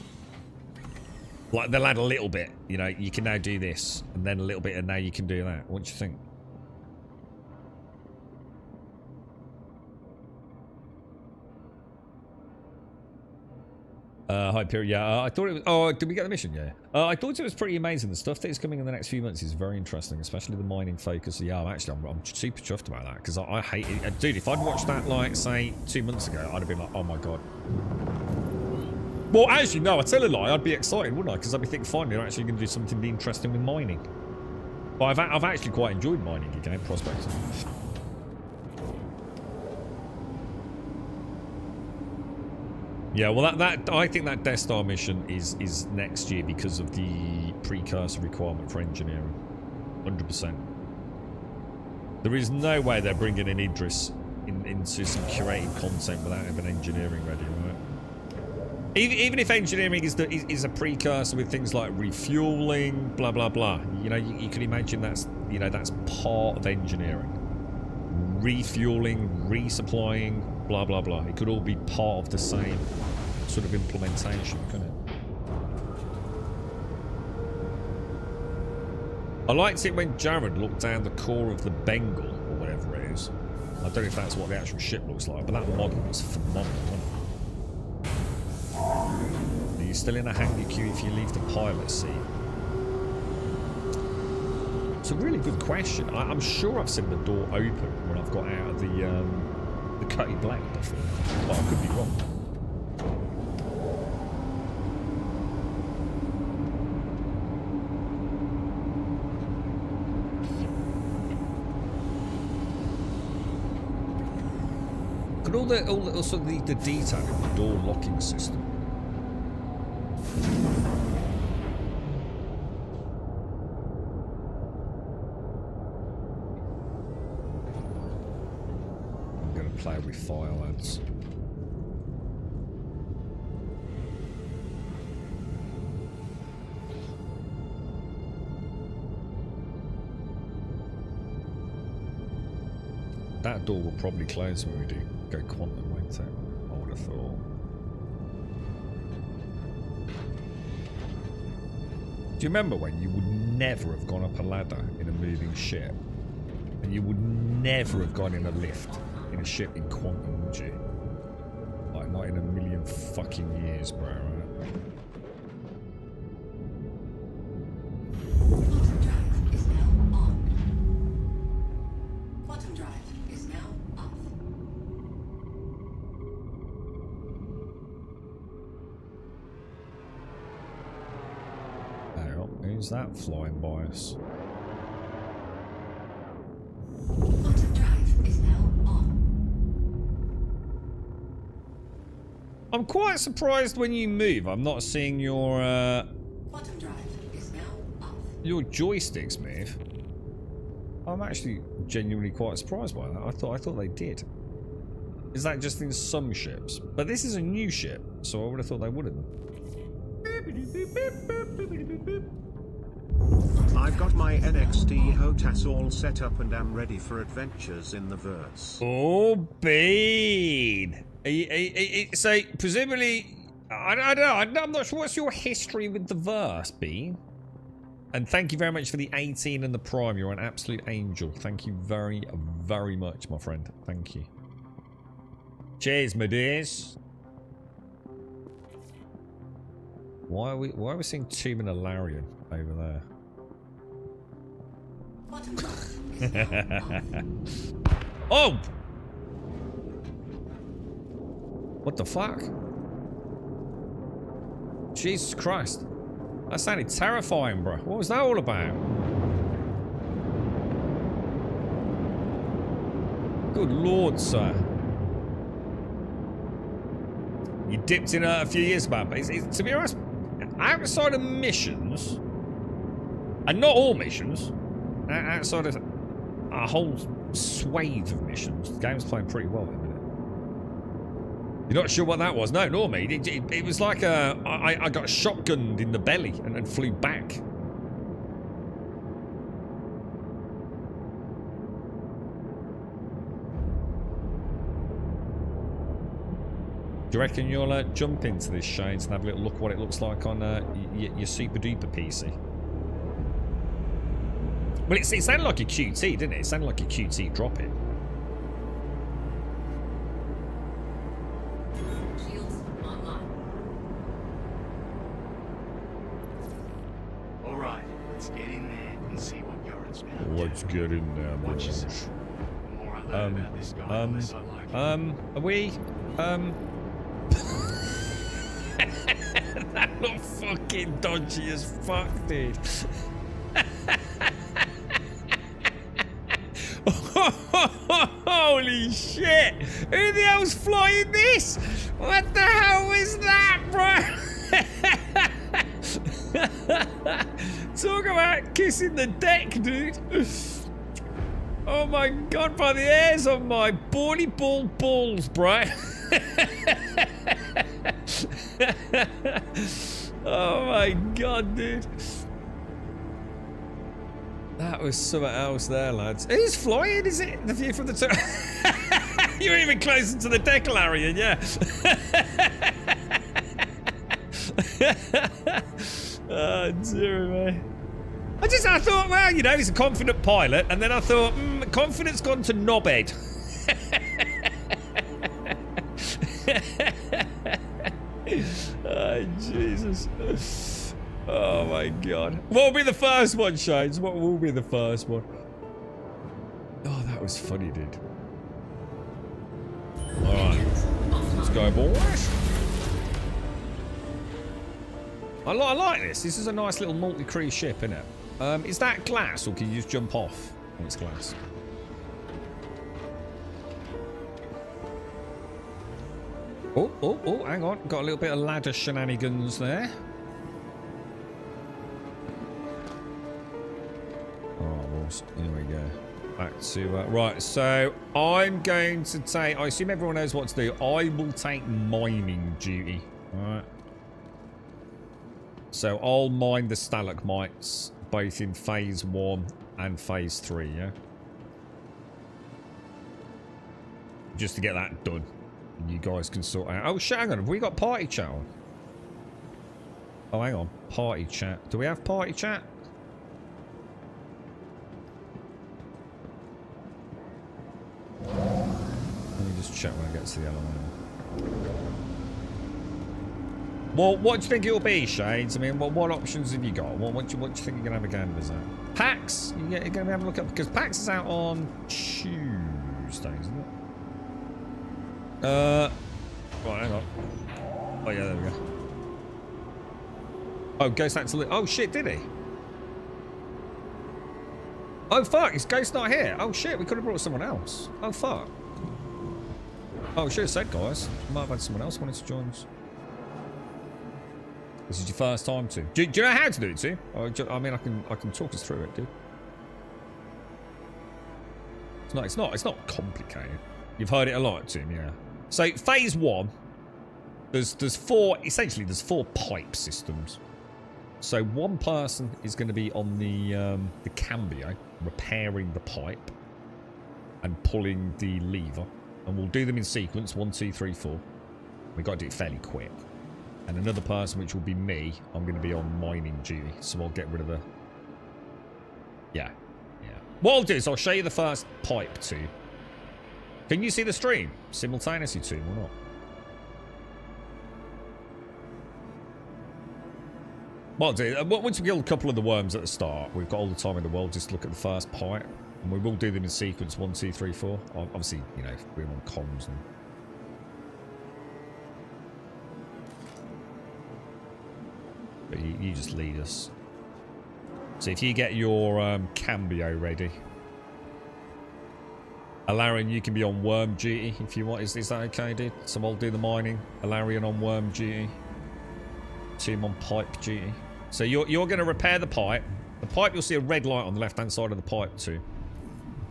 Like they'll add a little bit, you know, you can now do this, and then a little bit, and now you can do that. What do you think? Hyperion, yeah, I thought it was... Oh, did we get the mission? Yeah. I thought it was pretty amazing. The stuff that is coming in the next few months is very interesting, especially the mining focus. Yeah, I'm super chuffed about that, because I hate it. Dude, if I'd watched that, like, say, 2 months ago, I'd have been like, oh my god. Well, actually, no, I tell a lie, I'd be excited, wouldn't I? Because I'd be thinking, finally, they're actually going to do something interesting with mining. But I've actually quite enjoyed mining again, prospecting. Yeah, well, I think that Death Star mission is next year because of the precursor requirement for engineering. 100%. There is no way they're bringing in Idris into some curated content without having engineering ready, right? Even if engineering is a precursor with things like refueling, blah blah blah. You know, you can imagine that's part of engineering. Refueling, resupplying, blah blah blah. It could all be part of the same sort of implementation, couldn't it? I liked it when Jared looked down the core of the Bengal, or whatever it is. I don't know if that's what the actual ship looks like, but that model was phenomenal, wasn't it? Are you still in a hangar queue if you leave the pilot seat? It's a really good question. I'm sure I've seen the door open when I've got out of the Cutty Black before, but I could be wrong. Look at all the also the detail in the door locking system. I'm gonna play with fire, lads. That door will probably close when we do go quantum, won't it? I would have thought. Do you remember when you would never have gone up a ladder in a moving ship? And you would never have gone in a lift in a ship in quantum, would you? Like, not in a million fucking years, bro, right? Who's that flying by us? Quantum drive is now on. I'm quite surprised when you move. I'm not seeing your Quantum drive is now off. your joysticks move. I'm actually genuinely quite surprised by that. I thought they did. Is that just in some ships? But this is a new ship, so I would have thought they wouldn't. I've got my NXT HOTAS all set up and am ready for adventures in the verse. Oh, Bean! So, presumably, I don't know, I'm not sure what's your history with the verse, Bean? And thank you very much for the 18 and the Prime. You're an absolute angel. Thank you very, very much, my friend. Thank you. Cheers, my dears. Why are we seeing Tomb and Alarian over there? Oh! What the fuck? Jesus Christ. That sounded terrifying, bro. What was that all about? Good lord, sir. You dipped in a few years back, but to be honest, outside of missions, and not all missions, outside of a whole swathe of missions, the game's playing pretty well at the minute. You're not sure what that was? No, nor me. It was like I got shotgunned in the belly and flew back. Do you reckon you'll jump into this, Shane, and have a little look what it looks like on your super duper PC? Well, it sounded like a QT, didn't it? It sounded like a QT drop it. Shields online. All right, let's get in there and see what Yoren's been up to. Let's get in there, Watch boys. yourself. The more I learn about this guy, the less I like him. Are we, that looked fucking dodgy as fuck, dude. Holy shit! Who the hell's flying this? What the hell is that, bro? Talk about kissing the deck, dude. Oh my god, by the hairs on my bally bald balls, bro. Oh my god, dude. That was something else there, lads. Who's flying? Is it the view from the top? You're even closer to the deck, Larian, yeah. Oh, dear me. I thought, well, you know, he's a confident pilot, and then I thought, confidence gone to knobhead. Oh, Jesus. Oh my god. What will be the first one, Shades? What will be the first one? Oh, that was funny, dude. Alright. Let's go, boys. I like this. This is a nice little multi-crew ship, isn't it? Is that glass, or can you just jump off when it's glass? Oh, hang on. Got a little bit of ladder shenanigans there. Oh, balls. Here we go. Back to... right, so I'm going to take... I assume everyone knows what to do. I will take mining duty. Alright. So I'll mine the stalagmites, both in phase 1 and phase 3, yeah? Just to get that done. And you guys can sort out... Oh, shit, hang on. Have we got party chat on? Oh, hang on. Party chat. Do we have party chat? Let me just check when I get to the elevator. Well, what do you think it'll be, Shades? I mean, what options have you got? What do you think you're going to have a gander at? PAX? You're going to have a look up... Because PAX is out on Tuesday, isn't it? Right, hang on. Oh, yeah, there we go. Oh, Ghost had to... Oh, shit, did he? Oh, fuck, is Ghost not here? Oh, shit, we could have brought someone else. Oh, fuck. Oh, should have said, guys. Might have had someone else wanted to join us. This is your first time, too. Do you know how to do it, too? I mean, I can talk us through it, dude. It's not complicated. You've heard it a lot, Tim, yeah. So, phase 1, there's 4, essentially, there's 4 pipe systems. So, one person is going to be on the cambio, repairing the pipe and pulling the lever. And we'll do them in sequence, 1, 2, 3, 4. We've got to do it fairly quick. And another person, which will be me, I'm going to be on mining duty. So, I'll get rid of the... Yeah. What I'll do is I'll show you the first pipe, too. Can you see the stream simultaneously, too, or not? Well, once we kill a couple of the worms at the start, we've got all the time in the world just to look at the first pipe. And we will do them in sequence, 1, 2, 3, 4. Obviously, you know, we're on comms and... But you just lead us. So if you get your cambio ready... Alarion, you can be on worm duty if you want. Is that okay, dude? So I'll do the mining. Alarion on worm duty. Tim on pipe duty. So you're going to repair the pipe. The pipe, you'll see a red light on the left-hand side of the pipe too.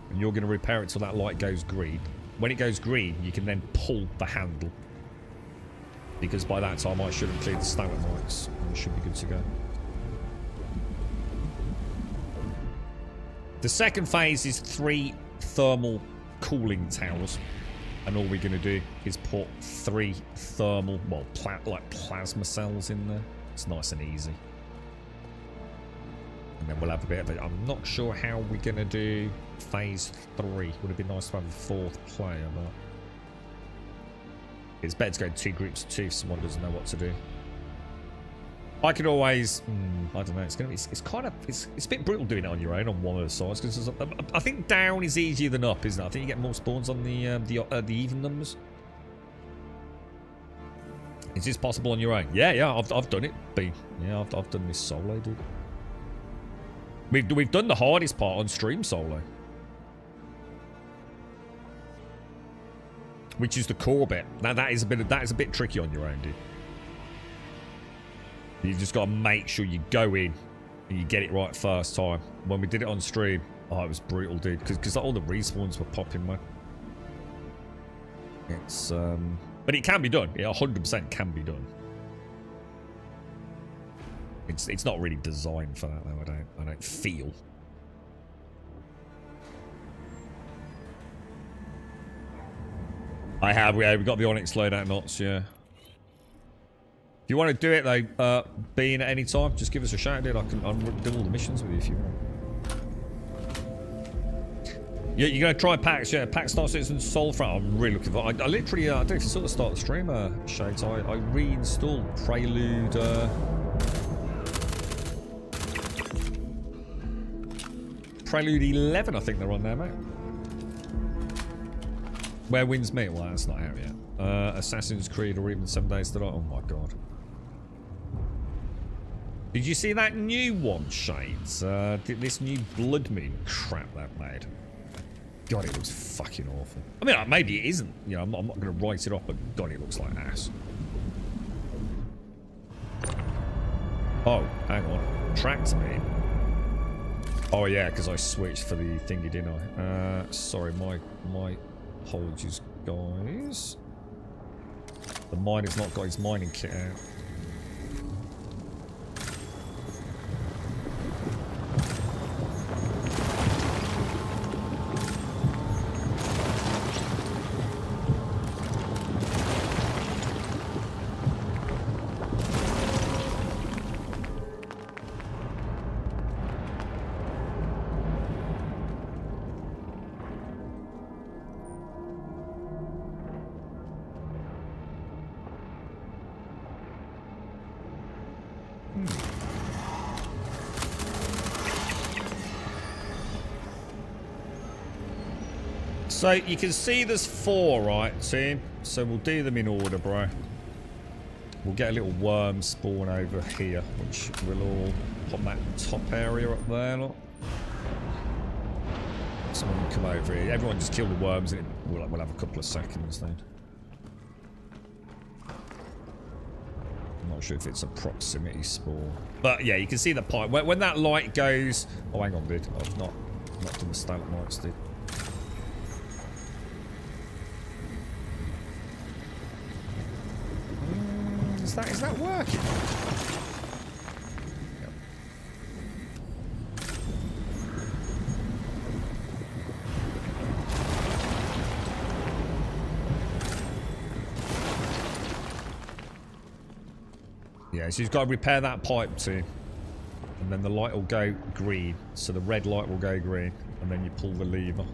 And you're going to repair it till that light goes green. When it goes green, you can then pull the handle. Because by that time, I should have cleared the stalagmites. And we should be good to go. The second phase is 3 thermal cooling towers, and all we're going to do is put 3 thermal, well, like plasma cells in there. It's nice and easy. And then we'll have a bit of it. I'm not sure how we're going to do phase 3. Would have been nice to have a 4th player, but it's better to go in 2 groups of 2 if someone doesn't know what to do. I could always, I don't know. It's gonna be, it's kind of, it's a bit brutal doing it on your own on one of the sides because I think down is easier than up, isn't it? I think you get more spawns on the even numbers. Is this possible on your own? Yeah, I've done it. Yeah, I've done this solo, dude. We've done the hardest part on stream solo, which is the core bit. Now that is a bit tricky on your own, dude. You just got to make sure you go in and you get it right first time. When we did it on stream, oh, it was brutal, dude. Because all the respawns were popping, man. It's, but it can be done. It 100% can be done. It's not really designed for that, though. I don't feel. We got the Onyx loadout knots, yeah. If you want to do it, though, Bean, at any time, just give us a shout, dude. I'll do all the missions with you if you want. Yeah, you're going to try PAX, yeah. PAX Star Citizen Soul Front. I'm really looking for I literally, I don't know if you saw the start of the stream, Shades. I reinstalled Prelude. Prelude 11, I think they're on there, mate. Where Winds Meet? Well, that's not out yet. Assassin's Creed or even 7 Days to Die. Oh my god. Did you see that new one, Shades? This new Blood Moon crap that made. God, it looks fucking awful. I mean, maybe it isn't. You know, I'm not going to write it off, but God, it looks like ass. Oh, hang on. Tractor beam. Oh yeah, because I switched for the thingy, didn't I? Sorry, my apologies, guys. The miner's not got his mining kit out. So you can see there's 4, right, team? So we'll do them in order, bro. We'll get a little worm spawn over here, which will all pop that top area up there. Look. Someone can come over here. Everyone just kill the worms and we'll have a couple of seconds then. I'm not sure if it's a proximity spawn. But yeah, you can see the pipe. When that light goes... Oh, hang on, dude. I've not done the stalagmites, dude. Is that working? Yep. Yeah, so you've got to repair that pipe too. And then the light will go green. So the red light will go green. And then you pull the lever.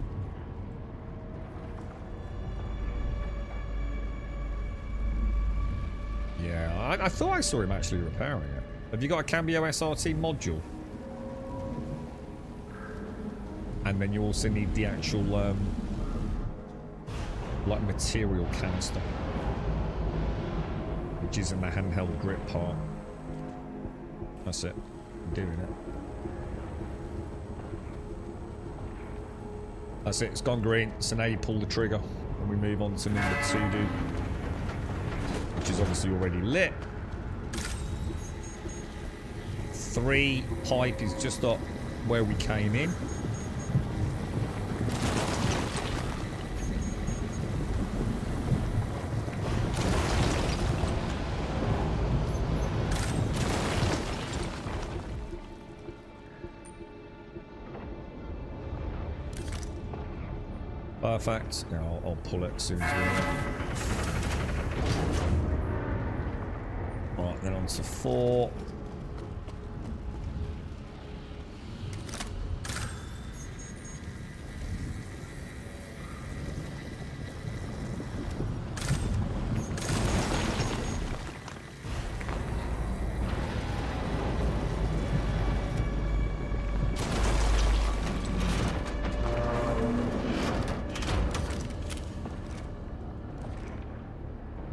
Yeah, I thought I saw him actually repairing it. Have you got a Cambio SRT module? And then you also need the actual, like, material canister. Which is in the handheld grip part. That's it. I'm doing it. That's it. It's gone green. So now you pull the trigger. And we move on to number 2, dude. Which is obviously already lit. 3 pipe is just up where we came in. Perfect. Now I'll pull it as soon as we're right, then on to 4.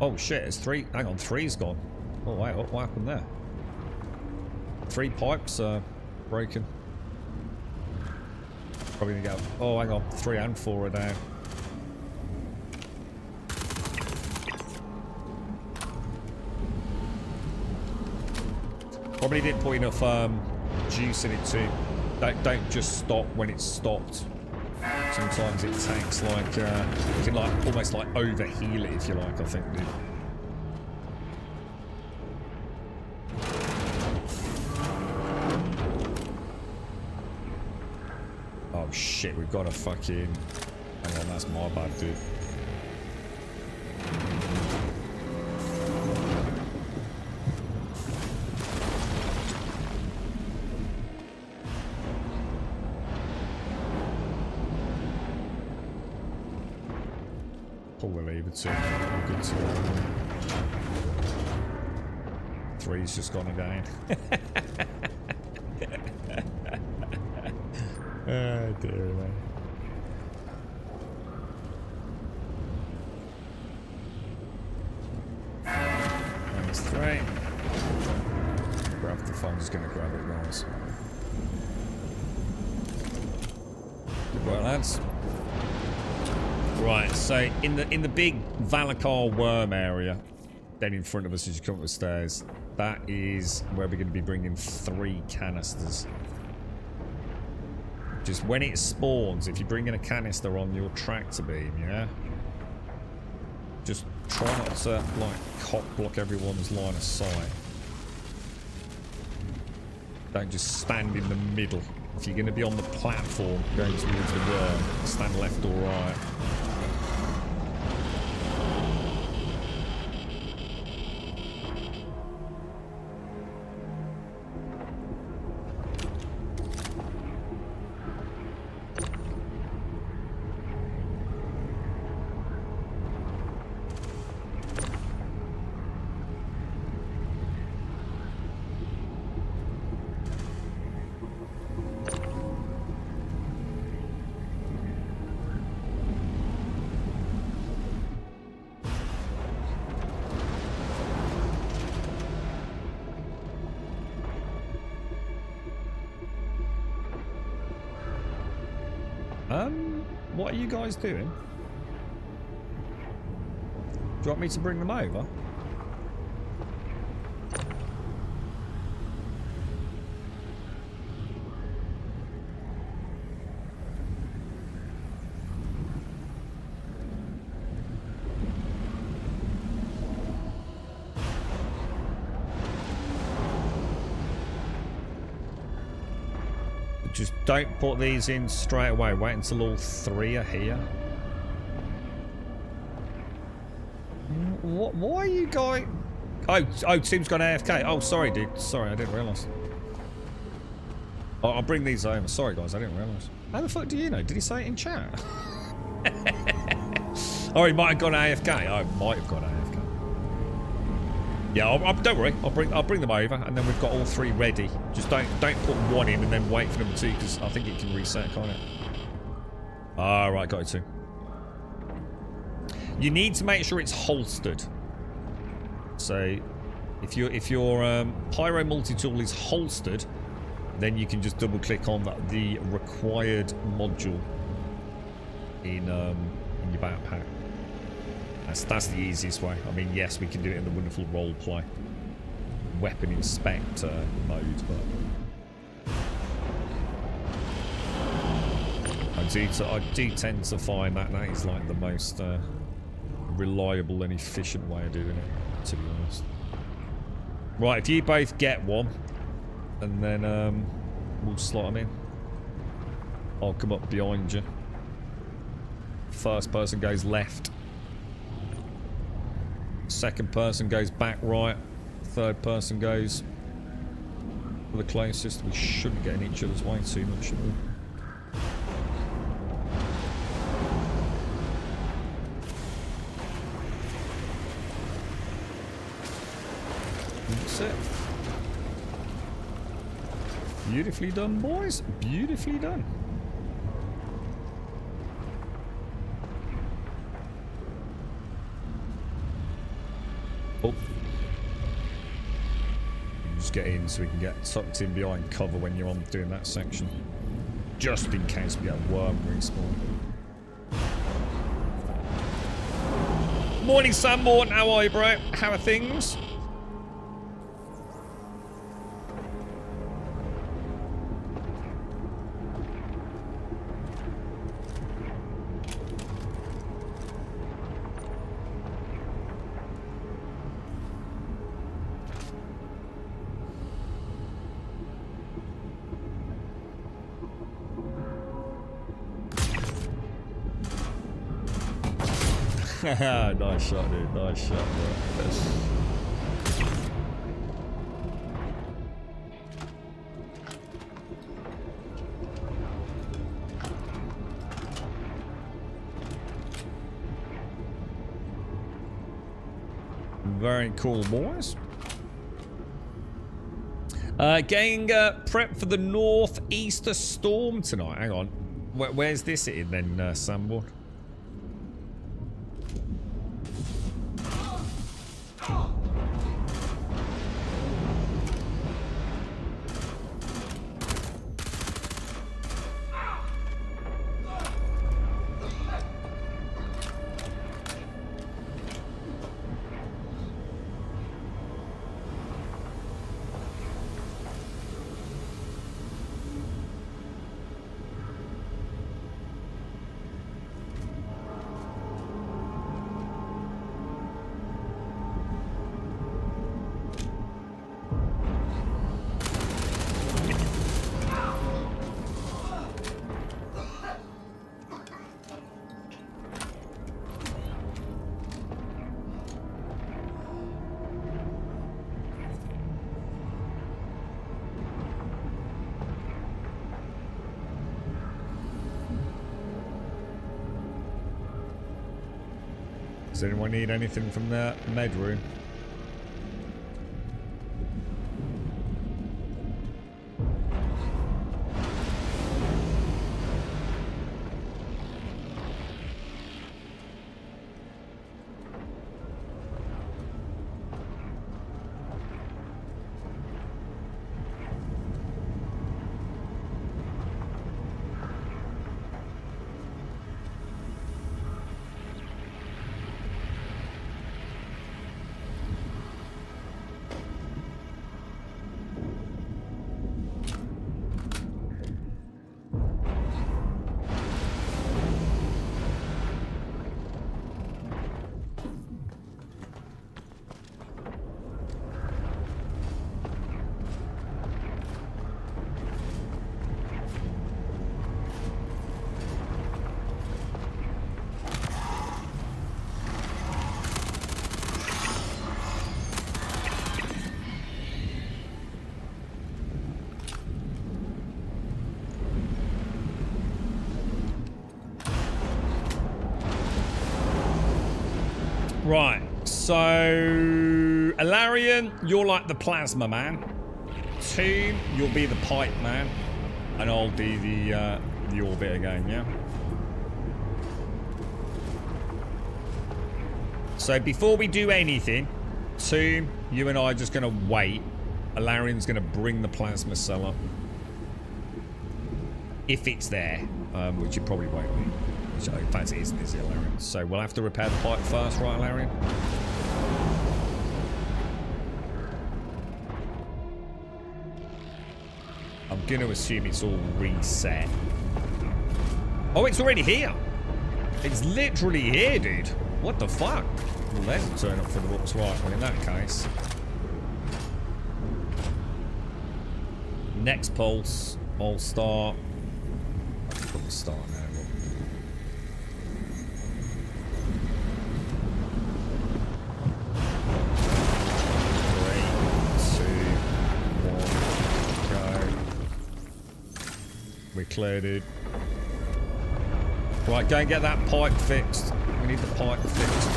Oh shit, it's 3. Hang on, 3's gone. Oh wait, what happened there? 3 pipes broken. Probably gonna go. Oh, hang on, 3 and 4 are down. Probably didn't put enough juice in it too. Don't just stop when it's stopped. Sometimes it takes like you can like almost like overheal it if you like, I think, dude. Oh shit, we've got a fucking... Hang on, that's my bad, dude. Pull the lever too. Good to 3's just gone again. Oh dear, man. That's 3. Grab the phone, just gonna grab it, guys. Good work, lads. Right, so in the big Valakar worm area, then in front of us as you come up the stairs, that is where we're going to be bringing 3 canisters. Just when it spawns, if you bring in a canister on your tractor beam, yeah? Just try not to, like, cock block everyone's line of sight. Don't just stand in the middle. If you're going to be on the platform going towards the worm, stand left or right. What are you guys doing? Do you want me to bring them over? Just don't put these in straight away. Wait until all 3 are here. What? Why are you going? Oh, Tim's gone AFK. Oh, sorry, dude. Sorry, I didn't realise. Oh, I'll bring these over. Sorry, guys, I didn't realise. How the fuck do you know? Did he say it in chat? Oh, he might have gone AFK. Oh, might have gone AFK. Yeah, don't worry. I'll bring them over, and then we've got all 3 ready. Just don't put 1 in and then wait for number 2, because I think it can reset, can't it? Ah, right, got it too. You need to make sure it's holstered. So, if your pyro multi-tool is holstered, then you can just double-click on the required module in your backpack. That's the easiest way. I mean, yes, we can do it in the wonderful roleplay weapon inspector mode, but I do tend to find that is like the most reliable and efficient way of doing it, to be honest. Right, if you both get one, and then we'll slot them in. I'll come up behind you. First person goes left. Second person goes back right. Third person goes for the closest. We shouldn't get in each other's way too much, should we? That's it. Beautifully done, boys. Beautifully done. Oh. Just get in so we can get tucked in behind cover when you're on doing that section. Just in case we get a worm respawn. Morning, Sam Morton. How are you, bro? How are things? Nice shot, dude. Nice shot, bro. Very cool, boys. Getting prep for the northeaster storm tonight. Hang on. Where's this in then, Samboard? Does anyone need anything from the med room? Right, so Alarian, you're like the plasma man. Team, you'll be the pipe man, and I'll be the orbit again, yeah? So before we do anything, Team, you and I are just gonna wait. Alarian's gonna bring the plasma cell up. If it's there, which it probably won't be. In fact, it isn't, is it, Alarian? So we'll have to repair the pipe first, right, Alarian? I'm going to assume it's all reset. Oh, it's already here. It's literally here, dude. What the fuck? Well, there's a turn up for the books. Right, well, in that case. Next pulse, I'll start. I'll probably start now. We're clear, dude. Right, go and get that pipe fixed. We need the pipe fixed.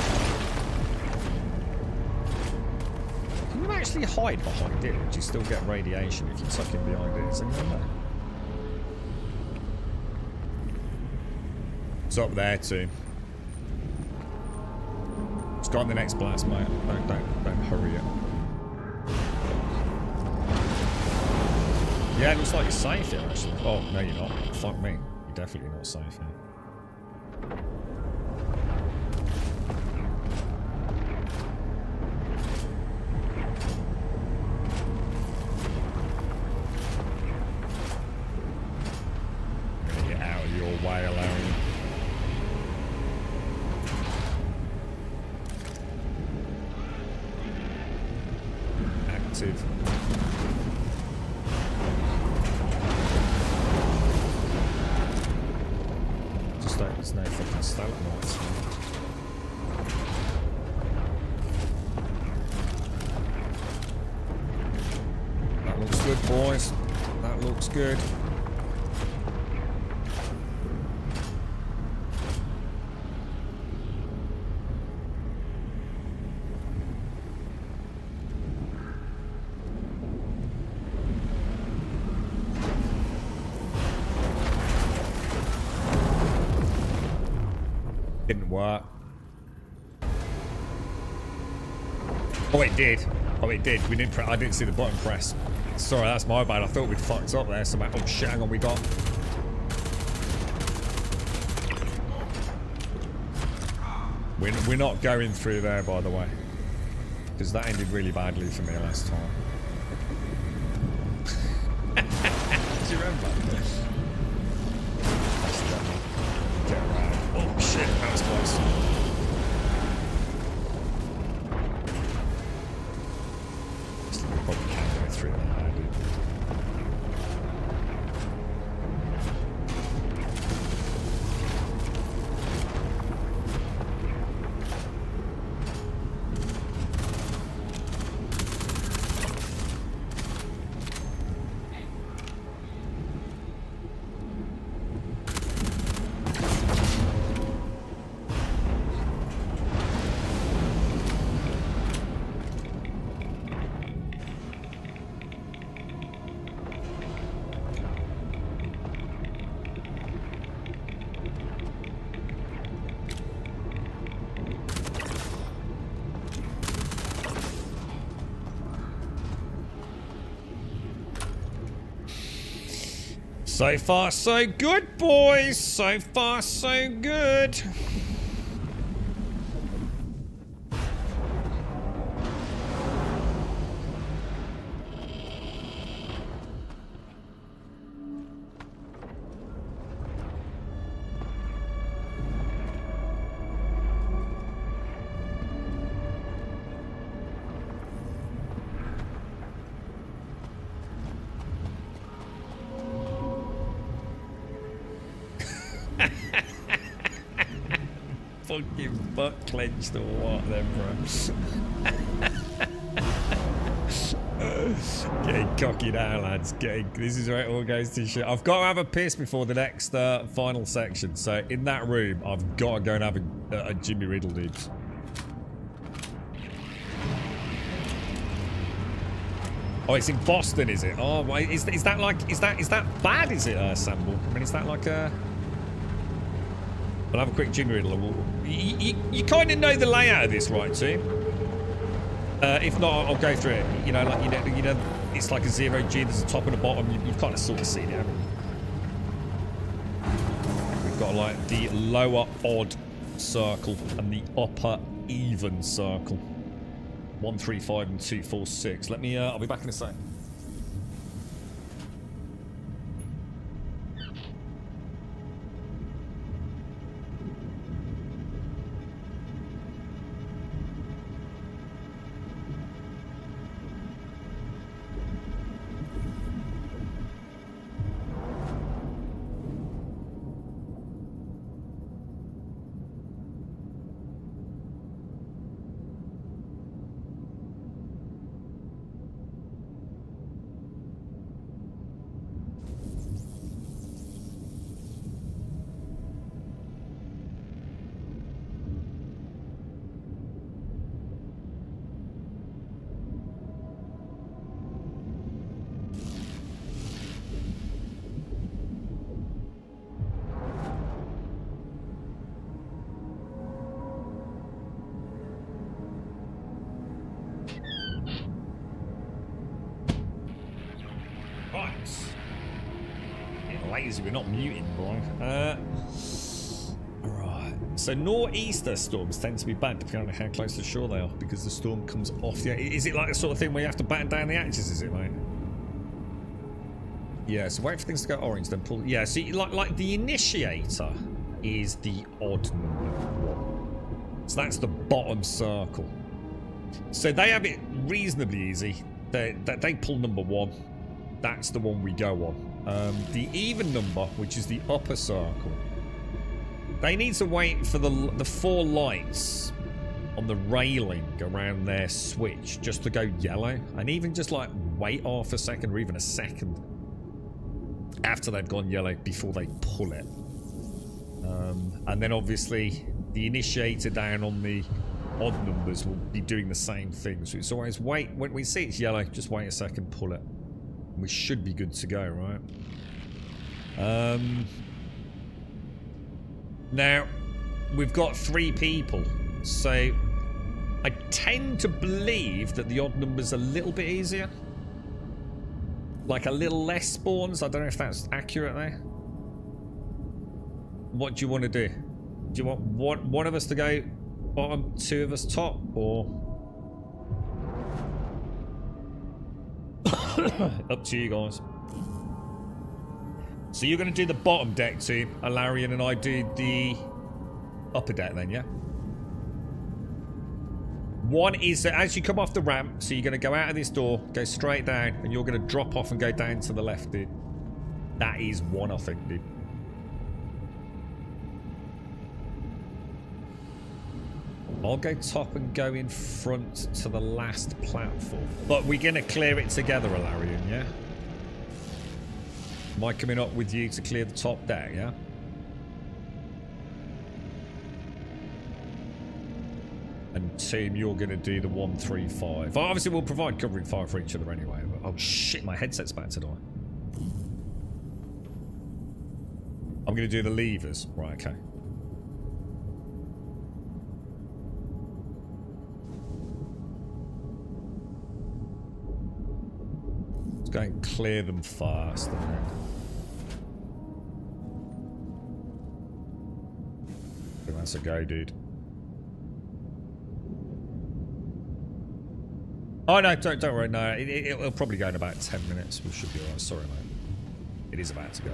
Can you actually hide behind it? Or do you still get radiation if you tuck in behind it? Is anyone there? It's up there too. It's got the next blast, mate. Don't hurry it. Yeah, it looks like you're safe here, actually. Oh, no, you're not. Fuck me. You're definitely not safe here. I'm gonna get out of your way, Alarian. Active. There's no fucking stalagmites. That looks good, boys. That looks good. Didn't work. Oh, it did. Oh, it did. We didn't. I didn't see the button press. Sorry, that's my bad. I thought we'd fucked up there. So, oh shit! Hang on, we got. We're not going through there, by the way, because that ended really badly for me last time. Do you remember? Get around. Oh shit, that was close. We probably can't go through that, dude. So far, so good, boys. So far, so good. Fucking butt clenched or what then, bro? Getting cocky now, lads. This is where it all goes to shit. I've got to have a piss before the next final section. So in that room, I've got to go and have a Jimmy Riddle, dude. Oh, it's in Boston, is it? Oh, wait, is that like is that bad? Is it, Samble? I mean, is that like a? We'll have a quick Jimmy Riddle. You kind of know the layout of this, right, team? If not, I'll go through it. You know, like you know, it's like a 0G. There's a top and a bottom. You've kind of sort of seen it, haven't you? We've got like the lower odd circle and the upper even circle. 1, 3, 5, and 2, 4, 6. Let me. I'll be back in a sec. We're not muting, bro. Right. So nor'easter storms tend to be bad depending on how close to shore they are, because the storm comes off the. Is it like the sort of thing where you have to batten down the hatches? Is it, mate? Yeah. So wait for things to go orange, then pull. Yeah. So like the initiator is the odd number 1. So that's the bottom circle. So they have it reasonably easy. They pull number 1. That's the one we go on. The even number, which is the upper circle, they need to wait for the 4 lights on the railing around their switch just to go yellow, and even just like wait half a second or even a second after they've gone yellow before they pull it. And then obviously the initiator down on the odd numbers will be doing the same thing. So it's always wait, when we see it's yellow, just wait a second, pull it. We should be good to go, right? Now, we've got 3 people, so I tend to believe that the odd number's a little bit easier. Like a little less spawns. I don't know if that's accurate there. What do you want to do? Do you want one of us to go bottom, 2 of us top, or... Up to you guys. So you're going to do the bottom deck team, Alarian, and I do the upper deck then, yeah? One is that as you come off the ramp, so you're going to go out of this door, go straight down, and you're going to drop off and go down to the left, dude. That is one, I think, dude. I'll go top and go in front to the last platform. But we're going to clear it together, Alarian, yeah? Am I coming up with you to clear the top deck, yeah? And team, you're going to do the 1, 3, 5. Obviously, we'll provide covering fire for each other anyway. But, oh, shit, my headset's about to die. I'm going to do the levers. Right, okay. Let's go and clear them fast. That's a go, dude. Oh no, don't worry. No, it'll probably go in about 10 minutes. We should be alright. Sorry, mate. It is about to go.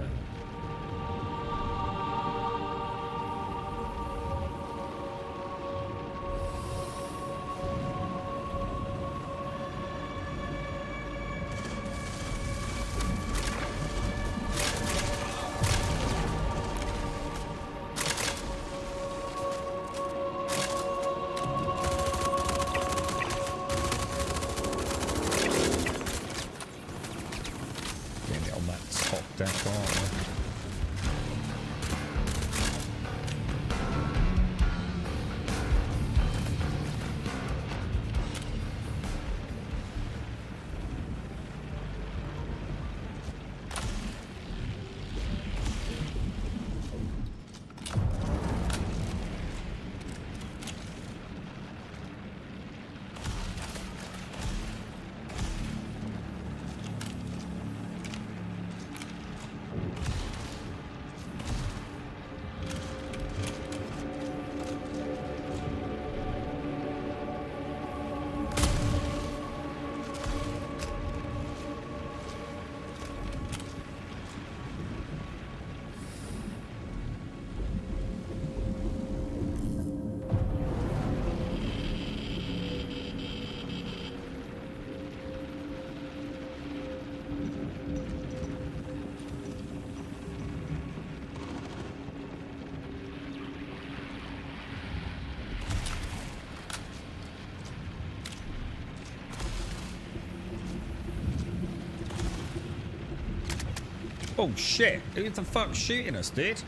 Oh shit, who the fuck's shooting us, dude?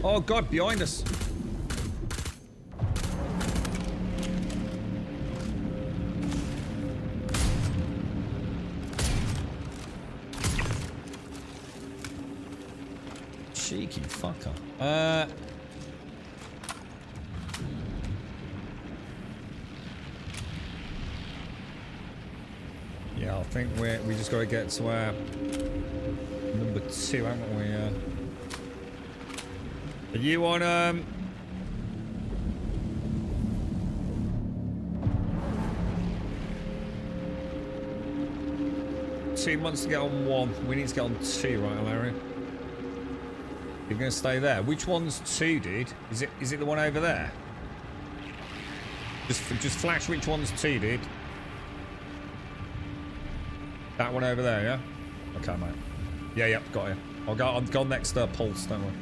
Oh god, behind us. Cheeky fucker. Yeah, I think we just got to get to our number 2, haven't we? Are you on 2 months to get on 1. We need to get on 2, right, Larry? You're gonna stay there. Which one's 2, dude? Is it the one over there? Just flash which one's 2, dude. That one over there, yeah? Okay, mate. Yeah, got you. I'll go next pulse, don't worry.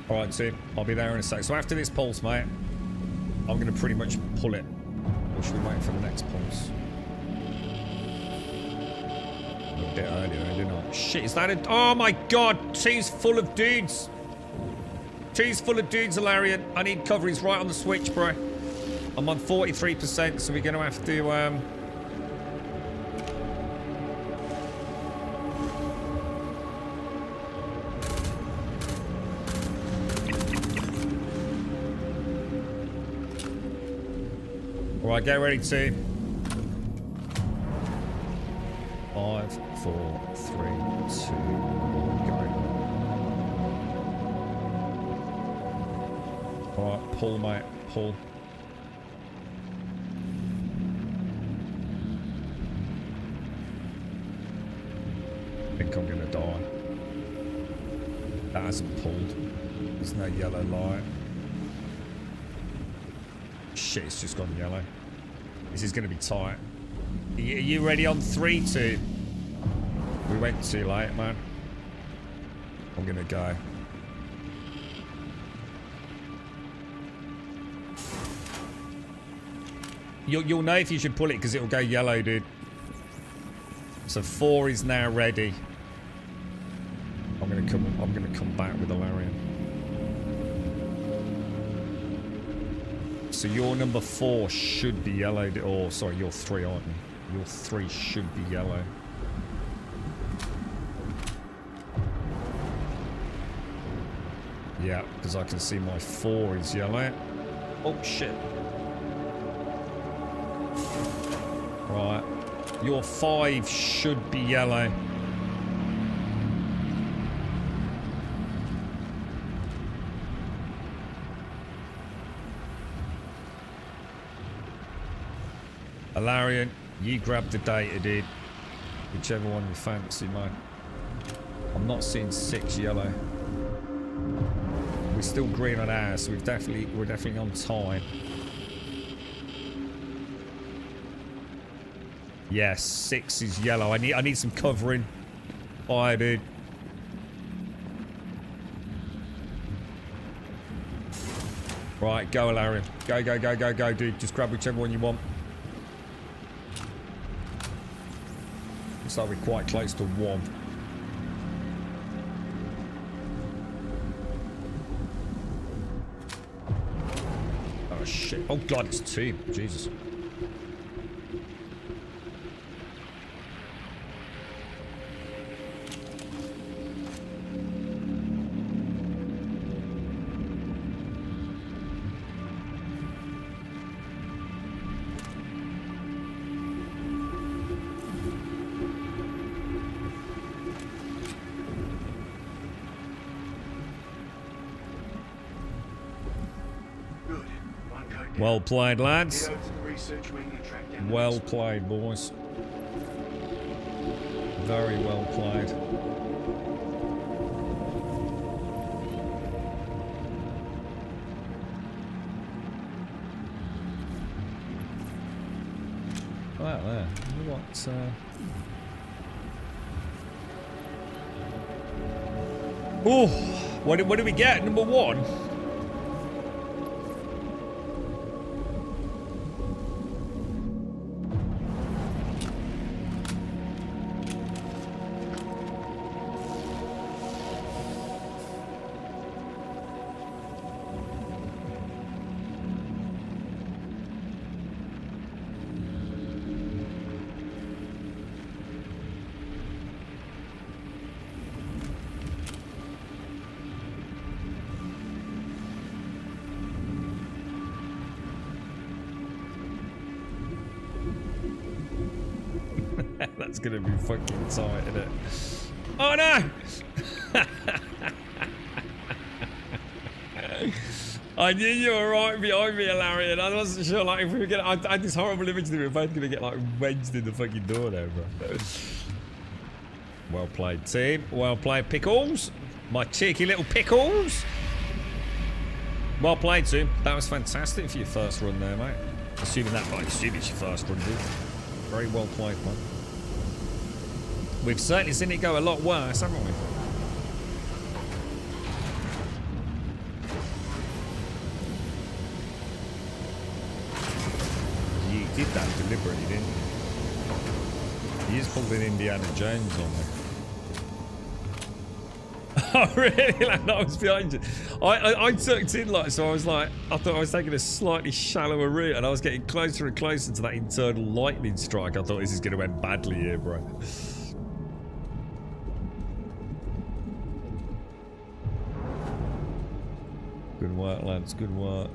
Alright, team. I'll be there in a sec. So after this pulse, mate, I'm gonna pretty much pull it. Or should we wait for the next pulse? A bit earlier, didn't I? Shit, is that a... Oh my god! 2's full of dudes! 2's full of dudes, Hilarion. I need cover. He's right on the switch, bro. I'm on 43%, so we're going to have to, Alright, get ready, team. 5, 4, 3, 2, 1, go. Alright, pull, mate. Pull. I think I'm gonna die. That hasn't pulled. There's no yellow light. Shit, it's just gone yellow. This is gonna be tight. Are you ready on 3, 2? We went too late, man. I'm gonna go. You'll know if you should pull it because it'll go yellow, dude. So 4 is now ready. I'm gonna come back with Hilarion. So your number 4 should be yellow. Oh, sorry, you're 3, aren't you? Your 3 should be yellow. Yeah, because I can see my 4 is yellow. Oh shit. Right. Your 5 should be yellow. Alarian, you grab the data, dude. Whichever one you fancy, mate. I'm not seeing 6 yellow. We're still green on ours, so we're definitely on time. Yes, 6 is yellow. I need some covering. Fire, dude. Right, go, Alarian. Go, go, go, go, go, dude. Just grab whichever one you want. Looks like we're quite close to 1. Oh, shit. Oh, God, it's 2. Jesus. Well played, lads. Well played, boys. Very well played. Wow, there. What did we get? Number 1? That's gonna be fucking tight, isn't it? Oh no! I knew you were right behind me, Larry, and I wasn't sure like if we were gonna. I had this horrible image that we were both gonna get like wedged in the fucking door there, bro. Well played, team. Well played, Pickles. My cheeky little Pickles. Well played, team. That was fantastic for your first run there, mate. Assuming that, I assume it's your first run, dude. Very well played, man. We've certainly seen it go a lot worse, haven't we? You did that deliberately, didn't you? You just pulled an Indiana Jones on me. Oh, really? Like, I was behind you. I tucked in, like, so I was like, I thought I was taking a slightly shallower route, and I was getting closer and closer to that internal lightning strike. I thought this is going to end badly here, bro. Good work, lads. Good work.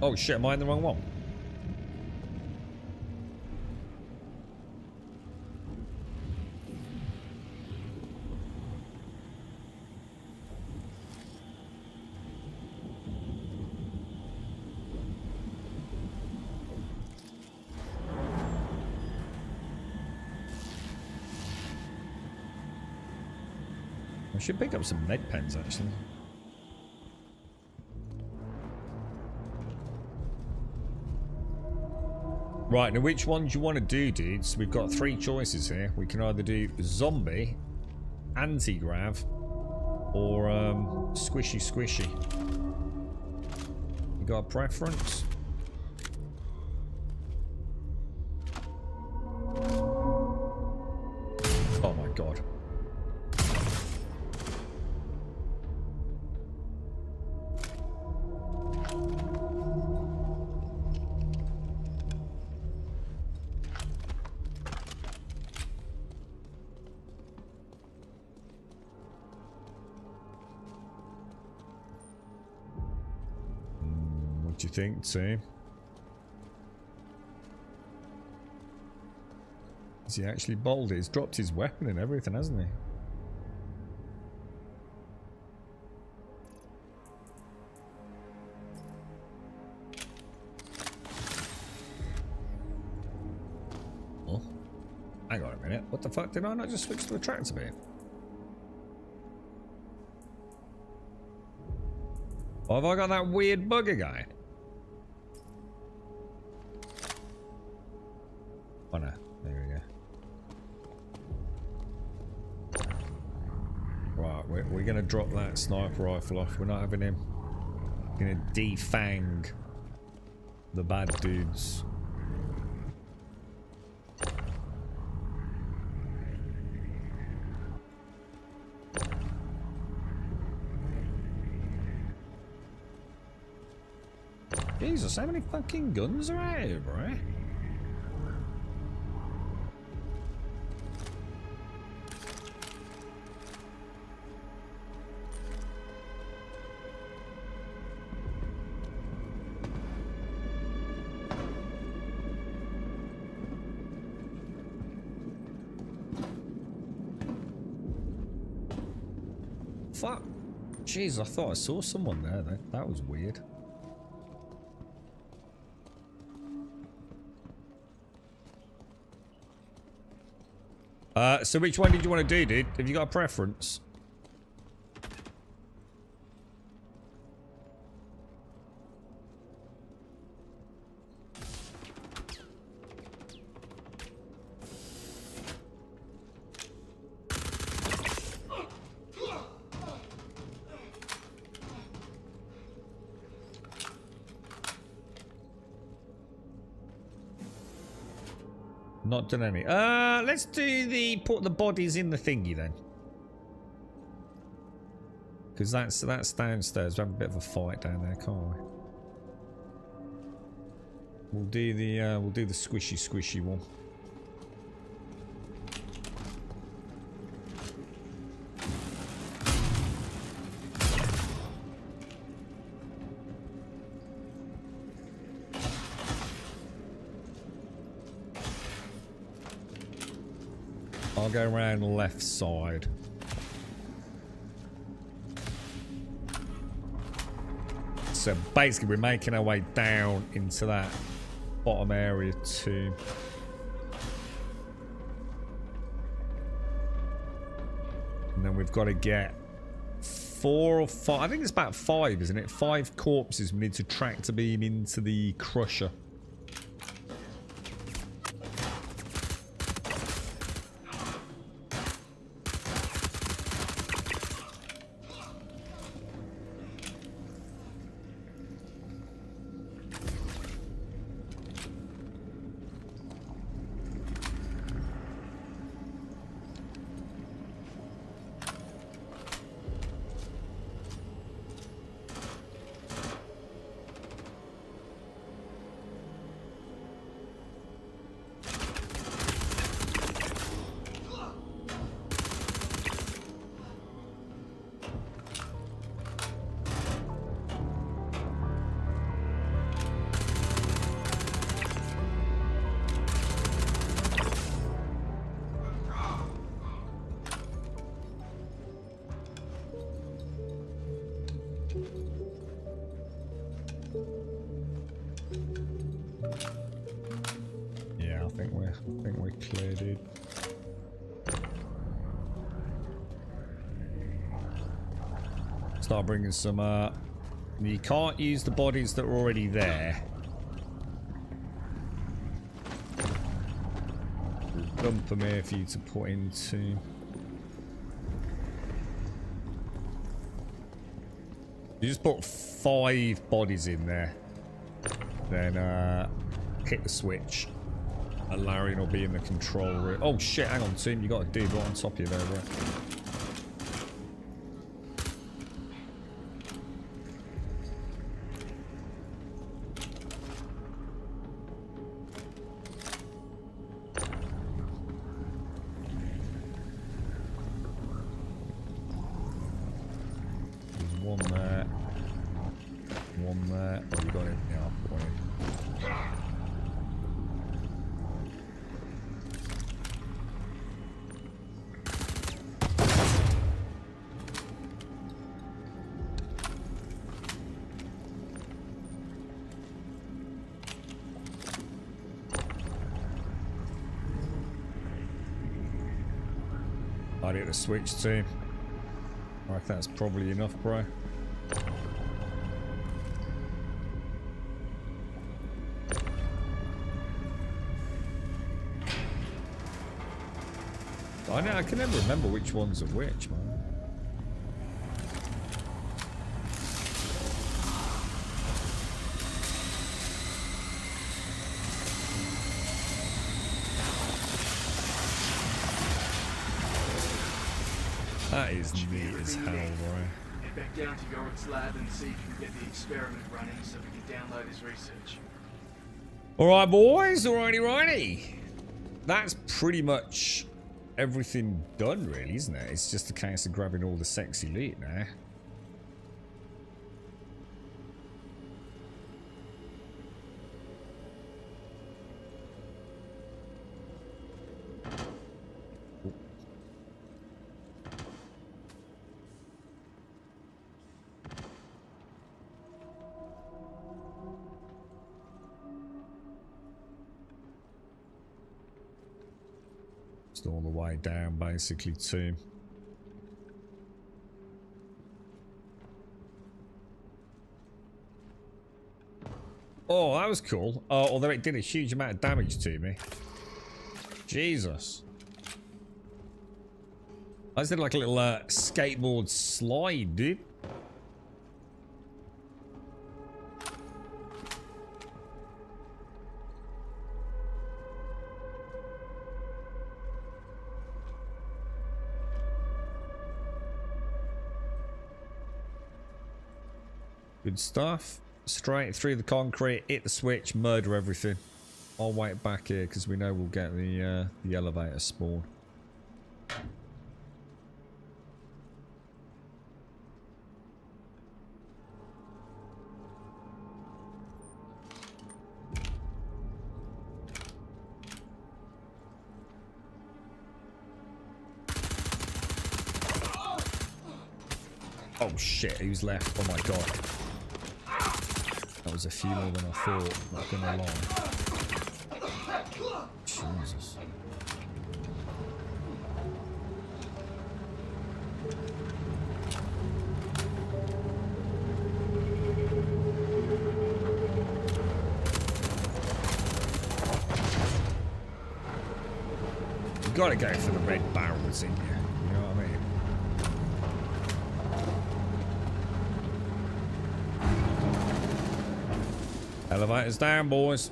Oh shit, am I in the wrong one? I should pick up some med pens actually. Right, now which one do you want to do, dudes? We've got 3 choices here. We can either do zombie, anti-grav, or squishy squishy. You got a preference? Oh my god. What do you think, team? This He actually bowled it. He's dropped his weapon and everything, hasn't he? Oh, hang on a minute. What the fuck? Did I not just switch to a tractor beam? Or have I got that weird bug again? Oh no, there we go. Right, we're gonna drop that sniper rifle off. We're not having him. We're gonna defang the bad dudes. Jesus, how many fucking guns are out here, bro? Fuck. Jeez, I thought I saw someone there. That was weird. So which one did you want to do, dude? Have you got a preference? Not done any. Let's do put the bodies in the thingy then. Because that's downstairs. We have a bit of a fight down there, can't we? We'll do the squishy one. I'll go around the left side. So basically we're making our way down into that bottom area too. And then we've got to get 4 or 5, I think it's about 5, isn't it? 5 corpses we need to tractor beam into the crusher. I think we're clear, dude. Start bringing some, you can't use the bodies that are already there. Dump them here for you to put into. You just put 5 bodies in there. Then, hit the switch. And Larian will be in the control room. Oh shit, hang on, team, you got a dude right on top of you there, bro. There's one there. One there. Oh, you got it? Yeah, I'll put one in. I'd hit the switch too. I reckon that's probably enough, bro. I can never remember which ones are which, man. That is neat as hell, bro. Head back down to Yorick's lab and see if you can get the experiment running so we can download his research. Alright, boys. Alrighty, righty. That's pretty much everything done, really, isn't it? It's just a case of grabbing all the sexy loot now. All the way down basically too. Oh, that was cool. Although it did a huge amount of damage to me. Jesus. I just did like a little skateboard slide, dude. Good stuff. Straight through the concrete, hit the switch, murder everything. I'll wait back here because we know we'll get the elevator spawn. Oh shit, who's left? Oh my god. That was a few more than I thought, not gonna lie. Jesus. You gotta go for the red barrels in you, you know what I mean? Elevators down, boys.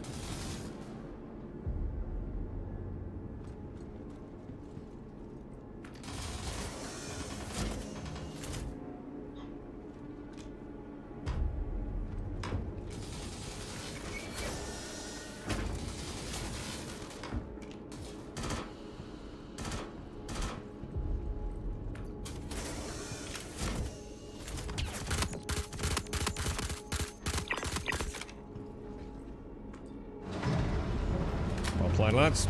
Well played, lads.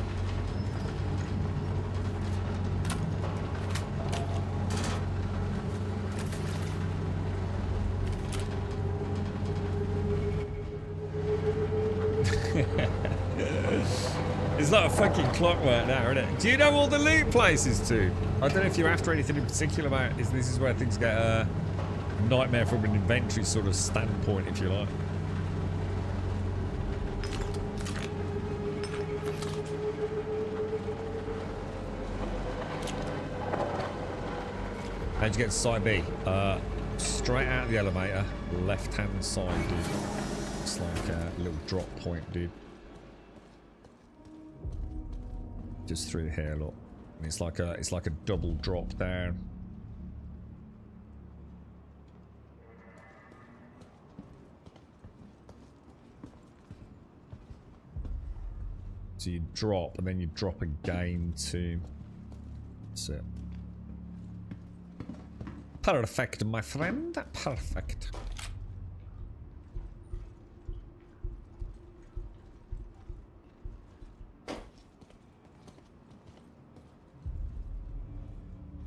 It's like a fucking clockwork now, isn't it? Do you know all the loot places too? I don't know if you're after anything in particular about this. This is where things get a nightmare from an inventory sort of standpoint, if you like. How'd you get to side B? Straight out of the elevator, left-hand side, dude. It's like a little drop point, dude. Just through here, look. And it's like a double drop down. So you drop, and then you drop again to. That's it. Perfect, my friend. Perfect.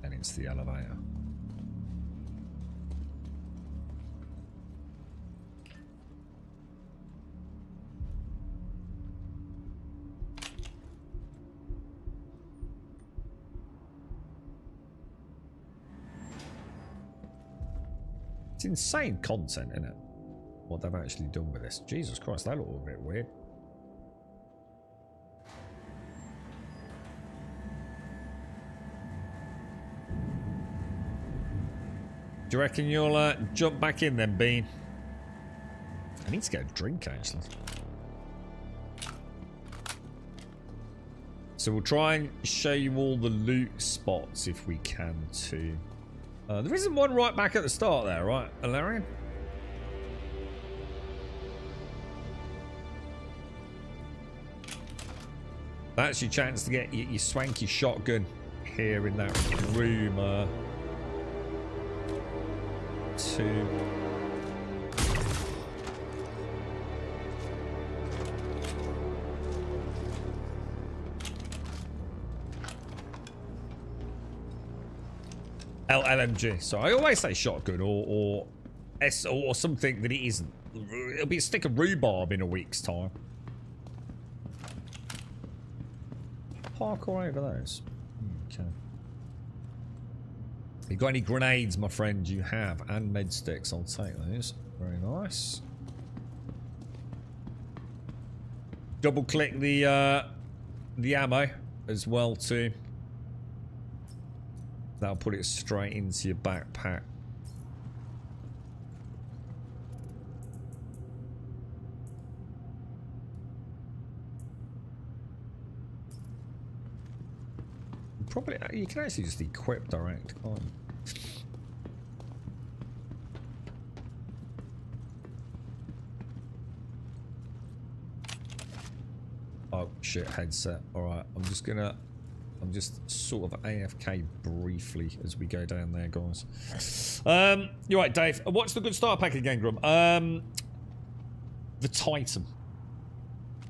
And it's the elevator. It's insane content, isn't it? What they've actually done with this. Jesus Christ, that looked a bit weird. Do you reckon you'll jump back in then, Bean? I need to get a drink, actually. So we'll try and show you all the loot spots if we can too. There isn't one right back at the start there, right, Alarian? That's your chance to get your swanky shotgun here in that room. 2. LMG. So I always say shotgun or something that it isn't. It'll be a stick of rhubarb in a week's time. Parkour over those. Okay. You got any grenades, my friend? You have, and med sticks. I'll take those. Very nice. Double click the ammo as well too. That'll put it straight into your backpack. Probably you can actually just equip direct, can't you? Oh shit, headset. Alright, I'm just sort of AFK briefly as we go down there, guys. You're right, Dave. What's the good starter pack again, Grum? The Titan.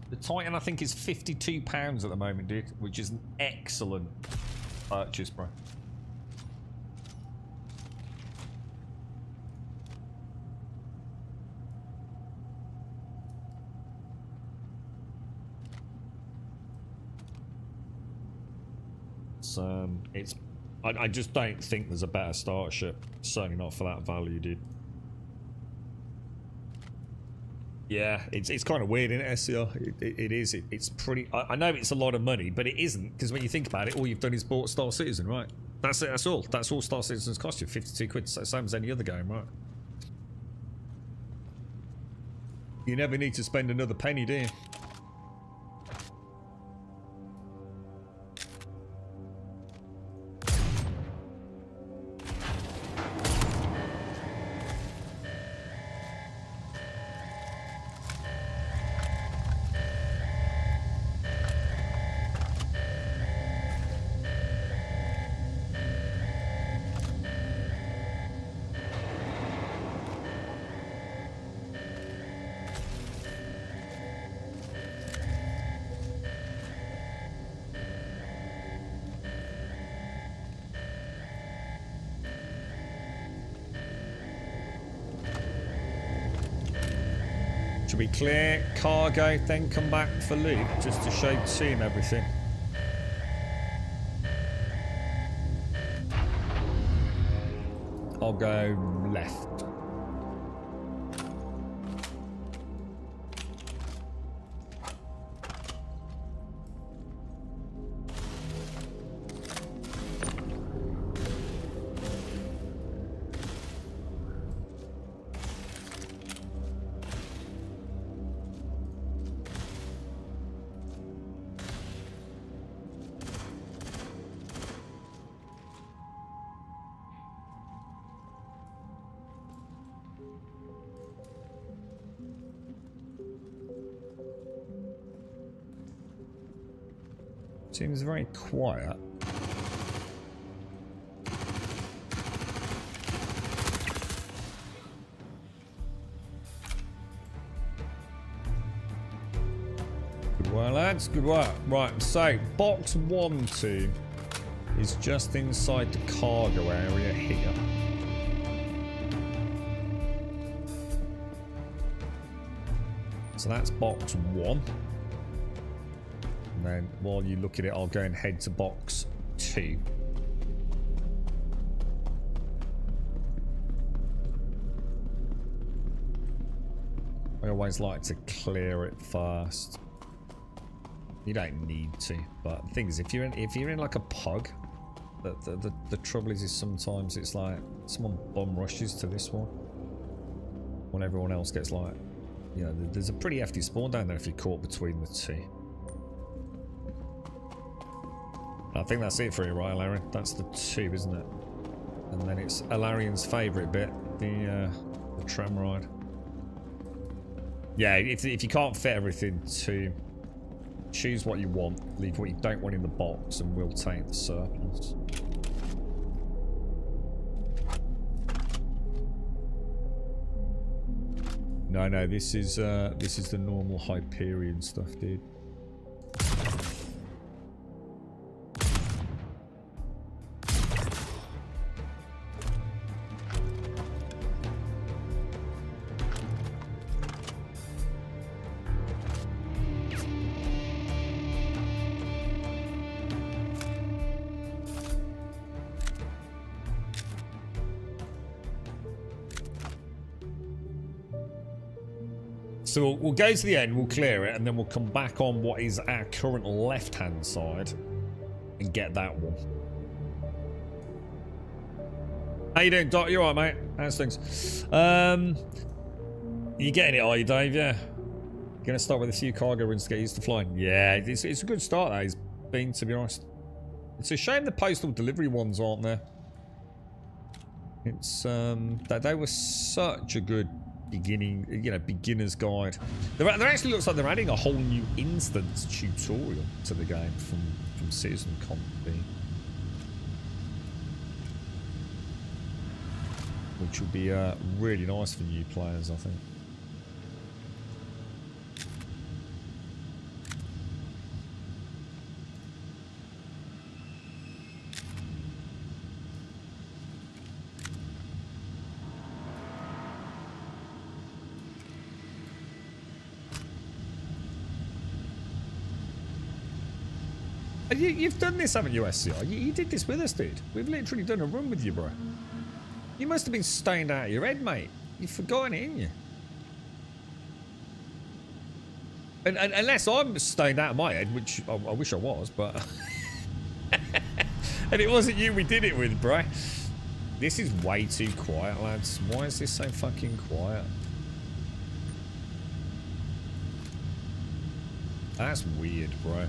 The Titan, I think, is £52 at the moment, dude, which is an excellent purchase, bro. It's I just don't think there's a better starter ship. Certainly not for that value, dude. Yeah, it's kind of weird, isn't it, SCR? It is. It's pretty... I know it's a lot of money, but it isn't, because when you think about it, all you've done is bought Star Citizen, right? That's it, that's all. That's all Star Citizen's cost you, 52 quid, same as any other game, right? You never need to spend another penny, do you? Should we clear cargo, then come back for loot, just to show team everything? I'll go left. Seems very quiet. Good work, lads. Good work. Right, so box 1-2 is just inside the cargo area here. So that's box 1. And then while you look at it, I'll go and head to box 2. We always like to clear it first. You don't need to, but the thing is, if you're in like a pug, the trouble is sometimes it's like someone bum rushes to this one when everyone else gets like, you know, there's a pretty hefty spawn down there if you're caught between the two. I think that's it for you, right, Larry? That's the two, isn't it? And then it's Alarian's favourite bit, the tram ride. Yeah, if you can't fit everything to, choose what you want, leave what you don't want in the box, and we'll take the surplus. No, this is the normal Hyperion stuff, dude. So we'll go to the end, we'll clear it, and then we'll come back on what is our current left-hand side and get that one. How you doing, Doc? You alright, mate? How's things? You getting it, are you, Dave? Yeah. Gonna start with a few cargo runs to get used to flying. Yeah, it's a good start, that has been, to be honest. It's a shame the postal delivery ones aren't there. It's that they were such a good beginning, you know, beginner's guide. There actually looks like they're adding a whole new instance tutorial to the game from CitizenCon. Which will be really nice for new players, I think. You've done this, haven't you, SCR? You did this with us, dude. We've literally done a run with you, bro. You must have been stoned out of your head, mate. You've forgotten it, haven't you? And unless I'm stoned out of my head, which I wish I was, but... and it wasn't you we did it with, bro. This is way too quiet, lads. Why is this so fucking quiet? That's weird, bro.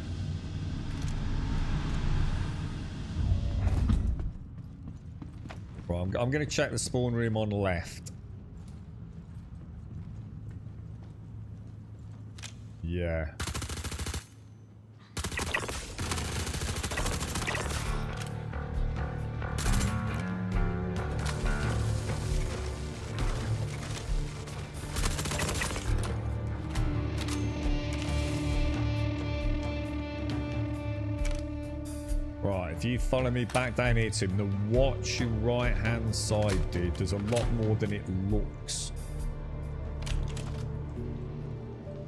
Right, I'm going to check the spawn room on the left. Yeah. Right, if you follow me back down here, Tim, now watch your right hand side, dude. There's a lot more than it looks.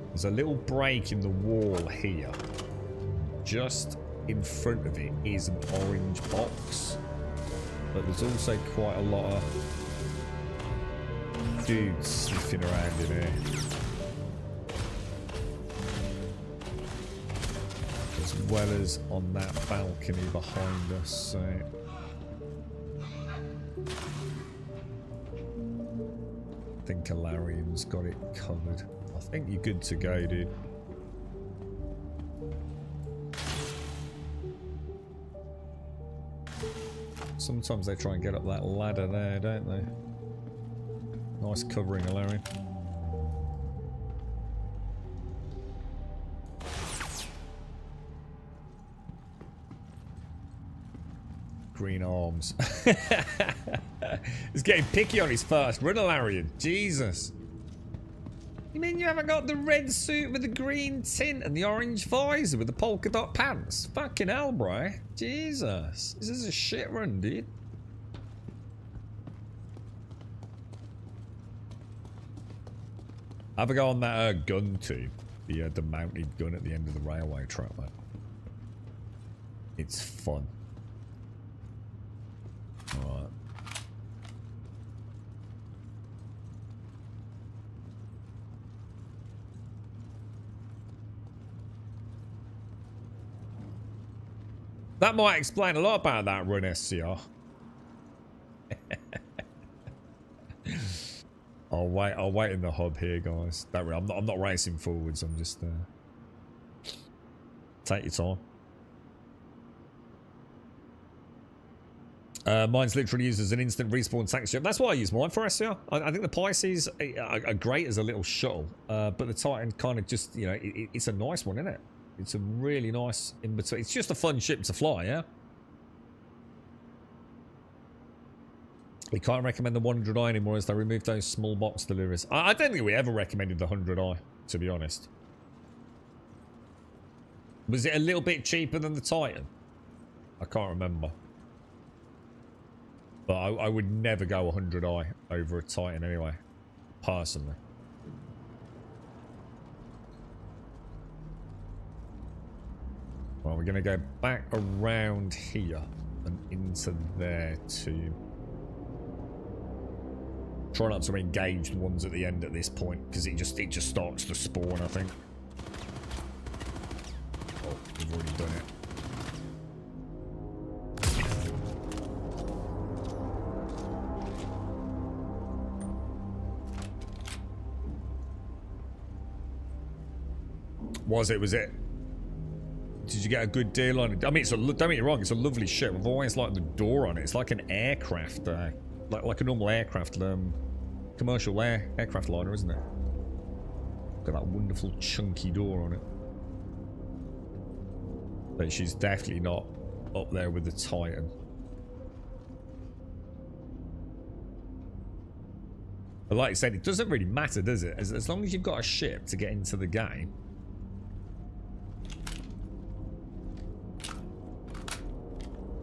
There's a little break in the wall here. Just in front of it is an orange box. But there's also quite a lot of dudes sniffing around in here. As well as on that balcony behind us, so... I think Alarian's got it covered. I think you're good to go, dude. Sometimes they try and get up that ladder there, don't they? Nice covering, Alarian. Green arms. He's getting picky on his first run, Alarian. Jesus. You mean you haven't got the red suit with the green tint and the orange visor with the polka dot pants? Fucking hell, bro. Jesus. This is a shit run, dude. Have a go on that gun too. The mounted gun at the end of the railway track, man. It's fun. Alright. That might explain a lot about that run, SCR. I'll wait in the hub here, guys. Don't worry, I'm not racing forwards. I'm just take your time. Mine's literally used as an instant respawn taxi ship. That's what I use mine for, SCR. I think the Pisces are great as a little shuttle, but the Titan kind of just, you know, it's a nice one, isn't it? It's a really nice in between. It's just a fun ship to fly, yeah? We can't recommend the 100i anymore as they removed those small box deliveries. I don't think we ever recommended the 100i, to be honest. Was it a little bit cheaper than the Titan? I can't remember. But I would never go 100i over a Titan anyway, personally. Well, we're going to go back around here and into there too. Try not to engage the ones at the end at this point, because it just starts to spawn, I think. Oh, we've already done it. Was it? Did you get a good deal on it? I mean, don't get me wrong, it's a lovely ship. I've always liked the door on it. It's like an aircraft, like a normal aircraft, commercial aircraft liner, isn't it? Got that wonderful chunky door on it. But she's definitely not up there with the Titan. But like I said, it doesn't really matter, does it? As long as you've got a ship to get into the game.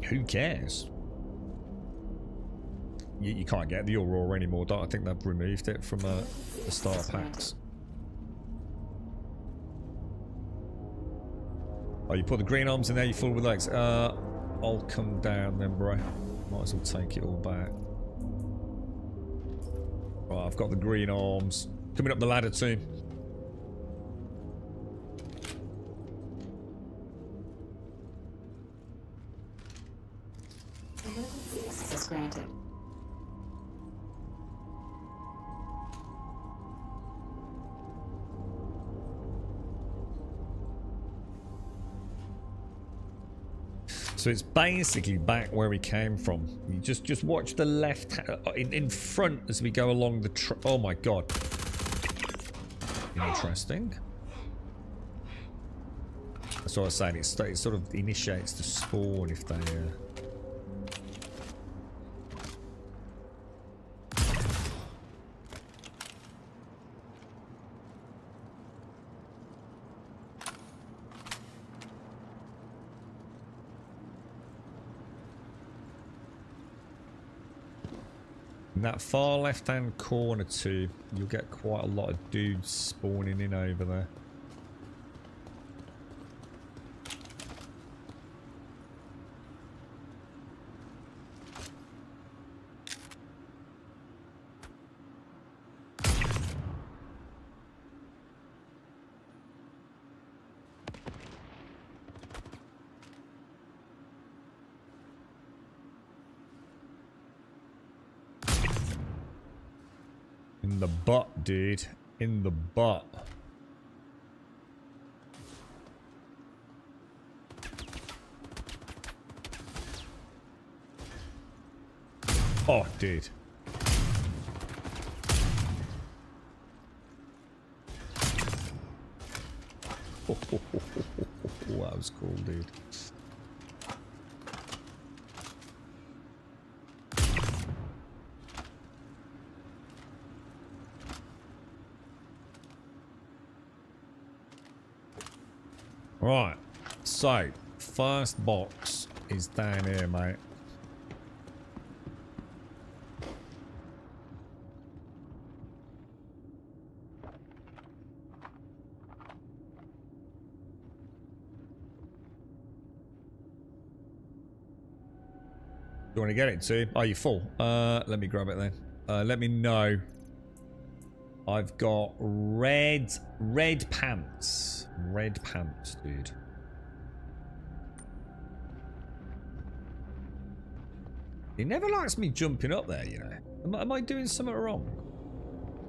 Who cares? You can't get the Aurora anymore. I think they've removed it from the star packs. Oh, you put the green arms in there, you full with legs. I'll come down then, bro. Might as well take it all back. Right, I've got the green arms. Coming up the ladder too. Access granted. So it's basically back where we came from. You just watch the left in front as we go along the oh my god. Interesting. That's what I was saying. It sort of initiates the spawn if they. In that far left-hand corner too, you'll get quite a lot of dudes spawning in over there. In the butt, dude. In the butt. Oh, dude. That was cool, dude. Right, so first box is down here, mate. You want to get it too? Oh, you full? Let me grab it then. Let me know. I've got red pants. Red pants, dude. It never likes me jumping up there, you know. Am I doing something wrong?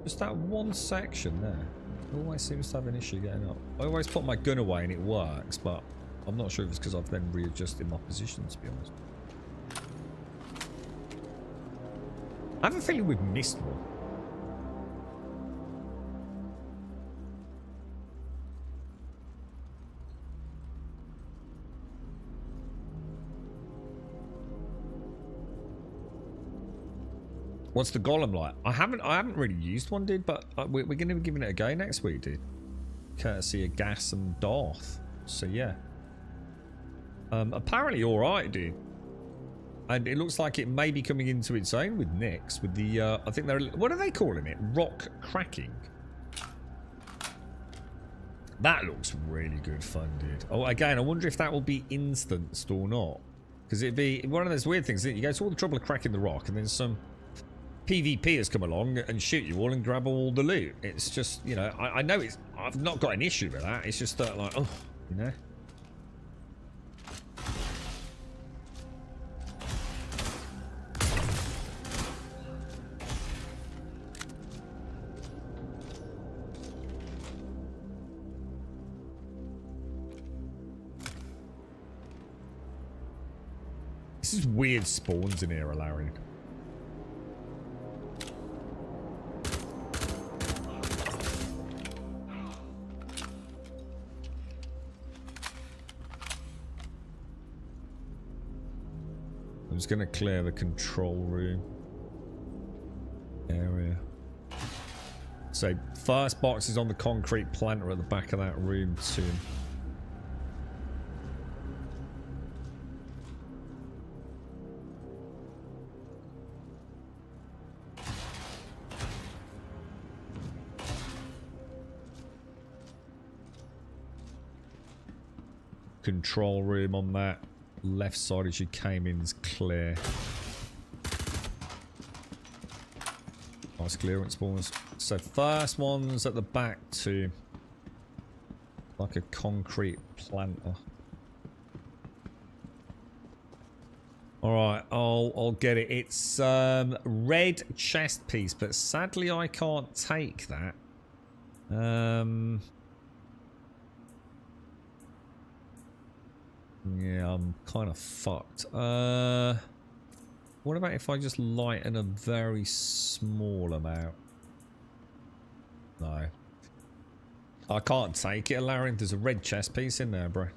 Just that one section there. It always seems to have an issue getting up. I always put my gun away and it works, but I'm not sure if it's because I've then readjusted my position, to be honest. I have a feeling we've missed one. What's the golem like? I haven't really used one, dude, but we're going to be giving it a go next week, dude. Courtesy of Gas and Darth. So yeah. Apparently all right, dude. And it looks like it may be coming into its own with Nyx, with the I think they're, what are they calling it? Rock cracking. That looks really good fun, dude. Oh, again, I wonder if that will be instanced or not, because it'd be one of those weird things, isn't it? You go to all the trouble of cracking the rock, and then some PvP has come along and shoot you all and grab all the loot. It's just, you know, I know it's, I've not got an issue with that. It's just that, like, oh, you know. This is weird spawns in here, Larry. I'm just going to clear the control room area. So, first box is on the concrete planter at the back of that room too. Control room on that left side as you came in is clear. Nice clearance spawns. So first one's at the back too. Like a concrete planter. Alright, I'll get it. It's red chest piece, but sadly I can't take that. Yeah, I'm kind of fucked. What about if I just lighten a very small amount? No. I can't take it, Larry. There's a red chest piece in there, bro.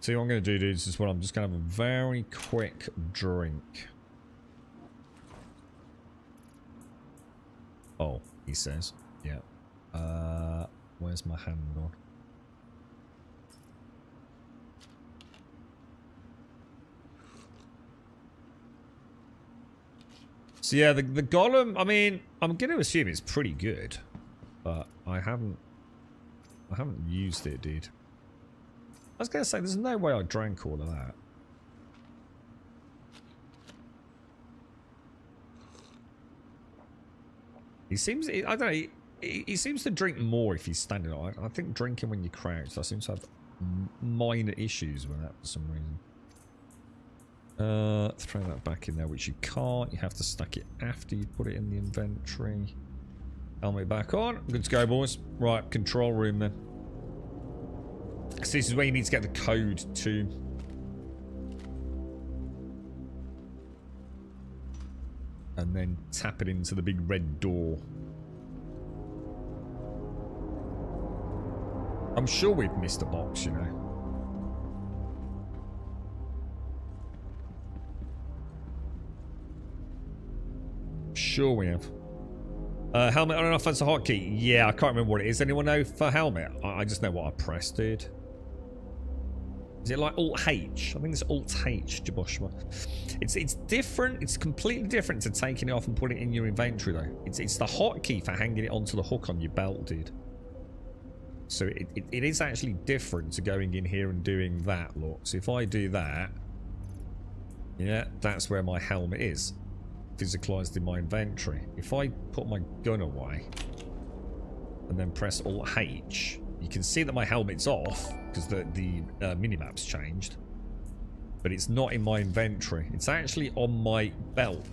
See, what I'm going to do, dudes, is what I'm just going to have a very quick drink. Oh, he says. Yeah. Where's my hand on? So yeah, the golem, I mean, I'm going to assume it's pretty good, but I haven't used it, dude. I was going to say, there's no way I drank all of that. He seems, I don't know, he seems to drink more if he's standing up. I think drinking when you crouch, I seem to have minor issues with that for some reason. Throw that back in there, which you can't. You have to stack it after you put it in the inventory. Helmet back on. Good to go, boys. Right, control room then. So this is where you need to get the code to. And then tap it into the big red door. I'm sure we've missed a box, you know. Sure we have. Helmet, I don't know if that's a hotkey. Yeah, I can't remember what it is. Anyone know for helmet? I just know what I pressed, dude. Is it like Alt-H? I think it's Alt-H, Jaboshma. It's different. It's completely different to taking it off and putting it in your inventory, though. It's the hotkey for hanging it onto the hook on your belt, dude. So it is actually different to going in here and doing that, look. So if I do that, yeah, that's where my helmet is. Physicalized in my inventory. If I put my gun away and then press Alt-H, you can see that my helmet's off because the minimap's changed. but it's not in my inventory. It's actually on my belt.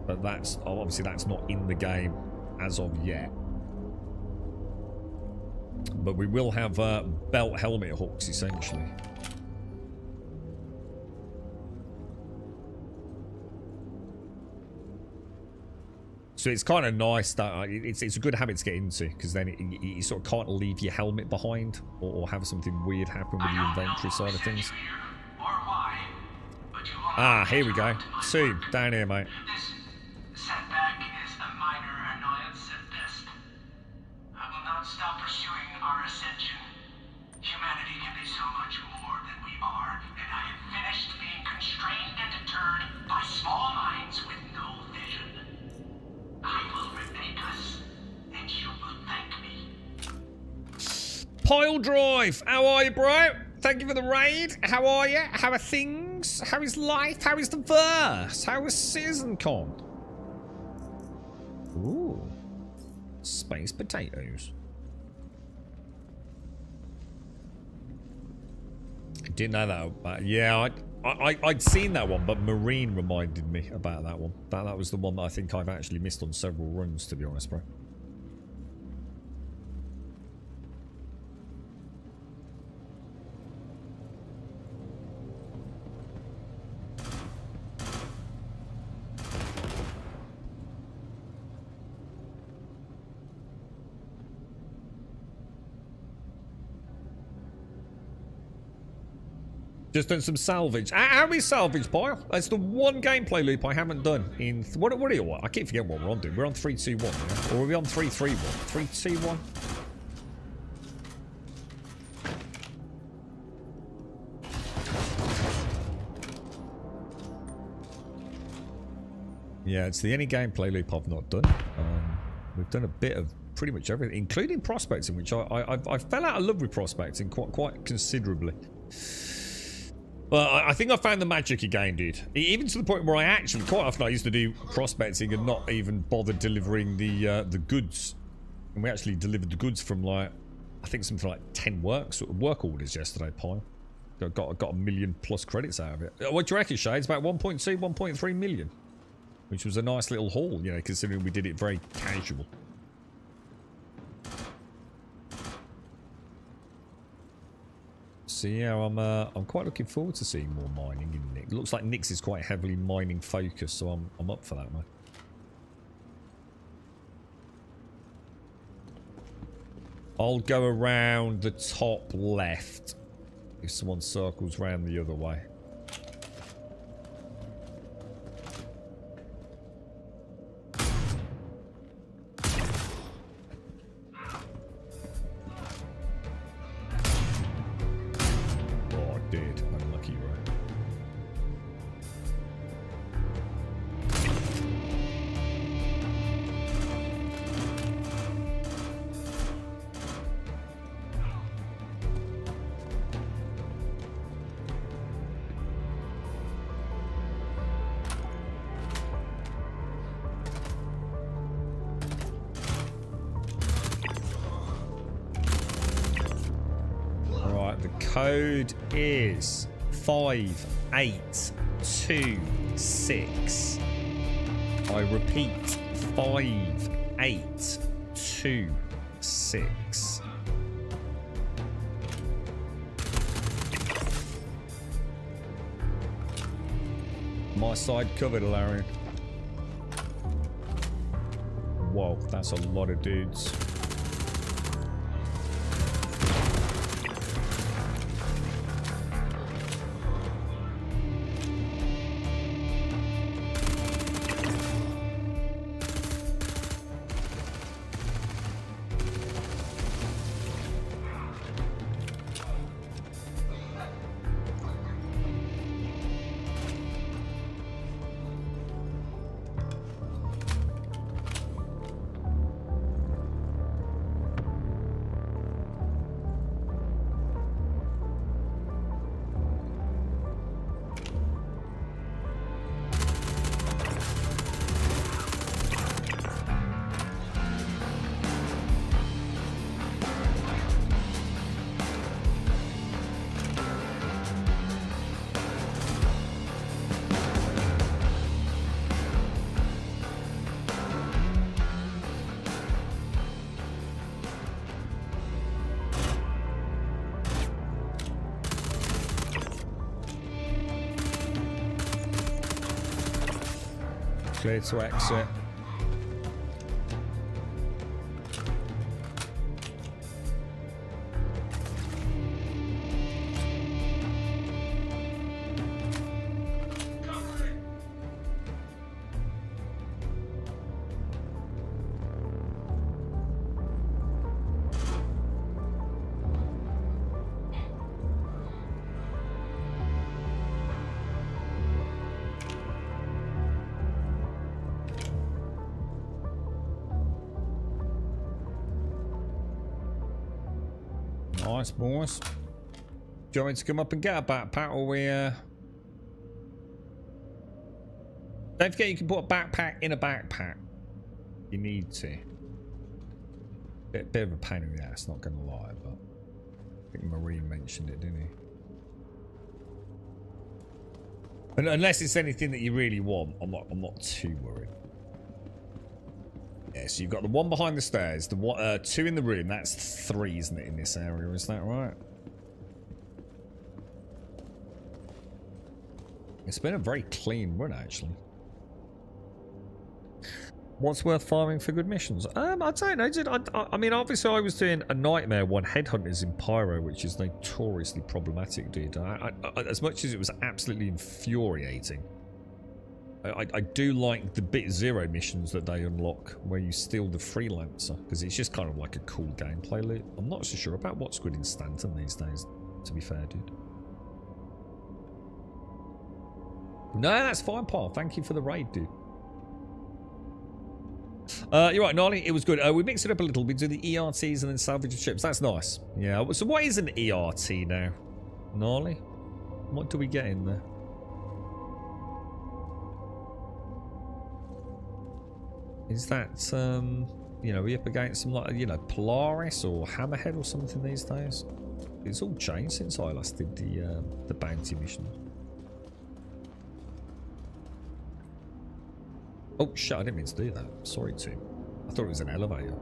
But that's, obviously that's not in the game as of yet. But we will have belt helmet hooks, essentially. So it's kind of nice that it's a good habit to get into, because then you sort of can't leave your helmet behind or have something weird happen with the inventory side of things. Ah, here we go. See, down here, mate. This setback is a minor annoyance at best. I will not stop pursuing our ascension. Humanity can be so much more than we are, and I have finished being constrained and deterred by small minds with no vision. I will remake us, and you will thank me. Pile Drive, how are you, bro? Thank you for the raid. How are you? How are things? How is life? How is the verse? How is CitizenCon? Ooh, space potatoes. I didn't know that. But yeah, I'd seen that one, but Marine reminded me about that one. That was the one that I think I've actually missed on several runs, to be honest, bro. Just done some salvage. How is salvage, pile? That's the one gameplay loop I haven't done in... What are you on? I keep forgetting what we're on, dude. We're on 3-2-1, yeah? Or are we on 3-3-1? 3-2-1? Yeah, it's the only gameplay loop I've not done. We've done a bit of pretty much everything, including prospecting, which I fell out of love with prospecting quite considerably. Well, I think I found the magic again, dude. Even to the point where I actually, quite often I used to do prospecting and not even bother delivering the goods. And we actually delivered the goods from like, I think something like 10 work orders yesterday, Pile. Got a million plus credits out of it. What do you reckon, Shay? It's about 1.2, 1.3 million. Which was a nice little haul, you know, considering we did it very casual. So yeah, I'm quite looking forward to seeing more mining in Nick. It looks like Nick's is quite heavily mining focused, so I'm up for that, mate. I'll go around the top left if someone circles round the other way. Code is 5826. I repeat, 5826. My side covered, Larian. Whoa, that's a lot of dudes. Clear to exit. Nice, boys. Do you want me to come up and get a backpack, or we, Don't forget you can put a backpack in a backpack. You need to. Bit of a pain in the ass, not gonna lie, but I think Marine mentioned it, didn't he? And unless it's anything that you really want, I'm not too worried. Yeah, so you've got the one behind the stairs, the one, 2 in the room. That's 3, isn't it, in this area? Is that right? It's been a very clean run, actually. What's worth farming for good missions? I don't know, dude. I mean, obviously, I was doing a nightmare one, Headhunters in Pyro, which is notoriously problematic, dude. As much as it was absolutely infuriating, I do like the Bit Zero missions that they unlock, where you steal the Freelancer, because it's just kind of like a cool gameplay loop. I'm not so sure about what's good in Stanton these days, to be fair, dude. No, that's fine, Paul. Thank you for the raid, dude. You're right, Gnarly. It was good. We mixed it up a little. We do the ERTs and then salvage the ships. That's nice. Yeah. So what is an ERT now, Gnarly? What do we get in there? Is that you know, we up against some, like, you know, Polaris or Hammerhead or something these days? It's all changed since I last did the bounty mission. Oh shit, I didn't mean to do that. Sorry, Tim. I thought it was an elevator.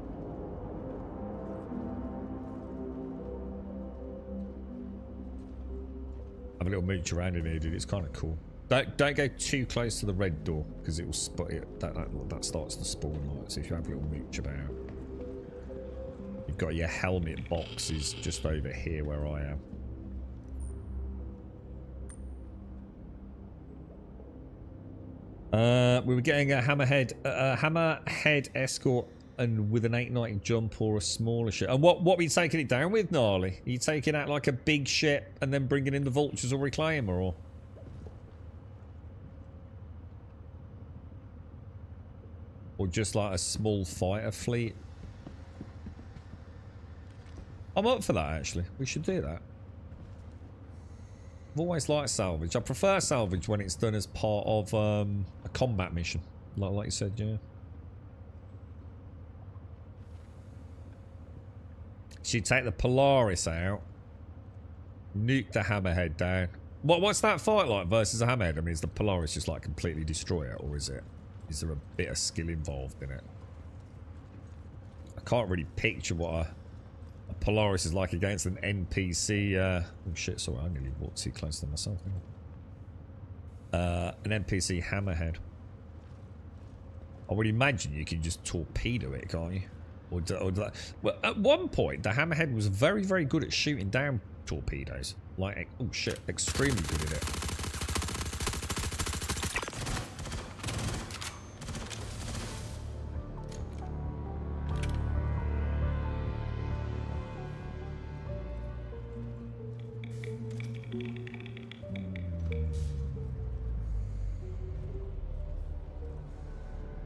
Have a little mooch around in here, dude. It's kind of cool. Don't go too close to the red door, because it will spot it. That starts to spawn light. So if you have a little mooch about, you've got your helmet boxes just over here where I am. We were getting a hammerhead escort, and with an 890 jump or a smaller ship. And what were you taking it down with, Gnarly? Are you taking out like a big ship and then bringing in the vultures or reclaimer, or? Or just like a small fighter fleet? I'm up for that, actually. We should do that. I've always liked salvage. I prefer salvage when it's done as part of a combat mission. Like you said, yeah. So you take the Polaris out, nuke the Hammerhead down. What's that fight like versus a Hammerhead? I mean, is the Polaris just like completely destroy it, or is there a bit of skill involved in it? I can't really picture what a Polaris is like against an NPC. Oh shit, sorry, I nearly walked too close to myself. An NPC Hammerhead. I would imagine you can just torpedo it, can't you? Or well, at one point, the Hammerhead was very, very good at shooting down torpedoes. Like, oh shit, extremely good at it.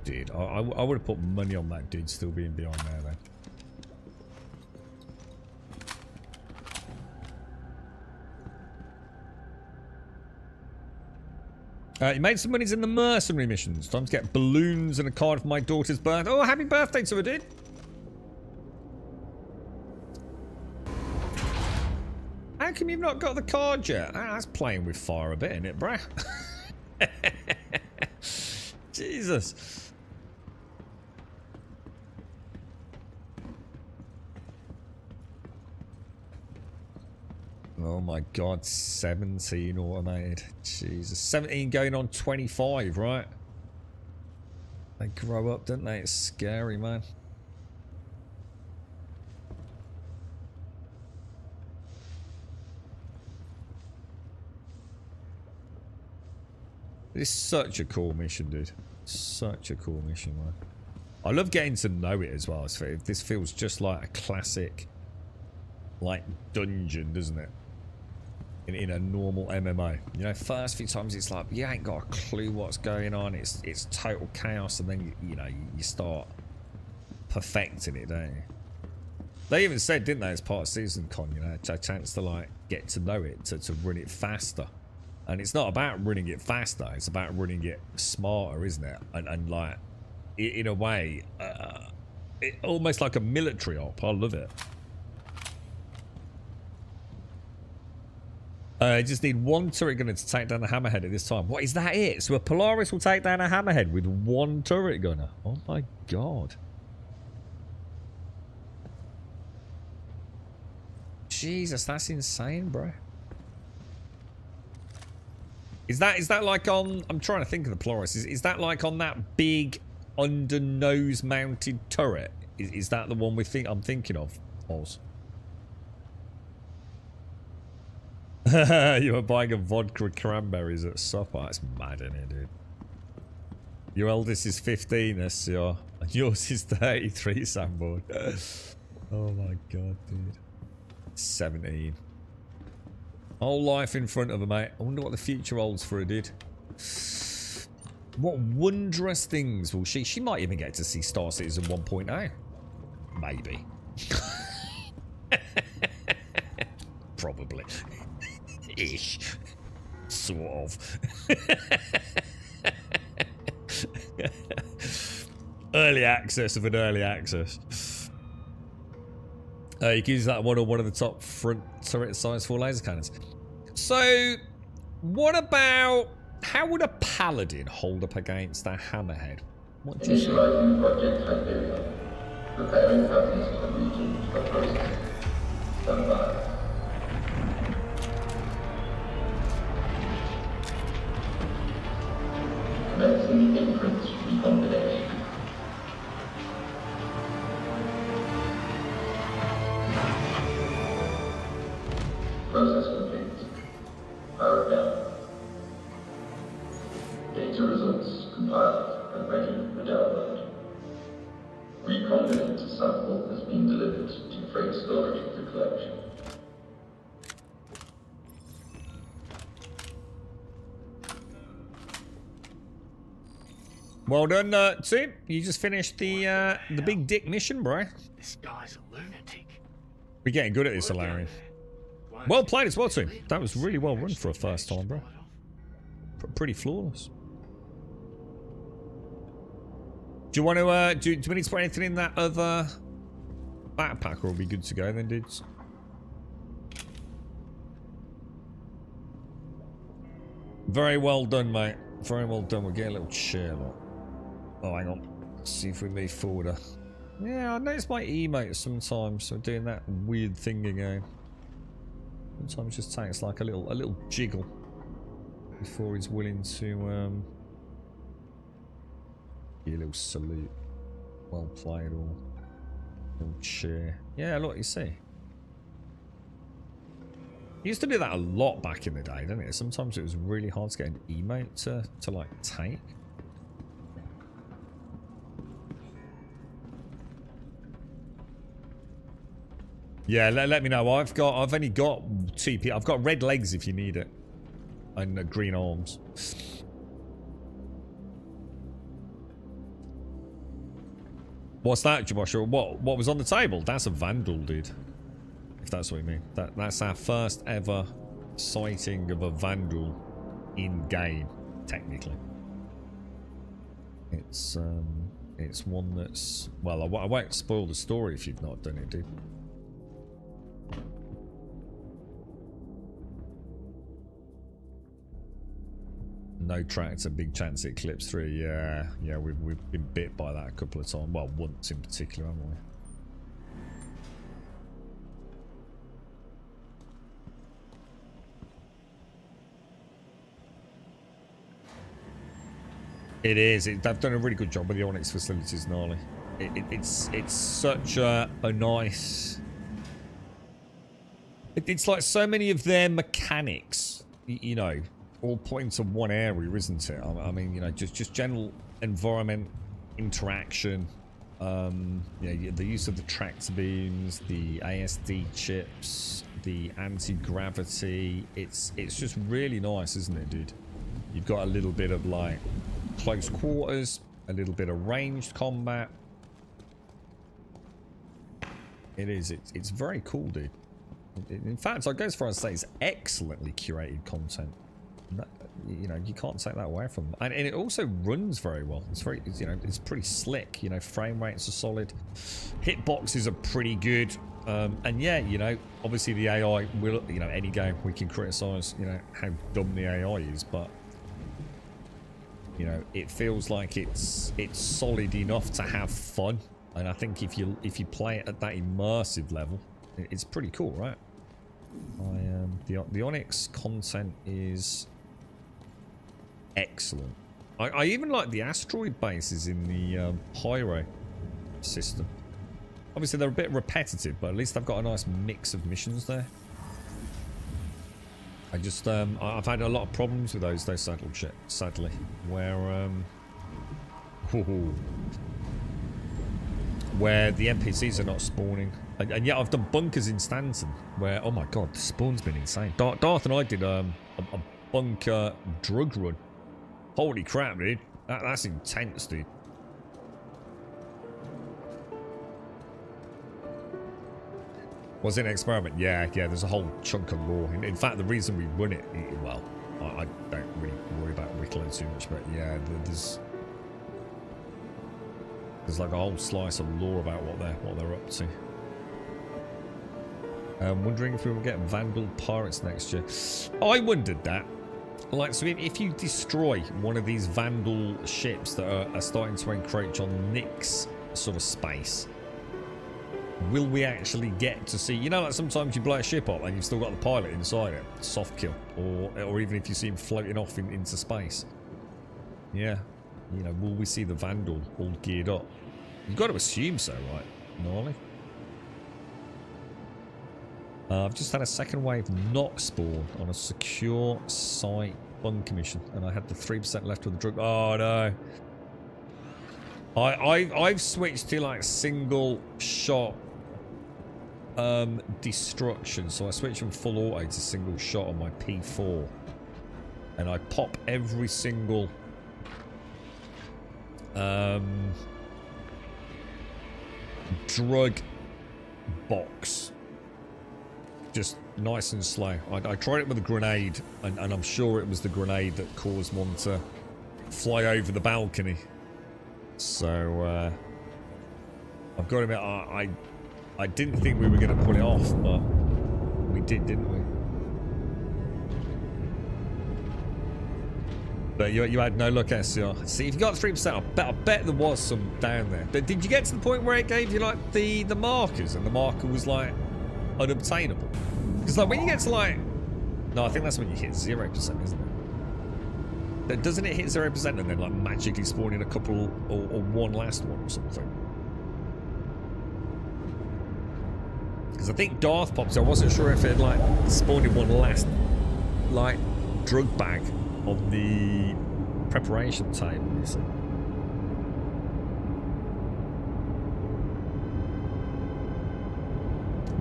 Dude, I would have put money on that dude still being behind there, then. You made some monies in the mercenary missions. Time to get balloons and a card for my daughter's birthday. Oh, happy birthday to her, dude. How come you've not got the card yet? That's playing with fire a bit, isn't it, bruh? Jesus. Oh my god, 17 automated. Jesus. 17 going on 25, right? They grow up, don't they? It's scary, man. It's such a cool mission, dude. Such a cool mission, man. I love getting to know it as well. This feels just like a classic, like, dungeon, doesn't it? In a normal MMO. You know, first few times it's like, you ain't got a clue what's going on. It's total chaos, and then, you know, you start perfecting it, don't you? They even said, didn't they, as part of CitizenCon, you know, a chance to, like, get to know it, to run it faster. And it's not about running it faster, it's about running it smarter, isn't it? And like, in a way, almost like a military op. I love it. I just need one turret gunner to take down the hammerhead at this time. What, is that it? So a Polaris will take down a hammerhead with one turret gunner? Oh my god. Jesus, that's insane, bro. Is that like on... I'm trying to think of the Polaris. Is that like on that big under-nose mounted turret? Is that the one I'm thinking of, Oz? You were buying a vodka cranberries at supper. That's mad, isn't it, dude? Your eldest is 15, SCR. And yours is 33, Samboard. Oh my god, dude. 17. Whole life in front of her, mate. I wonder what the future holds for her, dude. What wondrous things will she... She might even get to see Star Citizen 1.0. Maybe. Probably. Ish. Sort of. Early access of an early access. You can use that one on one of the top front turret size 4 laser cannons. So, what about... How would a paladin hold up against a hammerhead? What do you think? Preparing Southeast region for processing. Stand by. Commencing inference recombination. Process complete. Power down. Data results compiled and ready for download. Recombinant sample has been delivered to freight storage for collection. Well done, Tim. You just finished the big dick mission, bro. This guy's a lunatic. We're getting good at this, Hilarion. Well played as well, Tim. That was really well run for a first time, bro. Pretty flawless. Do you want to, do we need to put anything in that other backpack, or will we be good to go then, dudes? Very well done, mate. Very well done. We'll get a little chair, look. Oh, hang on. Let's see if we move forward. Yeah, I notice my emotes sometimes, so doing that weird thing again. Sometimes it just takes like a little jiggle before he's willing to give a little salute. Well played, or little cheer. Yeah, look, you see. He used to do that a lot back in the day, didn't it? Sometimes it was really hard to get an emote to like take. Yeah, let me know. I've only got 2 people. I've got red legs if you need it, and green arms. What's that, Joshua? What was on the table? That's a vandal, dude. If that's what you mean. That's our first ever sighting of a vandal in game, technically. It's one that's, well, I won't spoil the story if you've not done it, dude. No tracks, a big chance it clips through. Yeah, we've been bit by that a couple of times. Well, once in particular, haven't we? It is. They've done a really good job with the Onyx facilities, gnarly. It's such a nice... It's like so many of their mechanics, you know, all point to one area, isn't it? I mean, you know, just general environment interaction. You know, the use of the tractor beams, the ASD chips, the anti-gravity. It's just really nice, isn't it, dude? You've got a little bit of like close quarters, a little bit of ranged combat. It is. It's very cool, dude. In fact, I'd go as far as to say it's excellently curated content. You know, you can't take that away from them. And it also runs very well. You know, it's pretty slick. You know, frame rates are solid. Hitboxes are pretty good. And yeah, you know, obviously the AI will, you know, any game we can criticize, you know, how dumb the AI is, but you know, it feels like it's solid enough to have fun. And I think if you play it at that immersive level, it's pretty cool, right? The Onyx content is excellent. I even like the asteroid bases in the Pyro system. Obviously they're a bit repetitive, but at least they've got a nice mix of missions there. I just I've had a lot of problems with those settled shit, sadly, where the NPCs are not spawning. And yet I've done bunkers in Stanton where, oh my god, the spawn's been insane. Darth and I did a bunker drug run. Holy crap, dude. That's intense, dude. Was it an experiment? Yeah, there's a whole chunk of lore. In fact, the reason we run it, well, I don't really worry about Wicklow too much, but yeah, there's like a whole slice of lore about what they're up to. I'm wondering if we will get Vandal Pirates next year. I wondered that. Like, so if you destroy one of these Vandal ships that are starting to encroach on Nick's sort of space, will we actually get to see, you know, like sometimes you blow a ship up and you've still got the pilot inside it, soft kill, or even if you see him floating off into space. Yeah, you know, will we see the Vandal all geared up? You've got to assume so, right, Gnarly? I've just had a second wave knock spawn on a secure site bunker mission, and I had the 3% left with the drug. Oh no! I've switched to like single shot destruction, so I switched from full auto to single shot on my P4, and I pop every single drug box. Just nice and slow. I tried it with a grenade, and I'm sure it was the grenade that caused one to fly over the balcony. So, I've got to admit, I didn't think we were going to pull it off, but we did, didn't we? But you had no luck, SCR. See, if you got 3%, I bet there was some down there. But did you get to the point where it gave you, like, the markers, and the marker was, like, unobtainable? Because, like, when you get to, like... No, I think that's when you hit 0%, isn't it? Doesn't it hit 0% and then, like, magically spawn in a couple or one last one or something? Because I think Darth popped, so I wasn't sure if it had, like, spawned in one last, like, drug bag on the preparation table, you see.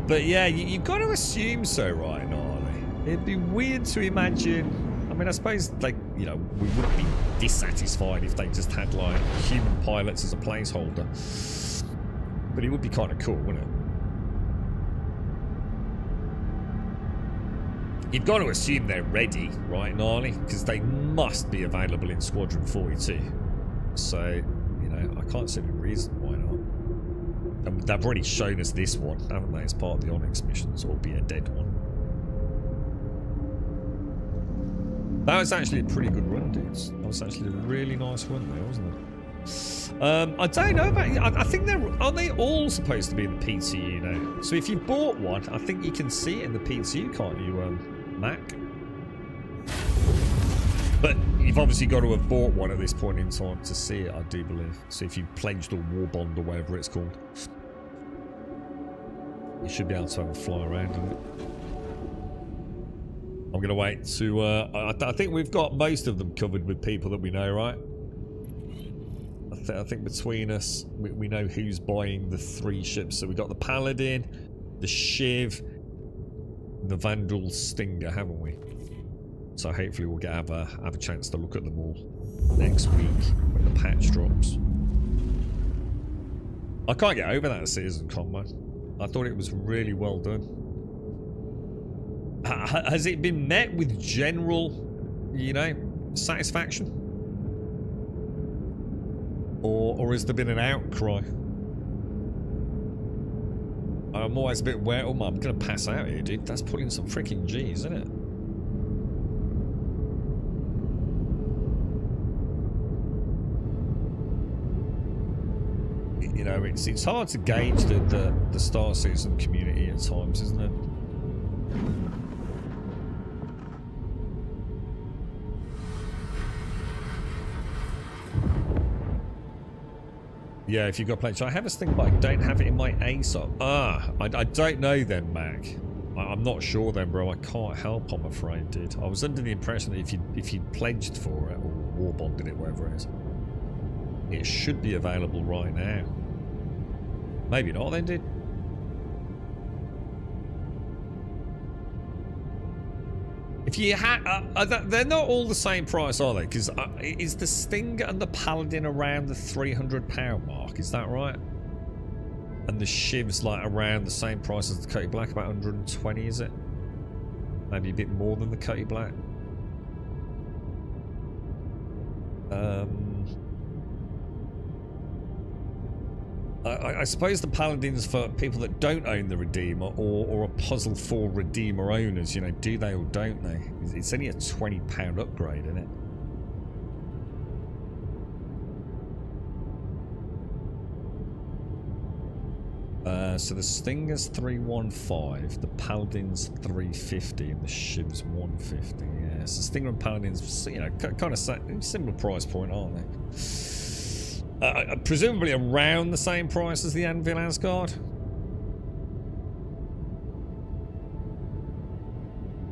But yeah, you've got to assume so, right, Gnarly? It'd be weird to imagine... I mean, I suppose, like, you know, we wouldn't be dissatisfied if they just had, like, human pilots as a placeholder. But it would be kind of cool, wouldn't it? You've got to assume they're ready, right, Gnarly? Because they must be available in Squadron 42. So, you know, I can't see any reason why not. And they've already shown us this one, haven't they, as part of the Onyx missions, albeit a dead one. That was actually a pretty good run, dudes. That was actually a really nice run there, wasn't it? I don't know about... I think aren't they all supposed to be in the PTU now? So if you bought one, I think you can see it in the PTU, can't you, Mac? But you've obviously got to have bought one at this point in time to see it, I do believe. So if you pledged or war bond or whatever it's called, you should be able to have a fly around in it. I'm going to wait to... I think we've got most of them covered with people that we know, right? I think between us, we know who's buying the 3 ships. So we've got the Paladin, the Shiv, the Vandal Stinger, haven't we? So hopefully we'll have a chance to look at them all next week when the patch drops. I can't get over that CitizenCon, man. I thought it was really well done. Has it been met with general, you know, satisfaction? Or has there been an outcry? I'm always a bit wet. Oh, I'm going to pass out here, dude. That's pulling some freaking G's, isn't it? You know, it's hard to gauge the Star Citizen community at times, isn't it? Yeah, if you've got plenty. So I have a thing, but I don't have it in my ASOP. I don't know then, Mac. I'm not sure then, bro. I can't help, I'm afraid, dude. I was under the impression that if you pledged for it or war bonded it, whatever it is, it should be available right now. Maybe not then, dude. If you had, they're not all the same price, are they? Because is the Stinger and the Paladin around the £300 mark? Is that right? And the Shiv's like around the same price as the Cutty Black, about 120, is it? Maybe a bit more than the Cutty Black. I suppose the Paladin's for people that don't own the Redeemer or a puzzle for Redeemer owners, you know, do they or don't they? It's only a £20 upgrade, isn't it? So the Stinger's 315, the Paladin's 350, and the Shiv's 150. Yeah, so Stinger and Paladin's, you know, kind of similar price point, aren't they? Presumably around the same price as the Anvil Asgard.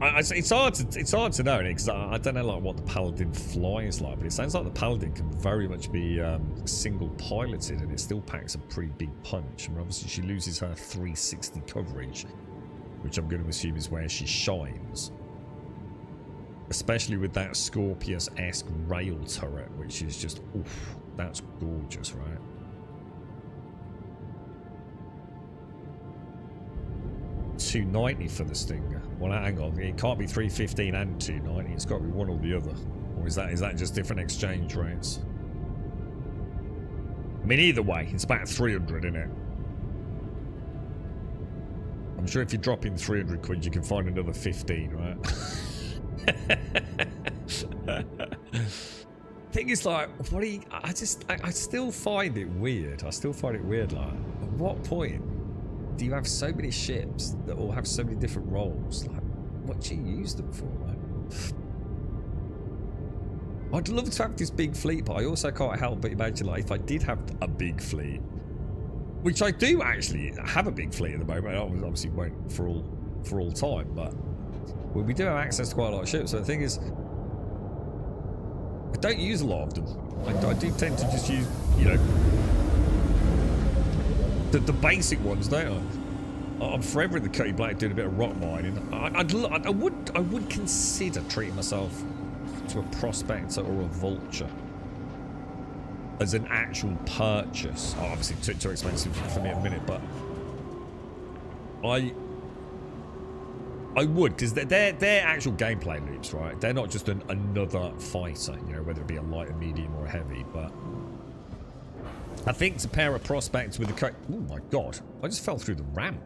It's hard to know, because I don't know like what the Paladin fly is like, but it sounds like the Paladin can very much be single piloted, and it still packs a pretty big punch. I mean, obviously she loses her 360 coverage, which I'm going to assume is where she shines. Especially with that Scorpius-esque rail turret, which is just, oof, that's gorgeous, right? $290 for the Stinger. Well, hang on, it can't be 315 and 290. It's got to be one or the other. Or is that just different exchange rates? I mean, either way, it's about 300, isn't it? I'm sure if you drop in 300 quid, you can find another 15, right? Thing is, like, what do you... I still find it weird. I still find it weird, like, at what point do you have so many ships that all have so many different roles? Like, what do you use them for, man? I'd love to have this big fleet, but I also can't help but imagine, like, if I did have a big fleet, which I do actually have a big fleet at the moment. I obviously won't for all time, but we do have access to quite a lot of ships. So the thing is, I don't use a lot of them. I do tend to just use, you know, the basic ones, don't I? I'm forever in the Cutty Black doing a bit of rock mining. I would consider treating myself to a Prospector or a Vulture as an actual purchase. Oh, obviously too expensive for me at the minute, but I would, because they're actual gameplay loops, right? They're not just another fighter, you know, whether it be a light, a medium, or a heavy. But I think to pair a Prospect with a cut. Oh my god! I just fell through the ramp.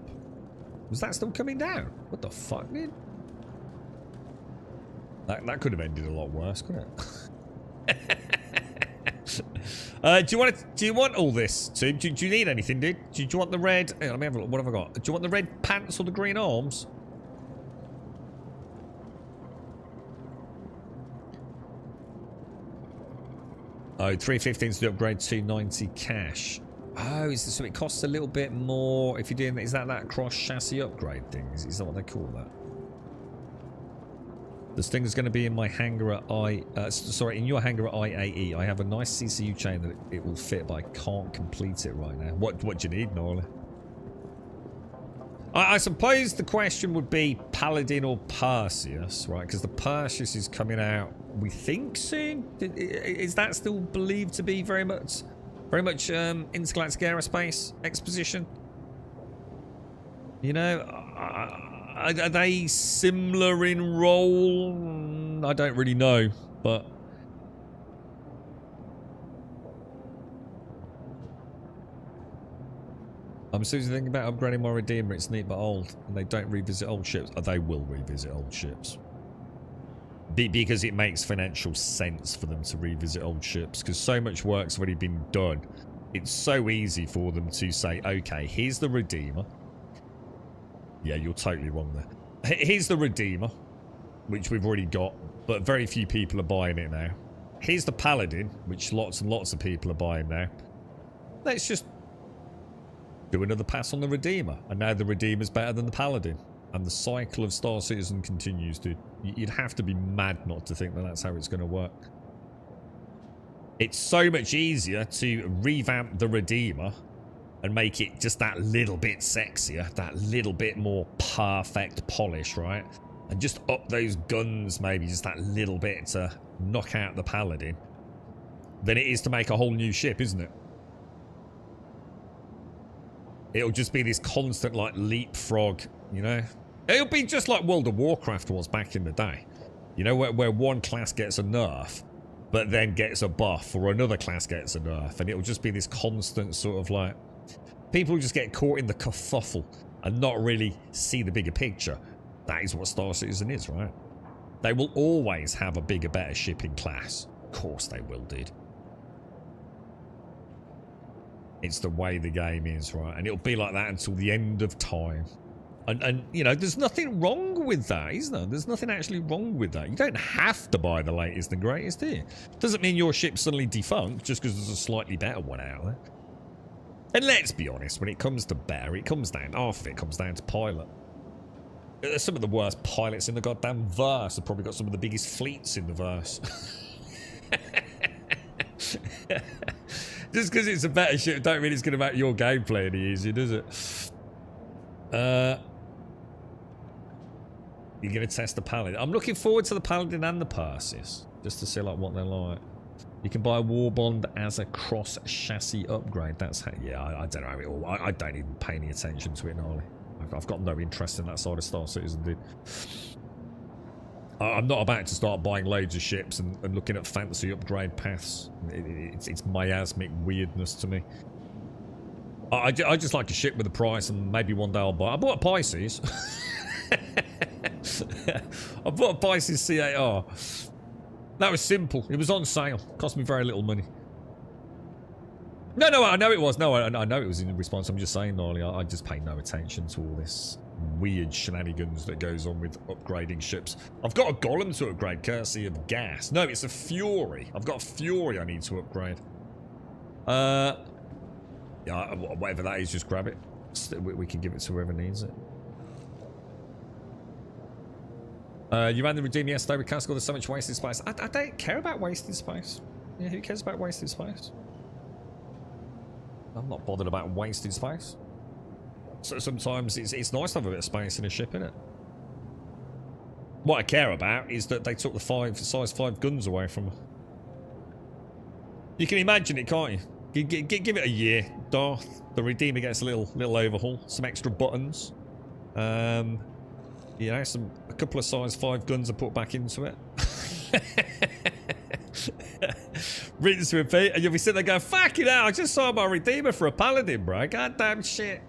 Was that still coming down? What the fuck, dude? That could have ended a lot worse, couldn't it? Do you want all this, too? Do you need anything, dude? Do you want the red? Let me have a look. What have I got? Do you want the red pants or the green arms? Oh, 315 to upgrade 290 cash. Oh, so it costs a little bit more if you're doing, is that cross chassis upgrade thing? Is that what they call that? This thing's going to be in my hangar at in your hangar at IAE. I have a nice CCU chain that it will fit, but I can't complete it right now. What do you need, Norley? I suppose the question would be Paladin or Perseus, right? Because the Perseus is coming out, we think, soon. Is that still believed to be very much intergalactic aerospace exposition? You know, are they similar in role? I don't really know, but I'm seriously thinking about upgrading my Redeemer. It's neat but old, and they don't revisit old ships. Oh, they will revisit old ships. Because it makes financial sense for them to revisit old ships, because so much work's already been done. It's so easy for them to say, okay, here's the Redeemer. Yeah, you're totally wrong there. Here's the Redeemer, which we've already got, but very few people are buying it now. Here's the Paladin, which lots and lots of people are buying now. Let's just do another pass on the Redeemer, and now the Redeemer's better than the Paladin, and the cycle of Star Citizen continues, dude. You'd have to be mad not to think that that's how it's going to work. It's so much easier to revamp the Redeemer and make it just that little bit sexier, that little bit more perfect polish, right? And just up those guns maybe just that little bit to knock out the Paladin than it is to make a whole new ship, isn't it? It'll just be this constant, like, leapfrog, you know? It'll be just like World of Warcraft was back in the day. You know, where one class gets a nerf, but then gets a buff, or another class gets a nerf, and it'll just be this constant sort of, like... People just get caught in the kerfuffle and not really see the bigger picture. That is what Star Citizen is, right? They will always have a bigger, better shipping class. Of course they will, dude. It's the way the game is, right? And it'll be like that until the end of time. And you know, there's nothing wrong with that, is there? There's nothing actually wrong with that. You don't have to buy the latest and greatest, do you? Doesn't mean your ship's suddenly defunct just because there's a slightly better one out there. And let's be honest, when it comes to better, it comes down, half of it comes down to pilot. Some of the worst pilots in the goddamn verse have probably got some of the biggest fleets in the verse. Just because it's a better ship don't mean it's going to make your gameplay any easier, does it? You're going to test the Paladin. I'm looking forward to the Paladin and the Perseus, just to see like what they're like. You can buy a Warbond as a cross chassis upgrade. That's how, yeah, I don't know how it all. I don't even pay any attention to it, Gnarly. I've got no interest in that side of Star Citizen, dude. I'm not about to start buying loads of ships and looking at fantasy upgrade paths. It's miasmic weirdness to me. I just like a ship with a price, and maybe one day I'll buy. I bought a Pisces. I bought a Pisces C8R. That was simple. It was on sale. Cost me very little money. No, I know it was. No, I know it was in response. I'm just saying, Gnarly, I just pay no attention to all this weird shenanigans that goes on with upgrading ships. I've got a Golem to upgrade, courtesy of gas. No, it's a Fury. I've got a Fury I need to upgrade. Yeah, whatever that is, just grab it. We can give it to whoever needs it. You ran the Redeem yesterday with Castle. There's so much wasted space. I don't care about wasted space. Yeah, who cares about wasted space? I'm not bothered about wasted space. So sometimes it's nice to have a bit of space in a ship, isn't it? What I care about is that they took the size 5 guns away from her. You can imagine it, can't you? Give it a year, Darth. The Redeemer gets a little overhaul, some extra buttons. You know, a couple of size 5 guns are put back into it. Rinse, repeat, and you'll be sitting there going, fucking hell, I just saw my Redeemer for a Paladin, bro. Goddamn shit.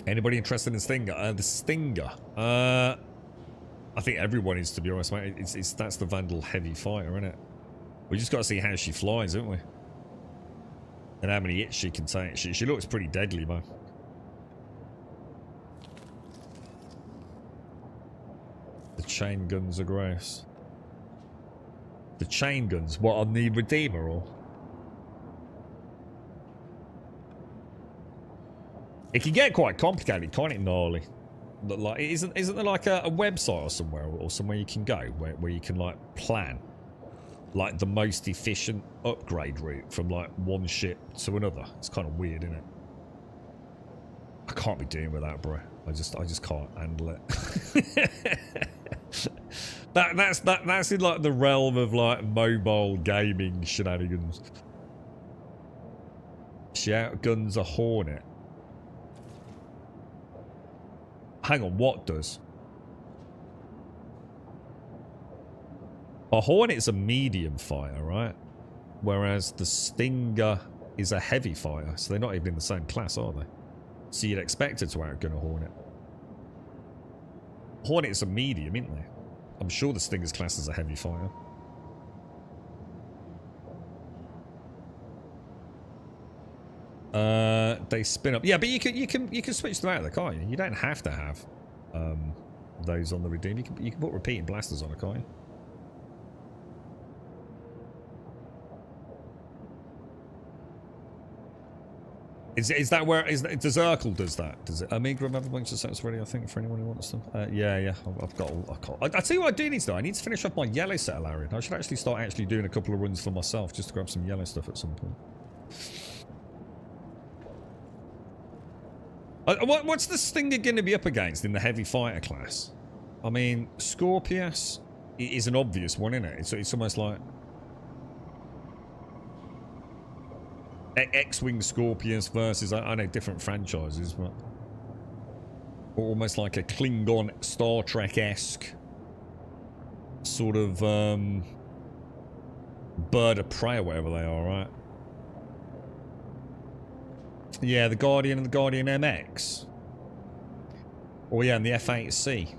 Anybody interested in Stinger? The Stinger. I think everyone is, to be honest, mate. That's the Vandal heavy fighter, isn't it? We just got to see how she flies, haven't we? And how many hits she can take. She looks pretty deadly, man. The chain guns are gross. The chain guns. What, on the Redeemer or? It can get quite complicated, can't it, gnarly? Like, isn't there like a website or somewhere you can go where you can like plan like the most efficient upgrade route from like one ship to another? It's kind of weird, isn't it? I can't be dealing with that, bro. I just can't handle it. That's in like the realm of like mobile gaming shenanigans. She outguns a Hornet. Hang on, what does? A Hornet's a medium fighter, right? Whereas the Stinger is a heavy fighter, so they're not even in the same class, are they? So you'd expect it to outgun a Hornet. Hornet's a medium, isn't they? I'm sure the Stinger's class is a heavy fighter. They spin up. Yeah, but you can switch them out, can't you? You don't have to have those on the Redeem. You can put repeating blasters on it, can't you? Is that where does Urkel does that? Does it? Amiga have a bunch of sets ready, I think, for anyone who wants them. Yeah. I've got all. I tell you what I do need to do. I need to finish off my yellow set, Larian. I should actually start doing a couple of runs for myself just to grab some yellow stuff at some point. What's the Stinger going to be up against in the heavy fighter class? I mean, Scorpius is an obvious one, isn't it? It's almost like X-Wing Scorpius versus, I know, different franchises, but almost like a Klingon Star Trek-esque sort of bird of prey or whatever they are, right? Yeah, the Guardian and the Guardian MX. Oh yeah, and the F8C.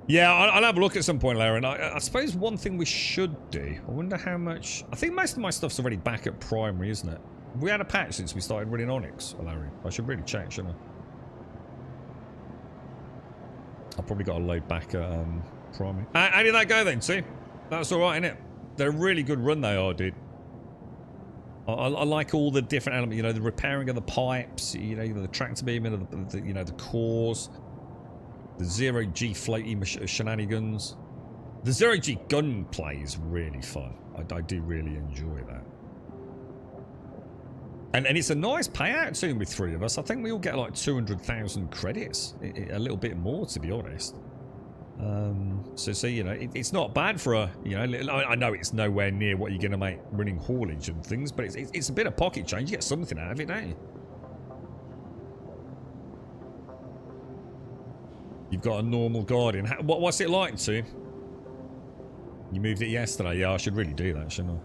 Yeah, I'll have a look at some point, Larry. And I suppose one thing we should do, I wonder how much... I think most of my stuff's already back at primary, isn't it? We had a patch since we started running Onyx, Larry. I should really check, shouldn't I? I've probably got to load back at primary. How did that go then, see? That's alright, innit? They're a really good run they are, dude. I like all the different elements, you know, the repairing of the pipes, you know, the tractor beam, you know, the cores, the zero-G floaty shenanigans. The zero-G gunplay is really fun. I do really enjoy that. And it's a nice payout too with three of us. I think we all get like 200,000 credits, a little bit more to be honest. So you know, it's not bad for a, you know, I know it's nowhere near what you're going to make running haulage and things, but it's a bit of pocket change. You get something out of it, don't you? You've got a normal Guardian. What's it like, Sue? You moved it yesterday. Yeah, I should really do that, shouldn't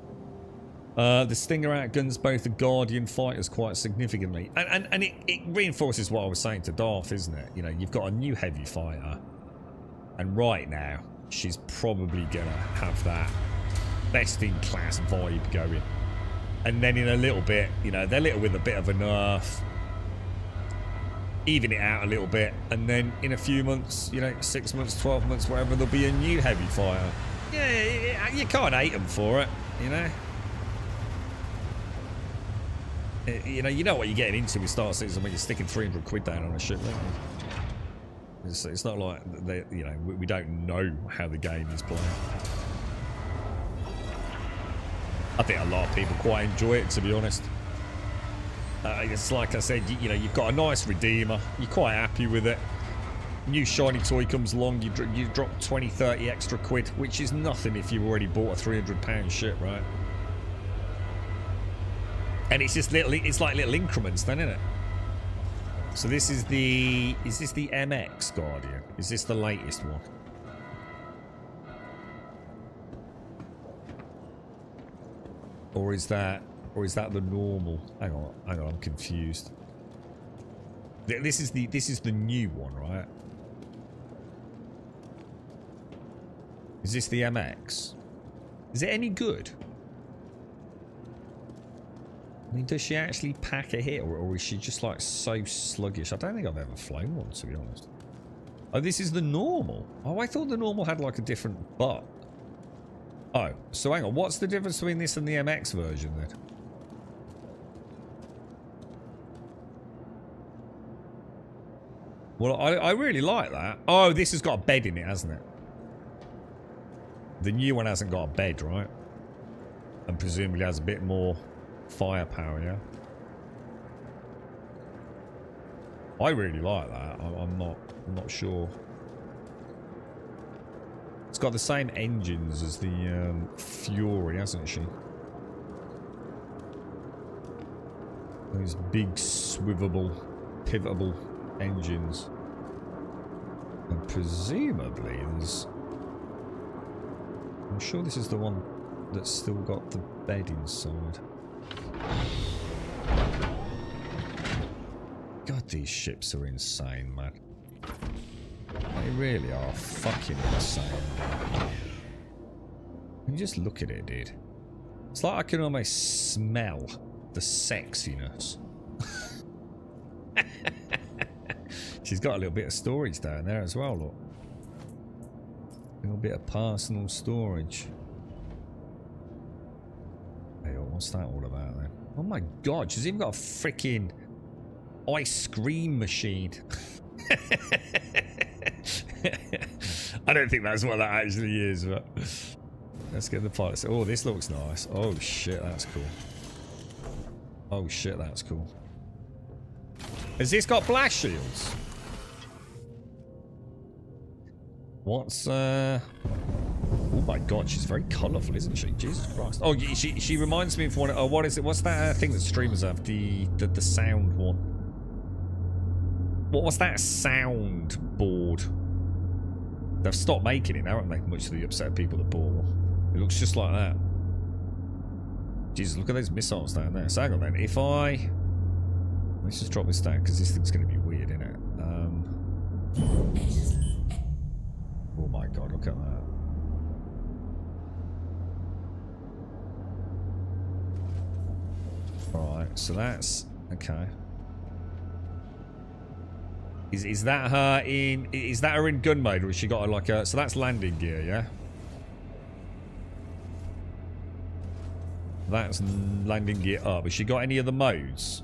I? The Stinger outguns both the Guardian fighters quite significantly. And it reinforces what I was saying to Darth, isn't it? You know, you've got a new heavy fighter. And right now, she's probably going to have that best-in-class vibe going. And then in a little bit, you know, they're little with a bit of a nerf. Even it out a little bit. And then in a few months, you know, 6 months, 12 months, whatever, there'll be a new heavy fighter. Yeah, you can't hate them for it, you know. You know what you're getting into with Star Citizen when you're sticking 300 quid down on a ship, don't you? It's not like they, you know, we don't know how the game is playing. I think a lot of people quite enjoy it, to be honest. It's like I said, you know, you've got a nice Redeemer, you're quite happy with it. New shiny toy comes along, you drop 20, 30 extra quid, which is nothing if you've already bought a £300 ship, right? And it's just it's like little increments then, isn't it? So this is this the MX Guardian? Is this the latest one? Or is that the normal? Hang on, I'm confused. This is the new one, right? Is this the MX? Is it any good? I mean, does she actually pack a hit, or is she just like so sluggish? I don't think I've ever flown one, to be honest. Oh, this is the normal. Oh, I thought the normal had like a different butt. Oh, so hang on. What's the difference between this and the MX version then? Well, I really like that. Oh, this has got a bed in it, hasn't it? The new one hasn't got a bed, right? And presumably has a bit more firepower, yeah? I really like that. I'm not sure. It's got the same engines as the Fury, hasn't she? Those big swivelable, pivotable engines. And presumably there's... I'm sure this is the one that's still got the bed inside. God, these ships are insane, man. They really are fucking insane. You just look at it, dude. It's like I can almost smell the sexiness. She's got a little bit of storage down there as well, look. A little bit of personal storage. Hey, what's that all about then? Oh my god, she's even got a freaking ice cream machine. I don't think that's what that actually is, but let's get the pilots. Oh, this looks nice. Oh shit, that's cool. Oh shit, that's cool. Has this got blast shields? What's oh my god, she's very colourful, isn't she? Jesus Christ. Oh, she reminds me of one. Oh, what is it? What's that thing that streamers have? The sound one. What was that sound board? They've stopped making it now, haven't they? Much to the upset of people that bought one. It looks just like that. Jesus, look at those missiles down there. So hang on then. If I... Let's just drop this down because this thing's going to be weird, isn't it? Oh my god, look at that. Alright, so that's... Okay. Is that her in... Is that her in gun mode, or has she got like a... So that's landing gear, yeah? That's landing gear up. Has she got any other modes?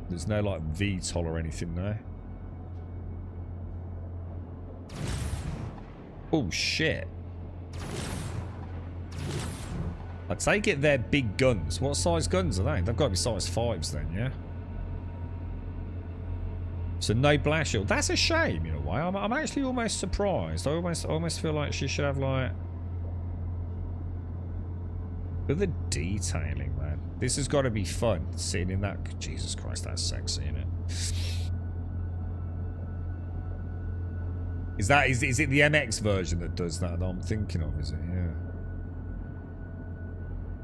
There's no like VTOL or anything there. Oh shit. I take it they're big guns. What size guns are they? They've got to be size 5s then, yeah? So no blast shield. That's a shame in a way. I'm actually almost surprised. I almost feel like she should have like... Look at the detailing, man. This has got to be fun, sitting in that... Jesus Christ, that's sexy, isn't it? Is it the MX version that does that I'm thinking of, is it? Yeah.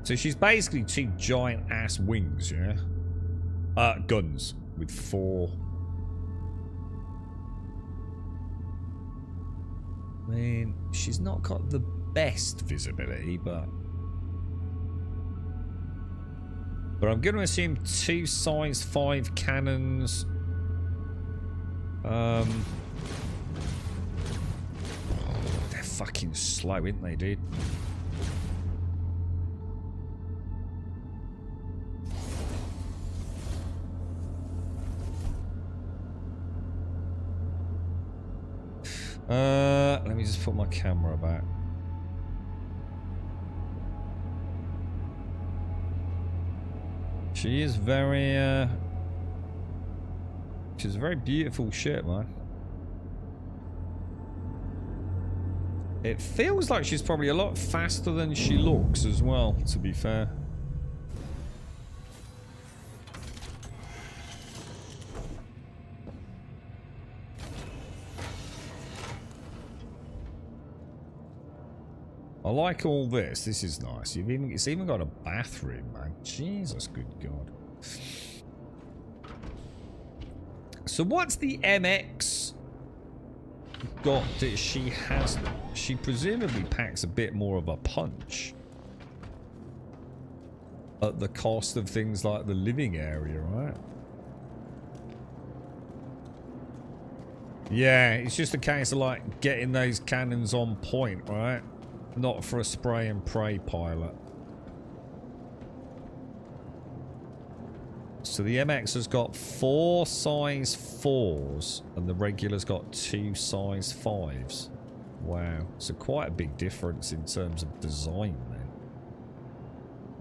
So she's basically 2 giant ass wings, yeah? Guns with 4... I mean, she's not got the best visibility, but I'm going to assume 2 size 5 cannons. They're fucking slow, aren't they, dude? Let me just put my camera back. She is very, she's a very beautiful ship, man. It feels like she's probably a lot faster than she looks as well, to be fair. I like all this. This is nice. It's even got a bathroom, man. Jesus, good God. So what's the MX got that she has? She presumably packs a bit more of a punch at the cost of things like the living area, right? Yeah, it's just a case of like getting those cannons on point, right? Not for a spray and pray pilot. So the MX has got 4 size 4s and the regular's got 2 size 5s. Wow. So quite a big difference in terms of design then.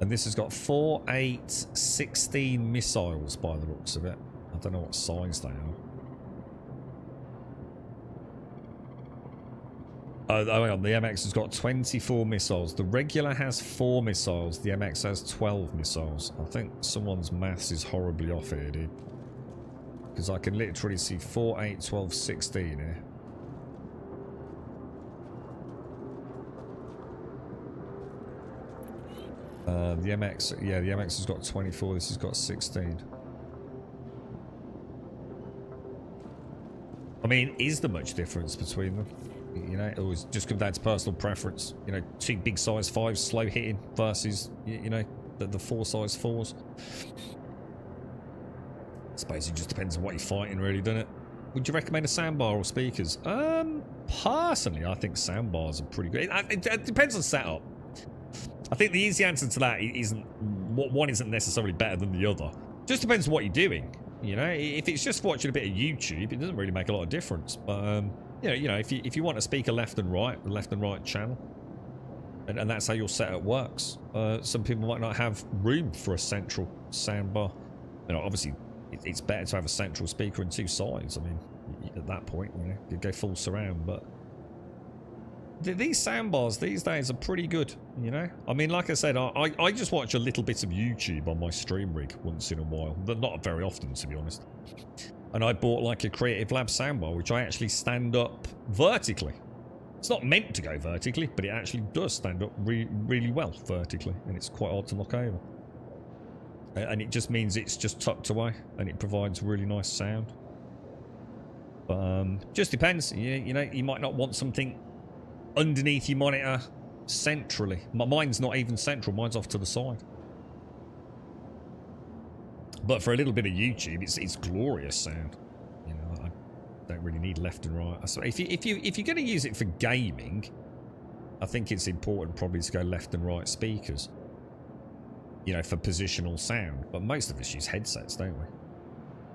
And this has got 4, 8, 16 missiles by the looks of it. I don't know what size they are. Oh, hang on. The MX has got 24 missiles. The regular has 4 missiles. The MX has 12 missiles. I think someone's maths is horribly off here, dude. Because I can literally see 4, 8, 12, 16 here. The MX, yeah, the MX has got 24. This has got 16. I mean, is there much difference between them? You know, it always just comes down to personal preference. You know, 2 big size 5s slow hitting versus, you know, the 4 size 4s. I suppose it just depends on what you're fighting, really, doesn't it? Would you recommend a soundbar or speakers? Personally, I think soundbars are pretty good. It depends on setup. I think the easy answer to that isn't one isn't necessarily better than the other. Just depends on what you're doing. You know, if it's just watching a bit of YouTube, it doesn't really make a lot of difference. But you know, if you want to speak a left and right channel, and that's how your setup works. Some people might not have room for a central soundbar. You know, obviously, it's better to have a central speaker and 2 sides. I mean, at that point, you know, you go full surround. But these soundbars these days are pretty good. You know, I mean, like I said, I just watch a little bit of YouTube on my stream rig once in a while, but not very often, to be honest. And I bought like a Creative Lab soundbar, which I actually stand up vertically. It's not meant to go vertically, but it actually does stand up really well vertically, and it's quite hard to knock over. And it just means it's just tucked away, and it provides really nice sound. But just depends. You know, you might not want something underneath your monitor centrally. Mine's not even central. Mine's off to the side. But for a little bit of YouTube, it's glorious sound. You know, I don't really need left and right. So if you're going to use it for gaming, I think it's important probably to go left and right speakers. You know, for positional sound. But most of us use headsets, don't we?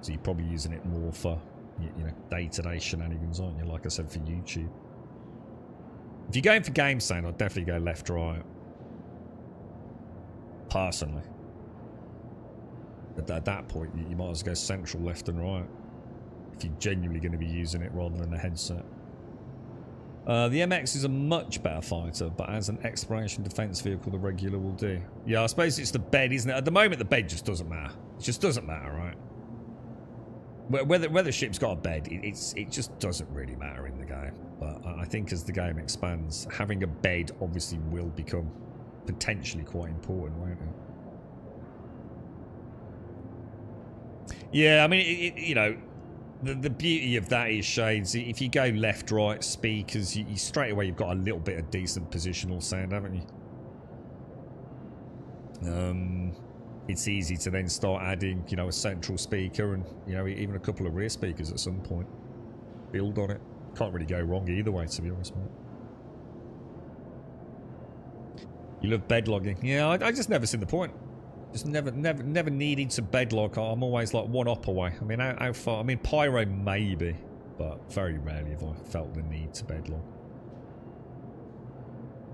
So you're probably using it more for, you know, day-to-day shenanigans, aren't you? Like I said, for YouTube. If you're going for game sound, I'd definitely go left, right. Personally. At that point, you might as well go central, left and right. If you're genuinely going to be using it rather than a headset. The MX is a much better fighter, but as an exploration defense vehicle, the regular will do. Yeah, I suppose it's the bed, isn't it? At the moment, the bed just doesn't matter. It just doesn't matter, right? Whether the ship's got a bed, it just doesn't really matter in the game. But I think as the game expands, having a bed obviously will become potentially quite important, won't it? Yeah, I mean, you know, the beauty of that is, Shades, if you go left, right speakers, you straight away you've got a little bit of decent positional sound, haven't you? It's easy to then start adding, you know, a central speaker and, you know, even a couple of rear speakers at some point. Build on it. Can't really go wrong either way, to be honest, mate. You love bed logging. Yeah, I just never seen the point. Just never needed to bed log. I'm always like one up away. I mean, how far? I mean, Pyro maybe, but very rarely have I felt the need to bed log.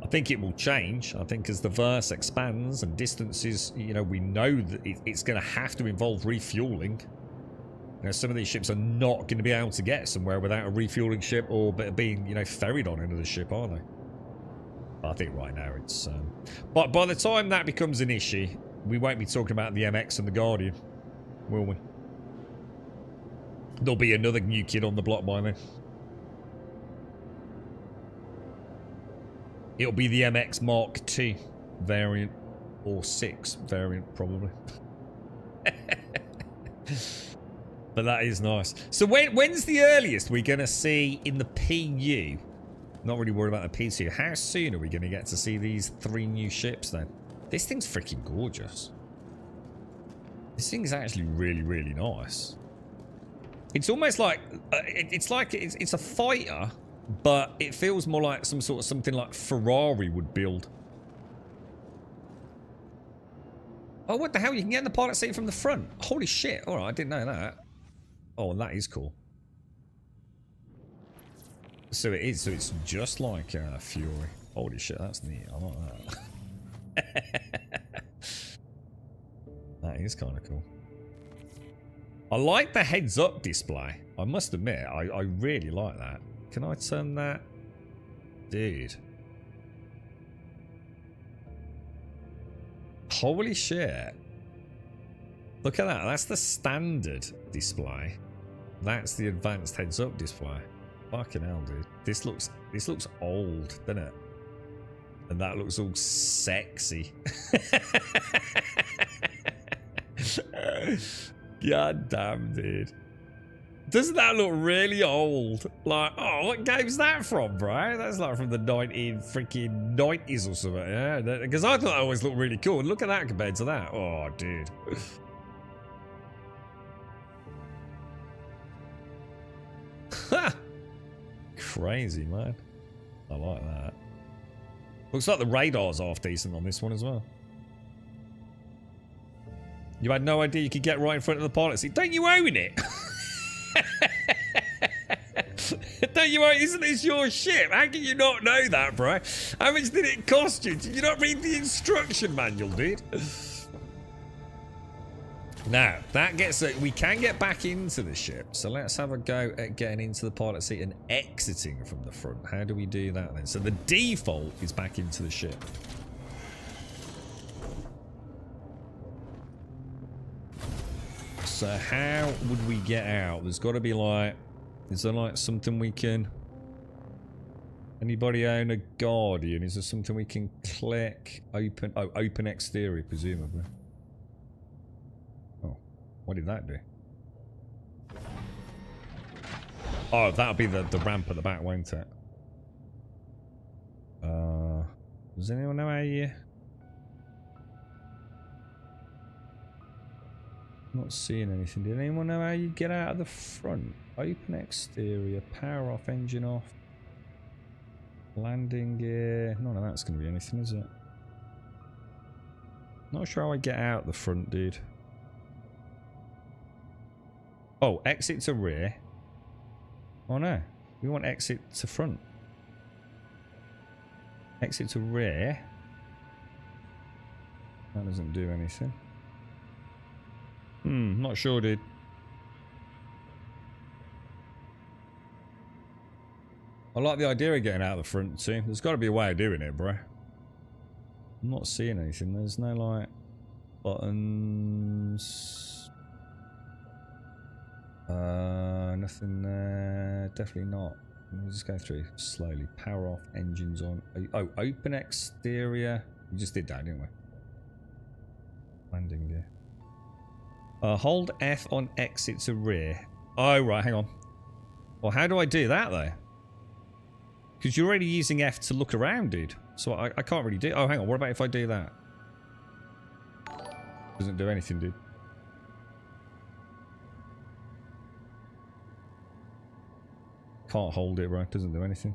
I think it will change. I think as the verse expands and distances, you know, we know that it's going to have to involve refueling. You know, some of these ships are not going to be able to get somewhere without a refueling ship or being, you know, ferried on into the ship, are they? I think right now it's... But by the time that becomes an issue, we won't be talking about the MX and the Guardian, will we? There'll be another new kid on the block by then. It'll be the MX Mark II variant, or 6 variant, probably. But that is nice. So when's the earliest we're going to see in the PU? Not really worried about the PU. How soon are we going to get to see these 3 new ships then? This thing's freaking gorgeous. This thing's actually really, really nice. It's almost like it's a fighter, but it feels more like something like Ferrari would build. Oh, what the hell? You can get in the pilot seat from the front. Holy shit. All right, I didn't know that. Oh, and that is cool. So it is. So it's just like Fury. Holy shit, that's neat. I like that. That is kind of cool. I like the heads-up display. I must admit, I really like that. Can I turn that? Dude. Holy shit. Look at that. That's the standard display. That's the advanced heads-up display. Fucking hell, dude. This looks old, doesn't it? And that looks all sexy. God damn, dude. Doesn't that look really old? Like, oh, what game's that from, bro? That's like from the 1990s or something, yeah? Because I thought that always looked really cool. And look at that compared to that. Oh, dude. Crazy, man. I like that. Looks like the radar's half decent on this one as well. You had no idea you could get right in front of the pilot seat. Don't you own it? Don't you own? Isn't this your ship? How can you not know that, bro? How much did it cost you? Did you not read the instruction manual, dude? Now, that gets we can get back into the ship. So let's have a go at getting into the pilot seat and exiting from the front. How do we do that then? So the default is back into the ship. So how would we get out? There's got to be like, is there like something we can... Anybody own a Guardian? Is there something we can click? Open, oh, open exterior, presumably. Oh, what did that do? Oh, that'll be the ramp at the back, won't it? Does anyone know how you... Not seeing anything. Did anyone know how you get out of the front? Open exterior, power off, engine off. Landing gear. None of that's going to be anything, is it? Not sure how I get out the front, dude. Oh, exit to rear. Oh no. We want exit to front. Exit to rear. That doesn't do anything. Not sure, dude. I like the idea of getting out of the front too. There's got to be a way of doing it, bro. I'm not seeing anything. There's no, like, buttons. Nothing there. Definitely not. Let me just go through slowly. Power off, engines on. Oh, open exterior. We just did that, didn't we? Landing gear. Hold F on exit to rear. Oh, right, hang on. Well, how do I do that, though? Because you're already using F to look around, dude. So I can't really do... Oh, hang on. What about if I do that? Doesn't do anything, dude. Can't hold it, right? Doesn't do anything.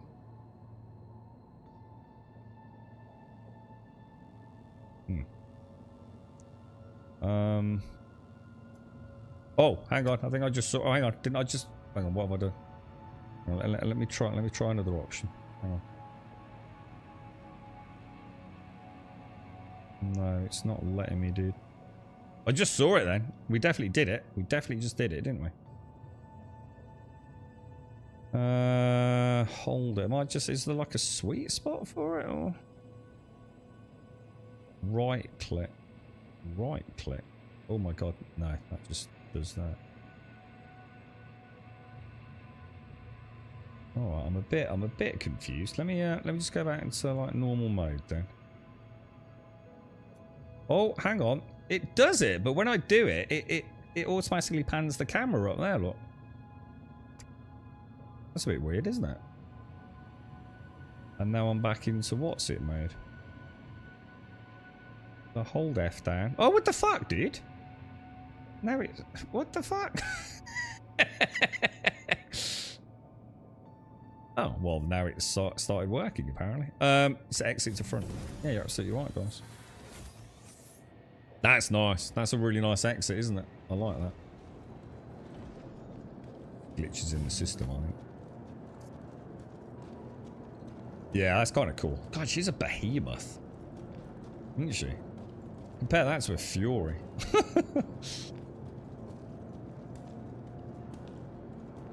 Oh, hang on. I think I just saw... Oh, hang on. Didn't I just... Hang on. What have I done? Let me try another option. Hang on. No, it's not letting me, dude. I just saw it then. We definitely did it. We definitely just did it, didn't we? Hold it. Am I just... Is there like a sweet spot for it, or... Right click. Right click. Oh my god. No, that just does that. Alright, I'm a bit confused. Let me just go back into like normal mode then. Oh, hang on. It does it, but when I do it, it automatically pans the camera up there, look. That's a bit weird, isn't it? And now I'm back into what's it mode. So hold F down. Oh, what the fuck, dude? Now it's... What the fuck? Oh, well, now it's started working, apparently. It's exit to front. Yeah, you're absolutely right, guys. That's nice. That's a really nice exit, isn't it? I like that. Glitches in the system, I think. Yeah, that's kind of cool. God, she's a behemoth. Isn't she? Compare that to a Fury.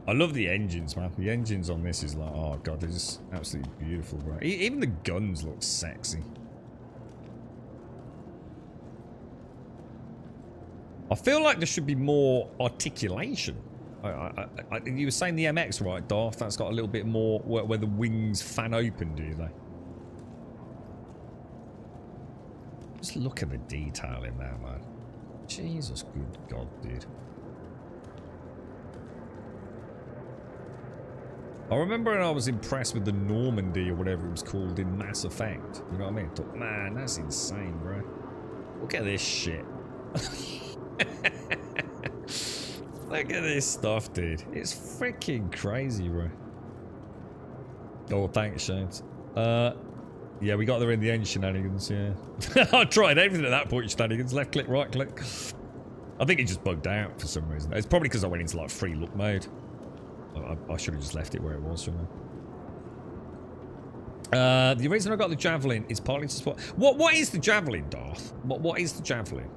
I love the engines, man. The engines on this is like, oh god, they're just absolutely beautiful, bro. Even the guns look sexy. I feel like there should be more articulation. You were saying the MX, right, Darth? That's got a little bit more where the wings fan open, do they? Just look at the detail in that, man. Jesus, good god, dude. I remember when I was impressed with the Normandy or whatever it was called in Mass Effect. You know what I mean? I thought, man, that's insane, bro. Look at this shit. Look at this stuff, dude. It's freaking crazy, bro. Oh, thanks, James. Yeah, we got there in the end, shenanigans, yeah. I tried everything at that point, shenanigans. Left click, right click. I think it just bugged out for some reason. It's probably because I went into, like, free look mode. I should have just left it where it was, shouldn't I? The reason I got the Javelin is partly to support... What is the Javelin, Darth? What is the Javelin?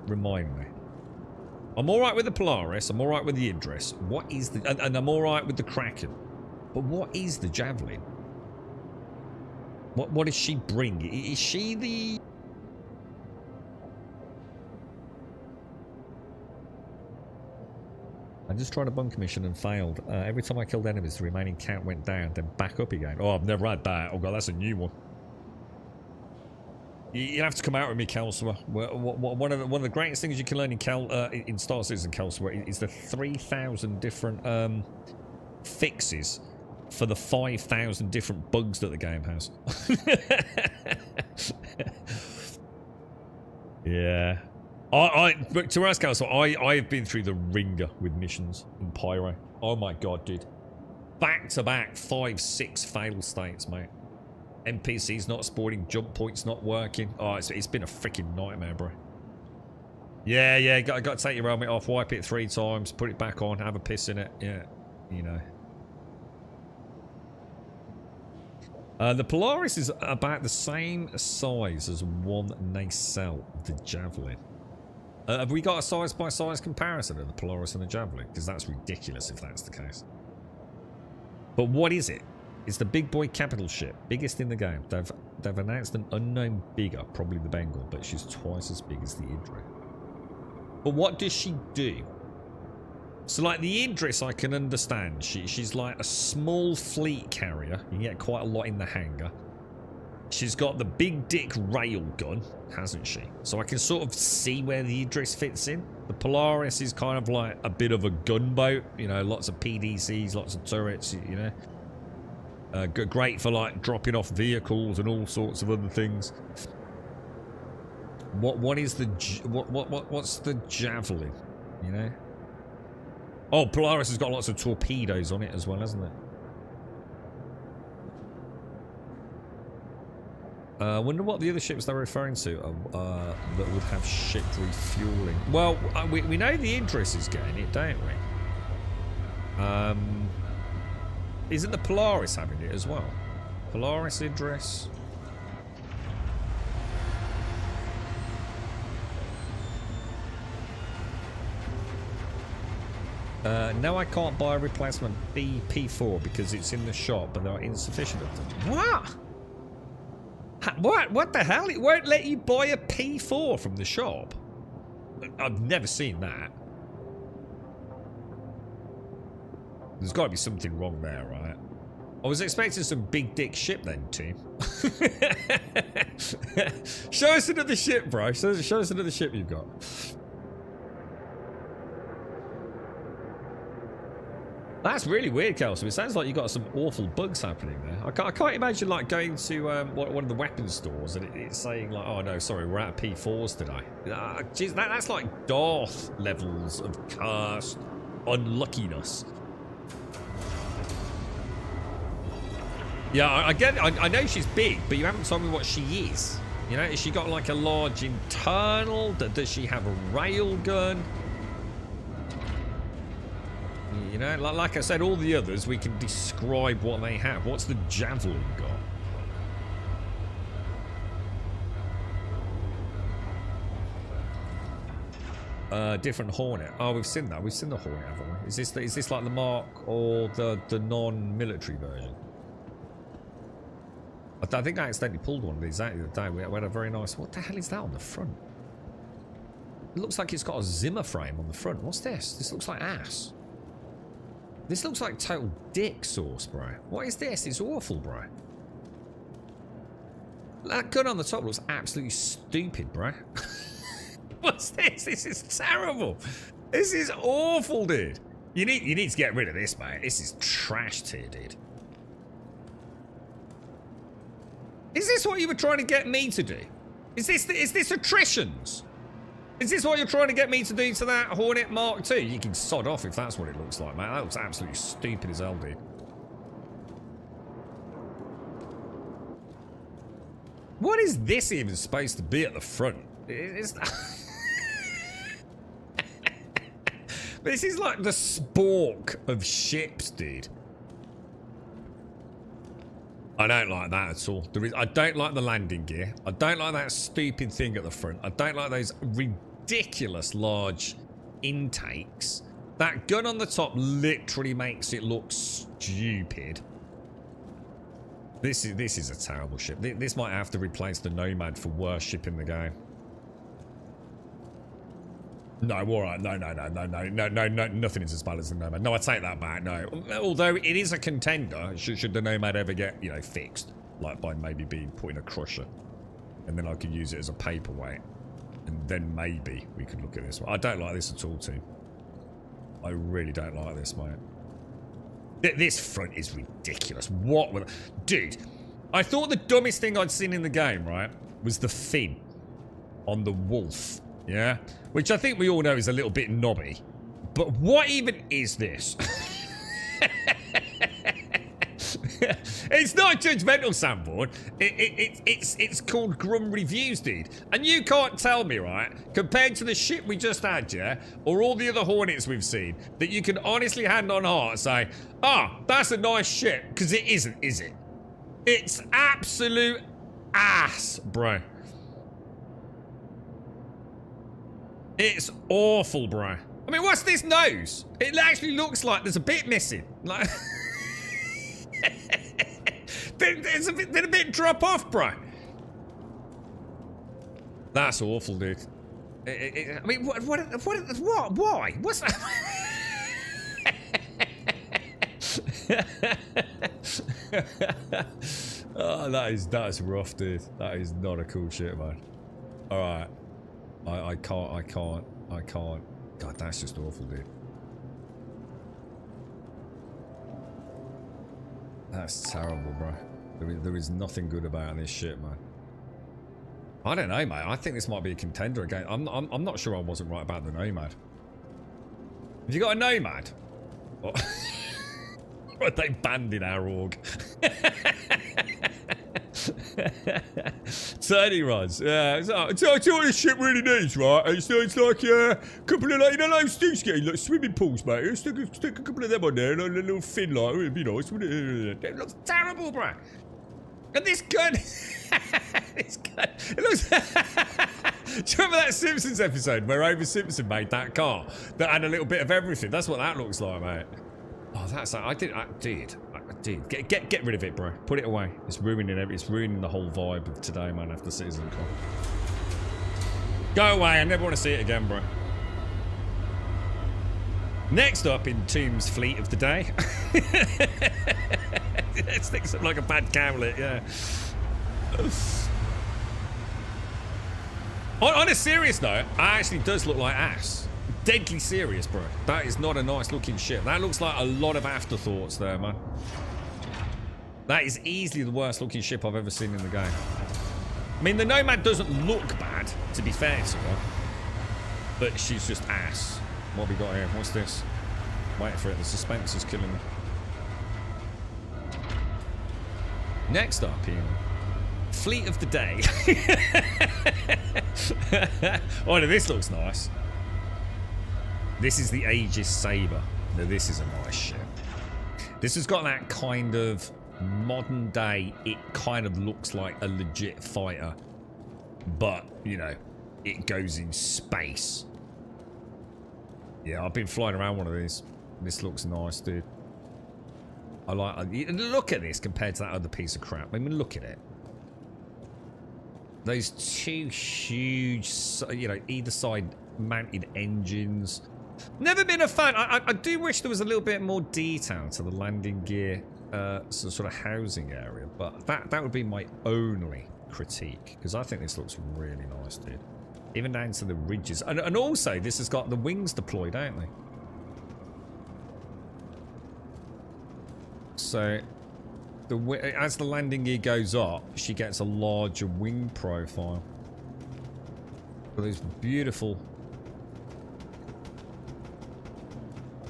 Remind me. I'm alright with the Polaris. I'm alright with the Idris. What is the... And I'm alright with the Kraken. But what is the Javelin? What does she bring? Is she the... I just tried a bunker mission and failed. Every time I killed enemies, the remaining count went down, then back up again. Oh, I've never had that. Oh god, that's a new one. You have to come out with me, Kelsower. One of the greatest things you can learn in Star Citizen, Kelsower, is the 3,000 different fixes for the 5,000 different bugs that the game has. Yeah. But to ask also, I've been through the ringer with missions in Pyro. Oh my god, dude. Back to back 5-6 fail states, mate. NPCs not spawning, jump points not working. Oh, it's been a freaking nightmare, bro. Yeah, got to take your helmet off, wipe it 3 times, put it back on, have a piss in it. Yeah, you know. The Polaris is about the same size as one nacelle of the Javelin. Have we got a size-by-size comparison of the Polaris and the Javelin? Because that's ridiculous if that's the case. But what is it? It's the big boy capital ship, biggest in the game. They've announced an unknown bigger, probably the Bengal, but she's twice as big as the Idris. But what does she do? So like the Idris I can understand. She's like a small fleet carrier. You can get quite a lot in the hangar. She's got the big dick rail gun, hasn't she? So I can sort of see where the Idris fits in. The Polaris is kind of like a bit of a gunboat. You know, lots of PDCs, lots of turrets, you know. Great for like dropping off vehicles and all sorts of other things. What's the Javelin? You know. Oh, Polaris has got lots of torpedoes on it as well, hasn't it? I wonder what the other ships they're referring to that would have ship refueling. Well, we know the Idris is getting it, don't we? Isn't the Polaris having it as well? Polaris, Idris. No, I can't buy a replacement P4 because it's in the shop, but there are insufficient of them. What? What the hell? It won't let you buy a P4 from the shop? I've never seen that. There's got to be something wrong there, right? I was expecting some big dick ship then, team. Show us another ship, bro. Show us another ship you've got. That's really weird, Kelso. It sounds like you got some awful bugs happening there. I can't imagine like going to one of the weapons stores and it's saying like, oh no, sorry, we're out of P4s today. Geez, that's like Darth levels of cursed unluckiness. Yeah, I get it. I know she's big, but you haven't told me what she is. You know, has she got like a large internal? Does she have a rail gun? You know, like I said, all the others, we can describe what they have. What's the javelin got? Different Hornet. Oh, we've seen that. We've seen the Hornet, haven't we? Is this like the Mark or the non-military version? I think I accidentally pulled one of these out the other day. We had a very nice... What the hell is that on the front? It looks like it's got a Zimmer frame on the front. What's this? This looks like ass. This looks like total dick sauce, bro. What is this? It's awful, bro. That gun on the top looks absolutely stupid, bro. What's this? This is terrible. This is awful, dude. You need to get rid of this, mate. This is trash tier, dude. Is this what you were trying to get me to do? Is this attritions? Is this what you're trying to get me to do to that Hornet Mark II? You can sod off if that's what it looks like, man. That looks absolutely stupid as hell, dude. What is this even supposed to be at the front? This is like the spork of ships, dude. I don't like that at all. I don't like the landing gear. I don't like that stupid thing at the front. I don't like those ridiculous large intakes. That gun on the top literally makes it look stupid. This is a terrible ship. This might have to replace the Nomad for worst ship in the game. No, alright. No. Nothing is as bad as the Nomad. No, I take that back. No. Although it is a contender, should the Nomad ever get, you know, fixed. Like by maybe being put in a crusher. And then I could use it as a paperweight. And then maybe we could look at this one. I don't like this at all, team. I really don't like this, mate. This front is ridiculous. What would... Dude, I thought the dumbest thing I'd seen in the game, right, was the fin on the wolf. Yeah? Which I think we all know is a little bit knobby. But what even is this? It's not judgmental, Sanborn. It's called Grum Reviews, dude. And you can't tell me, right, compared to the shit we just had, yeah, or all the other Hornets we've seen, that you can honestly hand on heart say, ah, that's a nice ship, because it isn't, is it? It's absolute ass, bro. It's awful, bro. I mean, what's this nose? It actually looks like there's a bit missing. Like, there's a bit drop off, bro. That's awful, dude. I mean, what? Why? What's that? Oh, that is rough, dude. That is not a cool shit, man. All right. I can't. God, that's just awful, dude. That's terrible, bro. There is nothing good about this shit, man. I don't know, mate. I think this might be a contender again. I'm not sure I wasn't right about the Nomad. Have you got a Nomad? Or they banned in our org? Turning rods, yeah. It's what this ship really needs, right? It's like a couple of, like, you know, those things getting like swimming pools, mate. Stick a couple of them on there, like a little fin, like, it'd be nice, wouldn't it? It looks terrible, bro. And this gun, it looks. Do you remember that Simpsons episode where Homer Simpson made that car that had a little bit of everything? That's what that looks like, mate. Oh, that's dude. Get rid of it, bro. Put it away. It's ruining the whole vibe of today, man, after CitizenCon. Go away. I never want to see it again, bro. Next up in Tomb's fleet of the day. It sticks up like a bad camlet, yeah. On a serious note, it actually does look like ass. Deadly serious, bro. That is not a nice looking ship. That looks like a lot of afterthoughts there, man. That is easily the worst looking ship I've ever seen in the game. I mean, the Nomad doesn't look bad, to be fair to her. But she's just ass. What have we got here? What's this? Wait for it. The suspense is killing me. Next up in Fleet of the Day. Oh, no, this looks nice. This is the Aegis Saber. Now, this is a nice ship. This has got that kind of modern day, it kind of looks like a legit fighter. But, you know, it goes in space. Yeah, I've been flying around one of these. This looks nice, dude. I like... Look at this compared to that other piece of crap. I mean, look at it. Those two huge, you know, either side mounted engines. Never been a fan. I do wish there was a little bit more detail to the landing gear sort of housing area. But that would be my only critique. Because I think this looks really nice, dude. Even down to the ridges. And also, this has got the wings deployed, don't they? So, as the landing gear goes up, she gets a larger wing profile. With these beautiful...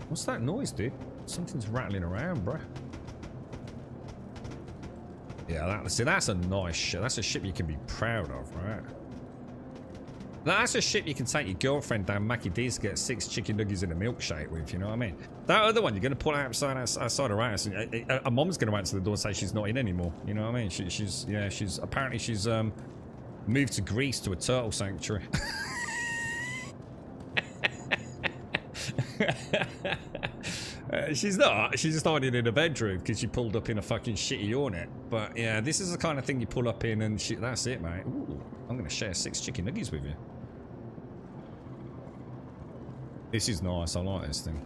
What's that noise, dude? Something's rattling around, bruh. Yeah, see, that's a nice ship. That's a ship you can be proud of, right? That's a ship you can take your girlfriend down Mackie D's to get 6 chicken nuggets in a milkshake with, you know what I mean? That other one, you're going to pull outside her house, and a mom's going to answer the door and say she's not in anymore, you know what I mean? She's apparently she's moved to Greece to a turtle sanctuary. She's not. She's just hiding in a bedroom because she pulled up in a fucking shitty Hornet. But yeah, this is the kind of thing you pull up in and shit. That's it, mate. Ooh, I'm going to share 6 chicken nuggets with you. This is nice. I like this thing.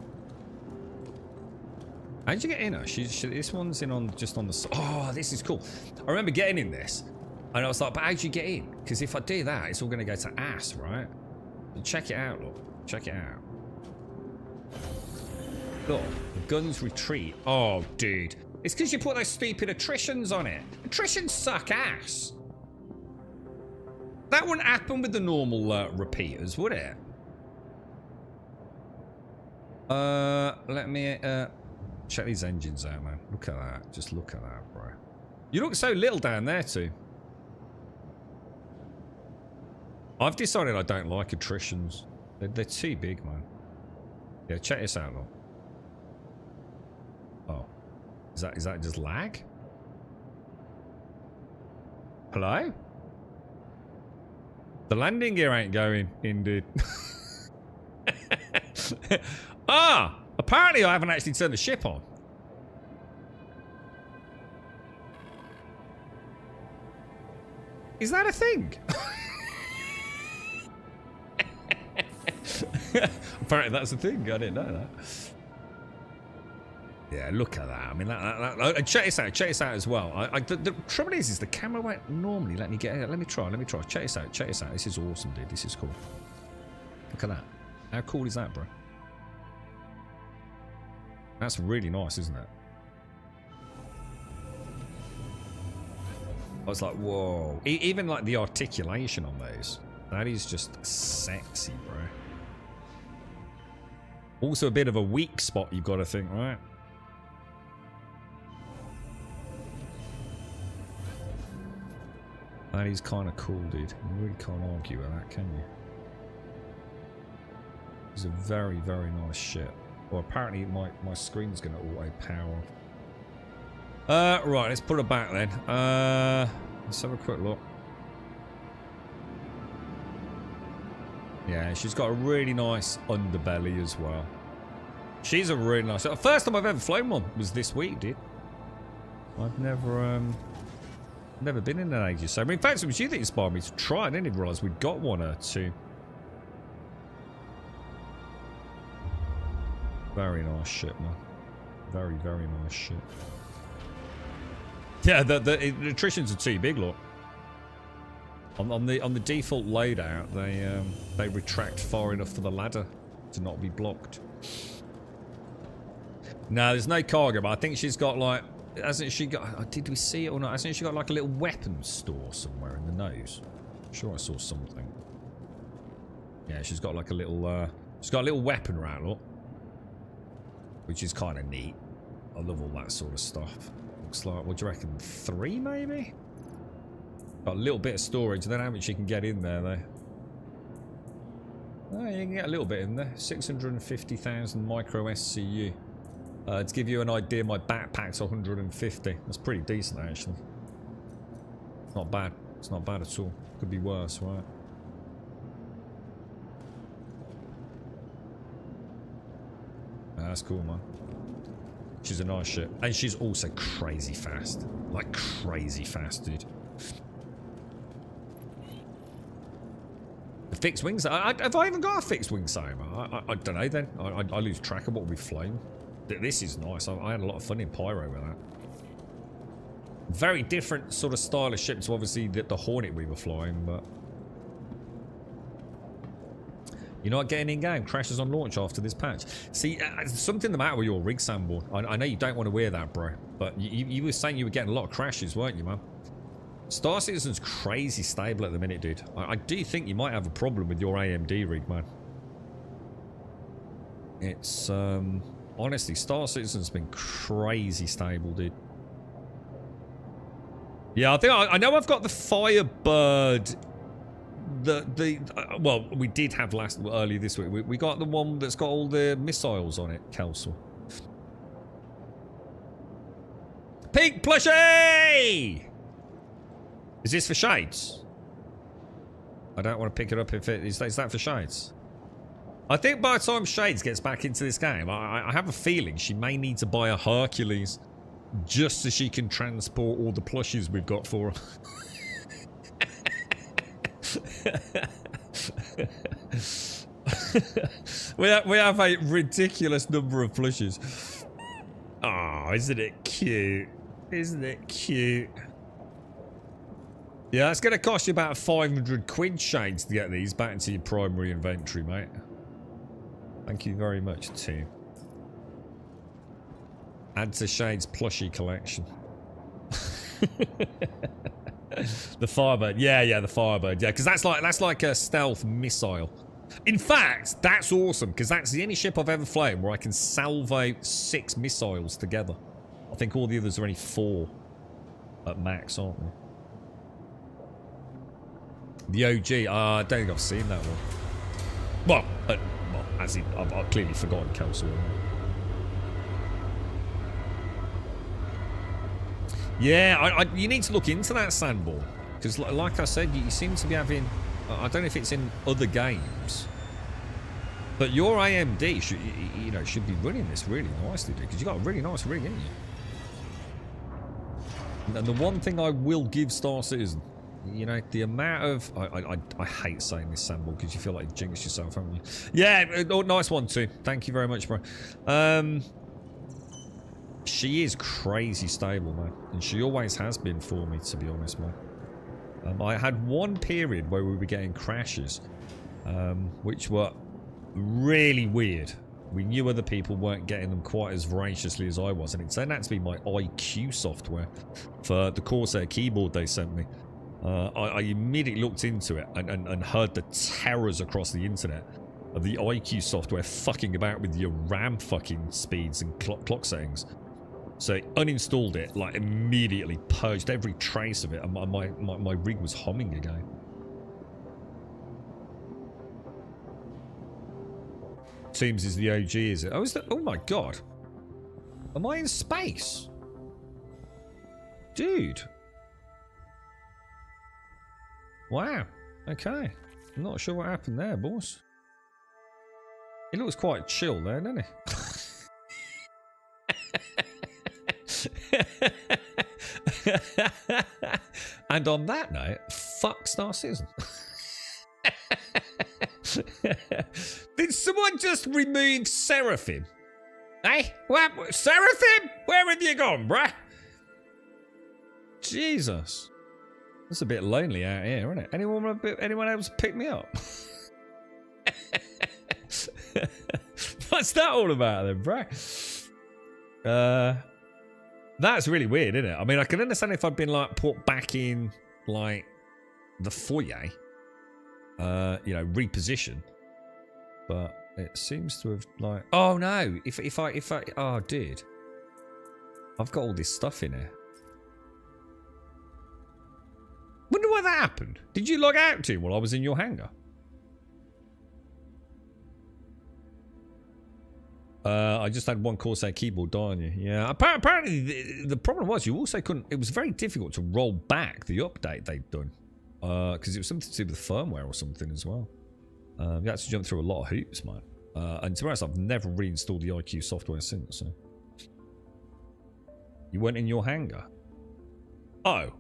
How'd you get in her? This one's in on just on the... Oh, this is cool. I remember getting in this. And I was like, but how'd you get in? Because if I do that, it's all going to go to ass, right? Check it out, look. Check it out. Look, the guns retreat. Oh, dude. It's because you put those stupid attritions on it. Attritions suck ass. That wouldn't happen with the normal repeaters, would it? Let me check these engines out, man. Look at that. Just look at that, bro. You look so little down there, too. I've decided I don't like attritions. They're too big, man. Yeah, check this out, look. Oh. Is that just lag? Hello? The landing gear ain't going in, dude. Ah! Apparently I haven't actually turned the ship on. Is that a thing? Apparently that's a thing. I didn't know that. Yeah, look at that. I mean, check this out. Check this out as well. The trouble is the camera won't normally let me get it. Let me try. Check this out. Check this out. This is awesome, dude. This is cool. Look at that. How cool is that, bro? That's really nice, isn't it? I was like, whoa. Even like the articulation on those. That is just sexy, bro. Also a bit of a weak spot you've got to think, right? That is kind of cool, dude. You really can't argue with that, can you? It's a very, very nice ship. Well, apparently my screen's going to auto-power. Right, let's put her back then. Let's have a quick look. Yeah, she's got a really nice underbelly as well. She's a really nice... The first time I've ever flown one was this week, dude. I've never been in an Aegis. So, I mean, in fact, it was you that inspired me to try. I didn't even realise we'd got one or two. Very nice ship, man. Very, very nice ship. Yeah, the attritions are too big, look. On the default loadout, they retract far enough for the ladder to not be blocked. No, there's no cargo, but I think she's got like, hasn't she got? Did we see it or not? Hasn't she got like a little weapons store somewhere in the nose? I'm sure I saw something. Yeah, she's got like a little. She's got a little weapon rack, look, which is kind of neat. I love all that sort of stuff. Looks like, what do you reckon, 3 maybe? Got a little bit of storage. I don't know how much you can get in there though. Oh, you can get a little bit in there. 650,000 micro SCU. To give you an idea, my backpack's 150. That's pretty decent actually. Not bad. It's not bad at all. Could be worse, right? That's cool, man. She's a nice ship. And she's also crazy fast. Like, crazy fast, dude. The fixed wings? Have I even got a fixed wing saber? I don't know then. I lose track of what we've flown. This is nice. I had a lot of fun in Pyro with that. Very different sort of style of ship to obviously the Hornet we were flying, but... You're not getting in-game. Crashes on launch after this patch. See, something the matter with your rig, Sanborn. I know you don't want to wear that, bro. But you were saying you were getting a lot of crashes, weren't you, man? Star Citizen's crazy stable at the minute, dude. I do think you might have a problem with your AMD rig, man. It's, honestly, Star Citizen's been crazy stable, dude. Yeah, I think I know I've got the Firebird. Well, we did have earlier this week. We got the one that's got all the missiles on it, Kelso. Pink plushie! Is this for Shades? I don't want to pick it up if it is that for Shades. I think by the time Shades gets back into this game, I have a feeling she may need to buy a Hercules just so she can transport all the plushies we've got for her. we have a ridiculous number of plushies. Oh, isn't it cute? Isn't it cute? Yeah, it's going to cost you about 500 quid, Shades, to get these back into your primary inventory, mate. Thank you very much, team. Add to Shades plushie collection. The Firebird, yeah, the Firebird, yeah, because that's like a stealth missile. In fact, that's awesome because that's the only ship I've ever flown where I can salvo 6 missiles together. I think all the others are only 4 at max, aren't they? The OG, I don't think I've seen that one. Well, as in, I've clearly forgotten Kelso. Yeah, you need to look into that, Sandball, because like I said, you seem to be having, I don't know if it's in other games, but your AMD should be running this really nicely, dude, because you got a really nice rig, haven't you? And the one thing I will give Star Citizen, you know, the amount of I hate saying this, Sandball, because you feel like you jinxed yourself, haven't you? Yeah, nice one too. Thank you very much, bro. She is crazy stable, man. And she always has been for me, to be honest, man. I had one period where we were getting crashes, which were really weird. We knew other people weren't getting them quite as voraciously as I was. And it turned out to be my IQ software for the Corsair keyboard they sent me. I immediately looked into it and heard the terrors across the internet of the IQ software fucking about with your RAM fucking speeds and clock settings. So uninstalled it, like immediately purged every trace of it, and my rig was humming again. Teams is the OG, is it? Oh, is that? Oh my god. Am I in space? Dude. Wow. Okay. I'm not sure what happened there, boss. He looks quite chill there, doesn't he? And on that note, fuck Star Citizen. Did someone just remove Seraphim? Hey, what? Seraphim? Where have you gone, bruh? Jesus. That's a bit lonely out here, isn't it? Anyone else pick me up? What's that all about then, bruh? That's really weird, isn't it? I mean, I can understand if I'd been, like, put back in, like, the foyer. You know, reposition. But it seems to have, like... Oh, no! If I... Oh, dude. I've got all this stuff in here. why that happened? Did you log out to while I was in your hangar? I just had one Corsair keyboard die on you. Yeah, apparently the problem was you also couldn't... It was very difficult to roll back the update they'd done. Because it was something to do with firmware or something as well. You had to jump through a lot of hoops, mate. And to be honest, I've never reinstalled the IQ software since. So. You went in your hangar? Oh.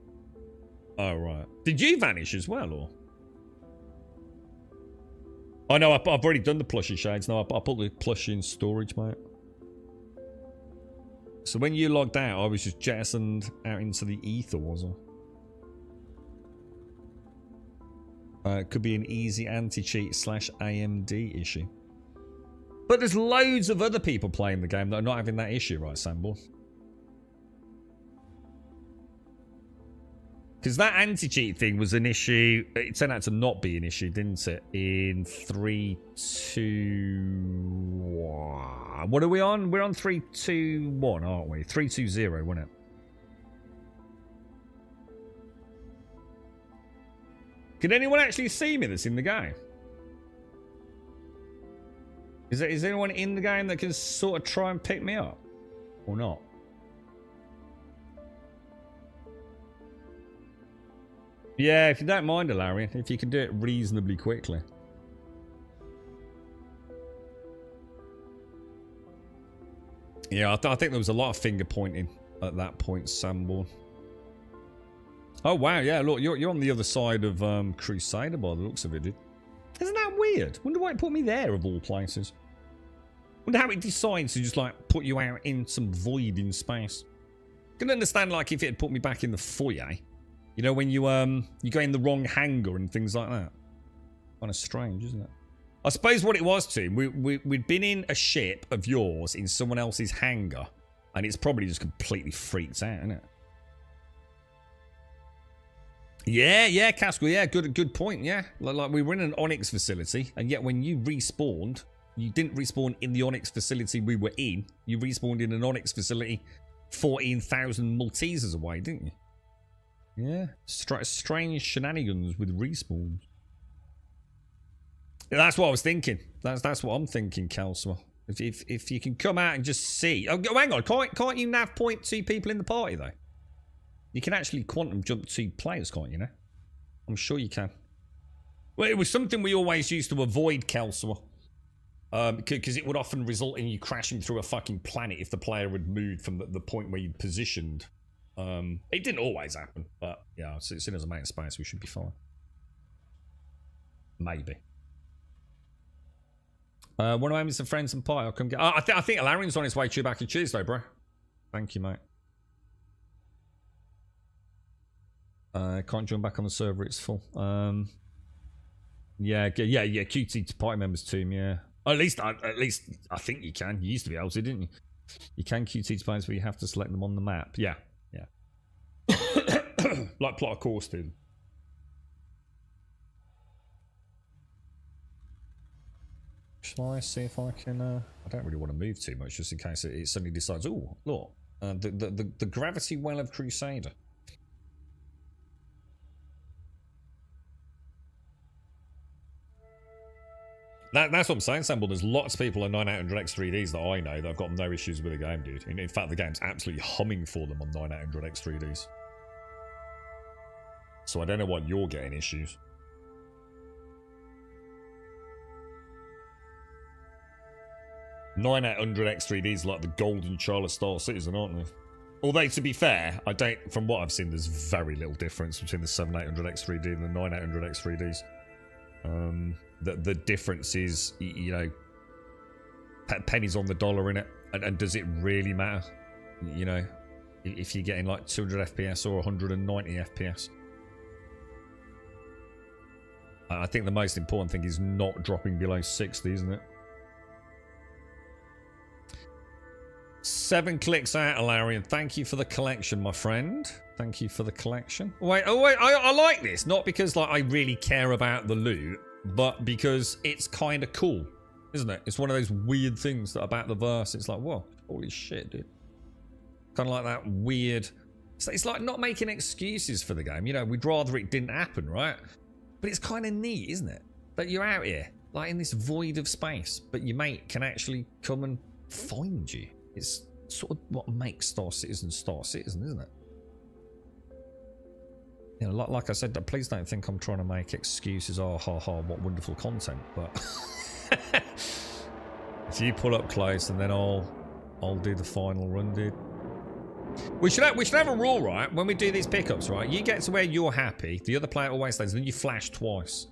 Oh, right. Did you vanish as well, or...? Oh no, I've already done the plushie shades. No, I put the plushie in storage, mate. So when you logged out, I was just jettisoned out into the ether, was I? It could be an easy anti-cheat / AMD issue. But there's loads of other people playing the game that are not having that issue, right, Sambor? Because that anti-cheat thing was an issue. It turned out to not be an issue, didn't it? In 3.2... What are we on? We're on 3.2.1, aren't we? 3.2.0, wasn't it? Can anyone actually see me that's in the game? Is there anyone in the game that can sort of try and pick me up? Or not? Yeah, if you don't mind, Alarian, if you can do it reasonably quickly. Yeah, I think there was a lot of finger pointing at that point, Sanborn. Oh, wow, yeah, look, you're on the other side of Crusader by the looks of it, dude. Isn't that weird? Wonder why it put me there, of all places. Wonder how it decides to just, like, put you out in some void in space. Can understand, like, if it had put me back in the foyer. You know, when you go in the wrong hangar and things like that. Kind of strange, isn't it? I suppose what it was, Tim, we'd been in a ship of yours in someone else's hangar. And it's probably just completely freaked out, isn't it? Yeah, Casco, yeah, good point, yeah. Like we were in an Onyx facility, and yet when you respawned, you didn't respawn in the Onyx facility we were in. You respawned in an Onyx facility 14,000 Maltesers away, didn't you? Yeah, strange shenanigans with respawns. That's what I was thinking. That's what I'm thinking, Kelsma. If you can come out and just see. Oh, hang on, can't you nav point 2 people in the party though? You can actually quantum jump 2 players, can't you? Know? I'm sure you can. Well, it was something we always used to avoid, Kelsma. Because it would often result in you crashing through a fucking planet if the player had moved from the point where you'd positioned. It didn't always happen, but yeah, as soon as I'm out in space, we should be fine. Maybe. One of them is some friends and pie. I'll come get. I think Alarian's on his way to you back on Tuesday, bro. Thank you, mate. Can't join back on the server; it's full. Yeah. QT to party members team. Yeah. At least I think you can. You used to be able to, didn't you? You can QT to players, but you have to select them on the map. Yeah. Like plot a course, dude. Shall I see if I can? I don't really want to move too much, just in case it suddenly decides. Oh, look, the gravity well of Crusader. That's what I'm saying, Sample. There's lots of people on 9800X3Ds that I know that have got no issues with the game, dude. In fact, the game's absolutely humming for them on 9800X3Ds. So I don't know why you're getting issues. (9800X3Ds like the golden child of Star Citizen, aren't they? Although, to be fair, from what I've seen, there's very little difference between the 7800X3D and the 9800X3Ds. The difference is, you know, pennies on the dollar in it, and does it really matter? You know, if you're getting like 200 FPS or 190 FPS. I think the most important thing is not dropping below 60, isn't it? 7 clicks out, Alarian. Thank you for the collection, my friend. Thank you for the collection. Wait, I like this. Not because like I really care about the loot, but because it's kind of cool, isn't it? It's one of those weird things that about the verse. It's like, whoa, holy shit, dude. Kind of like that weird So it's like not making excuses for the game. You know, we'd rather it didn't happen, right? But it's kind of neat, isn't it? That you're out here, like in this void of space, but your mate can actually come and find you. It's sort of what makes Star Citizen, isn't it? You know, like I said, please don't think I'm trying to make excuses. Oh, ha ha, what wonderful content. But if you pull up close, and then I'll do the final run, dude. We should have a rule, right? When we do these pickups, right? You get to where you're happy. The other player always stays. Then you flash twice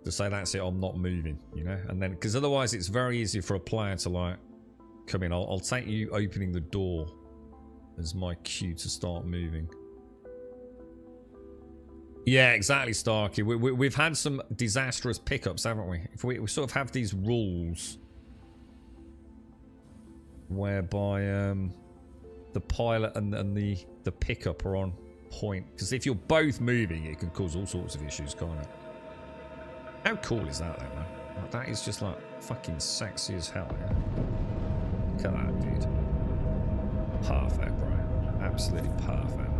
to say that's it. I'm not moving. You know, and then because otherwise it's very easy for a player to like come in. I'll take you opening the door as my cue to start moving. Yeah, exactly, Starkey. We've had some disastrous pickups, haven't we? If we sort of have these rules whereby the pilot and the pickup are on point. Because if you're both moving, it can cause all sorts of issues, can't it? How cool is that, though, man? Like, that is just like fucking sexy as hell, yeah? Look at that, dude. Perfect, bro. Absolutely perfect, mate.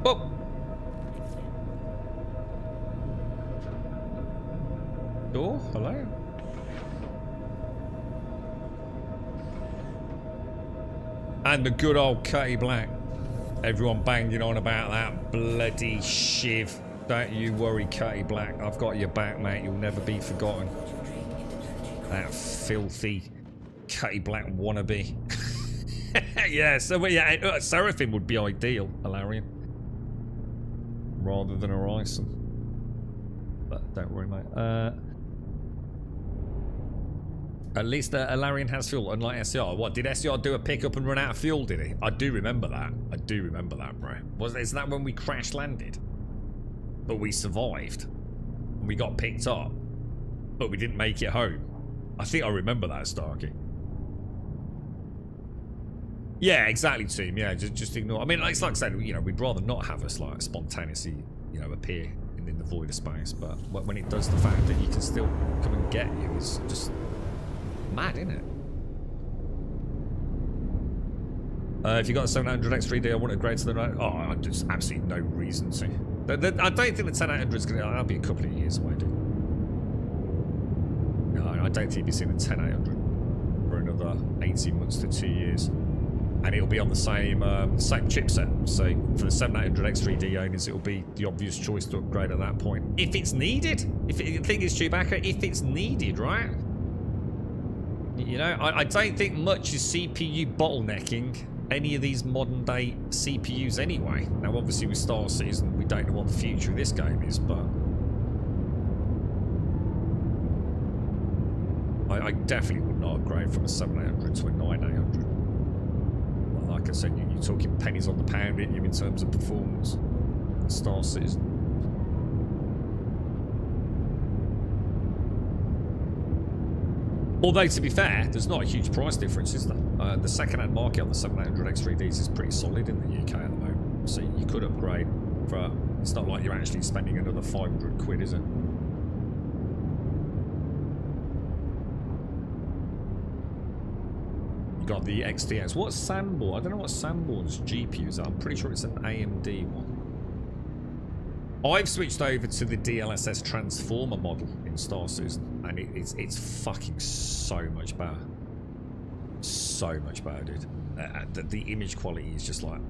Oh! Door? Hello? And the good old Cutty Black. Everyone banging on about that bloody shiv. Don't you worry, Cutty Black. I've got your back, mate. You'll never be forgotten. That filthy Cutty Black wannabe. Yeah, so yeah, Seraphim would be ideal, Hilarion. Rather than a Horizon. But don't worry, mate. At least Hilarion has fuel, unlike SCR. What, did SCR do a pickup and run out of fuel, did he? I do remember that. I do remember that, bro. Isn't that when we crash landed? But we survived. And we got picked up. But we didn't make it home. I think I remember that, Starkey. Yeah, exactly, team. Yeah, just ignore. I mean, it's like I said, you know, we'd rather not have us like spontaneously, you know, appear in the void of space. But when it does, the fact that you can still come and get you is just mad, isn't it? If you got a 700 X3D, I want to upgrade to the right. Oh, there's absolutely no reason to. I don't think the 10800 is going to. That'll be a couple of years away, dude. No, I don't think you'll be seeing the 10800 for another 18 months to 2 years. And it'll be on the same chipset. So for the 700 X3D owners, it'll be the obvious choice to upgrade at that point. If it's needed. If the thing is Chewbacca, if it's needed, right? You know, I don't think much is CPU bottlenecking any of these modern day CPUs anyway. Now, obviously with Star Citizen, we don't know what the future of this game is, but I definitely would not upgrade from a 7800 to a 9800. Well, like I said, you're talking pennies on the pound, aren't you, in terms of performance. Star Citizen. Although, to be fair, there's not a huge price difference, is there? The second-hand market on the 700 X3Ds is pretty solid in the UK at the moment. So you could upgrade for... It's not like you're actually spending another 500 quid, is it? You got the XTX. What's Sanborn? I don't know what Sanborn's GPUs are. I'm pretty sure it's an AMD one. I've switched over to the DLSS transformer model in Star Citizen, and it's fucking so much better. So much better, dude. The image quality is just like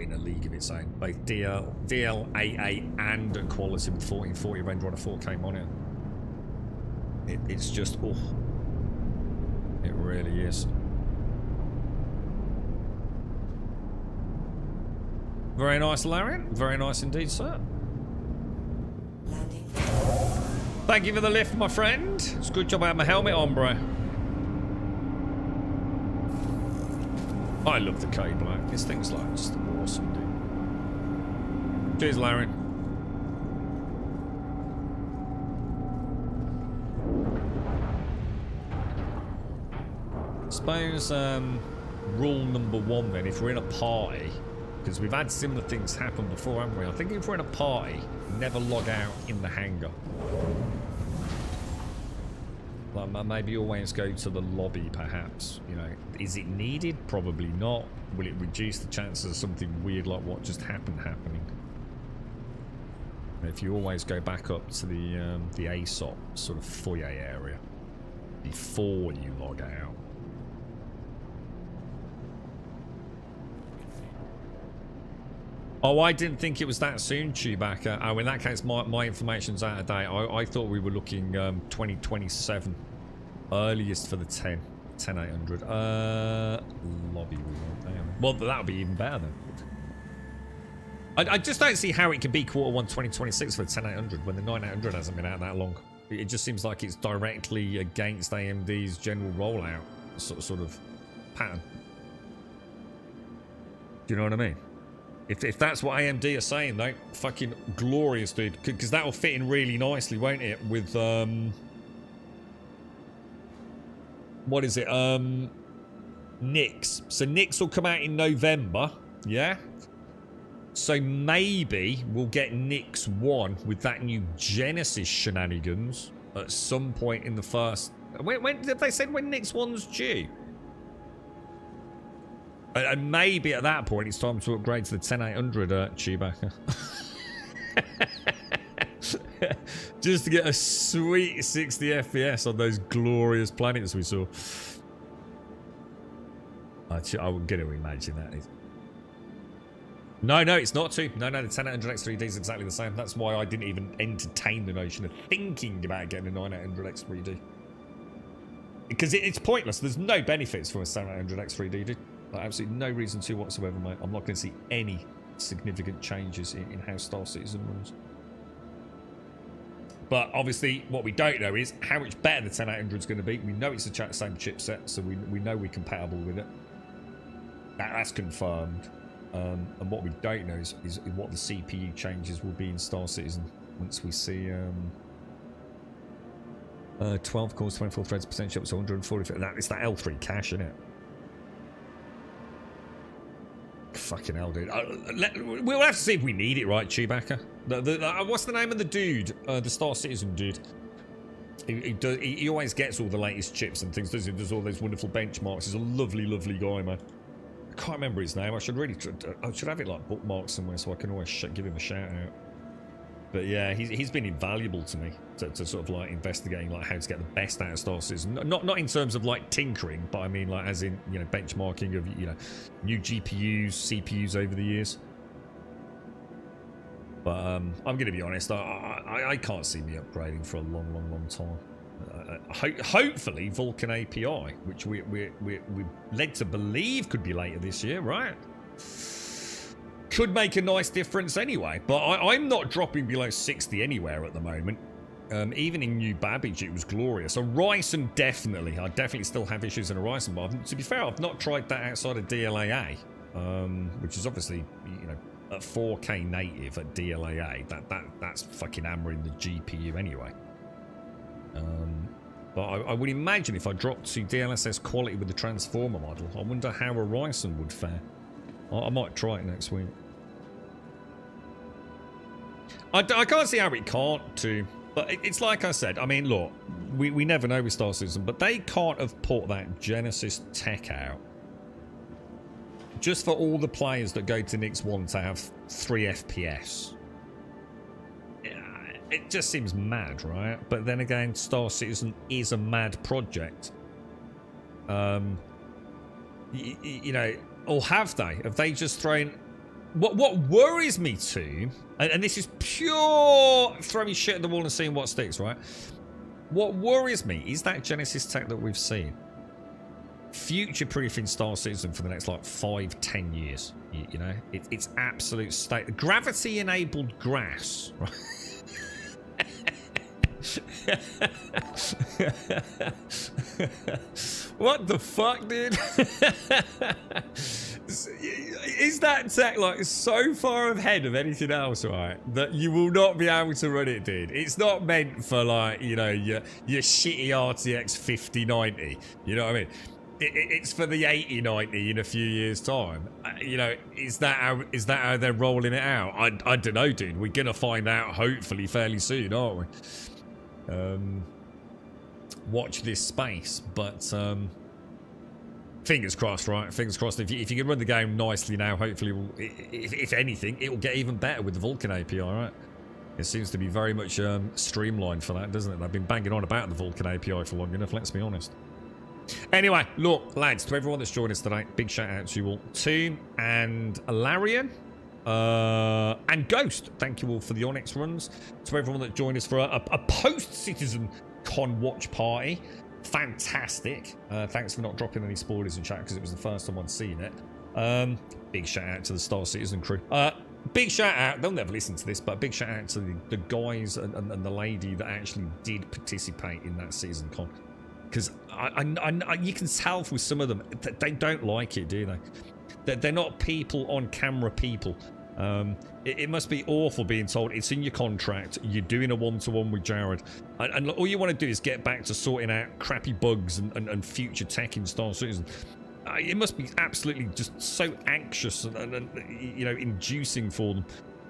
in a league of its own. Both DL88 and quality with 1440 render on a 4K monitor. It's just, oh, it really is. Very nice, Larian. Very nice indeed, sir. Thank you for the lift, my friend. It's a good job I had my helmet on, bro. I love the K Black. This thing's like just awesome, dude. Cheers, Larian. I suppose rule number one then, if we're in a party, because we've had similar things happen before, haven't we? I think if we're in a party, never log out in the hangar. Like maybe always go to the lobby, perhaps. You know, is it needed? Probably not. Will it reduce the chances of something weird like what just happening? If you always go back up to the ASOP sort of foyer area before you log out. Oh, I didn't think it was that soon, Chewbacca. Oh, in that case, my information's out of date. I thought we were looking 2027. Earliest for the 10800. Lobby we want there. Well, that would be even better then. I just don't see how it can be Q1 2026 for the 10800 when the 9800 hasn't been out that long. It just seems like it's directly against AMD's general rollout sort of pattern. Do you know what I mean? If that's what AMD are saying, though, fucking glorious, dude. Because that'll fit in really nicely, won't it? With, what is it? NICs. So NICs will come out in November, yeah? So maybe we'll get NICs 1 with that new Genesis shenanigans at some point in the first... When did they say when NICs 1's due? And maybe at that point it's time to upgrade to the 10800 Chewbacca. Just to get a sweet 60 FPS on those glorious planets we saw. I would get to imagine that. No, it's not 2. No, the 10800X3D is exactly the same. That's why I didn't even entertain the notion of thinking about getting a 9800X3D. Because it's pointless. There's no benefits from a 7800X3D, dude. Like, absolutely no reason to whatsoever, mate. I'm not going to see any significant changes in how Star Citizen runs. But obviously, what we don't know is how much better the 10800 is going to be. We know it's the same chipset, so we know we're compatible with it. That's confirmed. And what we don't know is what the CPU changes will be in Star Citizen once we see 12 cores, 24 threads, percentage up to 140. It's that L3 cache, isn't it? Fucking hell, dude. We'll have to see if we need it, right, Chewbacca? What's the name of the dude? The Star Citizen dude. He always gets all the latest chips and things, doesn't he? Does all those wonderful benchmarks. He's a lovely, lovely guy, man. I can't remember his name. I should have it like bookmarked somewhere so I can always give him a shout out. But yeah, he's been invaluable to me to sort of like investigating like how to get the best out of Star Citizen. Not in terms of like tinkering, but I mean like as in, you know, benchmarking of, you know, new GPUs, CPUs over the years. But I'm going to be honest, I can't see me upgrading for a long time. Hopefully Vulkan API, which we're led to believe could be later this year, right? Could make a nice difference anyway, but I'm not dropping below 60 anywhere at the moment. Even in New Babbage, it was glorious. Horizon, definitely. I definitely still have issues in Horizon, but to be fair, I've not tried that outside of DLAA, which is obviously, you know, at 4K native at DLAA. That's fucking hammering the GPU anyway. But I would imagine if I dropped to DLSS quality with the Transformer model, I wonder how Horizon would fare. I might try it next week. I can't see how it can't too. But it's like I said, I mean, look, we never know with Star Citizen, but they can't have put that Genesis tech out just for all the players that go to Nix 1 to have 3 FPS. It just seems mad, right? But then again, Star Citizen is a mad project. You know, or have they? Have they just thrown... What worries me too, and this is pure throwing shit at the wall and seeing what sticks, right? What worries me is that Genesis tech that we've seen future-proofing Star Citizen for the next like 5-10 years. You know, it's absolute state. Gravity-enabled grass, right? What the fuck, dude? Is that tech like so far ahead of anything else, right, that you will not be able to run it, dude? It's not meant for like, you know, your shitty RTX 5090. You know what I mean? It's for the 8090 in a few years' time. You know, is that how they're rolling it out? I don't know, dude. We're gonna find out hopefully fairly soon, aren't we? watch this space, but fingers crossed, right? Fingers crossed. If you can run the game nicely now, hopefully, if anything, it will get even better with the Vulkan API, right? It seems to be very much streamlined for that, doesn't it? They've been banging on about the Vulkan API for long enough, let's be honest. Anyway, look, lads, to everyone that's joined us tonight, big shout out to you all. Toon and Alarian and Ghost, thank you all for the Onyx runs. To everyone that joined us for a post-CitizenCon watch party, fantastic. Thanks for not dropping any spoilers in chat because it was the first time I'd seen it. Big shout out to the Star Citizen crew. Big shout out, they'll never listen to this, but big shout out to the guys and the lady that actually did participate in that CitizenCon. Because you can tell with some of them, they don't like it, do they? They're not people on camera people. It must be awful being told it's in your contract, you're doing a one-to-one with Jared, and all you want to do is get back to sorting out crappy bugs and future tech in Star Citizen. It must be absolutely just so anxious and you know, inducing for them.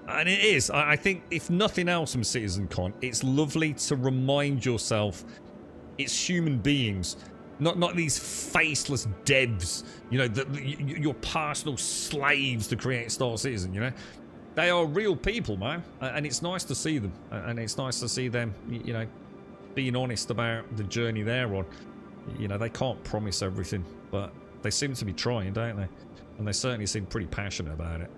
And it is. I think if nothing else from CitizenCon, it's lovely to remind yourself it's human beings, not these faceless devs, you know, your personal slaves to create Star Citizen, you know. They are real people, man, and it's nice to see them, and it's nice to see them, you know, being honest about the journey they're on. You know, they can't promise everything, but they seem to be trying, don't they? And they certainly seem pretty passionate about it.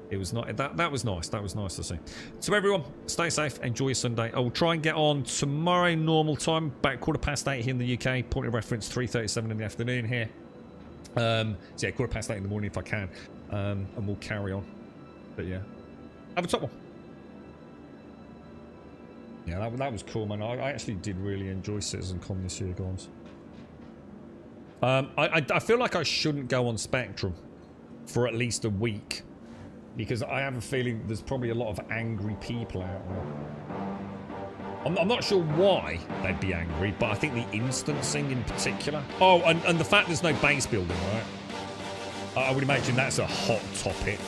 It was not that was nice. That was nice to see. So everyone, stay safe. Enjoy your Sunday. I will try and get on tomorrow normal time, about 8:15 here in the UK. Point of reference 3:37 in the afternoon here. So yeah, 8:15 in the morning if I can, and we'll carry on. But yeah, have a top one. Yeah, that was cool, man. I actually did really enjoy CitizenCon this year, guys. I feel like I shouldn't go on Spectrum for at least a week, because I have a feeling there's probably a lot of angry people out there. I'm not sure why they'd be angry, but I think the instancing in particular. Oh, and the fact there's no base building, right? I would imagine that's a hot topic.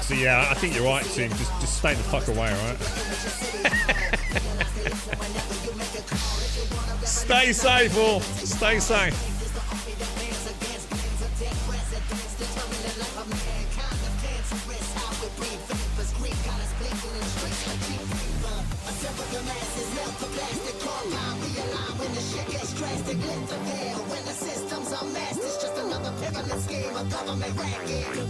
So yeah, I think you're right, Tim. Just stay the fuck away, right? Stay safe, all. Stay safe. When the systems are masked, it's just another pyramid scheme, a government racket.